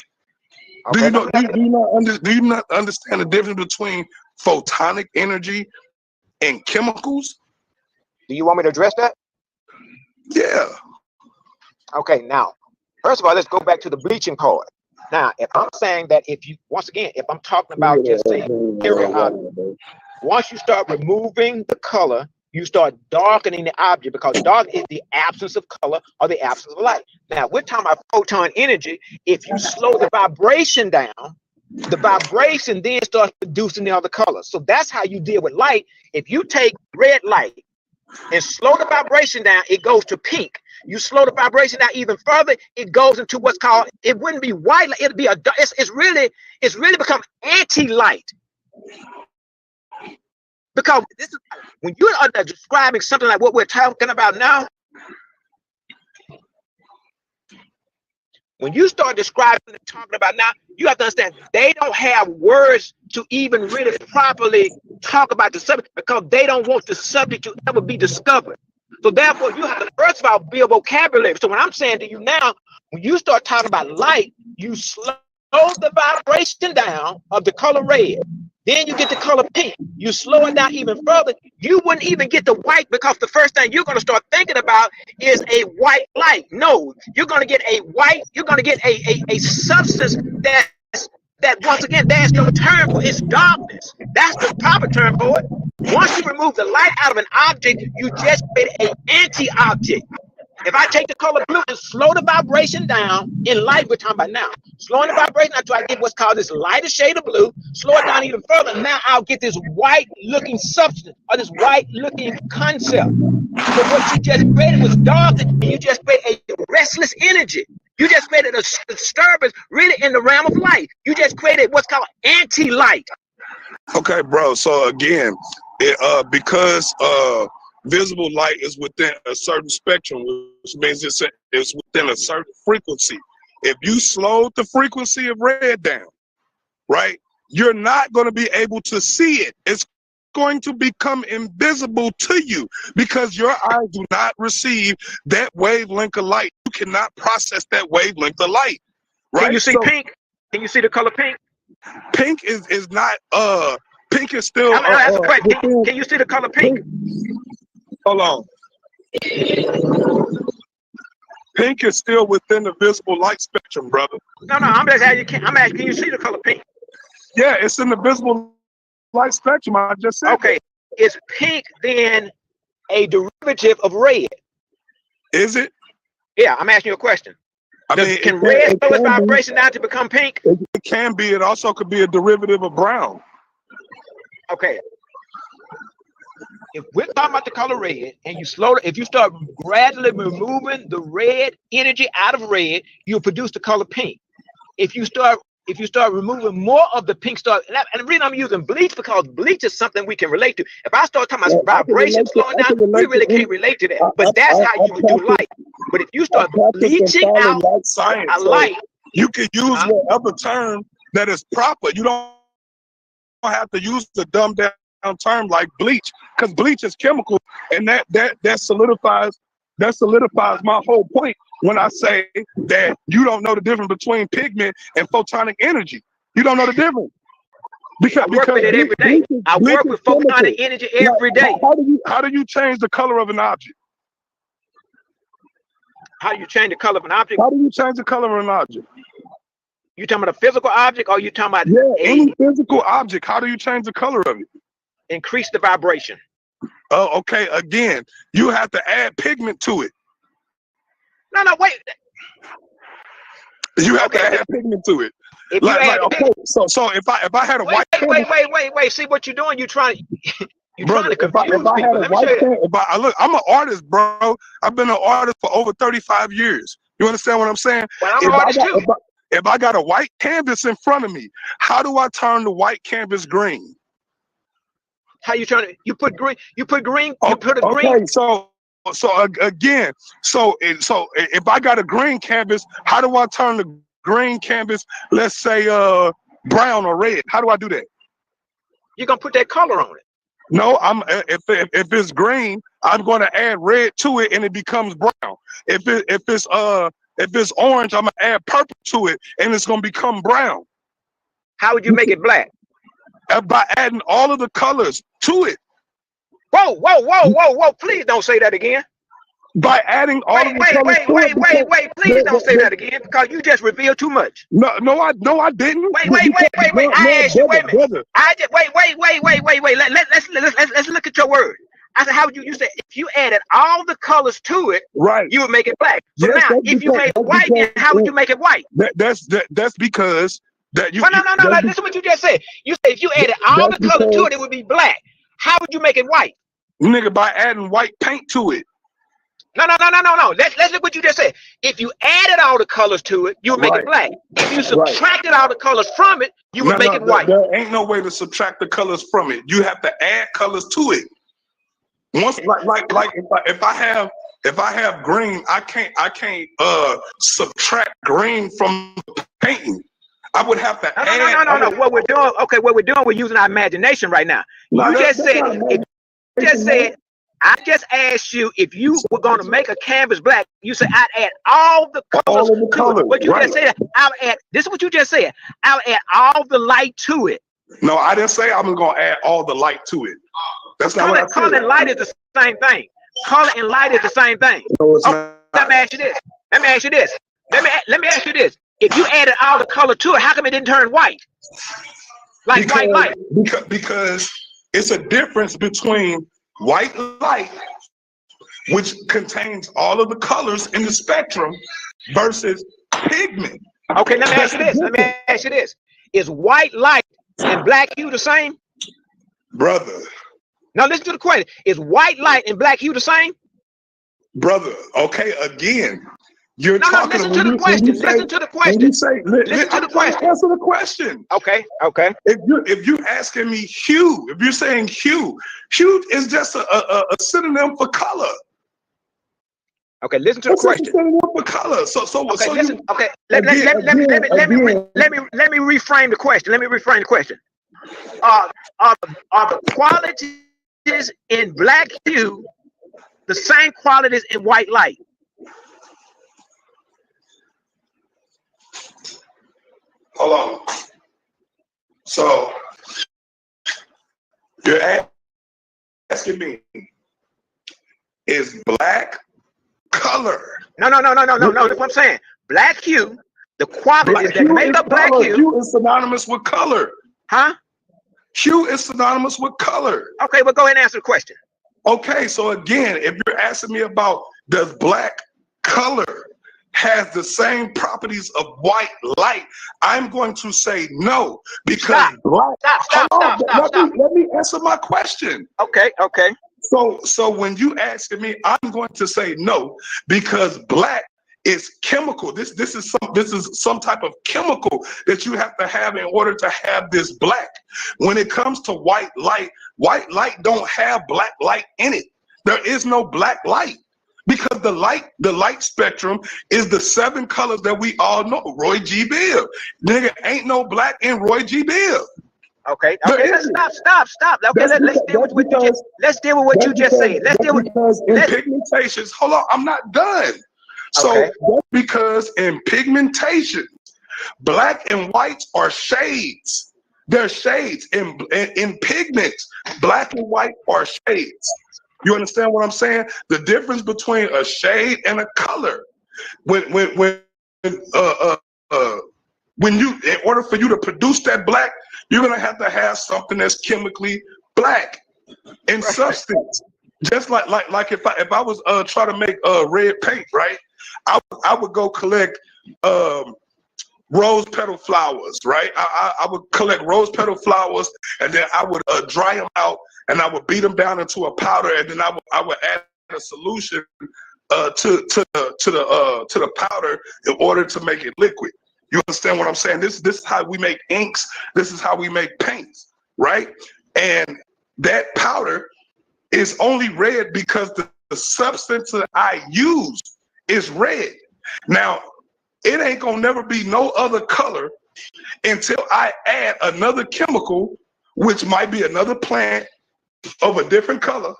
Okay. Do you not understand the difference between photonic energy and chemicals? Do you want me to address that? Yeah. Okay, now, first of all, let's go back to the bleaching part. Now, if I'm saying that if I'm talking about just say once you start removing the color, you start darkening the object, because dark is the absence of color or the absence of light. Now, we're talking about photon energy. If you slow the vibration down, the vibration then starts producing the other colors. So that's how you deal with light. If you take red light and slow the vibration down, it goes to pink. You slow the vibration down even further, it goes into what's called, it wouldn't be white, it'd be it's really become anti-light. Because this is when you are describing something like what we're talking about now. When you start describing and talking about now, you have to understand they don't have words to even really properly talk about the subject, because they don't want the subject to ever be discovered. So therefore, you have to first of all build vocabulary. So when I'm saying to you now, when you start talking about light, you slow the vibration down of the color red. Then you get the color pink. You slow it down even further. You wouldn't even get the white, because the first thing you're going to start thinking about is a white light. No, you're going to get a white, you're going to get a substance that once again, there's no term for its darkness. That's the proper term for it. Once you remove the light out of an object, you just create an anti-object. If I take the color blue and slow the vibration down, in light we're talking about now, slowing the vibration until I get what's called this lighter shade of blue, slow it down even further, now I'll get this white looking substance or this white looking concept. So what you just created was dark, and you just created a restless energy. You just created a disturbance really in the realm of light. You just created what's called anti-light. Okay, bro. So again, because visible light is within a certain spectrum, which means it's within a certain frequency. If you slow the frequency of red down, right, you're not going to be able to see it. It's going to become invisible to you because your eyes do not receive that wavelength of light. You cannot process that wavelength of light. Right? Can you see pink? Can you see the color pink? Pink is not pink is still that's a question. Can you see the color pink? Hold on. Pink is still within the visible light spectrum, brother. No, I'm just asking. I'm asking, can you see the color pink? Yeah, it's in the visible light spectrum. I just said. Okay, is pink then a derivative of red? Is it? Yeah, I'm asking you a question. Can red slow its vibration down to become pink? It can be. It also could be a derivative of brown. Okay. If we're talking about the color red, and if you start gradually removing the red energy out of red, you'll produce the color pink. If you start removing more of the pink stuff, and the reason I'm using bleach, because bleach is something we can relate to. If I start talking about vibration slowing down, we really can't relate to that. But that's how you would do light. But if you start bleaching out a light, you can use whatever term that is proper. You don't have to use the dumbed down term like bleach, because bleach is chemical, and that solidifies my whole point when I say that you don't know the difference between pigment and photonic energy. You don't know the difference. Because I work with it every day. I work with photonic energy every day. How do you change the color of an object? How do you change the color of an object? How do you change the color of an object? You talking about a physical object, or you talking about any physical object? How do you change the color of it? Increase the vibration. Oh, okay. Again, you have to add pigment to it. No, wait. You have to add pigment to it. So if I had a white wait. See what you're doing? You're trying to confuse people. I'm an artist, bro. I've been an artist for over 35 years. You understand what I'm saying? Well, I'm an artist too. If I got a white canvas in front of me, how do I turn the white canvas green? How you trying to? You put green. You put green. Oh, You put a green. okay, so again, so if I got a green canvas, how do I turn the green canvas, let's say brown or red? How do I do that? You're gonna put that color on it. No, if it's green, I'm going to add red to it and it becomes brown. If it's orange, I'm gonna add purple to it and it's gonna become brown. How would you make it black? By adding all of the colors to it. Whoa, whoa, whoa, whoa, whoa! Please don't say that again. By adding all of the colors to it. Wait! Please don't say that again, because you just revealed too much. No, I didn't. Wait! I asked you. Wait a minute. I just wait. Let's look at your word. I said, how would you said if you added all the colors to it, right, you would make it black. So yes, now, if you made it white, then how would you make it white? That's because that you. No. Listen to what you just said. You said if you added all the colors to it, it would be black. How would you make it white? Nigga, by adding white paint to it. No. Let's look what you just said. If you added all the colors to it, you would make it black. If you subtracted all the colors from it, you would make it white. There ain't no way to subtract the colors from it. You have to add colors to it. Once, like if I have green, I can't subtract green from the painting. I would have to add. No. What we're doing, we're using our imagination right now. I just asked you if you were going to make a canvas black. You said I'd add all the colors. What you just said, I'll add. This is what you just said. I'll add all the light to it. No, I didn't say I was going to add all the light to it. That's not what I said. Color and light is the same thing. Color and light is the same thing. No, it's not. Let me ask you this. Let me ask you this. If you added all the color to it, how come it didn't turn white? White light. Because it's a difference between white light, which contains all of the colors in the spectrum, versus pigment. Okay, let me ask you this. Is white light and black hue the same? Brother. Now listen to the question. Is white light and black hue the same? Brother, okay, again. Listen to the question. Listen to the question. Answer the question. Okay. If you're asking me hue, if you're saying hue is just a synonym for color. Okay, listen to the question. A synonym for color. Let me reframe the question. Are the qualities in black hue the same qualities in white light? Hold on. So you're asking me, is black color? No. That's what I'm saying. Black hue, the qualities that make up black hue. Hue is synonymous with color. Huh? Hue is synonymous with color. Okay, well, go ahead and answer the question. Okay, so again, if you're asking me about does black color has the same properties of white light, I'm going to say no, because Stop. Let me answer my question. Okay. So when you asking me, I'm going to say no, because black is chemical. This is some type of chemical that you have to have in order to have this black. When it comes to white light don't have black light in it. There is no black light. Because the light spectrum is the 7 colors that we all know. Roy G. Biv. Nigga, ain't no black in Roy G. Biv. Okay. Stop. Okay, let's deal with what you just said. In pigmentations, hold on, I'm not done. So that's because in pigmentation, black and whites are shades. They're shades. In pigments, black and white are shades. You understand what I'm saying? The difference between a shade and a color. When you, in order for you to produce that black, you're gonna have to have something that's chemically black in substance. Just like if I was trying to make red paint, right? I would go collect rose petal flowers, right? I would collect rose petal flowers, and then I would dry them out, and I would beat them down into a powder, and then I would add a solution to the powder in order to make it liquid. You understand what I'm saying? This is how we make inks. This is how we make paints, right? And that powder is only red because the substance that I use is red. Now, it ain't gonna never be no other color until I add another chemical, which might be another plant of a different color,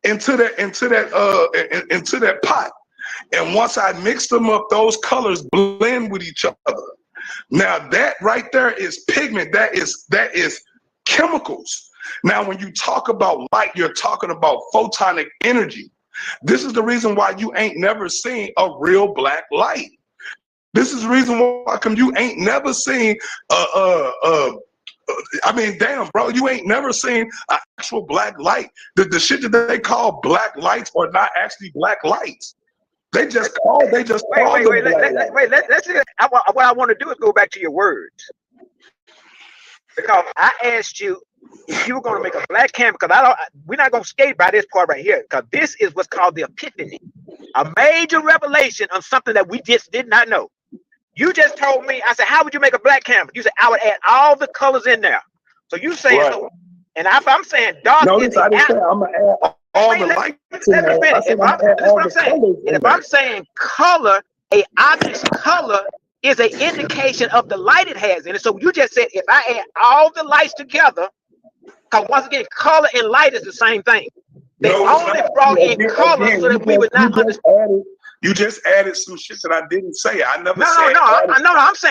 into that pot. And once I mix them up, those colors blend with each other. Now that right there is pigment. That is chemicals. Now, when you talk about light, you're talking about photonic energy. This is the reason why you ain't never seen a real black light. This is the reason why you ain't never seen I mean, damn, bro, you ain't never seen an actual black light. The shit that they call black lights are not actually black lights. They just call them black lights. Let's see. What I want to do is go back to your words. Because I asked you if you were going to make a black canvas, because we're not going to skate by this part right here, because this is what's called the epiphany, a major revelation of something that we just did not know. You just told me, I said, how would you make a black canvas? You said, I would add all the colors in there. So you saying, right. So, and if I'm saying dark, notice I didn't say I'm going to add all the lights. Let me finish. If I'm saying color, a object's color is an indication of the light it has in it. So you just said, if I add all the lights together, because once again, color and light is the same thing. They only brought in color so that we would not understand. You just added some shit that I didn't say. I never said.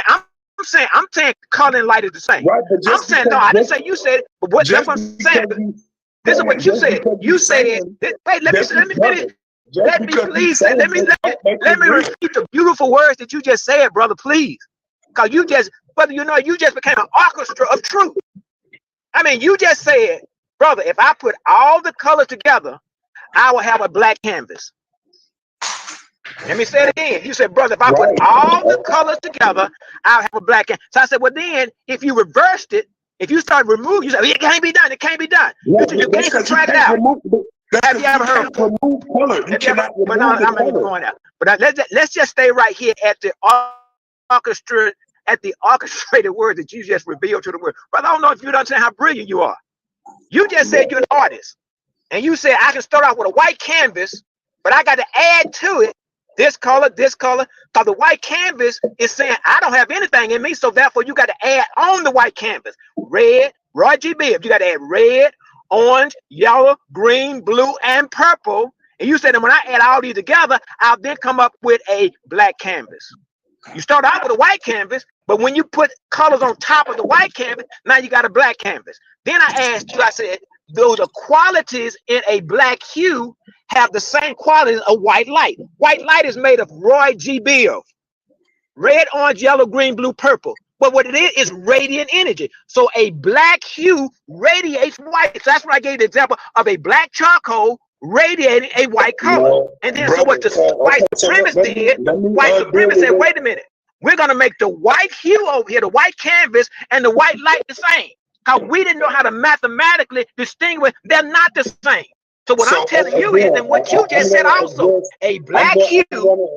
I'm saying color and light is the same. Right, but I'm saying, no, I didn't say you said it, but that's what I'm saying. This is what you said. You said, wait, let me finish. Let me please, let me repeat the beautiful words that you just said, brother, please. Because you just, brother, you just became an orchestra of truth. I mean, you just said, brother, if I put all the colors together, I will have a black canvas. Let me say it again. You said, brother, if I put all the colors together, I'll have a black canvas. So I said, well, then, if you reversed it, if you start removing, you said, it can't be done. It can't be done. Yeah, you can't subtract it out. Have you ever heard of color? I'm not even going out. But let's just stay right here at the orchestra, at the orchestrated word that you just revealed to the world. Brother, I don't know if you understand how brilliant you are. You just said you're an artist. And you said I can start off with a white canvas, but I got to add to it this color, because the white canvas is saying I don't have anything in me, so therefore you got to add on the white canvas. Red, Roy G. Bibb, you got to add red, orange, yellow, green, blue, and purple. And you said that when I add all these together, I'll then come up with a black canvas. You start out with a white canvas, but when you put colors on top of the white canvas, now you got a black canvas. Then I asked you, I said, those are qualities in a black hue have the same qualities of white light. White light is made of Roy G. Bibb. Red, orange, yellow, green, blue, purple. But what it is radiant energy. So a black hue radiates white. So that's why I gave the example of a black charcoal radiating a white color. And then so what the white supremacist did, white supremacist said, wait a minute, we're going to make the white hue over here, the white canvas, and the white light the same. Because we didn't know how to mathematically distinguish. They're not the same. So what I'm telling you is, and what you just said also, a black hue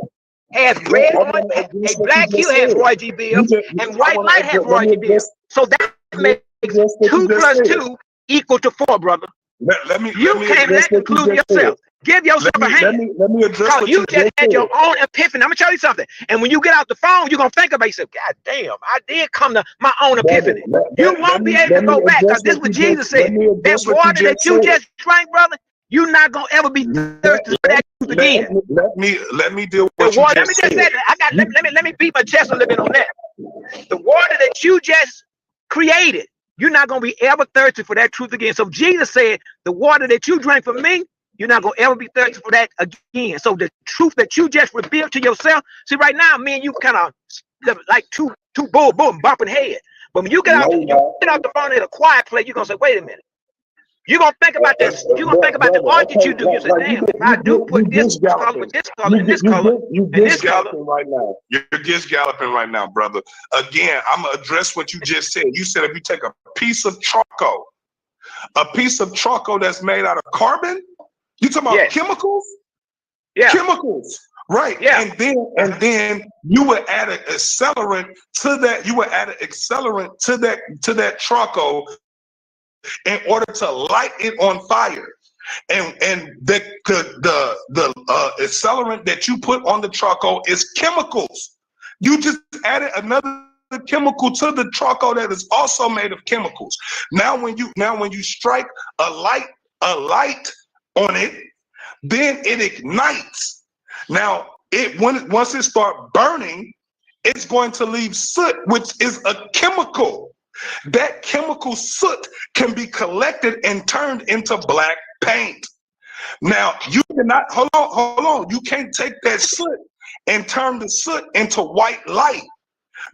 has red on it, a black hue has Roy G. Bibb, and white light has Roy G. Bibb. So that makes 2 plus 2 equal to 4, brother. You can't let conclude yourself. Give yourself a hand. Let me address what you just had your own epiphany. I'm gonna tell you something. And when you get out the phone, you're gonna think about yourself. God damn, I did come to my own epiphany. You won't be able to go back, because this is what Jesus said. That water that you just drank, brother, you're not gonna ever be thirsty for that truth again. Let me deal with what you just said. Let me beat my chest a little bit on that. The water that you just created, you're not gonna be ever thirsty for that truth again. So Jesus said, the water that you drank from me, you're not gonna ever be thirsty for that again. So the truth that you just revealed to yourself, see, right now, me and you kind of like two bull bumping head. But when you get out, you get out the phone in a quiet place, you're gonna say, wait a minute. You're gonna think about this. You're gonna think about the art that you do. You say, damn, if I do put this color with this color and this color and this color. Right now. You're just galloping right now, brother. Again, I'm gonna address what you just said. You said if you take a piece of charcoal that's made out of carbon, you talking about chemicals? Yeah. Chemicals. Right. Yeah. And then you would add an accelerant to that. You would add an accelerant to that charcoal in order to light it on fire. And the accelerant that you put on the charcoal is chemicals. You just added another chemical to the charcoal that is also made of chemicals. Now when you strike a light on it, then it ignites. Now once it starts burning, it's going to leave soot, which is a chemical. That chemical soot can be collected and turned into black paint. Now you cannot hold on. You can't take that soot and turn the soot into white light,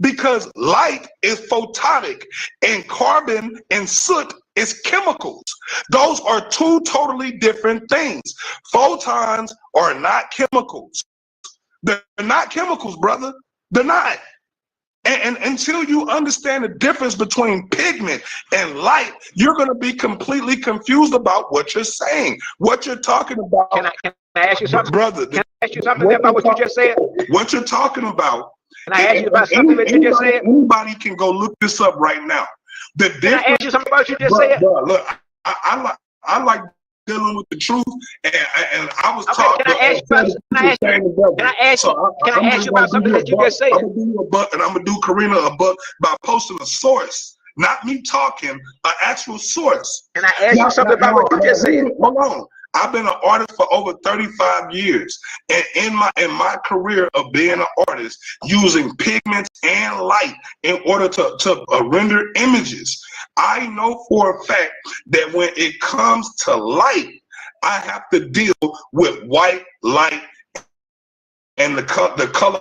because light is photonic and carbon and soot is chemicals. Those are two totally different things. Photons are not chemicals. They're not chemicals, brother. They're not. And until you understand the difference between pigment and light, you're going to be completely confused about what you're saying, what you're talking about. Can I ask you something, brother? Can I ask you something about what you just said? What you're talking about. Can I ask you about something that you just said? Anybody can go look this up right now. Can I ask you something about what you just said? Look, I like dealing with the truth, and I was taught. Can I ask you about something that you just said? I'm gonna do you a buck, and I'm gonna do Karina a buck by posting a source, not me talking, an actual source. Can I ask you something about what you just said? Hold on. I've been an artist for over 35 years, and in my career of being an artist, using pigments and light in order to render images, I know for a fact that when it comes to light, I have to deal with white light and the color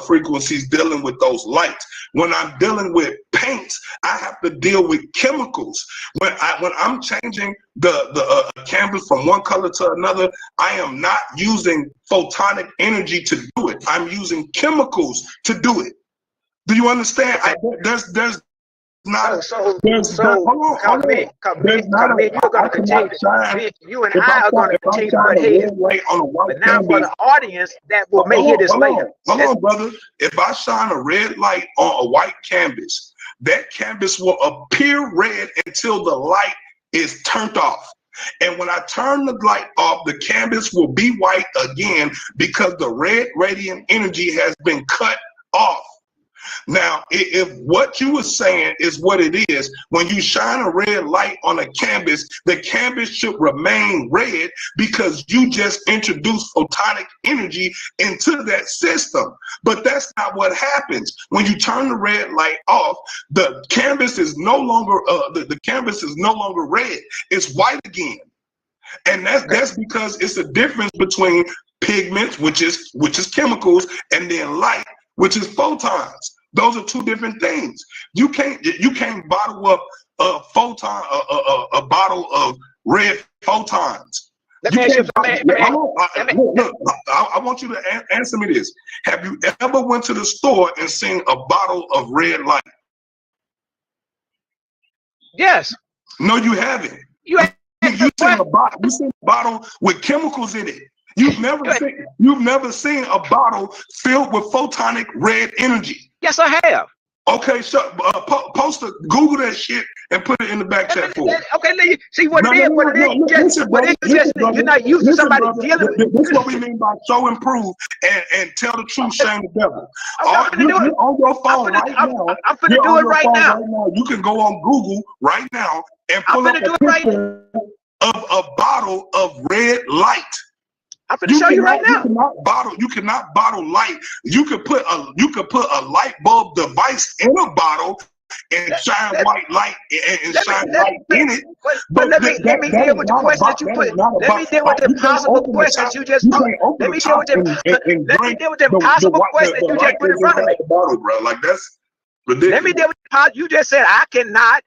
frequencies dealing with those lights. When I'm dealing with paints, I have to deal with chemicals. When I'm changing the canvas from one color to another, I am not using photonic energy to do it. I'm using chemicals to do it. Do you understand? There's not. You and I are going to continue to butt heads. But now for the audience that will may hear this later. Hold on, brother. If I shine a red light on a white canvas, that canvas will appear red until the light is turned off. And when I turn the light off, the canvas will be white again because the red radiant energy has been cut off. Now, if what you were saying is what it is, when you shine a red light on a canvas, the canvas should remain red because you just introduced photonic energy into that system. But that's not what happens. When you turn the red light off, the canvas is no longer the canvas is no longer red. It's white again. And that's because it's a difference between pigments, which is chemicals, and then light, which is photons. Those are two different things. You can't bottle up a photon, a bottle of red photons. Let me ask you look, I want you to answer me this. Have you ever went to the store and seen a bottle of red light? Yes. No, you haven't. You seen a bottle with chemicals in it. You've never seen a bottle filled with photonic red energy. Yes, I have. Okay, Google that shit and put it in the back chat for us. Okay, let you see what it is. You're not using somebody dealing with. This is what we mean by show and prove and tell the truth, shame the devil. You're on your phone right now. I'm finna do it right now. You can go on Google right now and pull up a picture of a bottle of red light. I'm going to show you right now. You cannot bottle light. You could put a light bulb device in a bottle and shine white light and shine light in it. But let me deal with the question that you put. Let me deal with the possible questions you just put. Let me deal with the possible question that you just put in front of me. Like that's ridiculous. Let me deal with you just said I cannot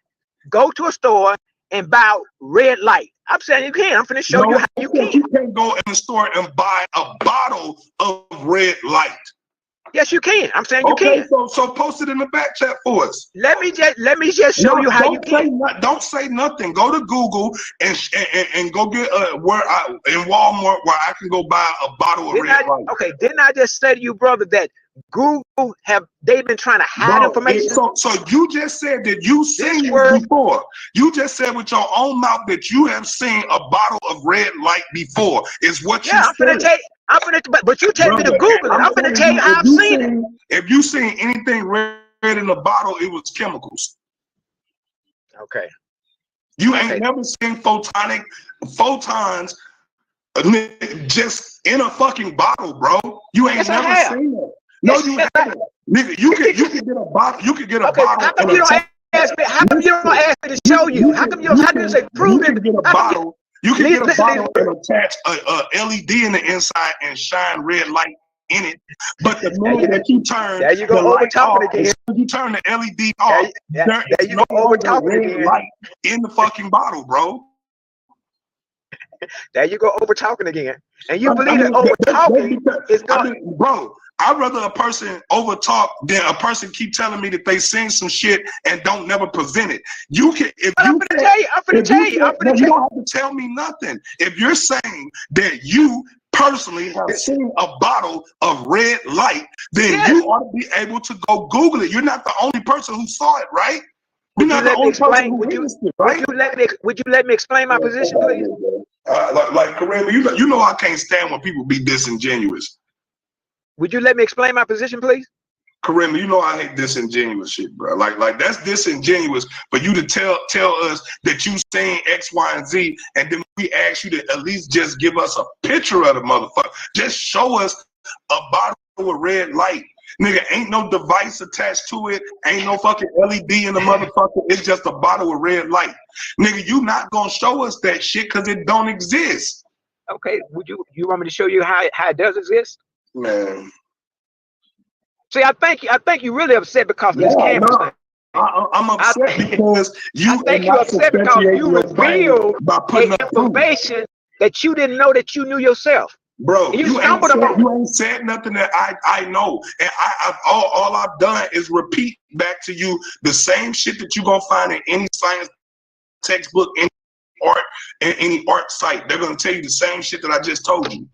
go to a store and buy red light. I'm saying you can. I'm going to show you how you can. You can't go in the store and buy a bottle of red light. Yes, you can. I'm saying you can. So post it in the back chat for us. Let me just show you how you can. Don't say nothing. Go to Google and go get in Walmart where I can go buy a bottle of red light. Okay, didn't I just say to you, brother, that Google they been trying to hide information? So you just said that you seen it before. You just said with your own mouth that you have seen a bottle of red light before. Is what you said. I'm finna but you tell me to Google it. I'm finna tell you how I've seen it. If you seen anything red in the bottle, it was chemicals. Okay. You ain't never seen photons just in a fucking bottle, bro. You ain't never seen that. No, you haven't. Nigga, you could get a bottle. You could get a bottle. How come you don't ask me? How come you don't ask me to show you? How come you don't say prove it? You can get a bottle. You can get a bottle and attach a LED in the inside and shine red light in it. But the minute that you turn the light off, you turn the LED off, there is no longer red light in the fucking bottle, bro. There you go, over talking again. And you believe that over talking is going. Bro, I'd rather a person over talk than a person keep telling me that they seen some shit and don't never present it. You can, I'm gonna tell you. You don't have to tell me nothing. If you're saying that you personally have seen a bottle of red light, then you ought to be able to go Google it. You're not the only person who saw it, right? You're not the only person who witnessed it, right? Would you let me explain my position, please? Like Kareem, you know I can't stand when people be disingenuous. Would you let me explain my position, please? Kareem, you know I hate disingenuous shit, bro. Like that's disingenuous for you to tell us that you saying X, Y, and Z, and then we ask you to at least just give us a picture of the motherfucker. Just show us a bottle with red light. Nigga, ain't no device attached to it. Ain't no fucking LED in the motherfucker. It's just a bottle of red light. Nigga, you not gonna show us that shit because it don't exist. Okay, you want me to show you how it does exist? Man. See, I think you really upset because of this campus thing. I'm upset because you. I think you're upset because you revealed information that you didn't know that you knew yourself. Bro, you ain't said nothing that I know, and all I've done is repeat back to you the same shit that you gonna find in any science textbook, any art site. They're gonna tell you the same shit that I just told you.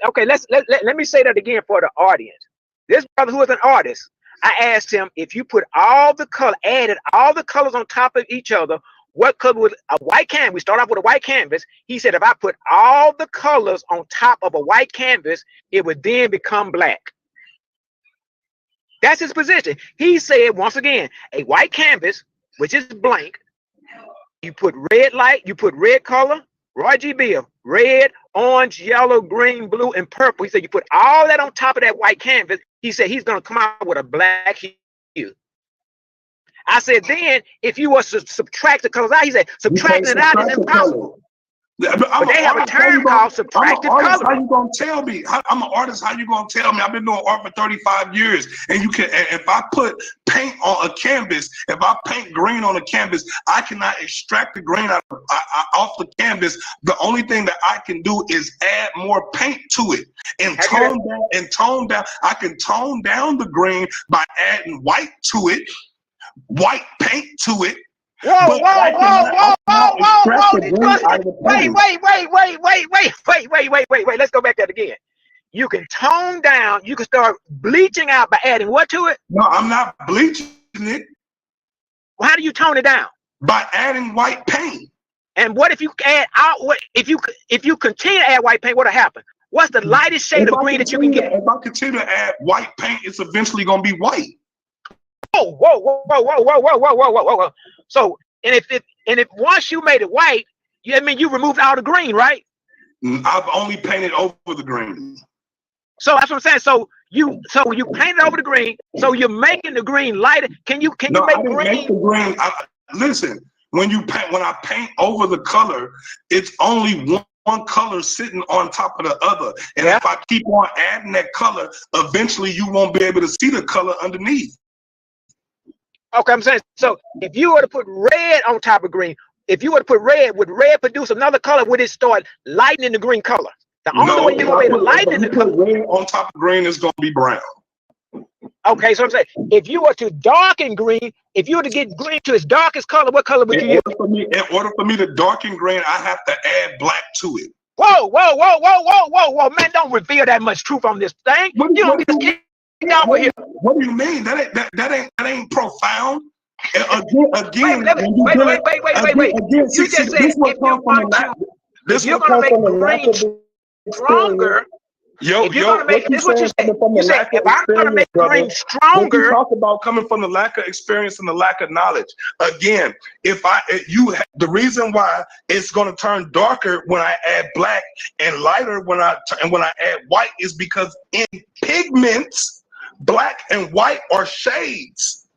Okay. Let me say that again for the audience. This brother who is an artist, I asked him if you put added all the colors on top of each other, what color would a white canvas? We start off with a white canvas. He said if I put all the colors on top of a white canvas, it would then become black. That's his position. He said once again, a white canvas, which is blank, you put red light, you put red color, Roy G. Bill, red, orange, yellow, green, blue, and purple. He said you put all that on top of that white canvas. He said he's going to come out with a black hue. I said then if you were to subtract the colors out, he said subtracting it out is impossible. But they have a term called subtractive color. How you gonna tell me? I'm an artist. How you gonna tell me? I've been doing art for 35 years, and you can. If I put paint on a canvas, if I paint green on a canvas, I cannot extract the green off the canvas. The only thing that I can do is add more paint to it and tone down. I can tone down the green by adding white to it, white paint to it. Whoa! Wait! Let's go back there again. You can tone down. You can start bleaching out by adding what to it? No, I'm not bleaching it. Well, how do you tone it down? By adding white paint. And what if you add out? What if you continue to add white paint? What'll happen? What's the lightest shade of green that you can get? If I continue to add white paint, it's eventually gonna be white. Whoa. So, and if once you made it white, I mean you removed all the green, right? I've only painted over the green. So that's what I'm saying. So you painted over the green, so you're making the green lighter. Can you make green? Make the green. Listen, when I paint over the color, it's only one color sitting on top of the other. And if I keep on adding that color, eventually you won't be able to see the color underneath. Okay, I'm saying, so if you were to put red on top of green, if you were to put red, would red produce another color? Would it start lightening the green color? The only way you're going to be able to lighten the color. Red on top of green is going to be brown. Okay, so I'm saying, if you were to darken green, if you were to get green to its darkest color, what color would you use? In order for me to darken green, I have to add black to it. Whoa, man, don't reveal that much truth on this thing. You don't get What do you mean? That ain't profound. Again, wait. You just said if you're going to make green stronger. If you're gonna make, this is what you said. You said if I'm gonna make green stronger. You talk about coming from the lack of experience and the lack of knowledge. Again, the reason why it's gonna turn darker when I add black and lighter when I add white is because in pigments, black and white are shades.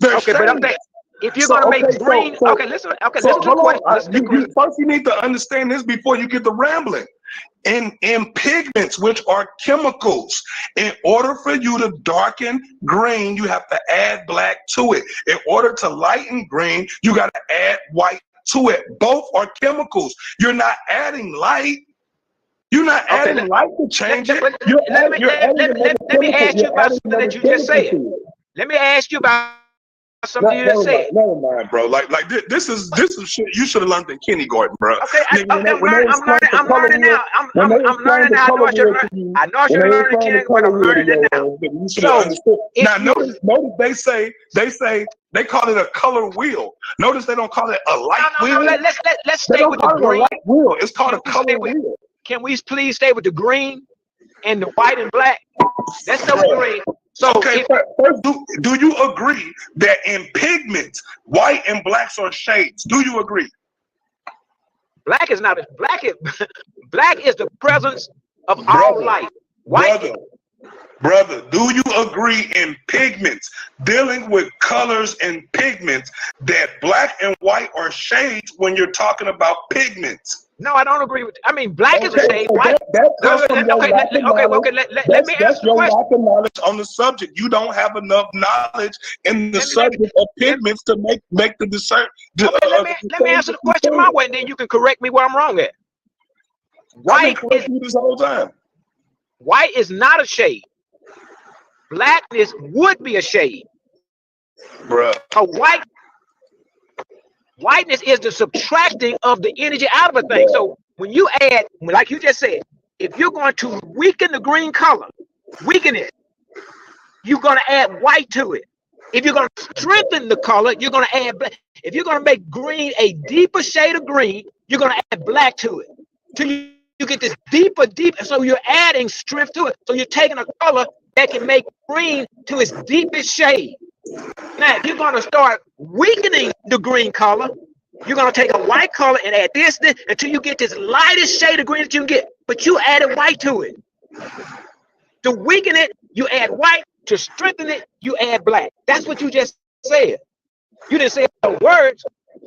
They're shades. But I'm saying if you're gonna make green, listen to the question. First, you need to understand this before you get to rambling. In pigments, which are chemicals, in order for you to darken green, you have to add black to it. In order to lighten green, you got to add white to it. Both are chemicals. You're not adding light. You're not adding light to change it. Let me ask you about something that you just said. Let me ask you about something you just said. Never mind, bro. Like this is shit you should have learned in kindergarten, bro. Okay, I'm learning now. I'm learning now. I know I should learn in kindergarten, but I'm learning it now. Now notice they call it a color wheel. Notice they don't call it a light wheel. Let's stay with the green. Light wheel. It's called a color wheel. Can we please stay with the green and the white and black? Let's stay with the green. So first, do you agree that in pigments, white and blacks are shades? Do you agree? Black is not black is the presence of all light. White. Brother, do you agree in pigments, dealing with colors and pigments, that black and white are shades when you're talking about pigments? No, I don't agree with. I mean, black is a shade. White. Let me ask you a question. Lack of knowledge on the subject. You don't have enough knowledge in the subject of pigments to make the discern. Let me answer the question my way, and then you can correct me where I'm wrong at. White is this whole time. White is not a shade. Blackness would be a shade. Bruh. Whiteness is the subtracting of the energy out of a thing. So when you add, like you just said, if you're going to weaken the green color, weaken it, you're going to add white to it. If you're going to strengthen the color, you're going to add black. If you're going to make green a deeper shade of green, you're going to add black to it. Till you get this deeper. So you're adding strength to it. So you're taking a color that can make green to its deepest shade. Now, if you're going to start weakening the green color, you're going to take a white color and add this until you get this lightest shade of green that you can get. But you added white to it. To weaken it, you add white. To strengthen it, you add black. That's what you just said. You didn't say the words,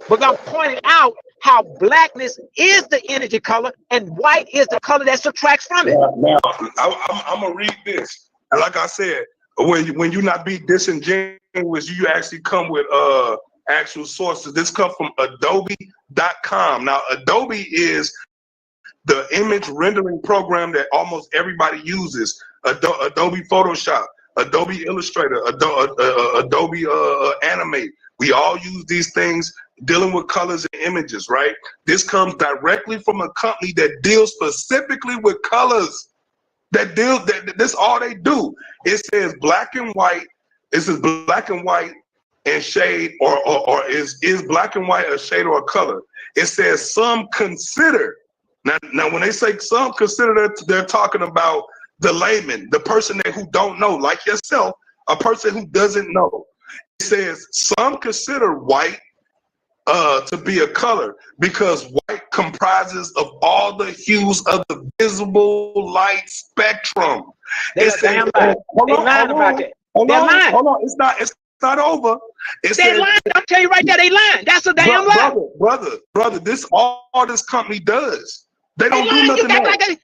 but I'm pointing out how blackness is the energy color and white is the color that subtracts from it. Now, I'm going to read this. And like I said, when you not be disingenuous, you actually come with actual sources. This comes from Adobe.com. Now, Adobe is the image rendering program that almost everybody uses. Adobe Photoshop, Adobe Illustrator, Adobe Animate. We all use these things dealing with colors and images, right? This comes directly from a company that deals specifically with colors. That's all they do. It says black and white. It says black and white and shade, or is black and white a shade or a color? It says some consider. Now when they say some consider, they're talking about the layman, the person who don't know, like yourself, a person who doesn't know. It says some consider white to be a color because white comprises of all the hues of the visible light spectrum. They're lying about that. Hold on. It's not over. They're lying. I'll tell you right there, they lying. That's a damn lie. Brother, this all this company does. They don't do nothing else.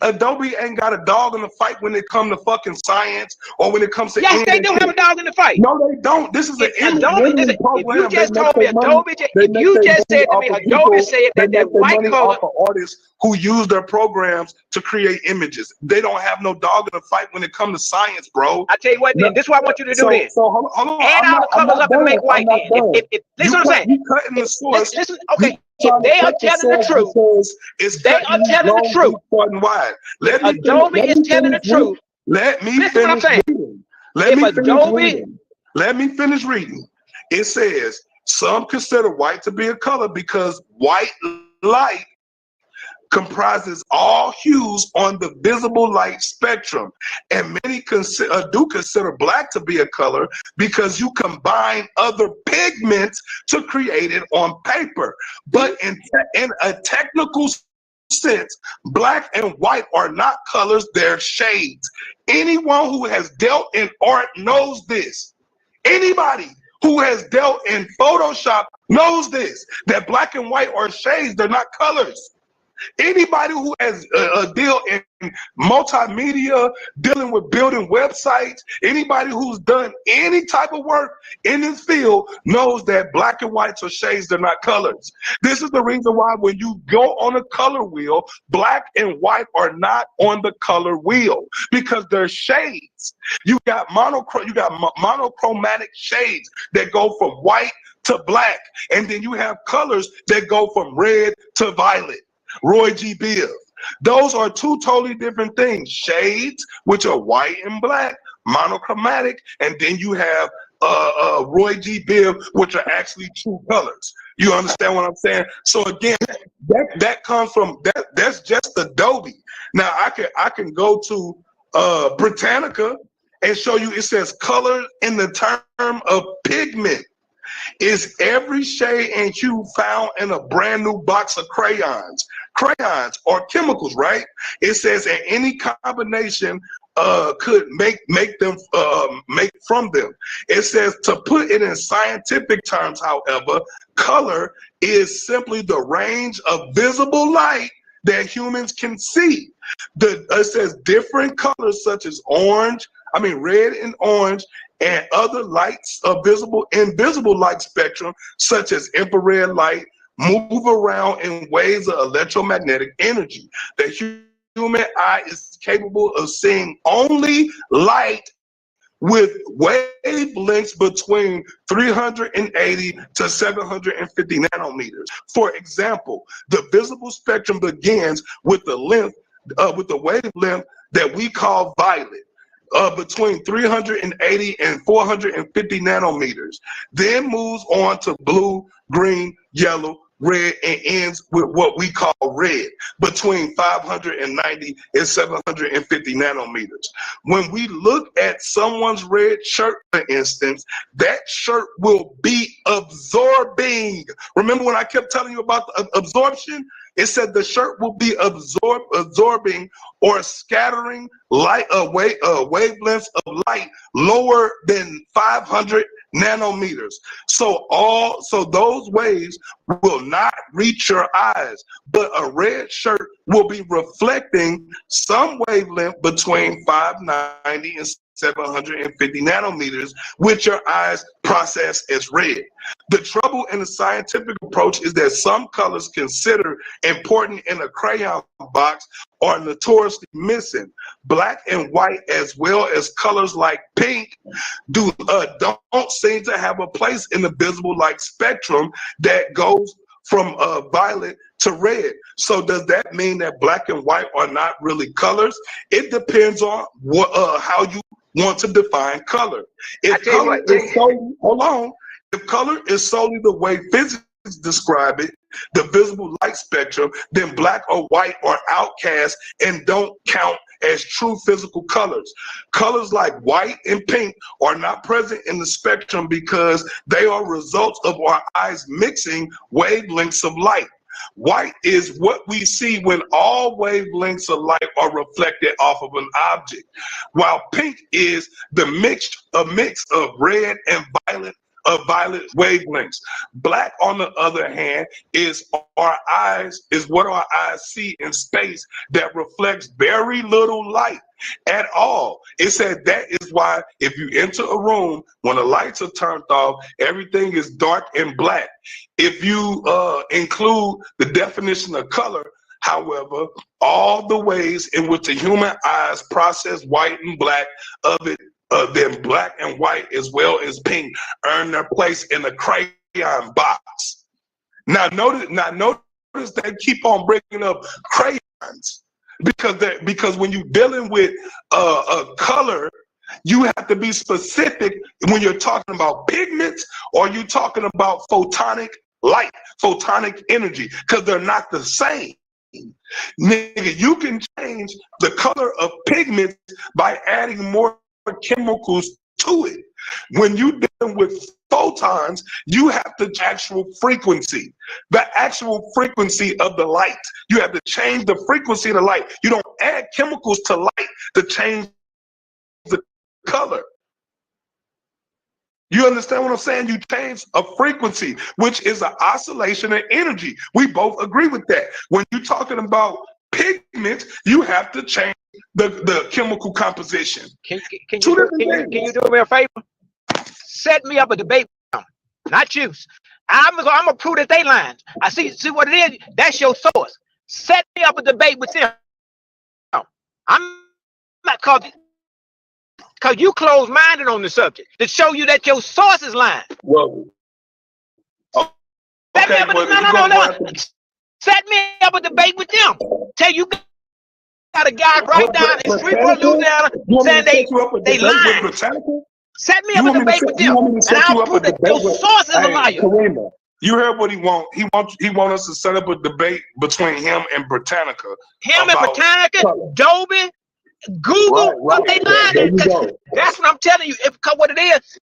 Adobe ain't got a dog in the fight when it comes to fucking science or when it comes to yes, they do have a dog in the fight. No, they don't. This is an Adobe. If you just told me Adobe, if you just said to me Adobe said that white color artists who use their programs to create images, they don't have no dog in the fight when it comes to science, bro. I tell you what, then this is what I want you to do. Then hold on, add all the colors up and make white. Then, listen what I'm saying. You cutting the source. Listen, okay. if they are telling the truth, they are telling the truth. Adobe is telling the truth. Let me Listen what I'm saying. reading. Let me finish reading. It says, some consider white to be a color because white light comprises all hues on the visible light spectrum, and many do consider black to be a color because you combine other pigments to create it on paper. But in a technical sense, black and white are not colors, they're shades. Anyone who has dealt in art knows this. Anybody who has dealt in Photoshop knows this, that black and white are shades, they're not colors. Anybody who has a deal in multimedia, dealing with building websites, anybody who's done any type of work in this field knows that black and whites are shades, they're not colors. This is the reason why when you go on a color wheel, black and white are not on the color wheel because they're shades. You got monochromatic shades that go from white to black, and then you have colors that go from red to violet. Roy G. Biv. Those are two totally different things. Shades, which are white and black, monochromatic, and then you have Roy G. Biv, which are actually true colors. You understand what I'm saying? So again, that comes from that's just Adobe. Now I can go to Britannica and show you. It says color in the term of pigment is every shade and hue found in a brand new box of crayons. Crayons are chemicals, right? It says that any combination could make from them. It says, to put it in scientific terms, however, color is simply the range of visible light that humans can see. It says different colors such as red and orange, and other lights of invisible light spectrum, such as infrared light, move around in waves of electromagnetic energy. The human eye is capable of seeing only light with wavelengths between 380 to 750 nanometers. For example, the visible spectrum begins with the wavelength that we call violet. Between 380 and 450 nanometers, then moves on to blue, green, yellow, red, and ends with what we call red, between 590 and 750 nanometers. When we look at someone's red shirt, for instance, that shirt will be absorbing. Remember when I kept telling you about the absorption? It said the shirt will be absorbing or scattering light wavelengths of light lower than 500 nanometers. So those waves will not reach your eyes, but a red shirt will be reflecting some wavelength between 590 and 750 nanometers, which your eyes process as red. The trouble in the scientific approach is that some colors considered important in a crayon box are notoriously missing. Black and white, as well as colors like pink, don't seem to have a place in the visible light spectrum that goes from violet to red. So does that mean that black and white are not really colors? It depends on how you want to define color. If color is solely the way physics describe it, the visible light spectrum, then black or white are outcast and don't count as true physical colors. Colors like white and pink are not present in the spectrum because they are results of our eyes mixing wavelengths of light. White is what we see when all wavelengths of light are reflected off of an object, while pink is a mix of red and violet wavelengths. Black, on the other hand, is what our eyes see in space that reflects very little light at all. It said that is why if you enter a room, when the lights are turned off, everything is dark and black. If you include the definition of color, however, all the ways in which the human eyes process white and black of it, then black and white as well as pink earn their place in the crayon box. Now notice they keep on bringing up crayons because when you're dealing with a color, you have to be specific when you're talking about pigments or you're talking about photonic light, photonic energy, because they're not the same. Nigga, you can change the color of pigments by adding more chemicals to it. When you deal with photons, you have the actual frequency of the light. You have to change the frequency of the light. You don't add chemicals to light to change the color. You understand what I'm saying? You change a frequency, which is an oscillation of energy. We both agree with that. When you're talking about pigments, you have to change the chemical composition. Can you do me a favor? Set me up a debate with them, not you. I'm gonna prove that they lying. I see what it is. That's your source. Set me up a debate with them. I'm not because you closed-minded on the subject to show you that your source is lying. Well, no. Set me up a debate with them. Tell you got a guy right down in Shreveport, Louisiana, saying they lying. Set me up a debate with them, and I'll prove that your source is a liar. You heard what he want. He want us to set up a debate between him and Britannica. Adobe, Google, what they lying. That's what I'm telling you. What it is.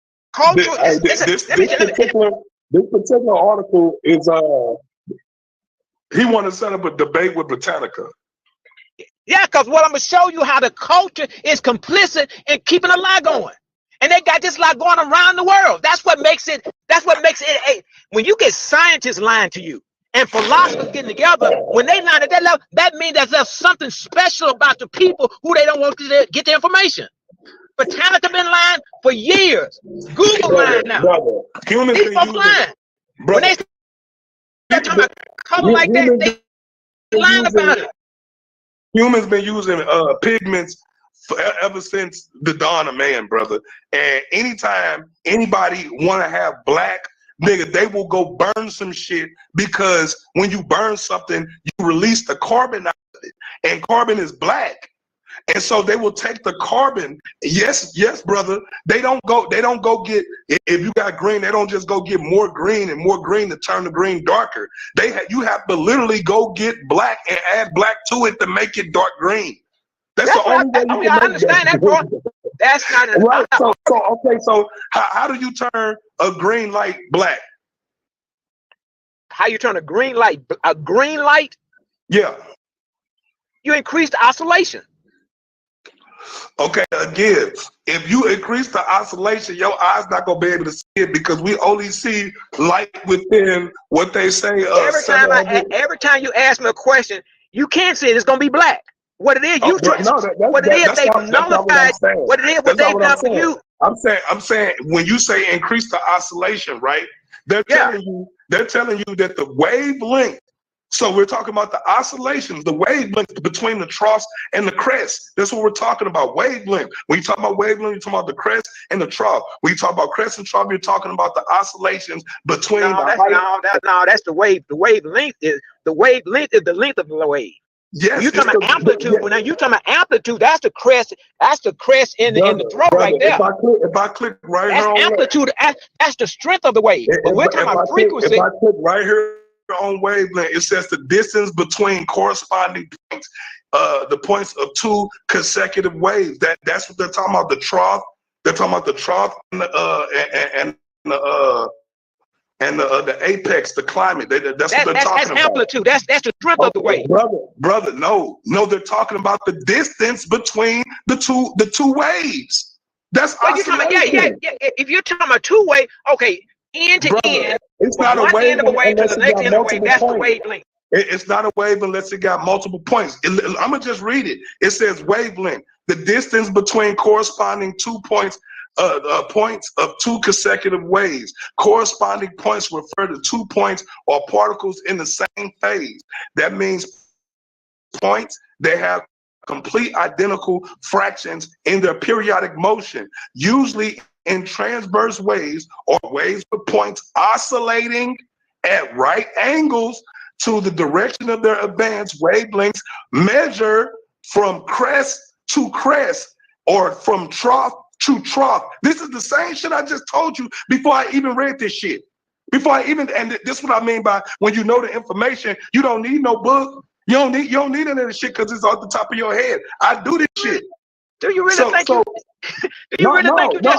This particular article is he want to set up a debate with Britannica. Yeah, because what I'm gonna show you how the culture is complicit in keeping a lie going. And they got this lie going around the world. That's what makes it when you get scientists lying to you and philosophers getting together, when they lie at that level, that means that there's something special about the people who they don't want to get the information. Britannica been lying for years. Google lying now. These folks lying. When they start talking about color like that, they lying about it. Humans been using pigments ever since the dawn of man, brother. And anytime anybody want to have black, nigga, they will go burn some shit, because when you burn something, you release the carbon out of it, and carbon is black. And so they will take the carbon. Yes, brother. They don't go get, if you got green, they don't just go get more green and more green to turn the green darker. You have to literally go get black and add black to it to make it dark green. That's the only way you can I understand that part. That's not right. So how do you turn a green light black? How you turn a green light? Yeah. You increase the oscillation. Okay, again, if you increase the oscillation, your eyes not gonna be able to see it, because we only see light within what they say. Every time you ask me a question, you can't see it. It's gonna be black. What it is, you they've nullified. What it is, what they've done for you. I'm saying when you say increase the oscillation, right? They're telling you that the wavelength. So we're talking about the oscillations, the wavelength between the troughs and the crest. That's what we're talking about, wavelength. When you talk about wavelength, you're talking about the crest and the trough. When you talk about crest and trough, you're talking about the oscillations between that's the wave. The wavelength is the length of the wave. Yes, you're talking about amplitude. When you're talking about amplitude, that's the crest. That's the crest in the throat right there. If I click right here, that's amplitude. That's the strength of the wave. But we're talking about frequency. If I click right here on wavelength, it says the distance between corresponding points, the points of two consecutive waves. That's what they're talking about. The trough. They're talking about the trough and the apex, the climate. That's what they're talking about. That's amplitude. That's the strength of the wave. Brother, no, they're talking about the distance between the two waves. That's oscillation. If you're talking about two-way, okay, end to end. It's not a wave end of a wave to the next end of a wave. That's the wavelength. It's not a wave unless it got multiple points. I'm gonna just read it. It says wavelength, the distance between corresponding 2 points. Points of two consecutive waves. Corresponding points refer to 2 points or particles in the same phase. That means points that have complete identical fractions in their periodic motion, usually in transverse waves or waves with points oscillating at right angles to the direction of their advance. Wavelengths measure from crest to crest, or from trough to trough. This is the same shit I just told you before I even read this shit. And this is what I mean by when you know the information, you don't need no book. You don't need any of this shit because it's off the top of your head. I do this shit. Do you really think you? Do you really think you just?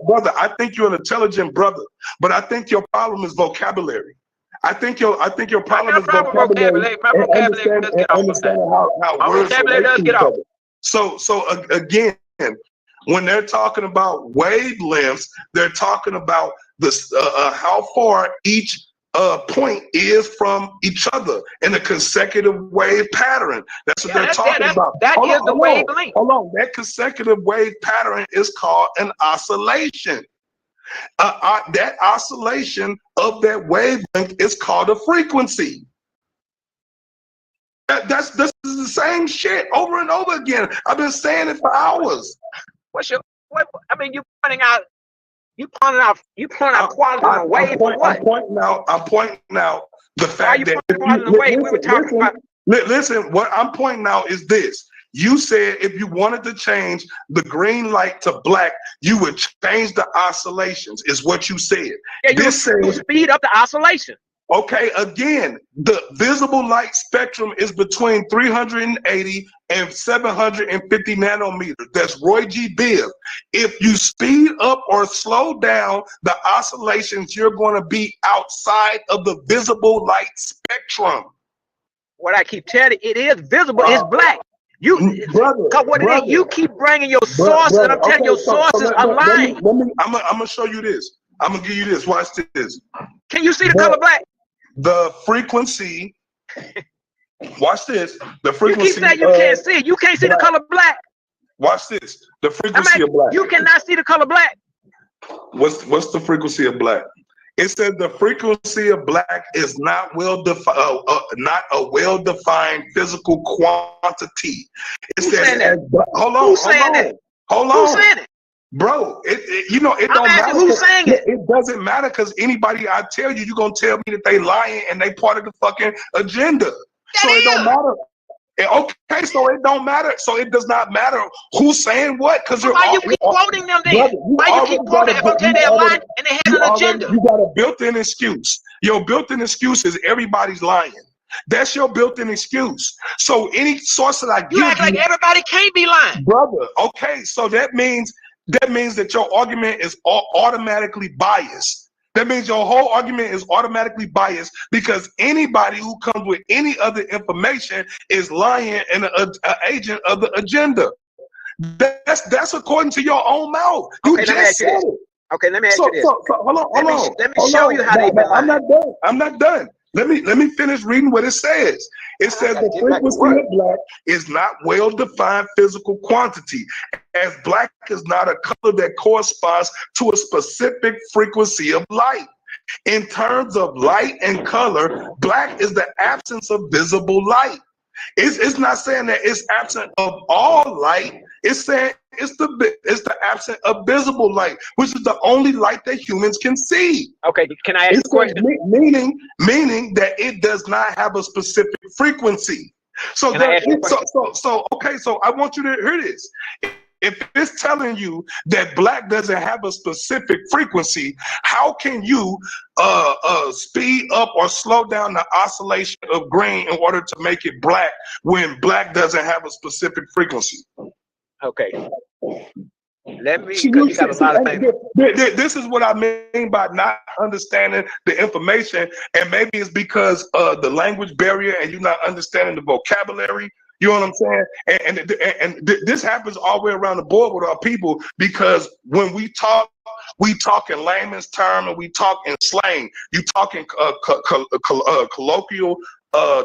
Brother, I think you're an intelligent brother, but I think your problem is vocabulary. I think your problem is vocabulary. My vocabulary does get off understanding how words relate to each other. So again, when they're talking about wavelengths, they're talking about this how far each point is from each other in a consecutive wave pattern. That's what they're talking about. That is the wavelength. Hold on. That consecutive wave pattern is called an oscillation. That oscillation of that wavelength is called a frequency. This is the same shit over and over again. I've been saying it for hours. You pointing out quality on a wave for what? I'm pointing out the fact that listen, what I'm pointing out is this. You said if you wanted to change the green light to black, you would change the oscillations, is what you said. Yeah, you speed up the oscillation. Okay, again, the visible light spectrum is between 380 and 750 nanometers. That's Roy G. Biv. If you speed up or slow down the oscillations, you're going to be outside of the visible light spectrum. What I keep telling you, it is visible. It's black. You keep bringing your source, and I'm telling your sources are lying. I'm gonna show you this. I'm gonna give you this. Watch this. Can you see the color black? The frequency. Watch this. The frequency. You keep saying you can't see. You can't see the color black. Watch this. The frequency of black. You cannot see the color black. What's the frequency of black? It said the frequency of black is not not a well-defined physical quantity. It says, hold on. Who's saying it? Bro, it don't matter. Who's saying it? It doesn't matter because anybody I tell you, you're gonna tell me that they lying and they part of the fucking agenda. So it don't matter. Okay, so it don't matter. So it does not matter who's saying what, because why you keep quoting them then? Why you keep quoting them if they're lying and they have an agenda? You got a built-in excuse. Your built-in excuse is everybody's lying. That's your built-in excuse. So any source that I give you act like everybody can't be lying, brother. Okay, so that means that your argument is automatically biased. That means your whole argument is automatically biased because anybody who comes with any other information is lying and an agent of the agenda. That's according to your own mouth. You just said it. Okay, let me ask you this. Hold on. Let me show you how they been lying. I'm not done. Let me finish reading what it says. It says the frequency of black is not well-defined physical quantity, as black is not a color that corresponds to a specific frequency of light. In terms of light and color, black is the absence of visible light. It's not saying that it's absent of all light. It's saying it's the absence of visible light, which is the only light that humans can see. Okay, can I ask a question? Meaning that it does not have a specific frequency. So I want you to hear this. If it's telling you that black doesn't have a specific frequency, how can you speed up or slow down the oscillation of green in order to make it black when black doesn't have a specific frequency? Okay. Let me. You got a lot of things. This is what I mean by not understanding the information, and maybe it's because the language barrier and you're not understanding the vocabulary. You know what I'm saying? And this happens all the way around the board with our people, because when we talk in layman's term and we talk in slang. You talk in colloquial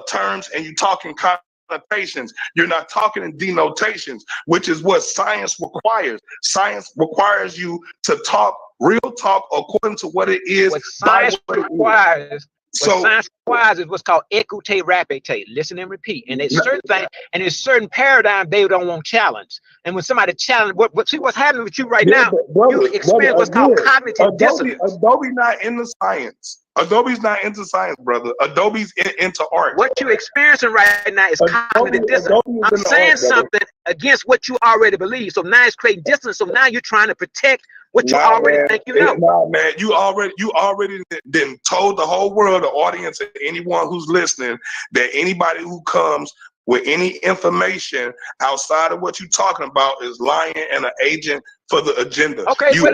terms, and you talk in connotations. You're not talking in denotations, which is what science requires. Science requires you to talk real talk according to what it is. What science requires What science requires is what's called écoute, répéter, listen and repeat. And there's certain things, and there's certain paradigms they don't want challenged. And when somebody challenge, see what's happening with you right now, you experience what's called cognitive dissonance. Adobe not into science. Adobe's not into science, brother. Adobe's into art. What you're experiencing right now is cognitive dissonance. I'm saying something against what you already believe. So now it's creating distance. So now you're trying to protect what you already think you know. Nah, man, you already then told the whole world, the audience, and anyone who's listening, that anybody who comes with any information outside of what you're talking about is lying and an agent for the agenda. Okay, hold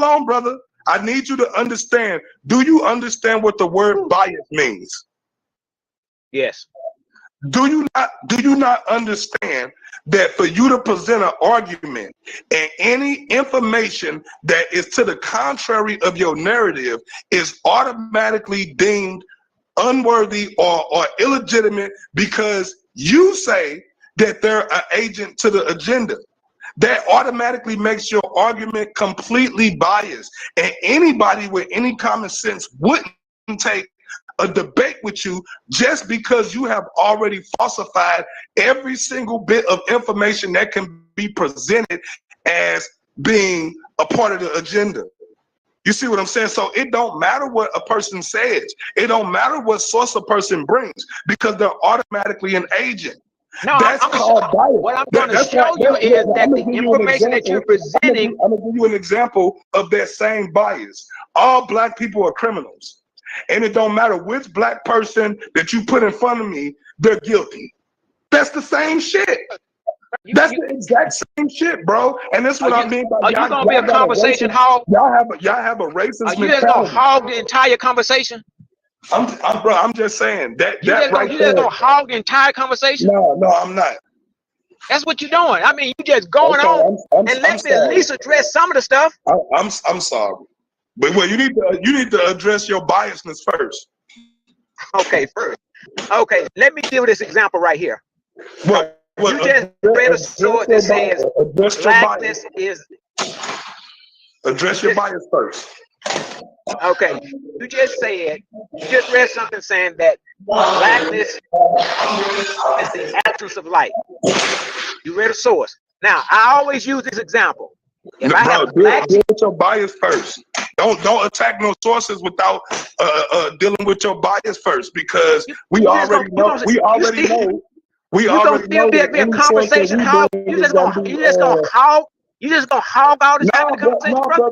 on, brother. I need you to understand. Do you understand what the word bias means? Yes. Do you not understand that for you to present an argument and any information that is to the contrary of your narrative is automatically deemed unworthy or illegitimate because you say that they're an agent to the agenda? That automatically makes your argument completely biased, and anybody with any common sense wouldn't take a debate with you just because you have already falsified every single bit of information that can be presented as being a part of the agenda. You see what I'm saying? So it don't matter what a person says. It don't matter what source a person brings because they're automatically an agent. No, that's called bias. What I'm going to show you is that the information that you're presenting. I'm going to give you an example of that same bias. All black people are criminals. And it don't matter which black person that you put in front of me, they're guilty. That's the same shit. That's the exact same shit, bro. And that's what I mean by are you gonna be a conversation hog? Y'all have a racist mentality. Are you just gonna hog the entire conversation? I'm just saying that you just gonna hog the entire conversation? No, I'm not. That's what you're doing. I mean, you just going on and let me at least address some of the stuff. I'm sorry. But well, you need to address your biasness first. Okay, first. Okay, let me give this example right here. What? You just read a source that says blackness is. Address your bias first. Okay, you just read something saying that blackness is the absence of light. You read a source. Now, I always use this example. If I have deal with your bias first. Don't attack no sources without dealing with your bias first, because we already know. We already know. We already know. Be a conversation. How you just gonna hog all this kind of conversation, brother?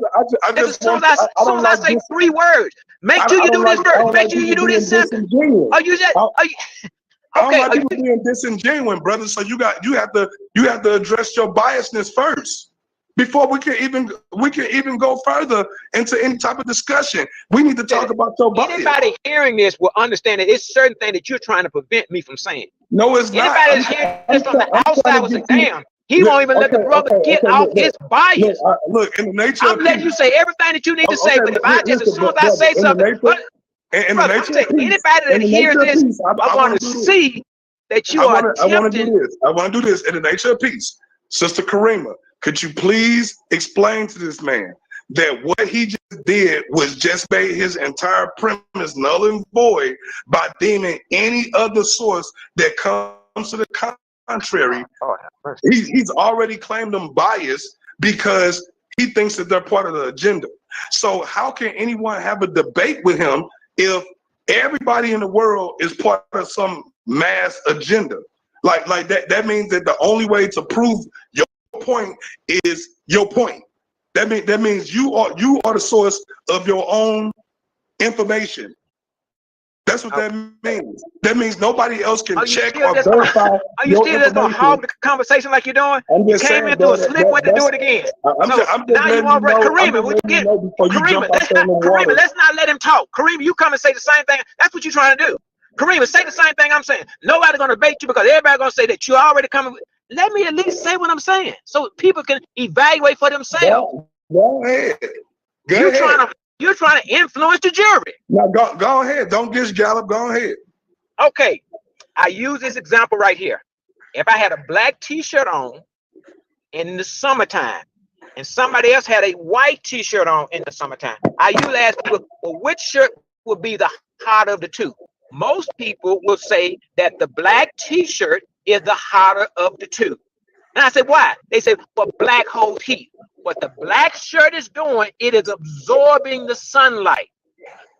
As soon as I say 3 words, make sure you do this first. Make sure you do this second. Are you just? I don't like people being disingenuous, brother. So you have to address your biasness first before we can even go further into any type of discussion. We need to talk about your bias. Anybody hearing this will understand that it's certain thing that you're trying to prevent me from saying. No, it's not. Anybody that's hearing this from the outside will say, "Damn, he won't even let the brother get out his bias." Look, in the nature I'm letting you say everything that you need to say, but if I just as soon as I say something, anybody that hears this, I want to see that you are attempting. I want to do this in the nature of peace. Sister Karima, could you please explain to this man that what he just did was just made his entire premise null and void by deeming any other source that comes to the contrary? He's already claimed them biased because he thinks that they're part of the agenda. So how can anyone have a debate with him if everybody in the world is part of some mass agenda? Like that means that the only way to prove your point is your point. That means you are the source of your own information. That's what that means. That means nobody else can check or verify. Are you still just gonna hog the conversation like you're doing? You came into a slick way to do it again. Now you want to Karima, what you get? Karima, let's not let him talk. Karima, you come and say the same thing. That's what you're trying to do. Karima, say the same thing I'm saying. Nobody's gonna debate you because everybody's gonna say that you already coming. Let me at least say what I'm saying so people can evaluate for themselves. Go ahead. You're trying to influence the jury. Now go ahead. Don't just gallop. Go ahead. Okay. I use this example right here. If I had a black t-shirt on in the summertime and somebody else had a white t-shirt on in the summertime, I usually ask people, well, which shirt would be the hotter of the two? Most people will say that the black t-shirt is the hotter of the two. And I said, why? They said, well, black holds heat. What the black shirt is doing, it is absorbing the sunlight.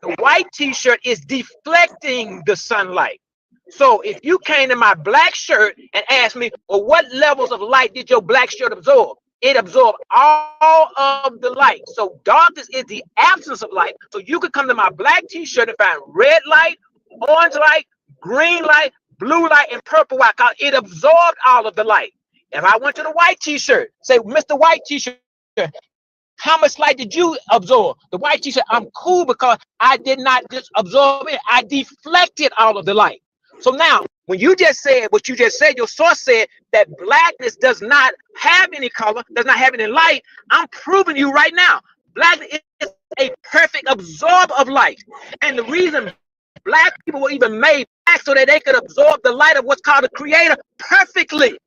The white t-shirt is deflecting the sunlight. So if you came to my black shirt and asked me, well, what levels of light did your black shirt absorb? It absorbed all of the light. So darkness is the absence of light. So you could come to my black t-shirt and find red light, orange light, green light, blue light, and purple light. It absorbed all of the light. If I went to the white t-shirt, say, Mr. White t-shirt, how much light did you absorb? The white t-shirt, I'm cool because I did not just absorb it. I deflected all of the light. So now, when you just said what you just said, your source said that blackness does not have any color, does not have any light. I'm proving you right now, blackness is a perfect absorber of light. And the reason black people were even made black so that they could absorb the light of what's called the creator perfectly.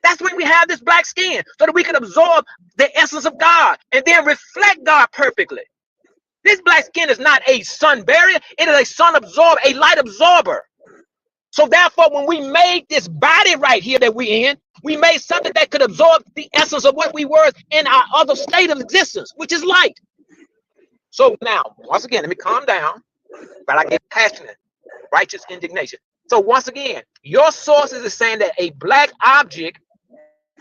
That's when we have this black skin, so that we can absorb the essence of God and then reflect God perfectly. This black skin is not a sun barrier, it is a sun absorber, a light absorber. So therefore, when we made this body right here that we're in, we made something that could absorb the essence of what we were in our other state of existence, which is light. So now, once again, let me calm down, but I get passionate, righteous indignation. So once again, your sources is saying that a black object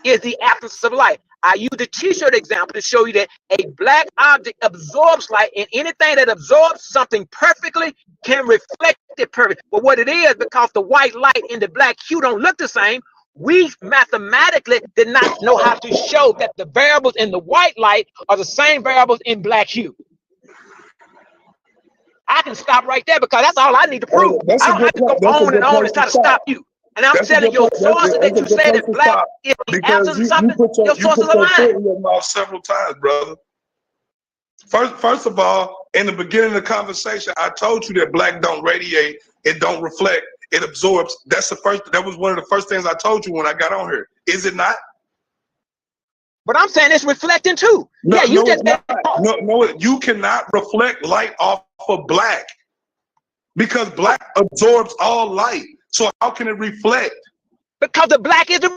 is the absence of light. I use the t-shirt example to show you that a black object absorbs light, and anything that absorbs something perfectly can reflect it perfectly. But what it is, because the white light and the black hue don't look the same, we mathematically did not know how to show that the variables in the white light are the same variables in black hue. I can stop right there because that's all I need to prove. I don't have to go on and on and try to stop you. And I'm telling your sources that you said that black is the absence of something, your sources are lying. In your mouth several times, brother. First of all, in the beginning of the conversation, I told you that black don't radiate, it don't reflect, it absorbs. That was one of the first things I told you when I got on here. Is it not? But I'm saying it's reflecting too. No, yeah, you no, just no, you cannot reflect light off of black because black absorbs all light. So how can it reflect? Because the black is the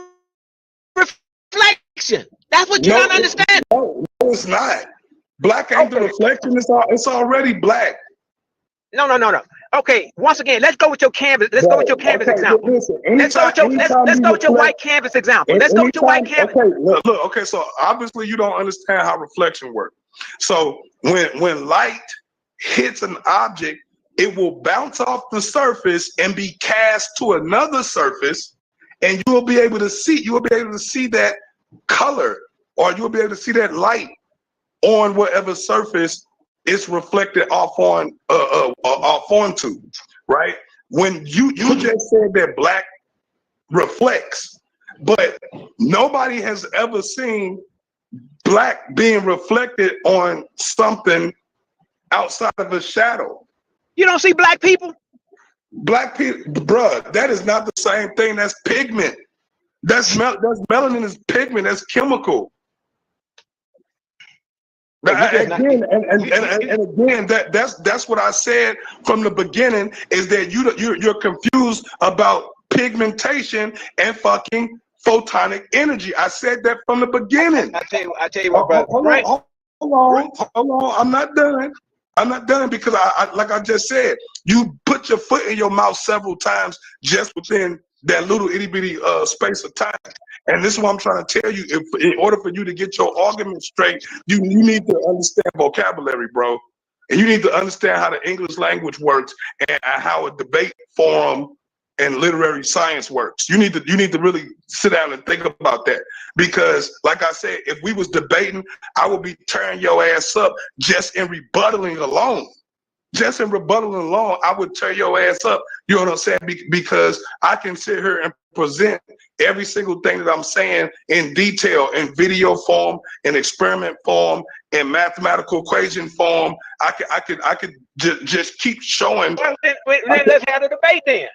reflection. That's what you don't understand. No, it's not. Black ain't the reflection. It's already black. No. Okay, once again, let's go with your canvas. Let's go with your canvas example. Listen, let's go with your white canvas example. Let's go with your white canvas. Okay, look. Okay, so obviously you don't understand how reflection works. So when light hits an object, it will bounce off the surface and be cast to another surface, and you will be able to see that color, or you'll be able to see that light on whatever surface it's reflected off onto, right? When you just said that black reflects, but nobody has ever seen black being reflected on something outside of a shadow. You don't see black people? Black people, bruh, that is not the same thing. That's pigment. That's melanin is pigment. That's chemical. Again, that's what I said from the beginning, is that you're confused about pigmentation and fucking photonic energy. I said that from the beginning. I tell you what, brother. Hold on. I'm not done because I like I just said, you put your foot in your mouth several times just within that little itty bitty space of time. And this is what I'm trying to tell you. In order for you to get your argument straight, you need to understand vocabulary, bro. And you need to understand how the English language works and how a debate forum and literary science works. You need to really sit down and think about that, because like I said, if we was debating, I would be tearing your ass up just in rebuttaling alone. Just in rebuttaling alone, I would tear your ass up. You know what I'm saying? Because I can sit here and present every single thing that I'm saying in detail, in video form, in experiment form, in mathematical equation form. I could just keep showing. Well, let's have a debate then.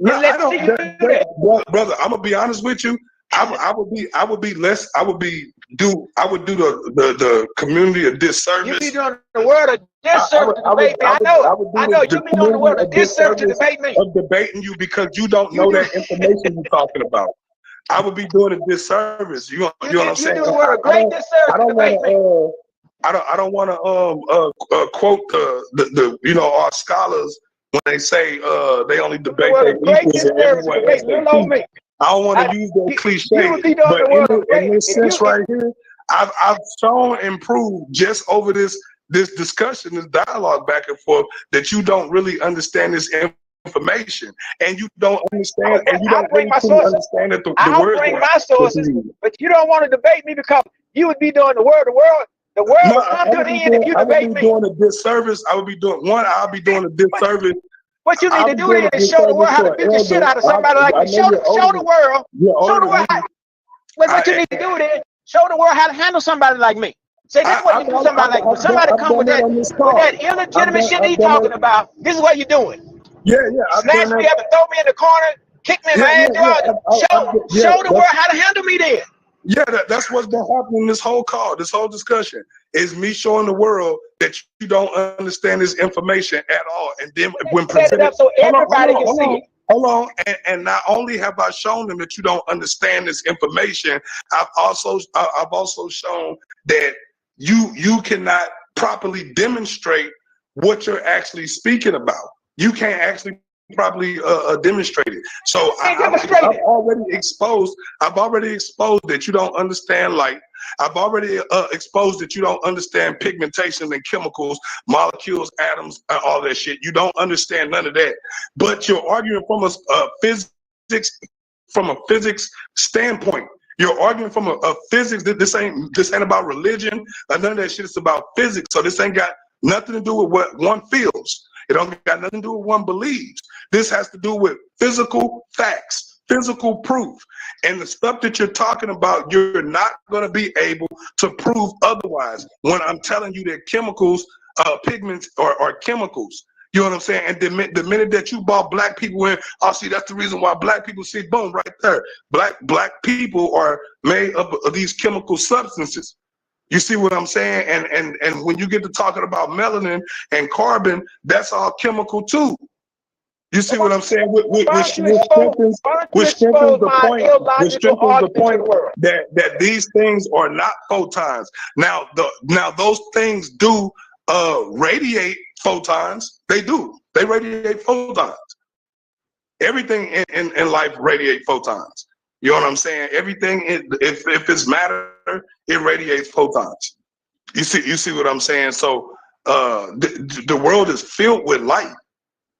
No, I don't, brother. I'm gonna be honest with you. I would do the community a disservice. You be doing the world a disservice to debate me. I know you be doing the world a disservice to debate me. Of debating you because you don't know that information you're talking about. I would be doing a disservice. You know what I'm saying? You do the world a great disservice to debate me. I don't want to quote the our scholars when they say they only debate their equals and everyone else their peers. I don't want to use that cliche, but in this sense right here, I've shown and proved just over this discussion, this dialogue back and forth, that you don't really understand this information, and you don't understand, and you don't really understand that the word. I'll bring my sources, but you don't want to debate me because you would be doing the world. The world will come to an end if you debate me. Doing a disservice. I'll be doing a disservice. What you need to do is show the world how to beat the shit out of somebody like me. Show the world. What you need to do is show the world how to handle somebody like me. Say this is what you do somebody like me. Somebody come with that illegitimate shit he's talking about. This is what you're doing. Yeah. Snatch me up and throw me in the corner, kick me in my ass. Show the world how to handle me then. Yeah, that's what's been happening in this whole call, this whole discussion, is me showing the world that you don't understand this information at all. And then when presented, up so everybody can see it. Hold on, and not only have I shown them that you don't understand this information, I've also shown that you cannot properly demonstrate what you're actually speaking about. You can't actually properly demonstrate it. So I've already exposed that you don't understand light. I've already exposed that you don't understand pigmentation and chemicals, molecules, atoms, and all that shit. You don't understand none of that. But you're arguing from a physics standpoint. You're arguing from a physics. This ain't about religion. None of that shit is about physics. So this ain't got nothing to do with what one feels. It don't got nothing to do with what one believes. This has to do with physical facts, physical proof. And the stuff that you're talking about, you're not going to be able to prove otherwise when I'm telling you that chemicals, pigments are chemicals. You know what I'm saying? And the minute that you brought black people in, see, that's the reason why black people see, boom, right there. Black people are made up of these chemical substances. You see what I'm saying? And when you get to talking about melanin and carbon, that's all chemical too. You see what I'm saying? Which strengthens the point that these things are not photons. Now those things do radiate photons. They do. They radiate photons. Everything in life radiate photons. You know what I'm saying? Everything, if it's matter, it radiates photons. You see what I'm saying? So the world is filled with light.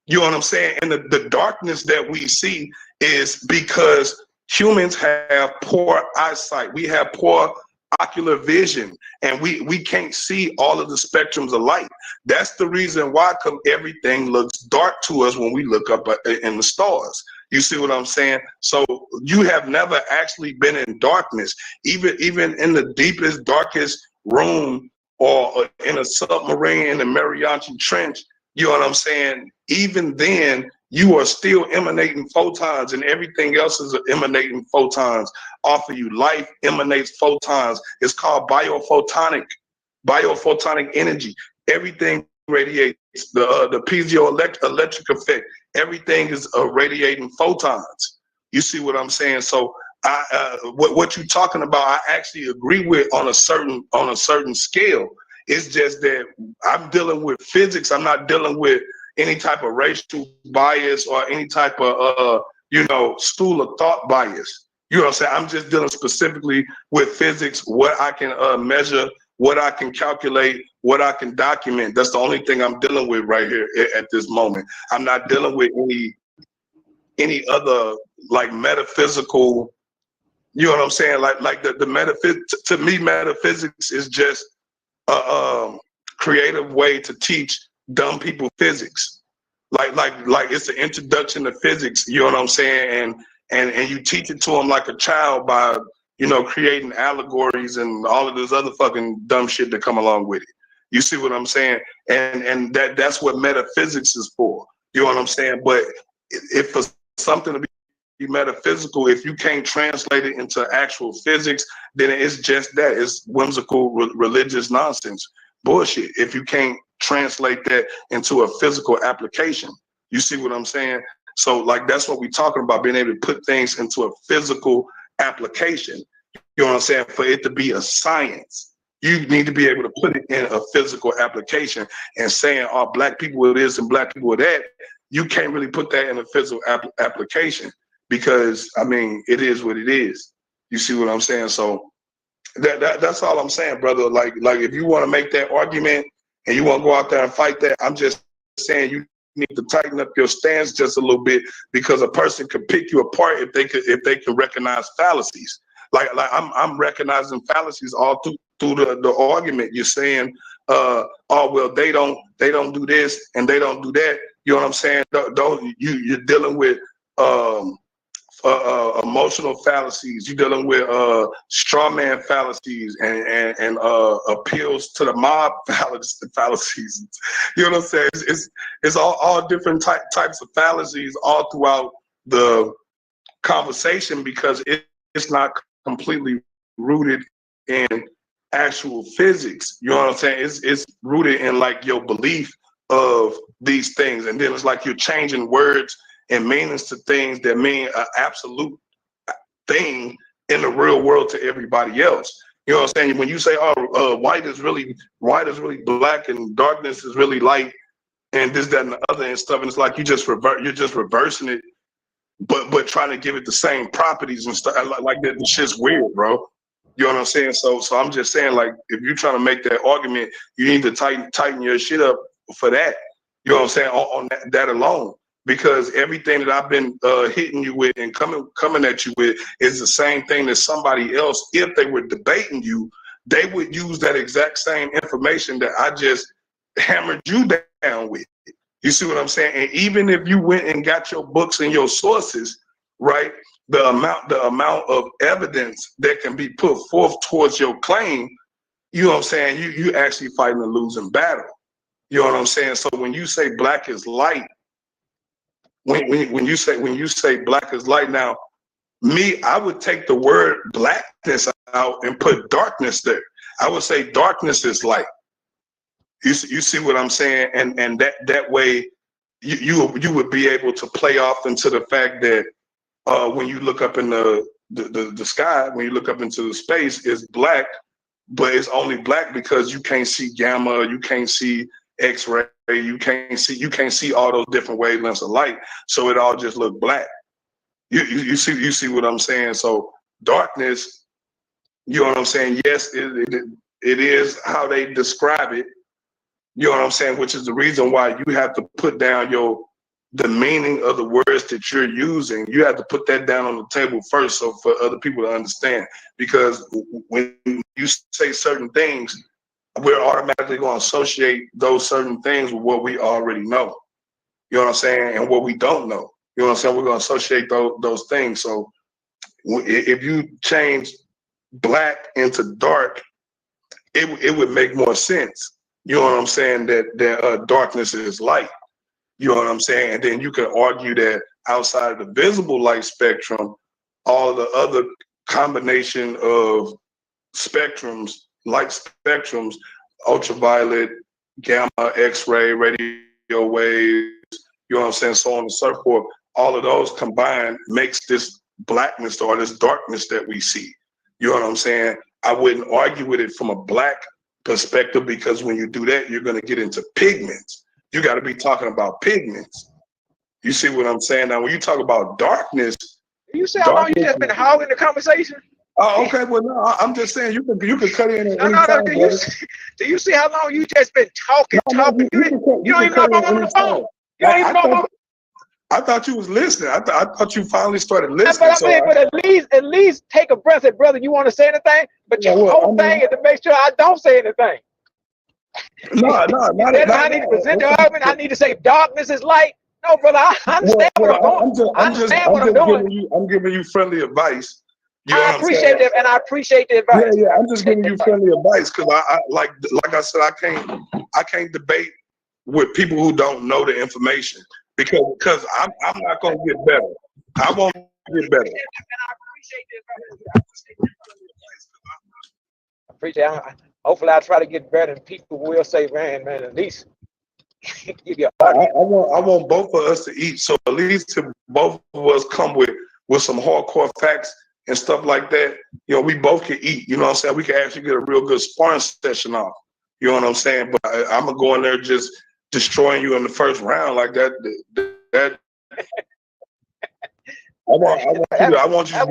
You know what I'm saying? And the darkness that we see is because humans have poor eyesight. We have poor ocular vision, and we can't see all of the spectrums of light. That's the reason why everything looks dark to us when we look up in the stars. You see what I'm saying? So you have never actually been in darkness, even in the deepest, darkest room or in a submarine in the Mariachi Trench. You know what I'm saying? Even then, you are still emanating photons, and everything else is emanating photons off of you. Life emanates photons. It's called biophotonic energy. Everything radiates. The piezoelectric effect. Everything is radiating photons. You see what I'm saying? So what you're talking about, I actually agree with on a certain scale. It's just that I'm dealing with physics. I'm not dealing with any type of racial bias or any type of school of thought bias. You know what I'm saying? I'm just dealing specifically with physics, what I can measure, what I can calculate, what I can document. That's the only thing I'm dealing with right here at this moment. I'm not dealing with any other like metaphysical, you know what I'm saying? Like the metaphysics, to me, metaphysics is just a creative way to teach dumb people physics. Like it's an introduction to physics, you know what I'm saying? And you teach it to them like a child by, creating allegories and all of this other fucking dumb shit that come along with it. You see what I'm saying? And that's what metaphysics is for. You know what I'm saying? But if for something to metaphysical. If you can't translate it into actual physics, then it's just that. It's whimsical religious nonsense. Bullshit. If you can't translate that into a physical application. You see what I'm saying? So like that's what we're talking about, being able to put things into a physical application. You know what I'm saying? For it to be a science, you need to be able to put it in a physical application. And saying, oh, black people are this and black people are that, you can't really put that in a physical application because, I mean, it is what it is. You see what I'm saying? So that's all I'm saying, brother. Like if you want to make that argument and you want to go out there and fight that, I'm just saying you need to tighten up your stance just a little bit, because a person could pick you apart if they can recognize fallacies. Like I'm recognizing fallacies all through the argument. You're saying, oh well, they don't do this and they don't do that. You know what I'm saying? You're dealing with emotional fallacies. You're dealing with straw man fallacies and appeals to the mob fallacies. You know what I'm saying? It's all different types of fallacies all throughout the conversation, because it's not completely rooted in actual physics. You know what I'm saying? It's rooted in like your belief of these things, and then it's like you're changing words and meanings to things that mean an absolute thing in the real world to everybody else. You know what I'm saying? When you say, oh, white is really black and darkness is really light and this, that, and the other and stuff, and it's like you're just reversing it, but trying to give it the same properties and stuff like that. The shit's weird, bro. You know what I'm saying? So I'm just saying, like, if you're trying to make that argument, you need to tighten your shit up for that. You know what I'm saying? On that alone. Because everything that I've been hitting you with and coming at you with is the same thing that somebody else, if they were debating you, they would use that exact same information that I just hammered you down with. You see what I'm saying? And even if you went and got your books and your sources, right, the amount of evidence that can be put forth towards your claim, you know what I'm saying? You actually fighting a losing battle. You know what I'm saying? So when you say black is light, when you say black is light, now me, I would take the word blackness out and put darkness there. I would say darkness is light. You see what I'm saying? And that way you would be able to play off into the fact that when you look up in the sky, when you look up into the space, it's black, but it's only black because you can't see gamma, you can't see X-ray, you can't see all those different wavelengths of light, so it all just look black. You see what I'm saying? So darkness, you know what I'm saying? Yes, it is how they describe it. You know what I'm saying? Which is the reason why you have to put down the meaning of the words that you're using. You have to put that down on the table first, so for other people to understand. Because when you say certain things, we're automatically going to associate those certain things with what we already know. You know what I'm saying? And what we don't know. You know what I'm saying? We're going to associate those things. So if you change black into dark, it would make more sense. You know what I'm saying? That darkness is light. You know what I'm saying? And then you can argue that outside of the visible light spectrum, all the other combination of spectrums, light spectrums, ultraviolet, gamma, X-ray, radio waves, you know what I'm saying, so on and so forth, all of those combined makes this blackness or this darkness that we see. You know what I'm saying? I wouldn't argue with it from a black perspective, because when you do that, you're going to get into pigments. You got to be talking about pigments. You see what I'm saying? Now, when you talk about darkness, you see how long you just been hogging the conversation? Oh, okay. Well, no, I'm just saying you can cut in at any time. Do you see how long you just been talking? You don't even know if I'm on the phone. You don't even know if I'm. I thought you was listening. I thought you finally started listening. But at least take a breath. And brother, you want to say anything? But your whole thing is to make sure I don't say anything. No, I need to present the argument. I need to say darkness is light. No, brother, I understand what I'm doing. I'm giving you friendly advice. I appreciate it, and I appreciate the advice. Yeah, I'm just giving you friendly advice, because I like I said, I can't debate with people who don't know the information, because I'm not gonna get better. I won't get better. Appreciate it. Hopefully, I'll try to get better, and people will say, man, at least give you I want both of us to eat, so at least if both of us come with some hardcore facts and stuff like that, you know, we both can eat. You know what I'm saying? We can actually get a real good sparring session off. You know what I'm saying? But I'm gonna go in there just destroying you in the first round like that. I want you to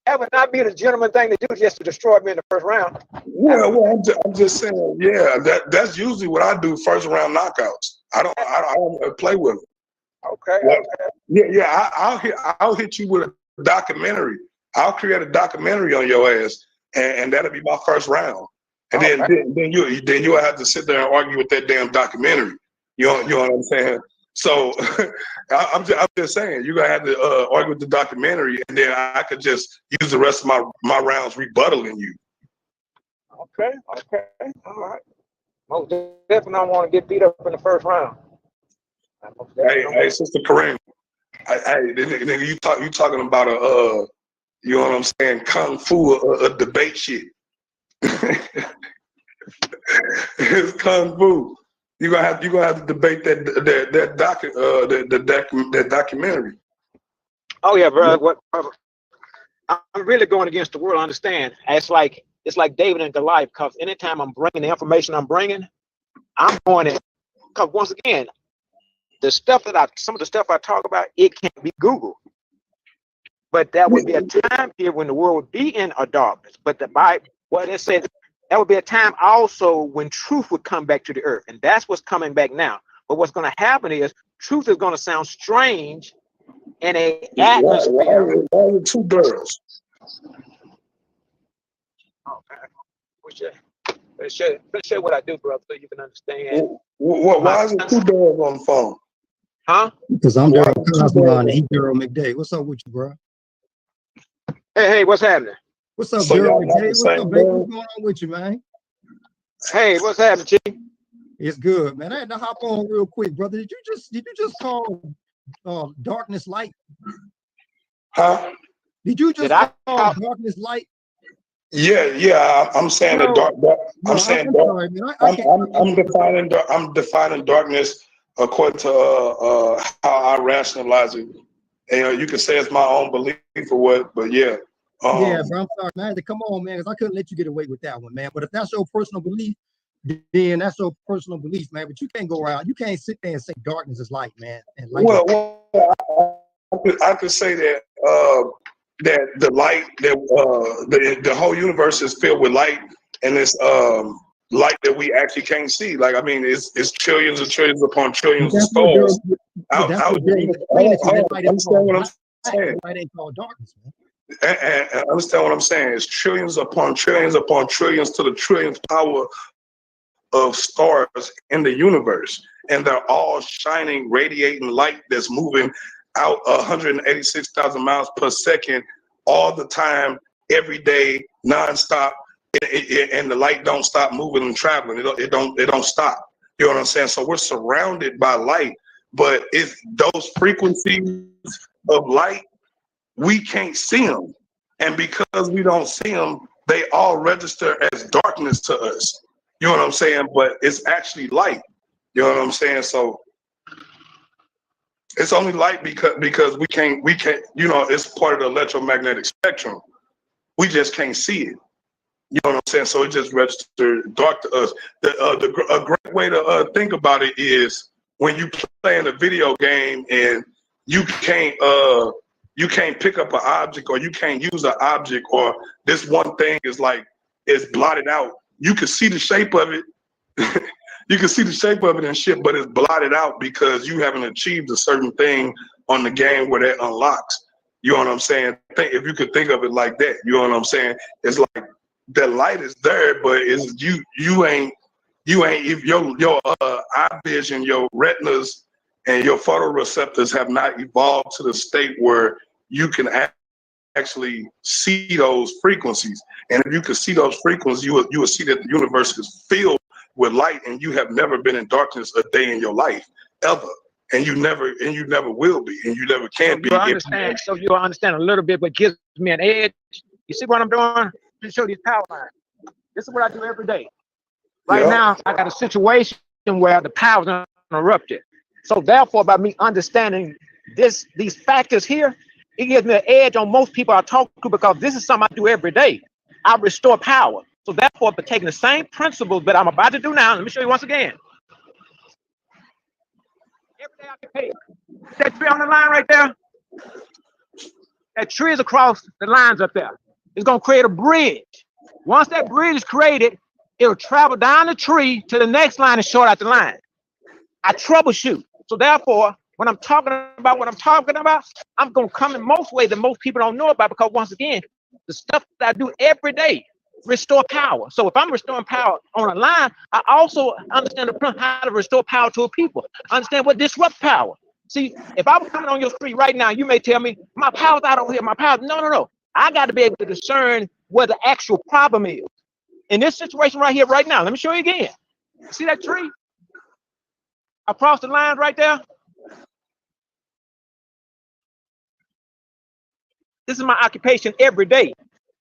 that would not be the gentleman thing to do, just to destroy me in the first round. Well, I'm just saying, yeah, that's usually what I do, first round knockouts. I don't play with them. Okay. Yeah. I'll hit you with a documentary. I'll create a documentary on your ass, and that'll be my first round. And then you'll have to sit there and argue with that damn documentary. You know what I'm saying? So I'm just saying, you're gonna have to argue with the documentary, and then I could just use the rest of my rounds rebuttaling you. Okay, all right. Most definitely don't want to get beat up in the first round. Hey, Sister Kareem. Hey, nigga, you talking about you know what I'm saying, kung fu, a debate shit. It's kung fu. You're gonna have to debate that documentary. Oh yeah, bro. I'm really going against the world. I understand. It's like David and Goliath. Because anytime I'm bringing the information I'm bringing, I'm going in. Because once again, some of the stuff I talk about, it can't be Googled. But that would be a time here when the world would be in a darkness. But the Bible, what it says, that would be a time also when truth would come back to the earth. And that's what's coming back now. But what's going to happen is truth is going to sound strange in an atmosphere. Why are two girls? Okay. Let's show what I do, brother, so you can understand. Why is it two girls on the phone? Huh? Because I'm Daryl Cosmo and he's Daryl McDay. What's up with you, bro? Hey, what's happening? What's up, Daryl McDay? What's up, baby? What's going on with you, man? Hey, what's happening, Chief? It's good, man. I had to hop on real quick, brother. Did you just call darkness light? Huh? Did you just call darkness light? Yeah. I'm saying the dark. I'm saying dark. I'm defining darkness according to how I rationalize it. And you can say it's my own belief or what, but yeah. Yeah, bro. I'm sorry, man. Come on, man, because I couldn't let you get away with that one, man. But if that's your personal belief, then that's your personal belief, man. But you can't go around. You can't sit there and say darkness is light, man. And light I could say that that the light, that the whole universe is filled with light, and it's light that we actually can't see. Like, I mean, it's trillions and trillions upon trillions of stars. Understand what I'm saying? Why they call darkness, man? And understand what I'm saying? It's trillions upon trillions upon trillions to the trillionth power of stars in the universe, and they're all shining, radiating light that's moving out 186,000 miles per second all the time, every day, nonstop, and the light don't stop moving and traveling. It don't stop. You know what I'm saying? So we're surrounded by light, but it's those frequencies of light, we can't see them, and because we don't see them, they all register as darkness to us. You know what I'm saying? But it's actually light. You know what I'm saying? So it's only light because we can't, you know, it's part of the electromagnetic spectrum. We just can't see it. You know what I'm saying? So it just registers dark to us. A great way to think about it is when you play in a video game and you can't pick up an object, or you can't use an object, or this one thing is blotted out. You can see the shape of it. You can see the shape of it and shit, but it's blotted out because you haven't achieved a certain thing on the game where that unlocks. You know what I'm saying? If you could think of it like that, you know what I'm saying? It's like the light is there, but it's you ain't if your eye vision, your retinas and your photoreceptors have not evolved to the state where you can actually see those frequencies. And if you can see those frequencies, you will see that the universe is filled with light, and you have never been in darkness a day in your life, ever. and you never will be, and you never can be. So you'll understand a little bit, but gives me an edge. You see what I'm doing? To show these power lines. This is what I do every day. Right now, I got a situation where the power is interrupted. So therefore, by me understanding these factors here, it gives me an edge on most people I talk to, because this is something I do every day. I restore power. So therefore, by taking the same principles that I'm about to do now, let me show you once again. Every day I can pay. That tree on the line right there, that tree is across the lines up there. It's going to create a bridge. Once that bridge is created, it'll travel down the tree to the next line and short out the line. I troubleshoot. So therefore, when I'm talking about what I'm talking about, I'm going to come in most ways that most people don't know about, because once again, the stuff that I do every day restore power. So if I'm restoring power on a line, I also understand how to restore power to a people. I understand what disrupts power. See, if I was coming on your street right now, you may tell me, my power's out over here, my power. No. I got to be able to discern where the actual problem is. In this situation right here, right now, let me show you again. See that tree? Across the lines right there? This is my occupation every day,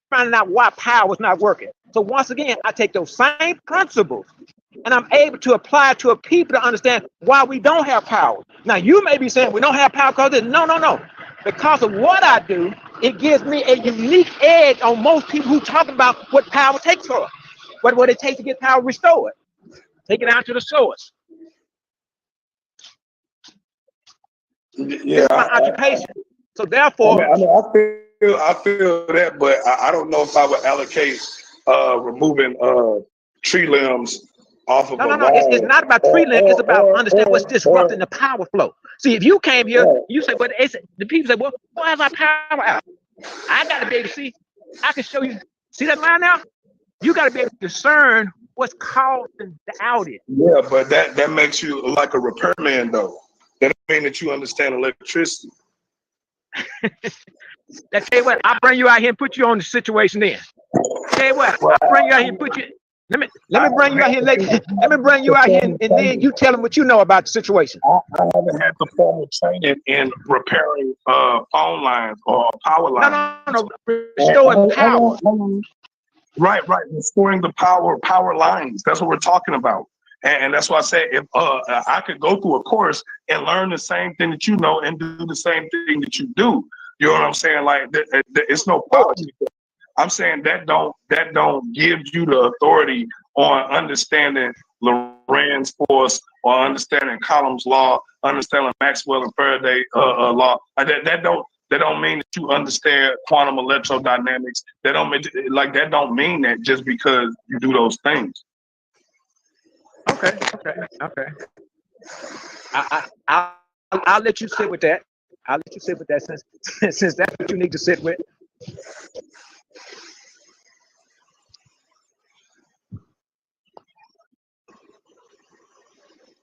finding out why power is not working. So once again, I take those same principles and I'm able to apply it to a people to understand why we don't have power. Now, you may be saying we don't have power because of this. No. Because of what I do, it gives me a unique edge on most people who talking about what power takes for us. What it takes to get power restored. Take it out to the source. Yeah, my occupation. So therefore, I feel that, but I don't know if I would allocate removing tree limbs off of no. It's not about tree limbs. It's about understanding what's disrupting the power flow. See, if you came here, you say, but the people say, well, why is our power out? I got to be able to see. I can show you. See that line now? You got to be able to discern what's causing the outage. Yeah, but that makes you like a repairman, though. That doesn't mean that you understand electricity. That tell you what, I'll bring you out here and put you on the situation then. Tell you what, I'll bring you out here and put you. Let me bring you out here. Let me bring you out here, and then you tell them what you know about the situation. I haven't had the formal training in repairing phone lines or power lines. No. Restoring power. Right. Restoring the power lines. That's what we're talking about. And that's why I say, if I could go through a course and learn the same thing that you know and do the same thing that you do, you know what I'm saying? Like, it's no problem. I'm saying that don't give you the authority on understanding Lorentz force or understanding Coulomb's law, understanding Maxwell and Faraday law. That don't mean that you understand quantum electrodynamics. That don't mean that just because you do those things. Okay. I'll let you sit with that. I'll let you sit with that since that's what you need to sit with.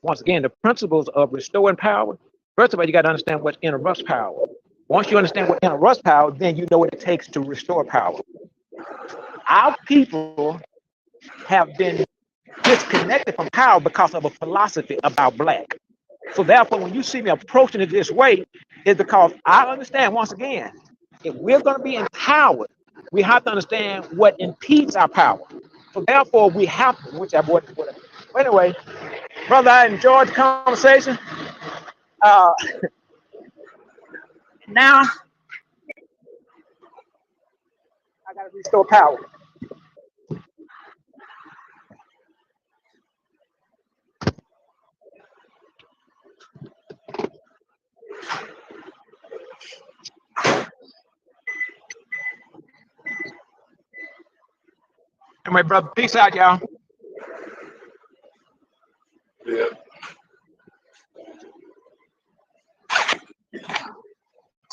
Once again, the principles of restoring power. First of all, you got to understand what interrupts power. Once you understand what interrupts power, then you know what it takes to restore power. Our people have been disconnected from power because of a philosophy about black. So therefore, when you see me approaching it this way, it's because I understand, once again, if we're going to be empowered, we have to understand what impedes our power. So therefore, we have to, which I would. Anyway, brother, I enjoyed the conversation. Now, I got to restore power. Anyway, brother, peace out, y'all. Yeah.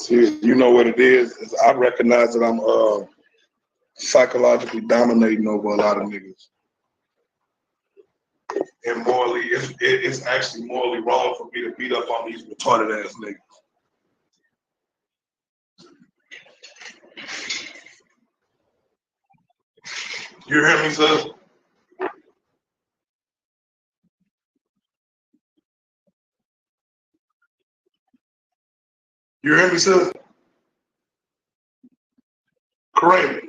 See, you know what it is I recognize that I'm psychologically dominating over a lot of niggas. And morally, it's actually morally wrong for me to beat up on these retarded ass niggas. You hear me, sir? You hear me, sir? Correct.